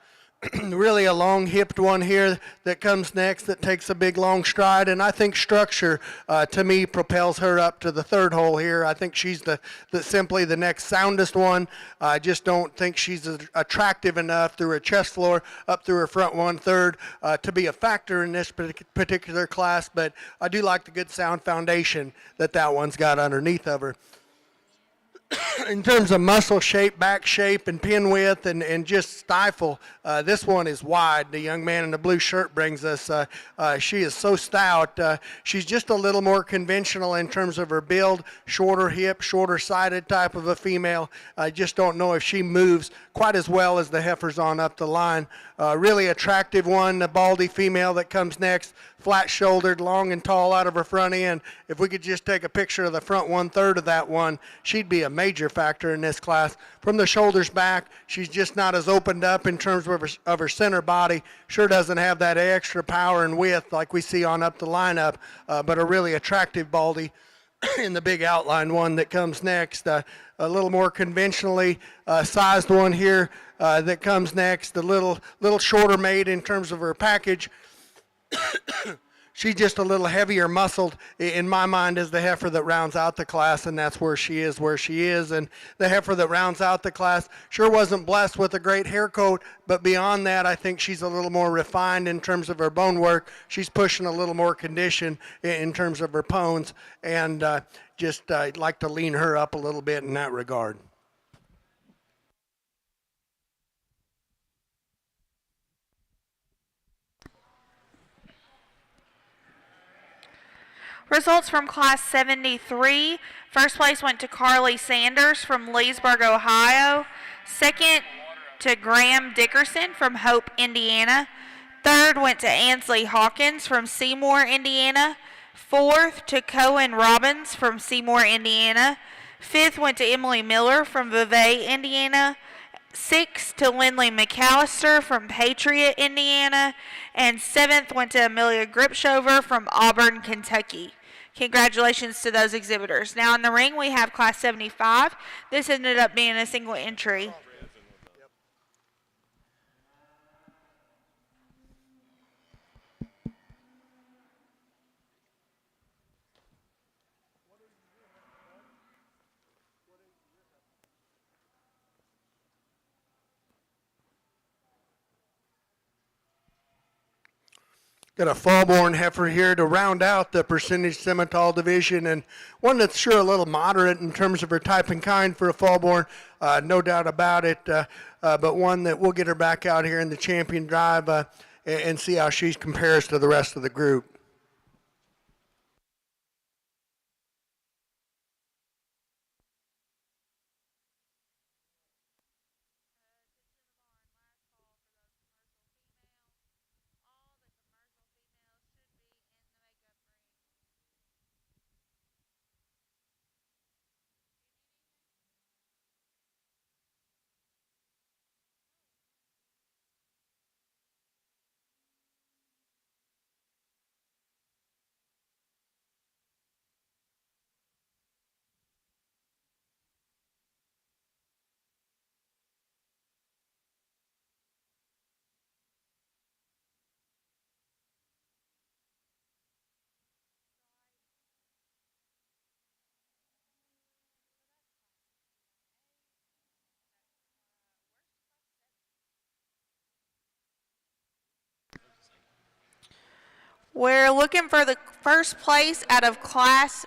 Really a long-hipped one here that comes next that takes a big long stride, and I think structure to me propels her up to the 3rd hole here. I think she's simply the next soundest one. I just don't think she's attractive enough through her chest floor up through her front 1/3 to be a factor in this particular class, but I do like the good sound foundation that one's got underneath of her. In terms of muscle shape, back shape, and pin width, and just stifle, this one is wide. The young man in the blue shirt brings us. She is so stout. She's just a little more conventional in terms of her build, shorter hip, shorter sided type of a female. I just don't know if she moves quite as well as the heifers on up the line. Really attractive one, the baldy female that comes next, flat-shouldered, long and tall out of her front end. If we could just take a picture of the front 1/3 of that one, she'd be a major factor in this class. From the shoulders back, she's just not as opened up in terms of her center body. Sure doesn't have that extra power and width like we see on up the lineup, but a really attractive baldy. In the big outline one that comes next, a little more conventionally sized one here that comes next, a little shorter made in terms of her package. She's just a little heavier muscled in my mind as the heifer that rounds out the class, and that's where she is. And the heifer that rounds out the class sure wasn't blessed with a great hair coat, but beyond that, I think she's a little more refined in terms of her bone work. She's pushing a little more condition in terms of her pones, and I'd like to lean her up a little bit in that regard. Results from Class 73. First place went to Carly Sanders from Leesburg, Ohio. Second to Graham Dickerson from Hope, Indiana. Third went to Ansley Hawkins from Seymour, Indiana. Fourth to Cohen Robbins from Seymour, Indiana. Fifth went to Emily Miller from Vevey, Indiana. Sixth to Lindley McAllister from Patriot, Indiana. And seventh went to Amelia Gripshover from Auburn, Kentucky. Congratulations to those exhibitors. Now in the ring we have Class 75. This ended up being a single entry. Got a fall-born heifer here to round out the percentage Simmental division, and one that's sure a little moderate in terms of her type and kind for a fall-born, no doubt about it, but one that we'll get her back out here in the champion drive and see how she compares to the rest of the group. We're looking for the first place out of class.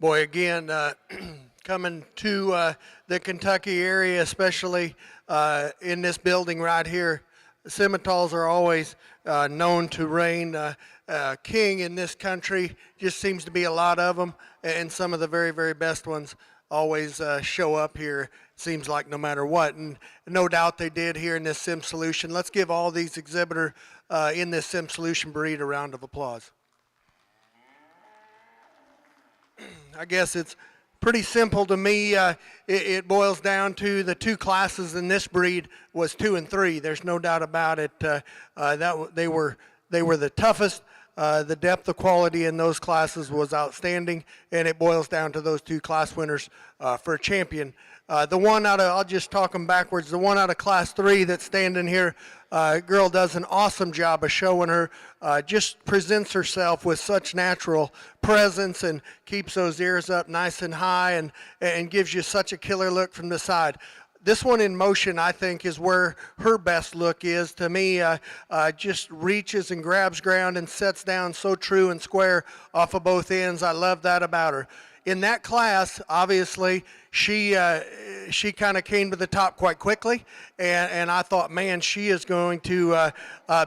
Boy, again, coming to the Kentucky area, especially in this building right here, Simmentals are always known to reign king in this country. Just seems to be a lot of them, and some of the very, very best ones always show up here. Seems like no matter what, and no doubt they did here in this Sim Solution. Let's give all these exhibitors in this Sim Solution breed a round of applause. I guess it's pretty simple to me. It boils down to the two classes in this breed was 2 and 3. There's no doubt about it. They were the toughest. The depth of quality in those classes was outstanding, and it boils down to those two class winners for a champion. The one out of, I'll just talk them backwards, the one out of class 3 that's standing here, girl does an awesome job of showing her, just presents herself with such natural presence and keeps those ears up nice and high and gives you such a killer look from the side. This one in motion, I think, is where her best look is. To me, just reaches and grabs ground and sets down so true and square off of both ends. I love that about her. In that class, obviously, she kind of came to the top quite quickly, and I thought, man, she is going to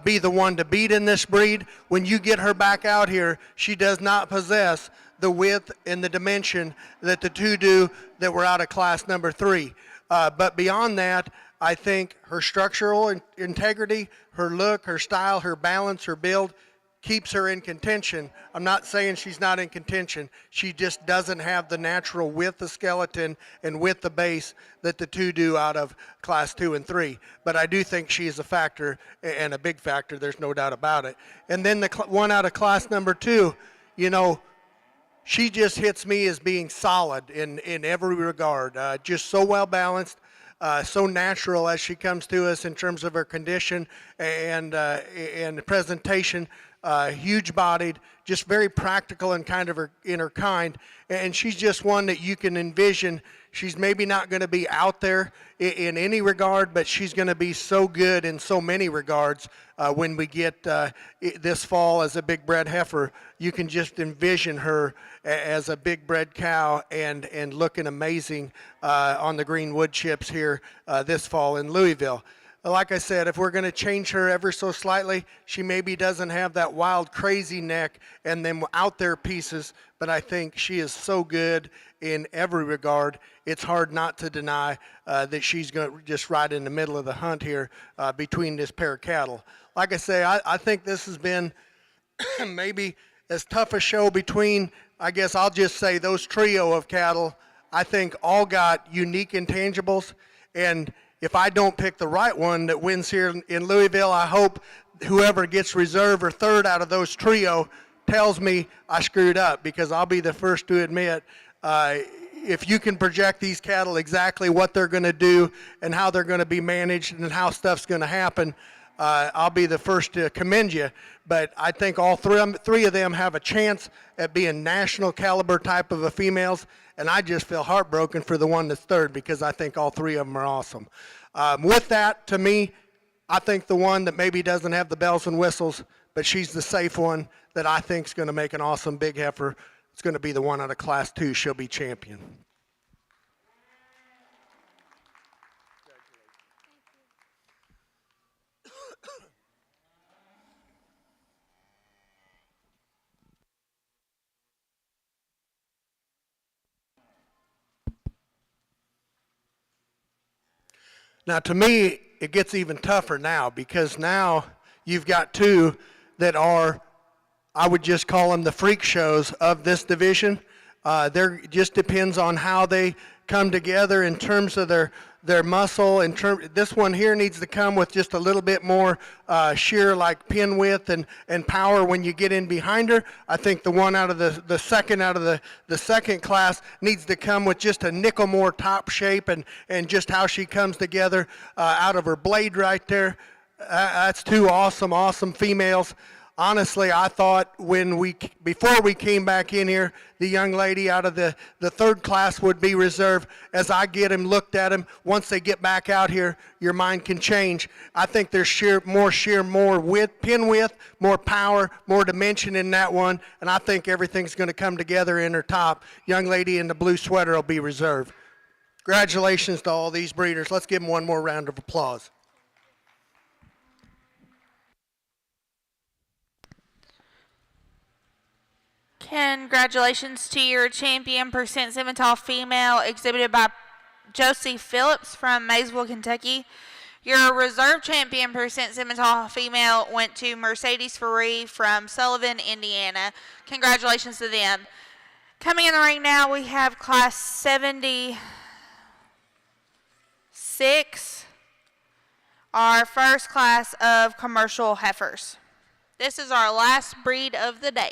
be the one to beat in this breed. When you get her back out here, she does not possess the width and the dimension that the two do that were out of class number 3. But beyond that, I think her structural integrity, her look, her style, her balance, her build keeps her in contention. I'm not saying she's not in contention. She just doesn't have the natural width of skeleton and width of base that the two do out of class 2 and 3. But I do think she is a factor, and a big factor. There's no doubt about it. And then the one out of class number 2, you know, she just hits me as being solid in every regard. Just so well balanced, so natural as she comes to us in terms of her condition and presentation. Huge bodied, just very practical and kind of in her kind. And she's just one that you can envision. She's maybe not going to be out there in any regard, but she's going to be so good in so many regards when we get this fall as a big bred heifer. You can just envision her as a big bred cow and looking amazing on the green wood chips here this fall in Louisville. like I said, if we're going to change her ever so slightly, she maybe doesn't have that wild, crazy neck and them out there pieces, but I think she is so good in every regard. It's hard not to deny that she's going to just right in the middle of the hunt here between this pair of cattle. Like I say, I think this has been maybe as tough a show between, I guess I'll just say, those trio of cattle. I think all got unique intangibles, and if I don't pick the right one that wins here in Louisville, I hope whoever gets reserve or third out of those trio tells me I screwed up, because I'll be the first to admit if you can project these cattle exactly what they're going to do and how they're going to be managed and how stuff's going to happen, I'll be the first to commend you. But I think all three of them have a chance at being national caliber type of a females, and I just feel heartbroken for the one that's third, because I think all three of them are awesome. With that, to me, I think the one that maybe doesn't have the bells and whistles, but she's the safe one that I think is going to make an awesome big heifer, it's going to be the one out of Class 2. She'll be champion. Now, to me, it gets even tougher now, because now you've got two that are, I would just call them the freak shows of this division. There just depends on how they come together in terms of their muscle. This one here needs to come with just a little bit more sheer, like pin width and power when you get in behind her. I think the one out of the second class needs to come with just a nickel more top shape and just how she comes together out of her blade right there. That's two awesome females. Honestly, I thought before we came back in here, the young lady out of the third class would be reserved. As I get him, looked at him, once they get back out here, your mind can change. I think there's more width, pin width, more power, more dimension in that one, and I think everything's going to come together in her top. Young lady in the blue sweater will be reserved. Congratulations to all these breeders. Let's give them one more round of applause. Congratulations to your champion percent Simmental female, exhibited by Josie Phillips from Maysville, Kentucky. Your reserve champion percent Simmental female went to Mercedes Faree from Sullivan, Indiana. Congratulations to them. Coming in the ring now, we have Class 76, our first class of commercial heifers. This is our last breed of the day.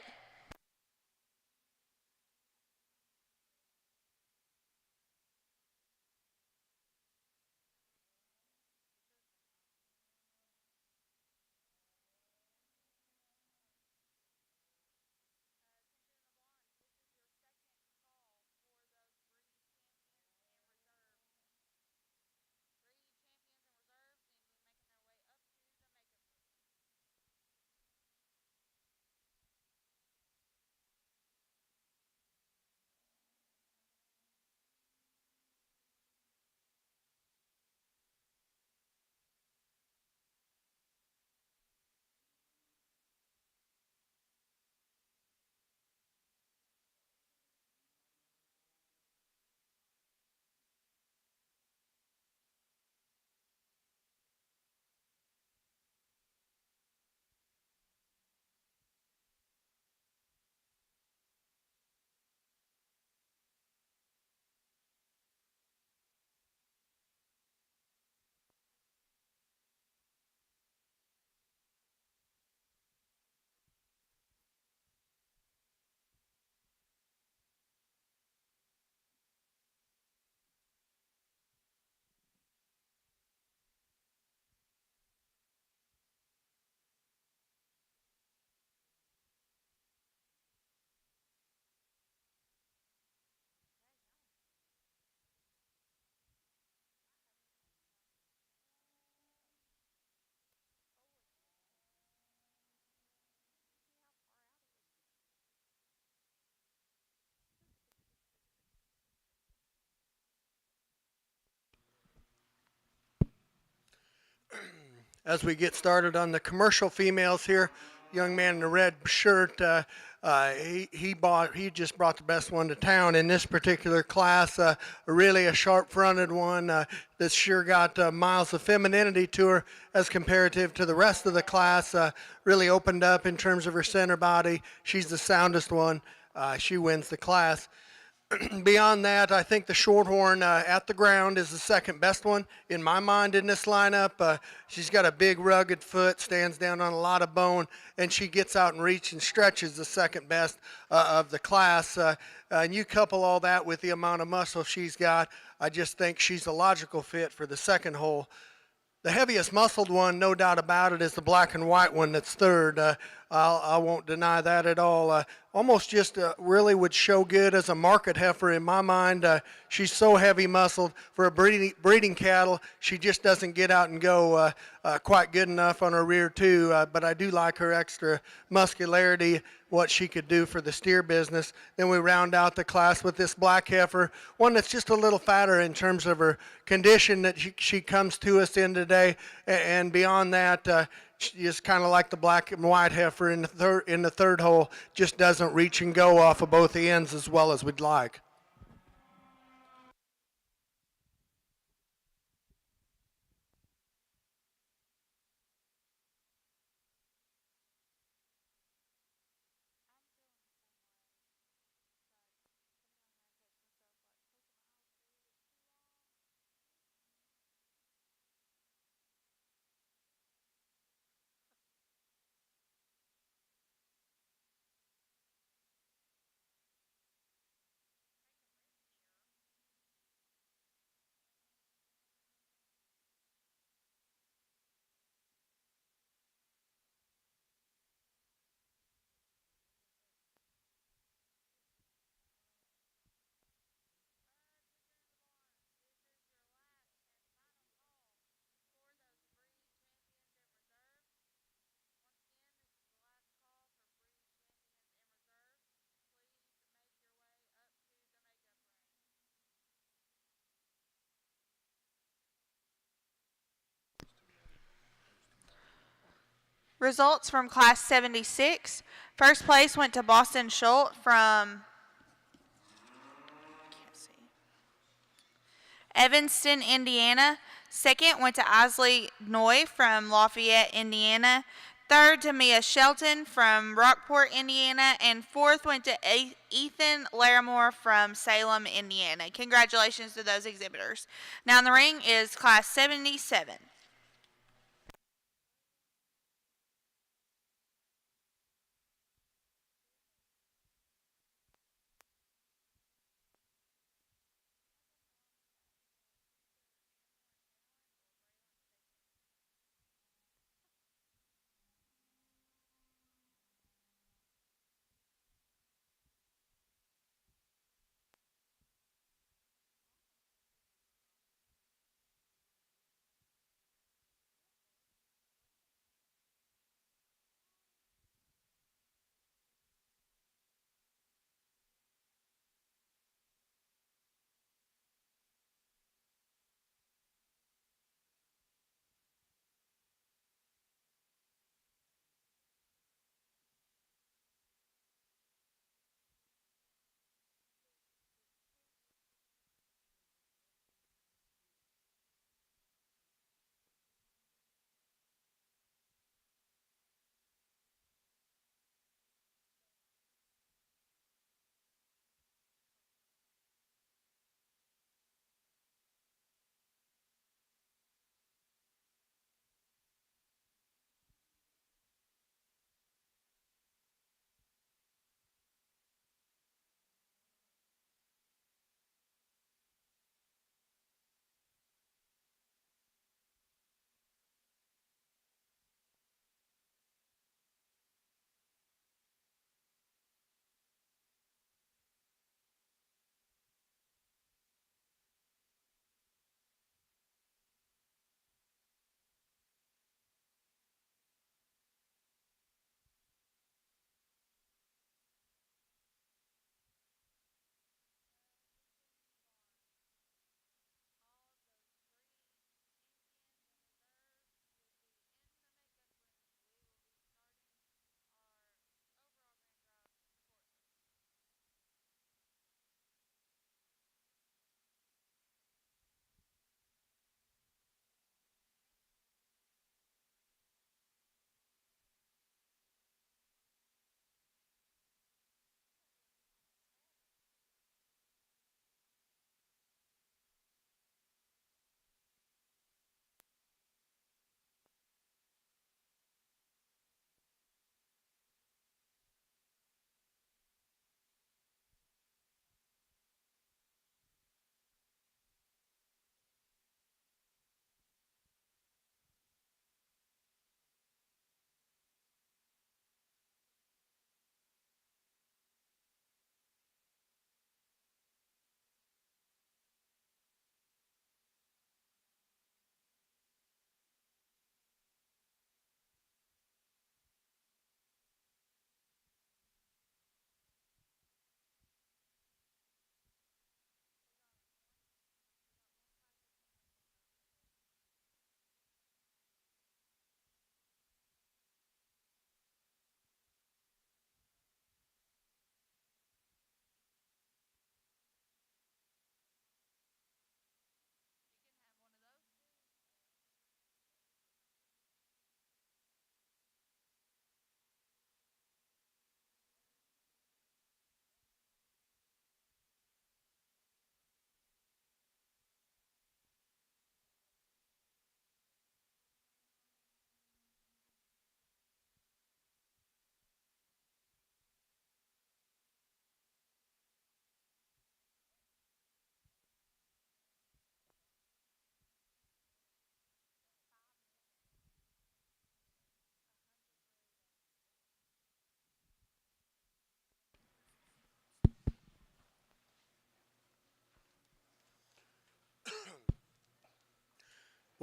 As we get started on the commercial females here, young man in the red shirt, he just brought the best one to town in this particular class. Really a sharp-fronted one that's sure got miles of femininity to her as comparative to the rest of the class. Really opened up in terms of her center body. She's the soundest one. She wins the class. Beyond that, I think the Shorthorn at the ground is the second best one in my mind in this lineup. She's got a big rugged foot, stands down on a lot of bone, and she gets out and reaches and stretches the second best of the class. And you couple all that with the amount of muscle she's got, I just think she's a logical fit for the second hole. The heaviest muscled one, no doubt about it, is the black and white one that's third. I won't deny that at all. Almost just really would show good as a market heifer in my mind. She's so heavy muscled for a breeding cattle. She just doesn't get out and go quite good enough on her rear too. But I do like her extra muscularity, what she could do for the steer business. Then we round out the class with this black heifer, one that's just a little fatter in terms of her condition that she comes to us in today. And beyond that, she is kind of like the black and white heifer in the third hole, just doesn't reach and go off of both ends as well as we'd like. Results from Class 76. First place went to Boston Schultz from Evanston, Indiana. Second went to Isley Noy from Lafayette, Indiana. Third to Mia Shelton from Rockport, Indiana. And fourth went to Ethan Larimore from Salem, Indiana. Congratulations to those exhibitors. Now in the ring is Class 77.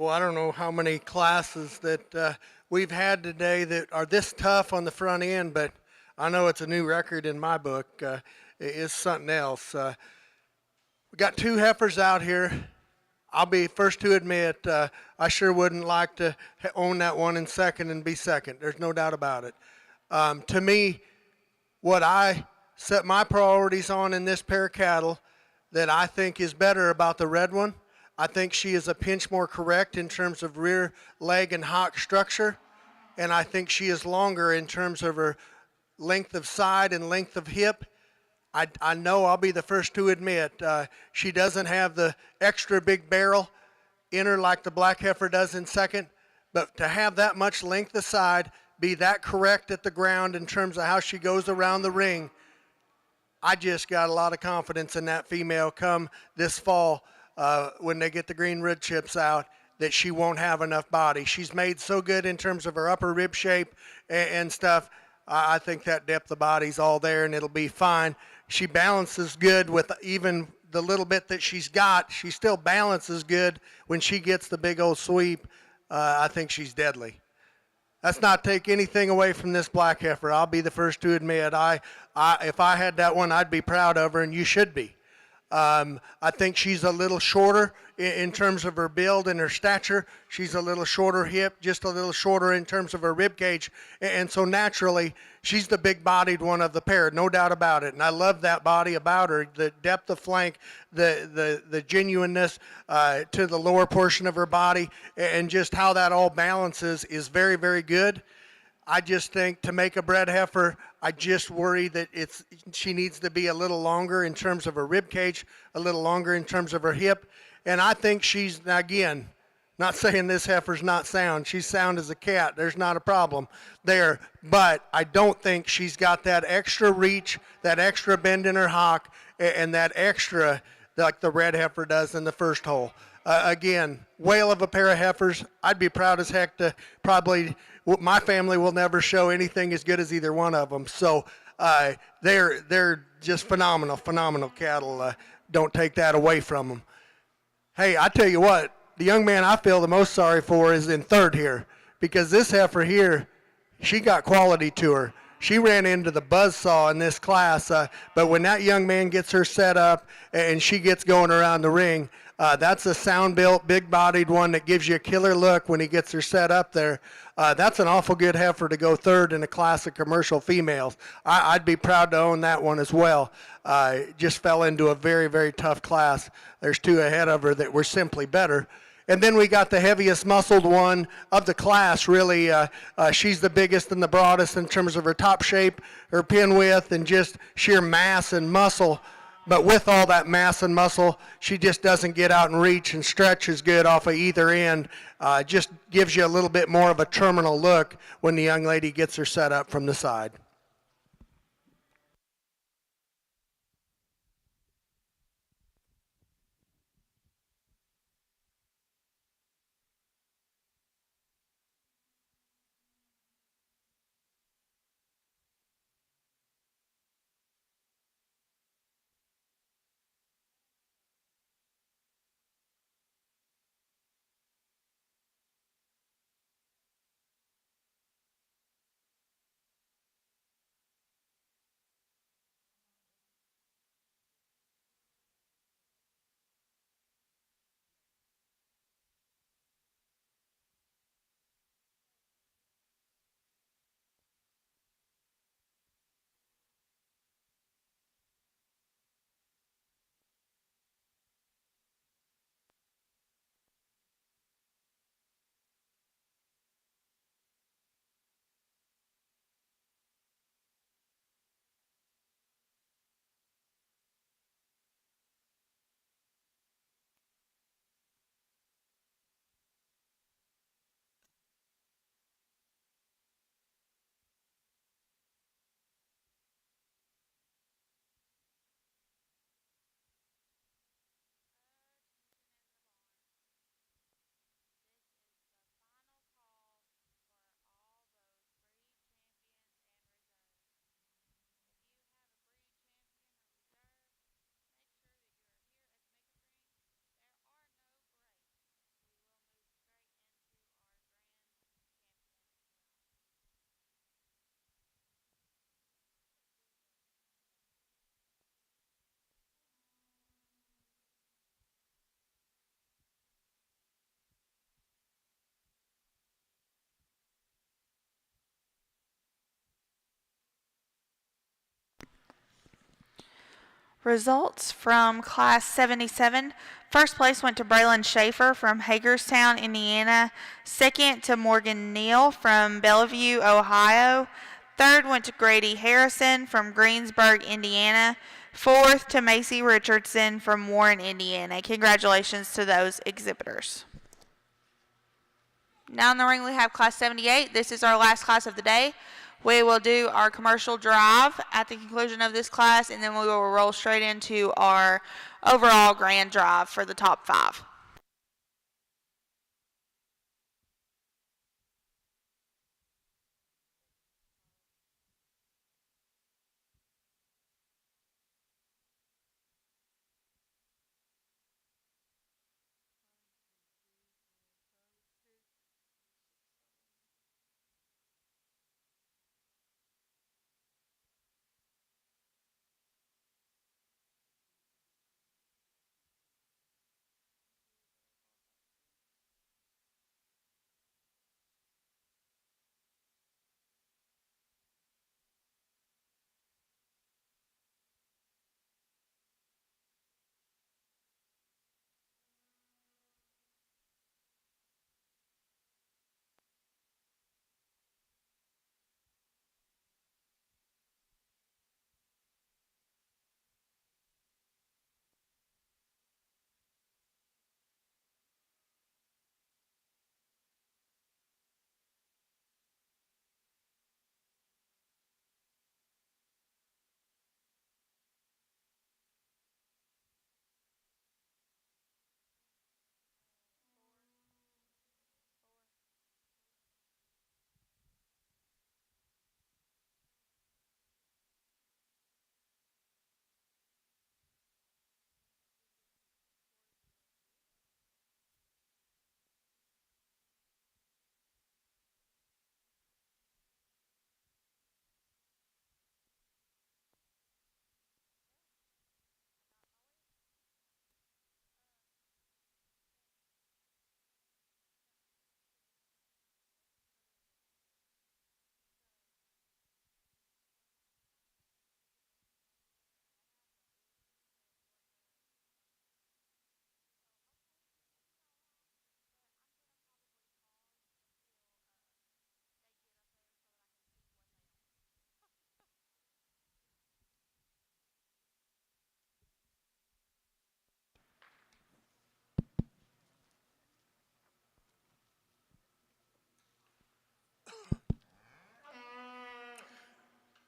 Well, I don't know how many classes that we've had today that are this tough on the front end, but I know it's a new record in my book. It is something else. We got two heifers out here. I'll be first to admit I sure wouldn't like to own that one in second and be second. There's no doubt about it. To me, what I set my priorities on in this pair of cattle that I think is better about the red one, I think she is a pinch more correct in terms of rear leg and hock structure, and I think she is longer in terms of her length of side and length of hip. I know I'll be the first to admit she doesn't have the extra big barrel in her like the black heifer does in second, but to have that much length of side, be that correct at the ground in terms of how she goes around the ring, I just got a lot of confidence in that female come this fall when they get the green rib chips out that she won't have enough body. She's made so good in terms of her upper rib shape and stuff. I think that depth of body's all there and it'll be fine. She balances good with even the little bit that she's got. She still balances good when she gets the big old sweep. I think she's deadly. That's not take anything away from this black heifer. I'll be the first to admit, if I had that one, I'd be proud of her, and you should be. I think she's a little shorter in terms of her build and her stature. She's a little shorter hip, just a little shorter in terms of her rib cage. And so naturally, she's the big-bodied one of the pair, no doubt about it. And I love that body about her, the depth of flank, the genuineness to the lower portion of her body, and just how that all balances is very, very good. I just think to make a bred heifer, I just worry that she needs to be a little longer in terms of her rib cage, a little longer in terms of her hip. And I think she's, again, not saying this heifer's not sound. She's sound as a cat. There's not a problem there. But I don't think she's got that extra reach, that extra bend in her hock, and that extra like the red heifer does in the first hole. Again, whale of a pair of heifers. I'd be proud as heck to probably, my family will never show anything as good as either one of them. So they're just phenomenal cattle. Don't take that away from them. Hey, I tell you what, the young man I feel the most sorry for is in third here, because this heifer here, she got quality to her. She ran into the buzzsaw in this class, but when that young man gets her set up and she gets going around the ring, that's a sound-built, big-bodied one that gives you a killer look when he gets her set up there. That's an awful good heifer to go third in a class of commercial females. I'd be proud to own that one as well. Just fell into a very, very tough class. There's two ahead of her that were simply better. And then we got the heaviest muscled one of the class, really. She's the biggest and the broadest in terms of her top shape, her pin width, and just sheer mass and muscle. But with all that mass and muscle, she just doesn't get out and reach and stretch as good off of either end. Just gives you a little bit more of a terminal look when the young lady gets her set up from the side. Results from Class 77. First place went to Braylon Schaefer from Hagerstown, Indiana. Second to Morgan Neal from Bellevue, Ohio. Third went to Grady Harrison from Greensburg, Indiana. Fourth to Macy Richardson from Warren, Indiana. Congratulations to those exhibitors. Now in the ring we have Class 78. This is our last class of the day. We will do our commercial drive at the conclusion of this class, and then we will roll straight into our overall grand drive for the top 5.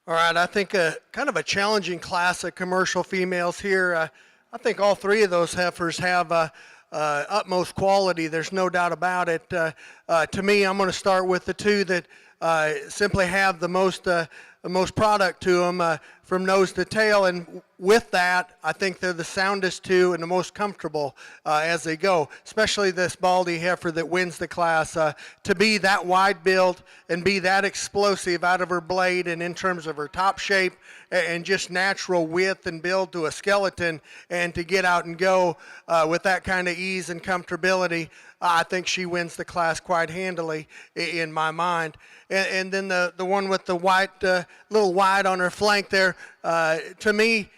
All right, I think kind of a challenging class of commercial females here. I think all 3 of those heifers have utmost quality. There's no doubt about it. To me, I'm going to start with the 2 that simply have the most product to them from nose to tail, and with that, I think they're the soundest 2 and the most comfortable as they go, especially this Baldy heifer that wins the class. To be that wide built and be that explosive out of her blade and in terms of her top shape and just natural width and build to a skeleton, and to get out and go with that kind of ease and comfortability, I think she wins the class quite handily in my mind. And then the one with the white, little wide on her flank there, to me,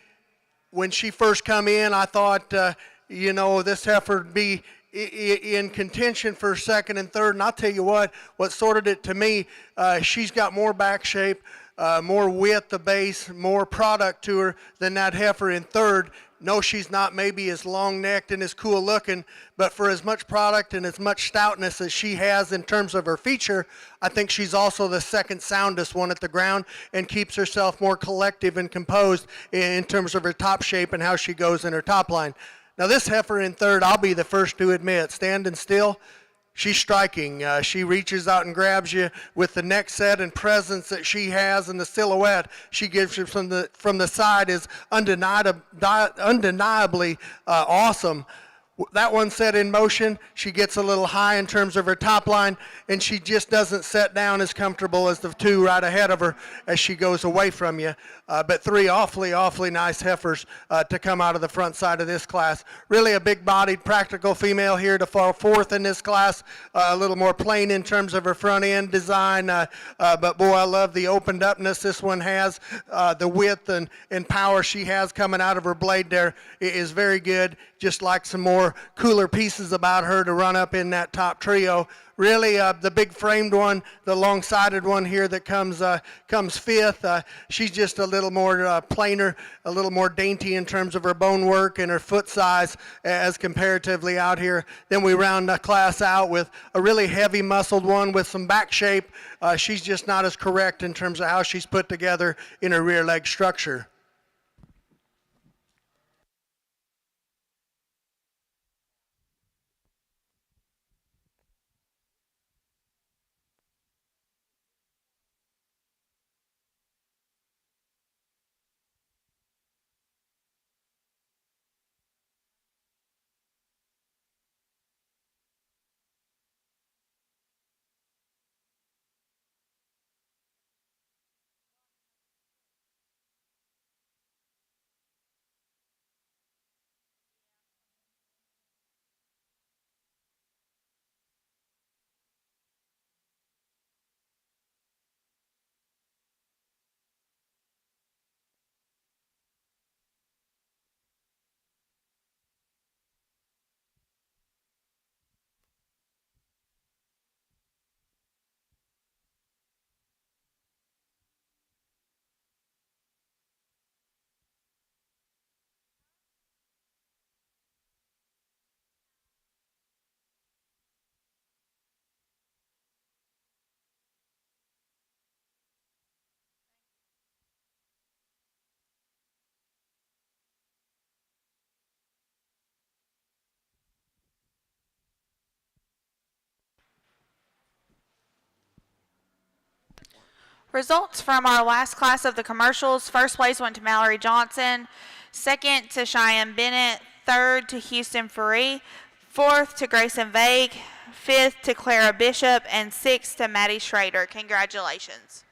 when she first come in, I thought, this heifer would be in contention for second and third. And I'll tell you what sorted it to me, she's got more back shape, more width the base, more product to her than that heifer in third. No, she's not maybe as long-necked and as cool looking, but for as much product and as much stoutness as she has in terms of her feature, I think she's also the second soundest one at the ground and keeps herself more collective and composed in terms of her top shape and how she goes in her top line. Now this heifer in third, I'll be the first to admit, standing still, she's striking. She reaches out and grabs you with the neck set and presence that she has, and the silhouette she gives you from the side is undeniably awesome. that one set in motion, she gets a little high in terms of her top line, and she just doesn't set down as comfortable as the two right ahead of her as she goes away from you. But three awfully nice heifers to come out of the front side of this class. Really a big-bodied, practical female here to fall fourth in this class. A little more plain in terms of her front end design, but boy, I love the opened upness this one has. The width and power she has coming out of her blade there is very good. Just like some more cooler pieces about her to run up in that top trio. Really, the big framed one, the long-sided one here that comes fifth, she's just a little more plainer, a little more dainty in terms of her bone work and her foot size as comparatively out here. Then we round the class out with a really heavy muscled one with some back shape. She's just not as correct in terms of how she's put together in her rear leg structure. Results from our last class of the commercials. First place went to Mallory Johnson. Second to Cheyenne Bennett. Third to Houston Faree. Fourth to Grayson Vague. Fifth to Clara Bishop. And sixth to Maddie Schrader. Congratulations.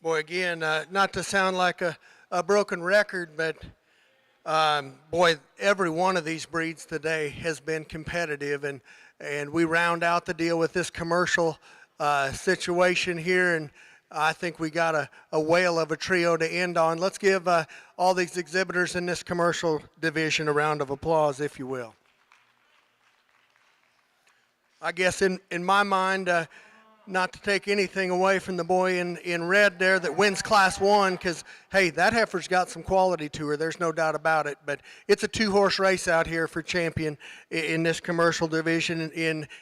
Boy, again, not to sound like a broken record, but boy, every one of these breeds today has been competitive, and we round out the deal with this commercial situation here, and I think we got a whale of a trio to end on. Let's give all these exhibitors in this commercial division a round of applause, if you will. I guess in my mind, not to take anything away from the boy in red there that wins Class 1, because, hey, that heifer's got some quality to her. There's no doubt about it. But it's a two-horse race out here for champion in this commercial division.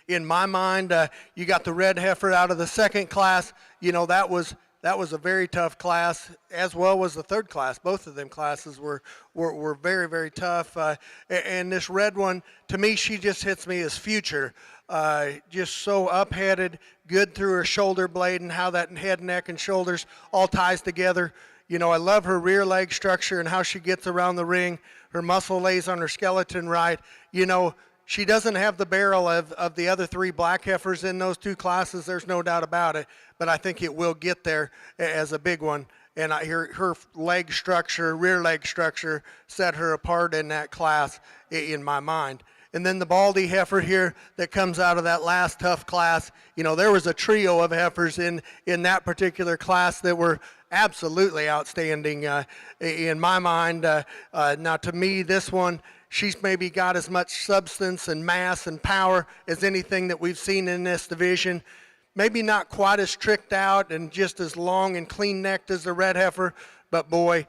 In my mind, you got the red heifer out of the second class. You know, that was a very tough class, as well was the third class. Both of them classes were very, very tough. And this red one, to me, she just hits me as future. Just so up-headed, good through her shoulder blade and how that head, neck, and shoulders all ties together. You know, I love her rear leg structure and how she gets around the ring. Her muscle lays on her skeleton right. You know, she doesn't have the barrel of the other three black heifers in those two classes. There's no doubt about it. But I think it will get there as a big one. And her leg structure, rear leg structure, set her apart in that class in my mind. And then the Baldy heifer here that comes out of that last tough class. You know, there was a trio of heifers in that particular class that were absolutely outstanding in my mind. Now, to me, this one, she's maybe got as much substance and mass and power as anything that we've seen in this division. maybe not quite as tricked out and just as long and clean necked as the red heifer, but boy,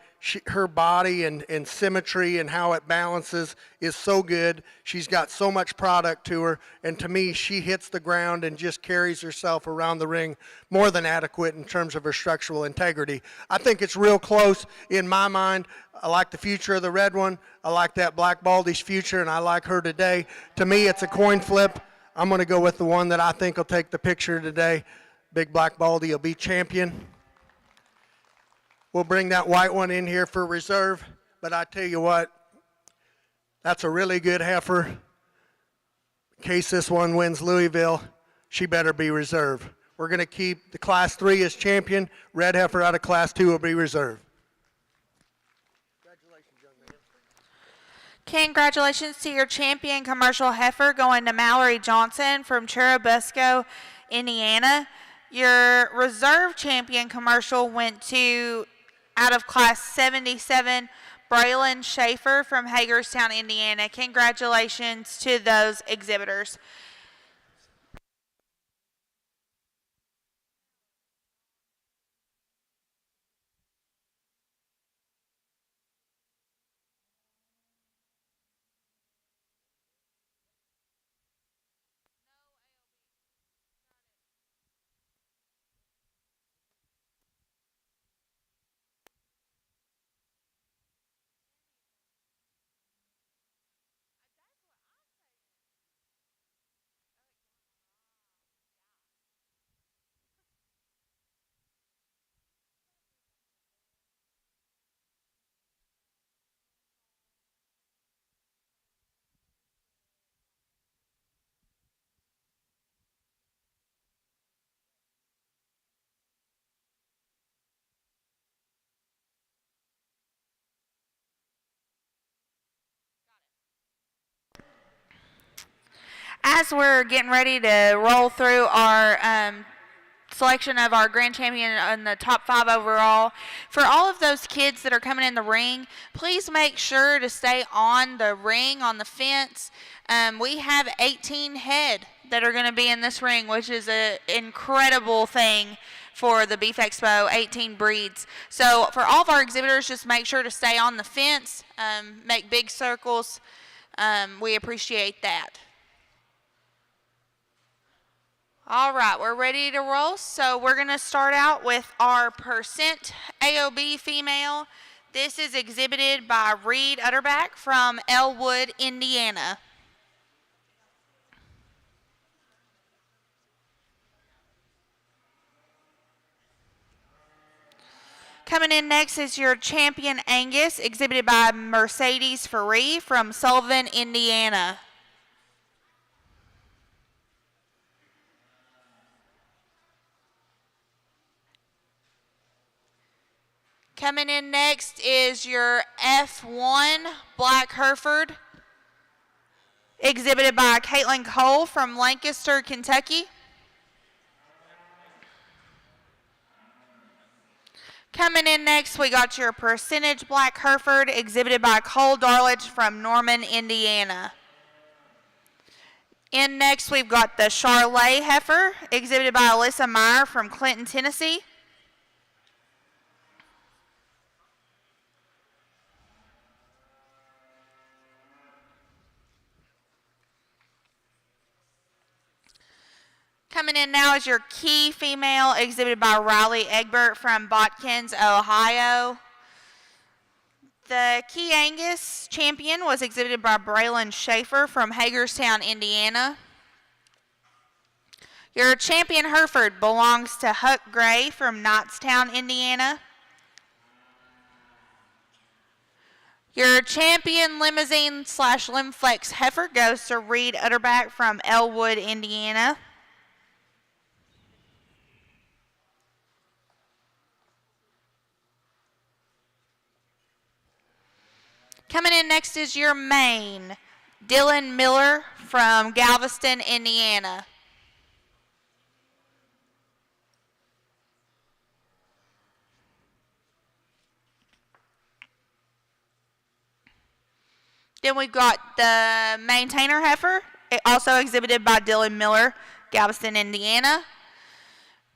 her body and symmetry and how it balances is so good. She's got so much product to her, and to me, she hits the ground and just carries herself around the ring more than adequate in terms of her structural integrity. I think it's real close in my mind. I like the future of the red one. I like that Black Baldy's future, and I like her today. To me, it's a coin flip. I'm going to go with the one that I think will take the picture today. Big Black Baldy will be champion. We'll bring that white one in here for reserve, but I tell you what, that's a really good heifer. In case this one wins Louisville, she better be reserve. We're going to keep the Class 3 as champion. Red heifer out of Class 2 will be reserve. Congratulations, young man. Congratulations to your champion commercial heifer going to Mallory Johnson from Churubusco, Indiana. Your reserve champion commercial went to, out of Class 77, Braylon Schaefer from Hagerstown, Indiana. Congratulations to those exhibitors. As we're getting ready to roll through our selection of our grand champion in the top 5 overall, for all of those kids that are coming in the ring, please make sure to stay on the ring, on the fence. We have 18 head that are going to be in this ring, which is an incredible thing for the Beef Expo, 18 breeds. So for all of our exhibitors, just make sure to stay on the fence, make big circles. We appreciate that. All right, we're ready to roll. So we're going to start out with our percent AOB female. This is exhibited by Reed Utterback from Elwood, Indiana. Coming in next is your champion Angus, exhibited by Mercedes Ferree from Sullivan, Indiana. Coming in next is your F1 Black Hereford, exhibited by Caitlin Cole from Lancaster, Kentucky. Coming in next, we got your Percentage Black Hereford, exhibited by Cole Darlidge from Norman, Indiana. In next, we've got the Charolais Heifer, exhibited by Alyssa Meyer from Clinton, Tennessee. Coming in now is your key female, exhibited by Riley Egbert from Botkins, Ohio. The Chi-Angus champion was exhibited by Braylon Schaefer from Hagerstown, Indiana. Your champion Hereford belongs to Huck Gray from Knightstown, Indiana. Your champion Limousin / Limflex Heifer goes to Reed Utterback from Elwood, Indiana. Coming in next is your Maine, Dylan Miller from Galveston, Indiana. Then we've got the Maintainer Heifer, also exhibited by Dylan Miller, Galveston, Indiana.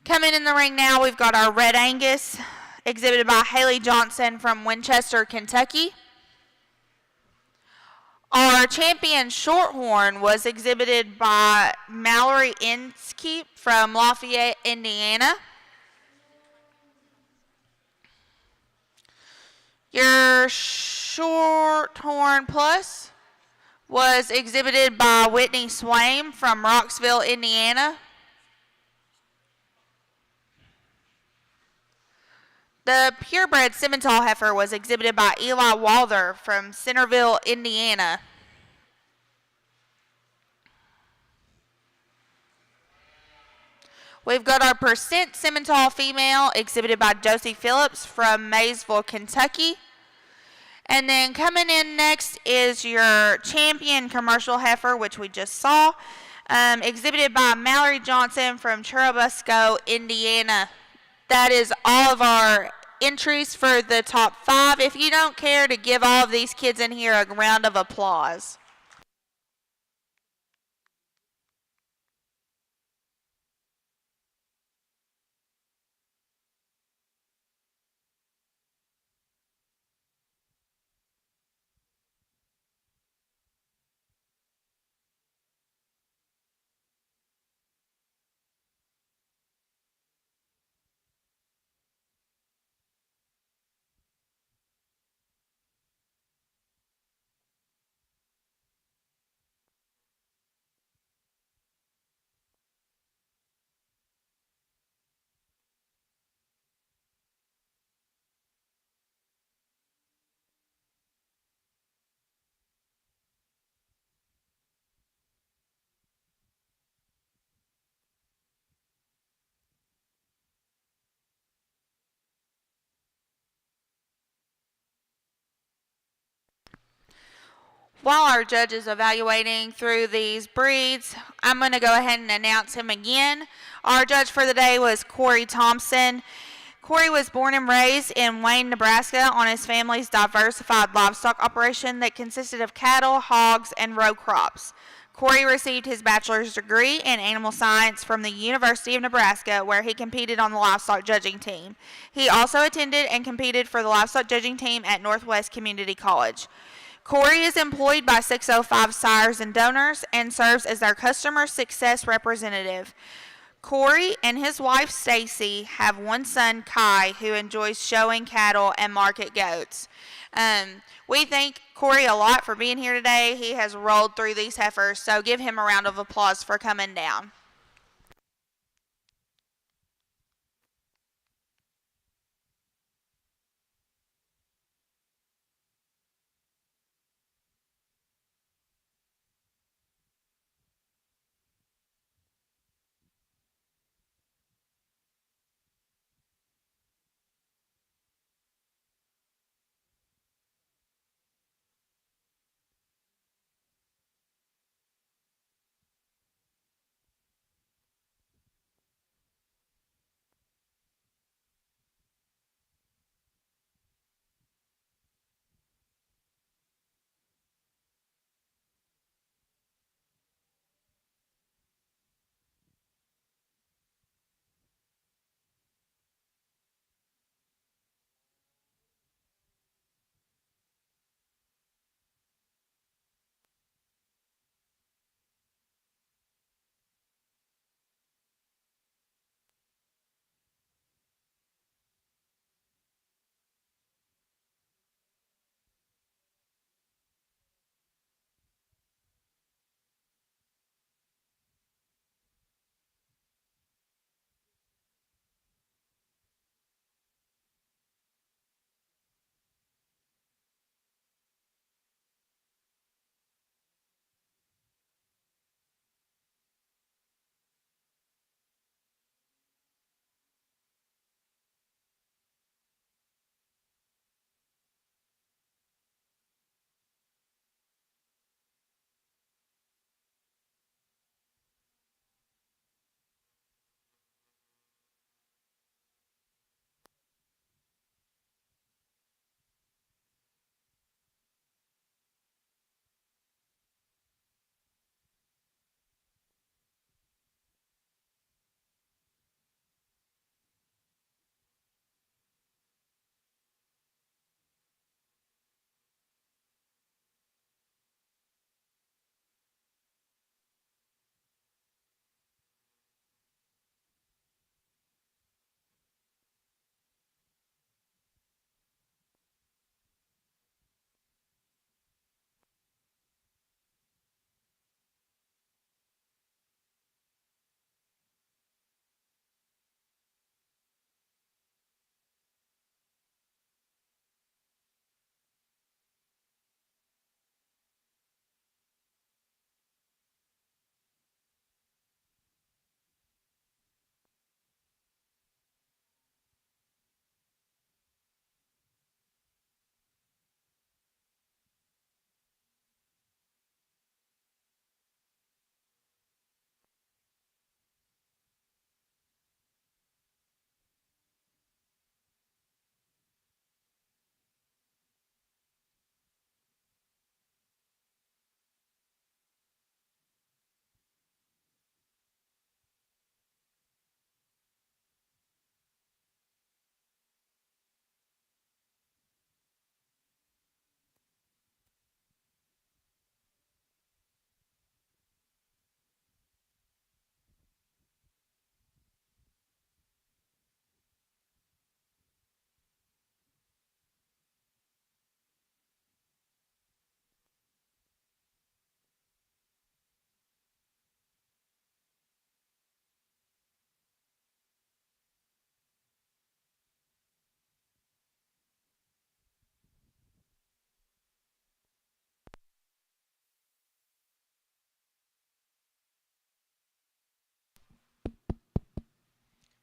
Coming in the ring now, we've got our Red Angus, exhibited by Haley Johnson from Winchester, Kentucky. Our champion Shorthorn was exhibited by Mallory Inskeep from Lafayette, Indiana. Your Shorthorn Plus was exhibited by Whitney Swaim from Roxville, Indiana. The Purebred Simmental Heifer was exhibited by Eli Walther from Centerville, Indiana. We've got our Percent Simmental Female exhibited by Josie Phillips from Maysville, Kentucky. And then coming in next is your Champion Commercial Heifer, which we just saw, exhibited by Mallory Johnson from Churubusco, Indiana. That is all of our entries for the top 5. If you don't care to give all of these kids in here a round of applause. While our judge is evaluating through these breeds, I'm going to go ahead and announce him again. Our judge for the day was Corey Thompson. Corey was born and raised in Wayne, Nebraska on his family's diversified livestock operation that consisted of cattle, hogs, and row crops. Corey received his bachelor's degree in animal science from the University of Nebraska, where he competed on the livestock judging team. He also attended and competed for the livestock judging team at Northwest Community College. Corey is employed by 605 Sires and Donors and serves as their customer success representative. Corey and his wife Stacy have one son, Kai, who enjoys showing cattle and market goats. We thank Corey a lot for being here today. He has rolled through these heifers, so give him a round of applause for coming down.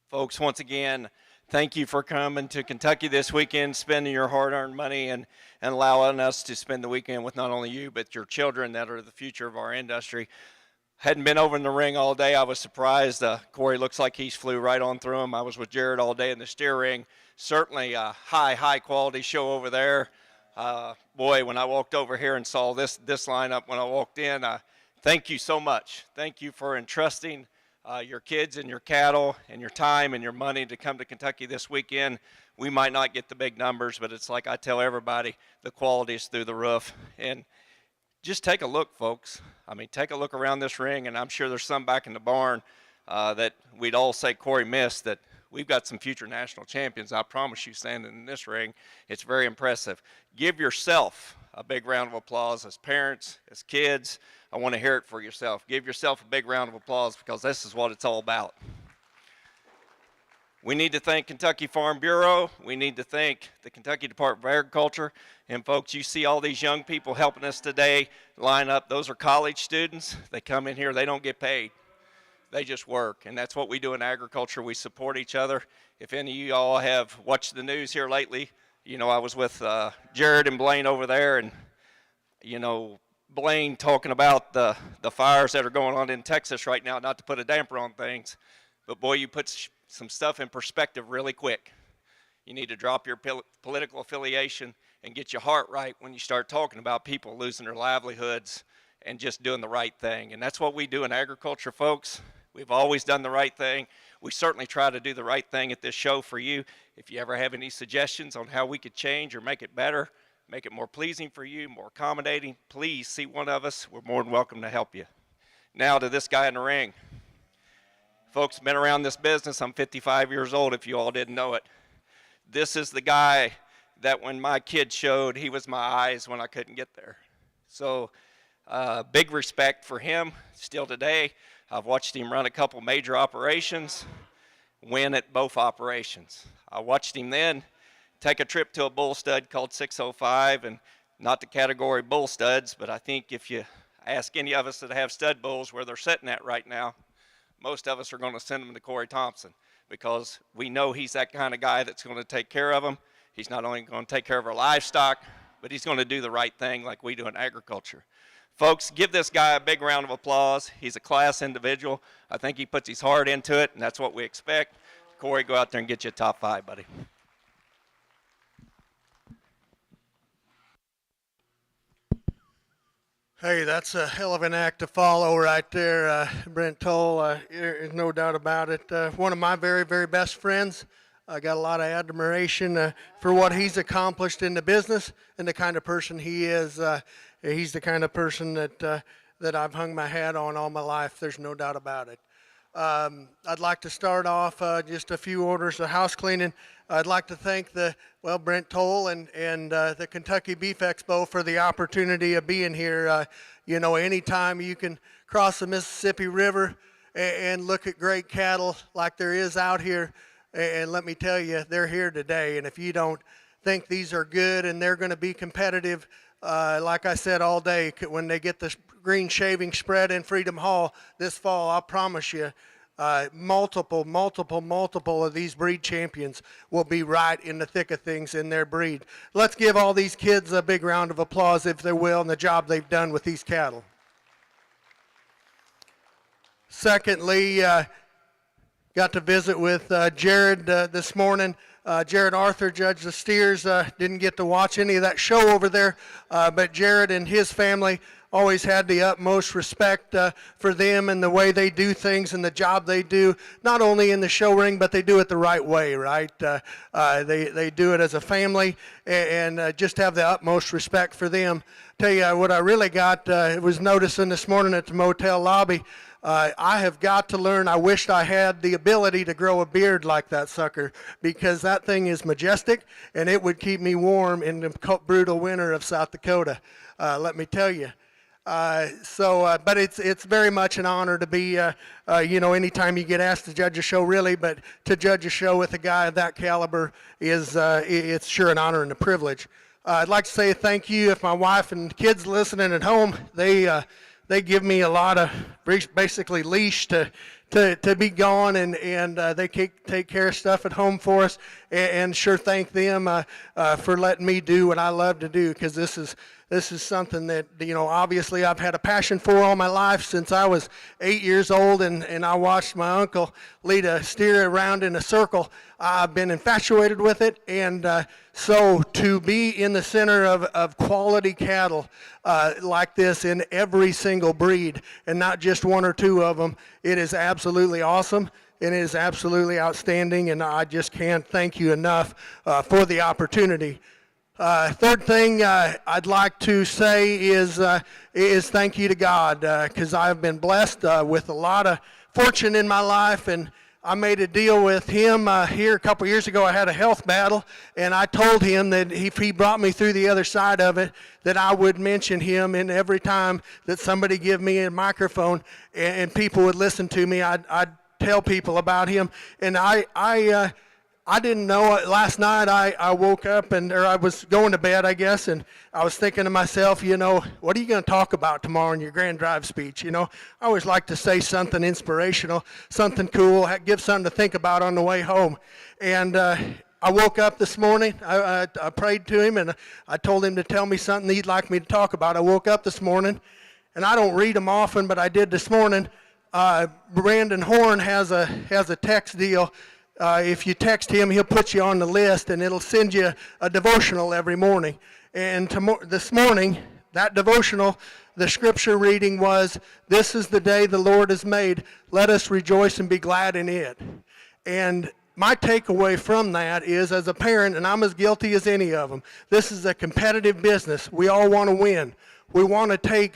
Folks, once again, thank you for coming to Kentucky this weekend, spending your hard-earned money and allowing us to spend the weekend with not only you, but your children that are the future of our industry. Hadn't been over in the ring all day. I was surprised. Corey looks like he's flew right on through him. I was with Jared all day in the steer ring. Certainly a high quality show over there. Boy, when I walked over here and saw this lineup when I walked in, thank you so much. Thank you for entrusting your kids and your cattle and your time and your money to come to Kentucky this weekend. We might not get the big numbers, but it's like I tell everybody, the quality is through the roof. And just take a look, folks. I mean, take a look around this ring, and I'm sure there's some back in the barn that we'd all say Corey missed, that we've got some future national champions. I promise you, standing in this ring, it's very impressive. Give yourself a big round of applause as parents, as kids. I want to hear it for yourself. Give yourself a big round of applause because this is what it's all about. We need to thank Kentucky Farm Bureau. We need to thank the Kentucky Department of Agriculture. And folks, you see all these young people helping us today line up. Those are college students. They come in here, they don't get paid. They just work, and that's what we do in agriculture. We support each other. If any of you all have watched the news here lately, you know, I was with Jared and Blaine over there, and, you know, Blaine talking about the fires that are going on in Texas right now, not to put a damper on things, but boy, you put some stuff in perspective really quick. You need to drop your political affiliation and get your heart right when you start talking about people losing their livelihoods and just doing the right thing. And that's what we do in agriculture, folks. We've always done the right thing. We certainly try to do the right thing at this show for you. If you ever have any suggestions on how we could change or make it better, make it more pleasing for you, more accommodating, please see one of us. We're more than welcome to help you. Now to this guy in the ring. Folks, been around this business. I'm 55 years old if you all didn't know it. This is the guy that when my kid showed, he was my eyes when I couldn't get there. So big respect for him still today. I've watched him run a couple major operations, win at both operations. I watched him then take a trip to a bull stud called 605, and not the category bull studs, but I think if you ask any of us that have stud bulls where they're sitting at right now, most of us are going to send them to Corey Thompson because we know he's that kind of guy that's going to take care of them. He's not only going to take care of our livestock, but he's going to do the right thing like we do in agriculture. Folks, give this guy a big round of applause. He's a class individual. I think he puts his heart into it, and that's what we expect. Corey, go out there and get you a top 5, buddy. Hey, that's a hell of an act to follow right there, Brent Toll. There's no doubt about it. One of my very, very best friends. I got a lot of admiration for what he's accomplished in the business and the kind of person he is. He's the kind of person that I've hung my hat on all my life. There's no doubt about it. I'd like to start off just a few orders of house cleaning. I'd like to thank Brent Toll and the Kentucky Beef Expo for the opportunity of being here. You know, anytime you can cross the Mississippi River and look at great cattle like there is out here, and let me tell you, they're here today. And if you don't think these are good and they're going to be competitive, like I said all day, when they get the green shaving spread in Freedom Hall this fall, I promise you, multiple of these breed champions will be right in the thick of things in their breed. Let's give all these kids a big round of applause, if they will, and the job they've done with these cattle. Secondly, got to visit with Jared this morning. Jared Arthur judged the steers. Didn't get to watch any of that show over there, but Jared and his family always had the utmost respect for them and the way they do things and the job they do, not only in the show ring, but they do it the right way, right? They do it as a family and just have the utmost respect for them. Tell you what I really got, was noticing this morning at the motel lobby, I have got to learn. I wished I had the ability to grow a beard like that sucker, because that thing is majestic and it would keep me warm in the brutal winter of South Dakota, let me tell you. But it's very much an honor to be, you know, anytime you get asked to judge a show, really, but to judge a show with a guy of that caliber is, it's sure an honor and a privilege. I'd like to say thank you. If my wife and kids listening at home, they give me a lot of basically leash to to be gone, and they take care of stuff at home for us, and sure thank them for letting me do what I love to do, because this is something that, obviously I've had a passion for all my life since I was 8 years old, and I watched my uncle lead a steer around in a circle. I've been infatuated with it, and so to be in the center of quality cattle like this in every single breed, and not just one or two of them, it is absolutely awesome. And it is absolutely outstanding, and I just can't thank you enough for the opportunity. Third thing I'd like to say is thank you to God, because I've been blessed with a lot of fortune in my life, and I made a deal with him here a couple years ago. I had a health battle, and I told him that if he brought me through the other side of it, that I would mention him, and every time that somebody give me a microphone and people would listen to me, I'd tell people about him. And I didn't know it. Last night I woke up, or I was going to bed, I guess, and I was thinking to myself, what are you going to talk about tomorrow in your grand drive speech? I always like to say something inspirational, something cool, give something to think about on the way home. And I woke up this morning, I prayed to him, and I told him to tell me something he'd like me to talk about. I woke up this morning, and I don't read them often, but I did this morning. Brandon Horn has a text deal. If you text him, he'll put you on the list, and it'll send you a devotional every morning. And this morning, that devotional, the scripture reading was, "This is the day the Lord has made. Let us rejoice and be glad in it." And my takeaway from that is, as a parent, and I'm as guilty as any of them, this is a competitive business. We all want to win. We want to take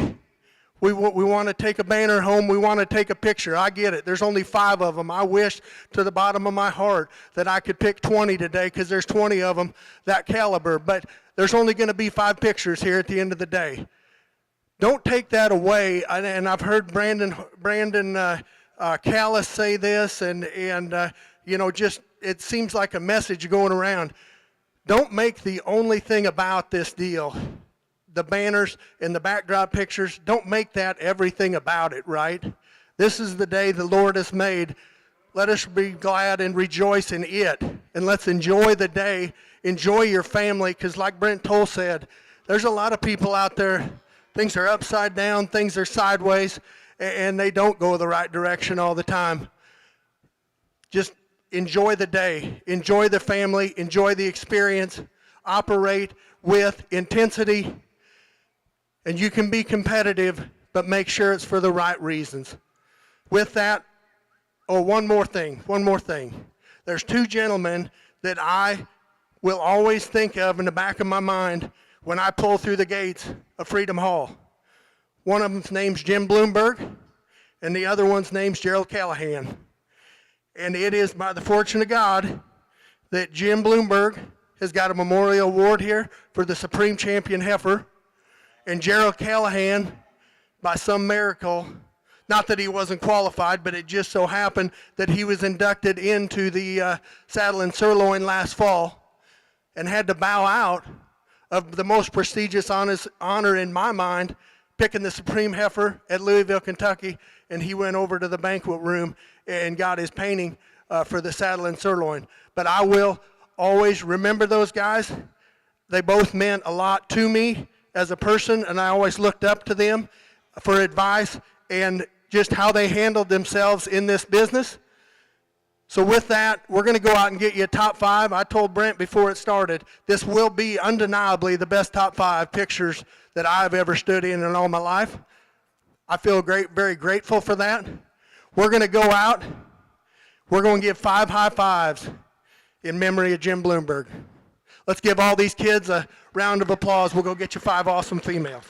a banner home. We want to take a picture. I get it. There's only 5 of them. I wish to the bottom of my heart that I could pick 20 today, because there's 20 of them that caliber. But there's only going to be 5 pictures here at the end of the day. Don't take that away. And I've heard Brandon Callis say this, and just it seems like a message going around. Don't make the only thing about this deal the banners and the backdrop pictures. Don't make that everything about it, right? This is the day the Lord has made. Let us be glad and rejoice in it. And let's enjoy the day. Enjoy your family, because like Brent Toll said, there's a lot of people out there, things are upside down, things are sideways, and they don't go the right direction all the time. Just enjoy the day. Enjoy the family. Enjoy the experience. Operate with intensity. And you can be competitive, but make sure it's for the right reasons. With that, one more thing. There's 2 gentlemen that I will always think of in the back of my mind when I pull through the gates of Freedom Hall. One of them's name's Jim Bloomberg, and the other one's name's Gerald Callahan. And it is by the fortune of God that Jim Bloomberg has got a memorial award here for the Supreme Champion Heifer. And Gerald Callahan, by some miracle, not that he wasn't qualified, but it just so happened that he was inducted into the Saddle and Sirloin last fall, and had to bow out of the most prestigious honor in my mind, picking the Supreme Heifer at Louisville, Kentucky, and he went over to the banquet room and got his painting for the Saddle and Sirloin. But I will always remember those guys. They both meant a lot to me as a person, and I always looked up to them for advice and just how they handled themselves in this business. So with that, we're going to go out and get you a top 5. I told Brent before it started, this will be undeniably the best top 5 pictures that I've ever stood in all my life. I feel very grateful for that. We're going to go out. We're going to give 5 high fives in memory of Jim Bloomberg. Let's give all these kids a round of applause. We'll go get you 5 awesome females.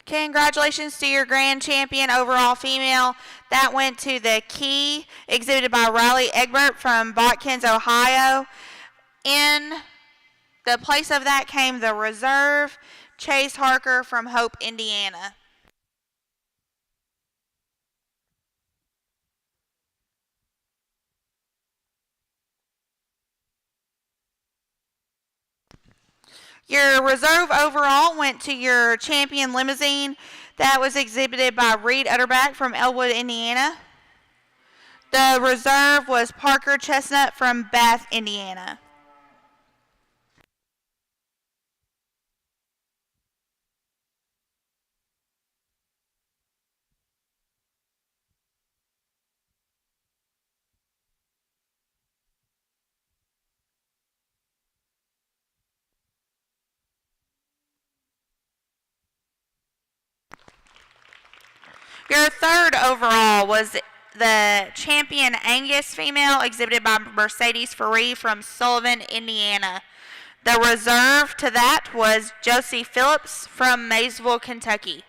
Congratulations to your grand champion overall female. That went to the Key, exhibited by Riley Egbert from Botkins, Ohio. In the place of that came the reserve, Chase Harker from Hope, Indiana. Your reserve overall went to your champion Limousin. That was exhibited by Reed Utterback from Elwood, Indiana. The reserve was Parker Chestnut from Bath, Indiana. Your third overall was the champion Angus female, exhibited by Mercedes Faree from Sullivan, Indiana. The reserve to that was Josie Phillips from Maysville, Kentucky.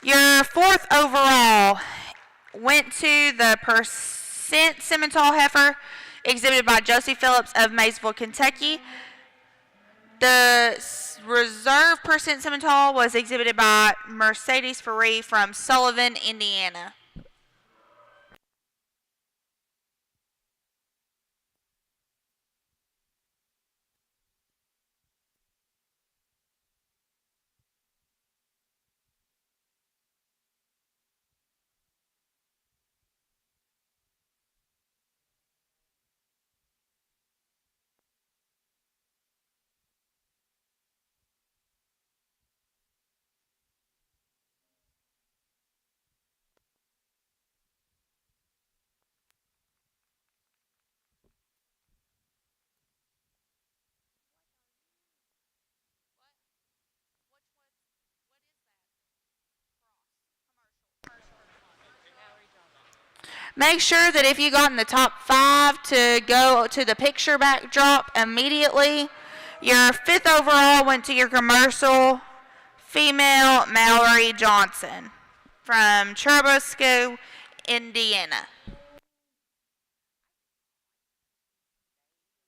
Your fourth overall went to the Percent Simmental heifer, exhibited by Josie Phillips of Maysville, Kentucky. The reserve Percent Simmental was exhibited by Mercedes Faree from Sullivan, Indiana. Make sure that if you got in the top 5 to go to the picture backdrop immediately. Your fifth overall went to your commercial female Mallory Johnson from Churubusco, Indiana.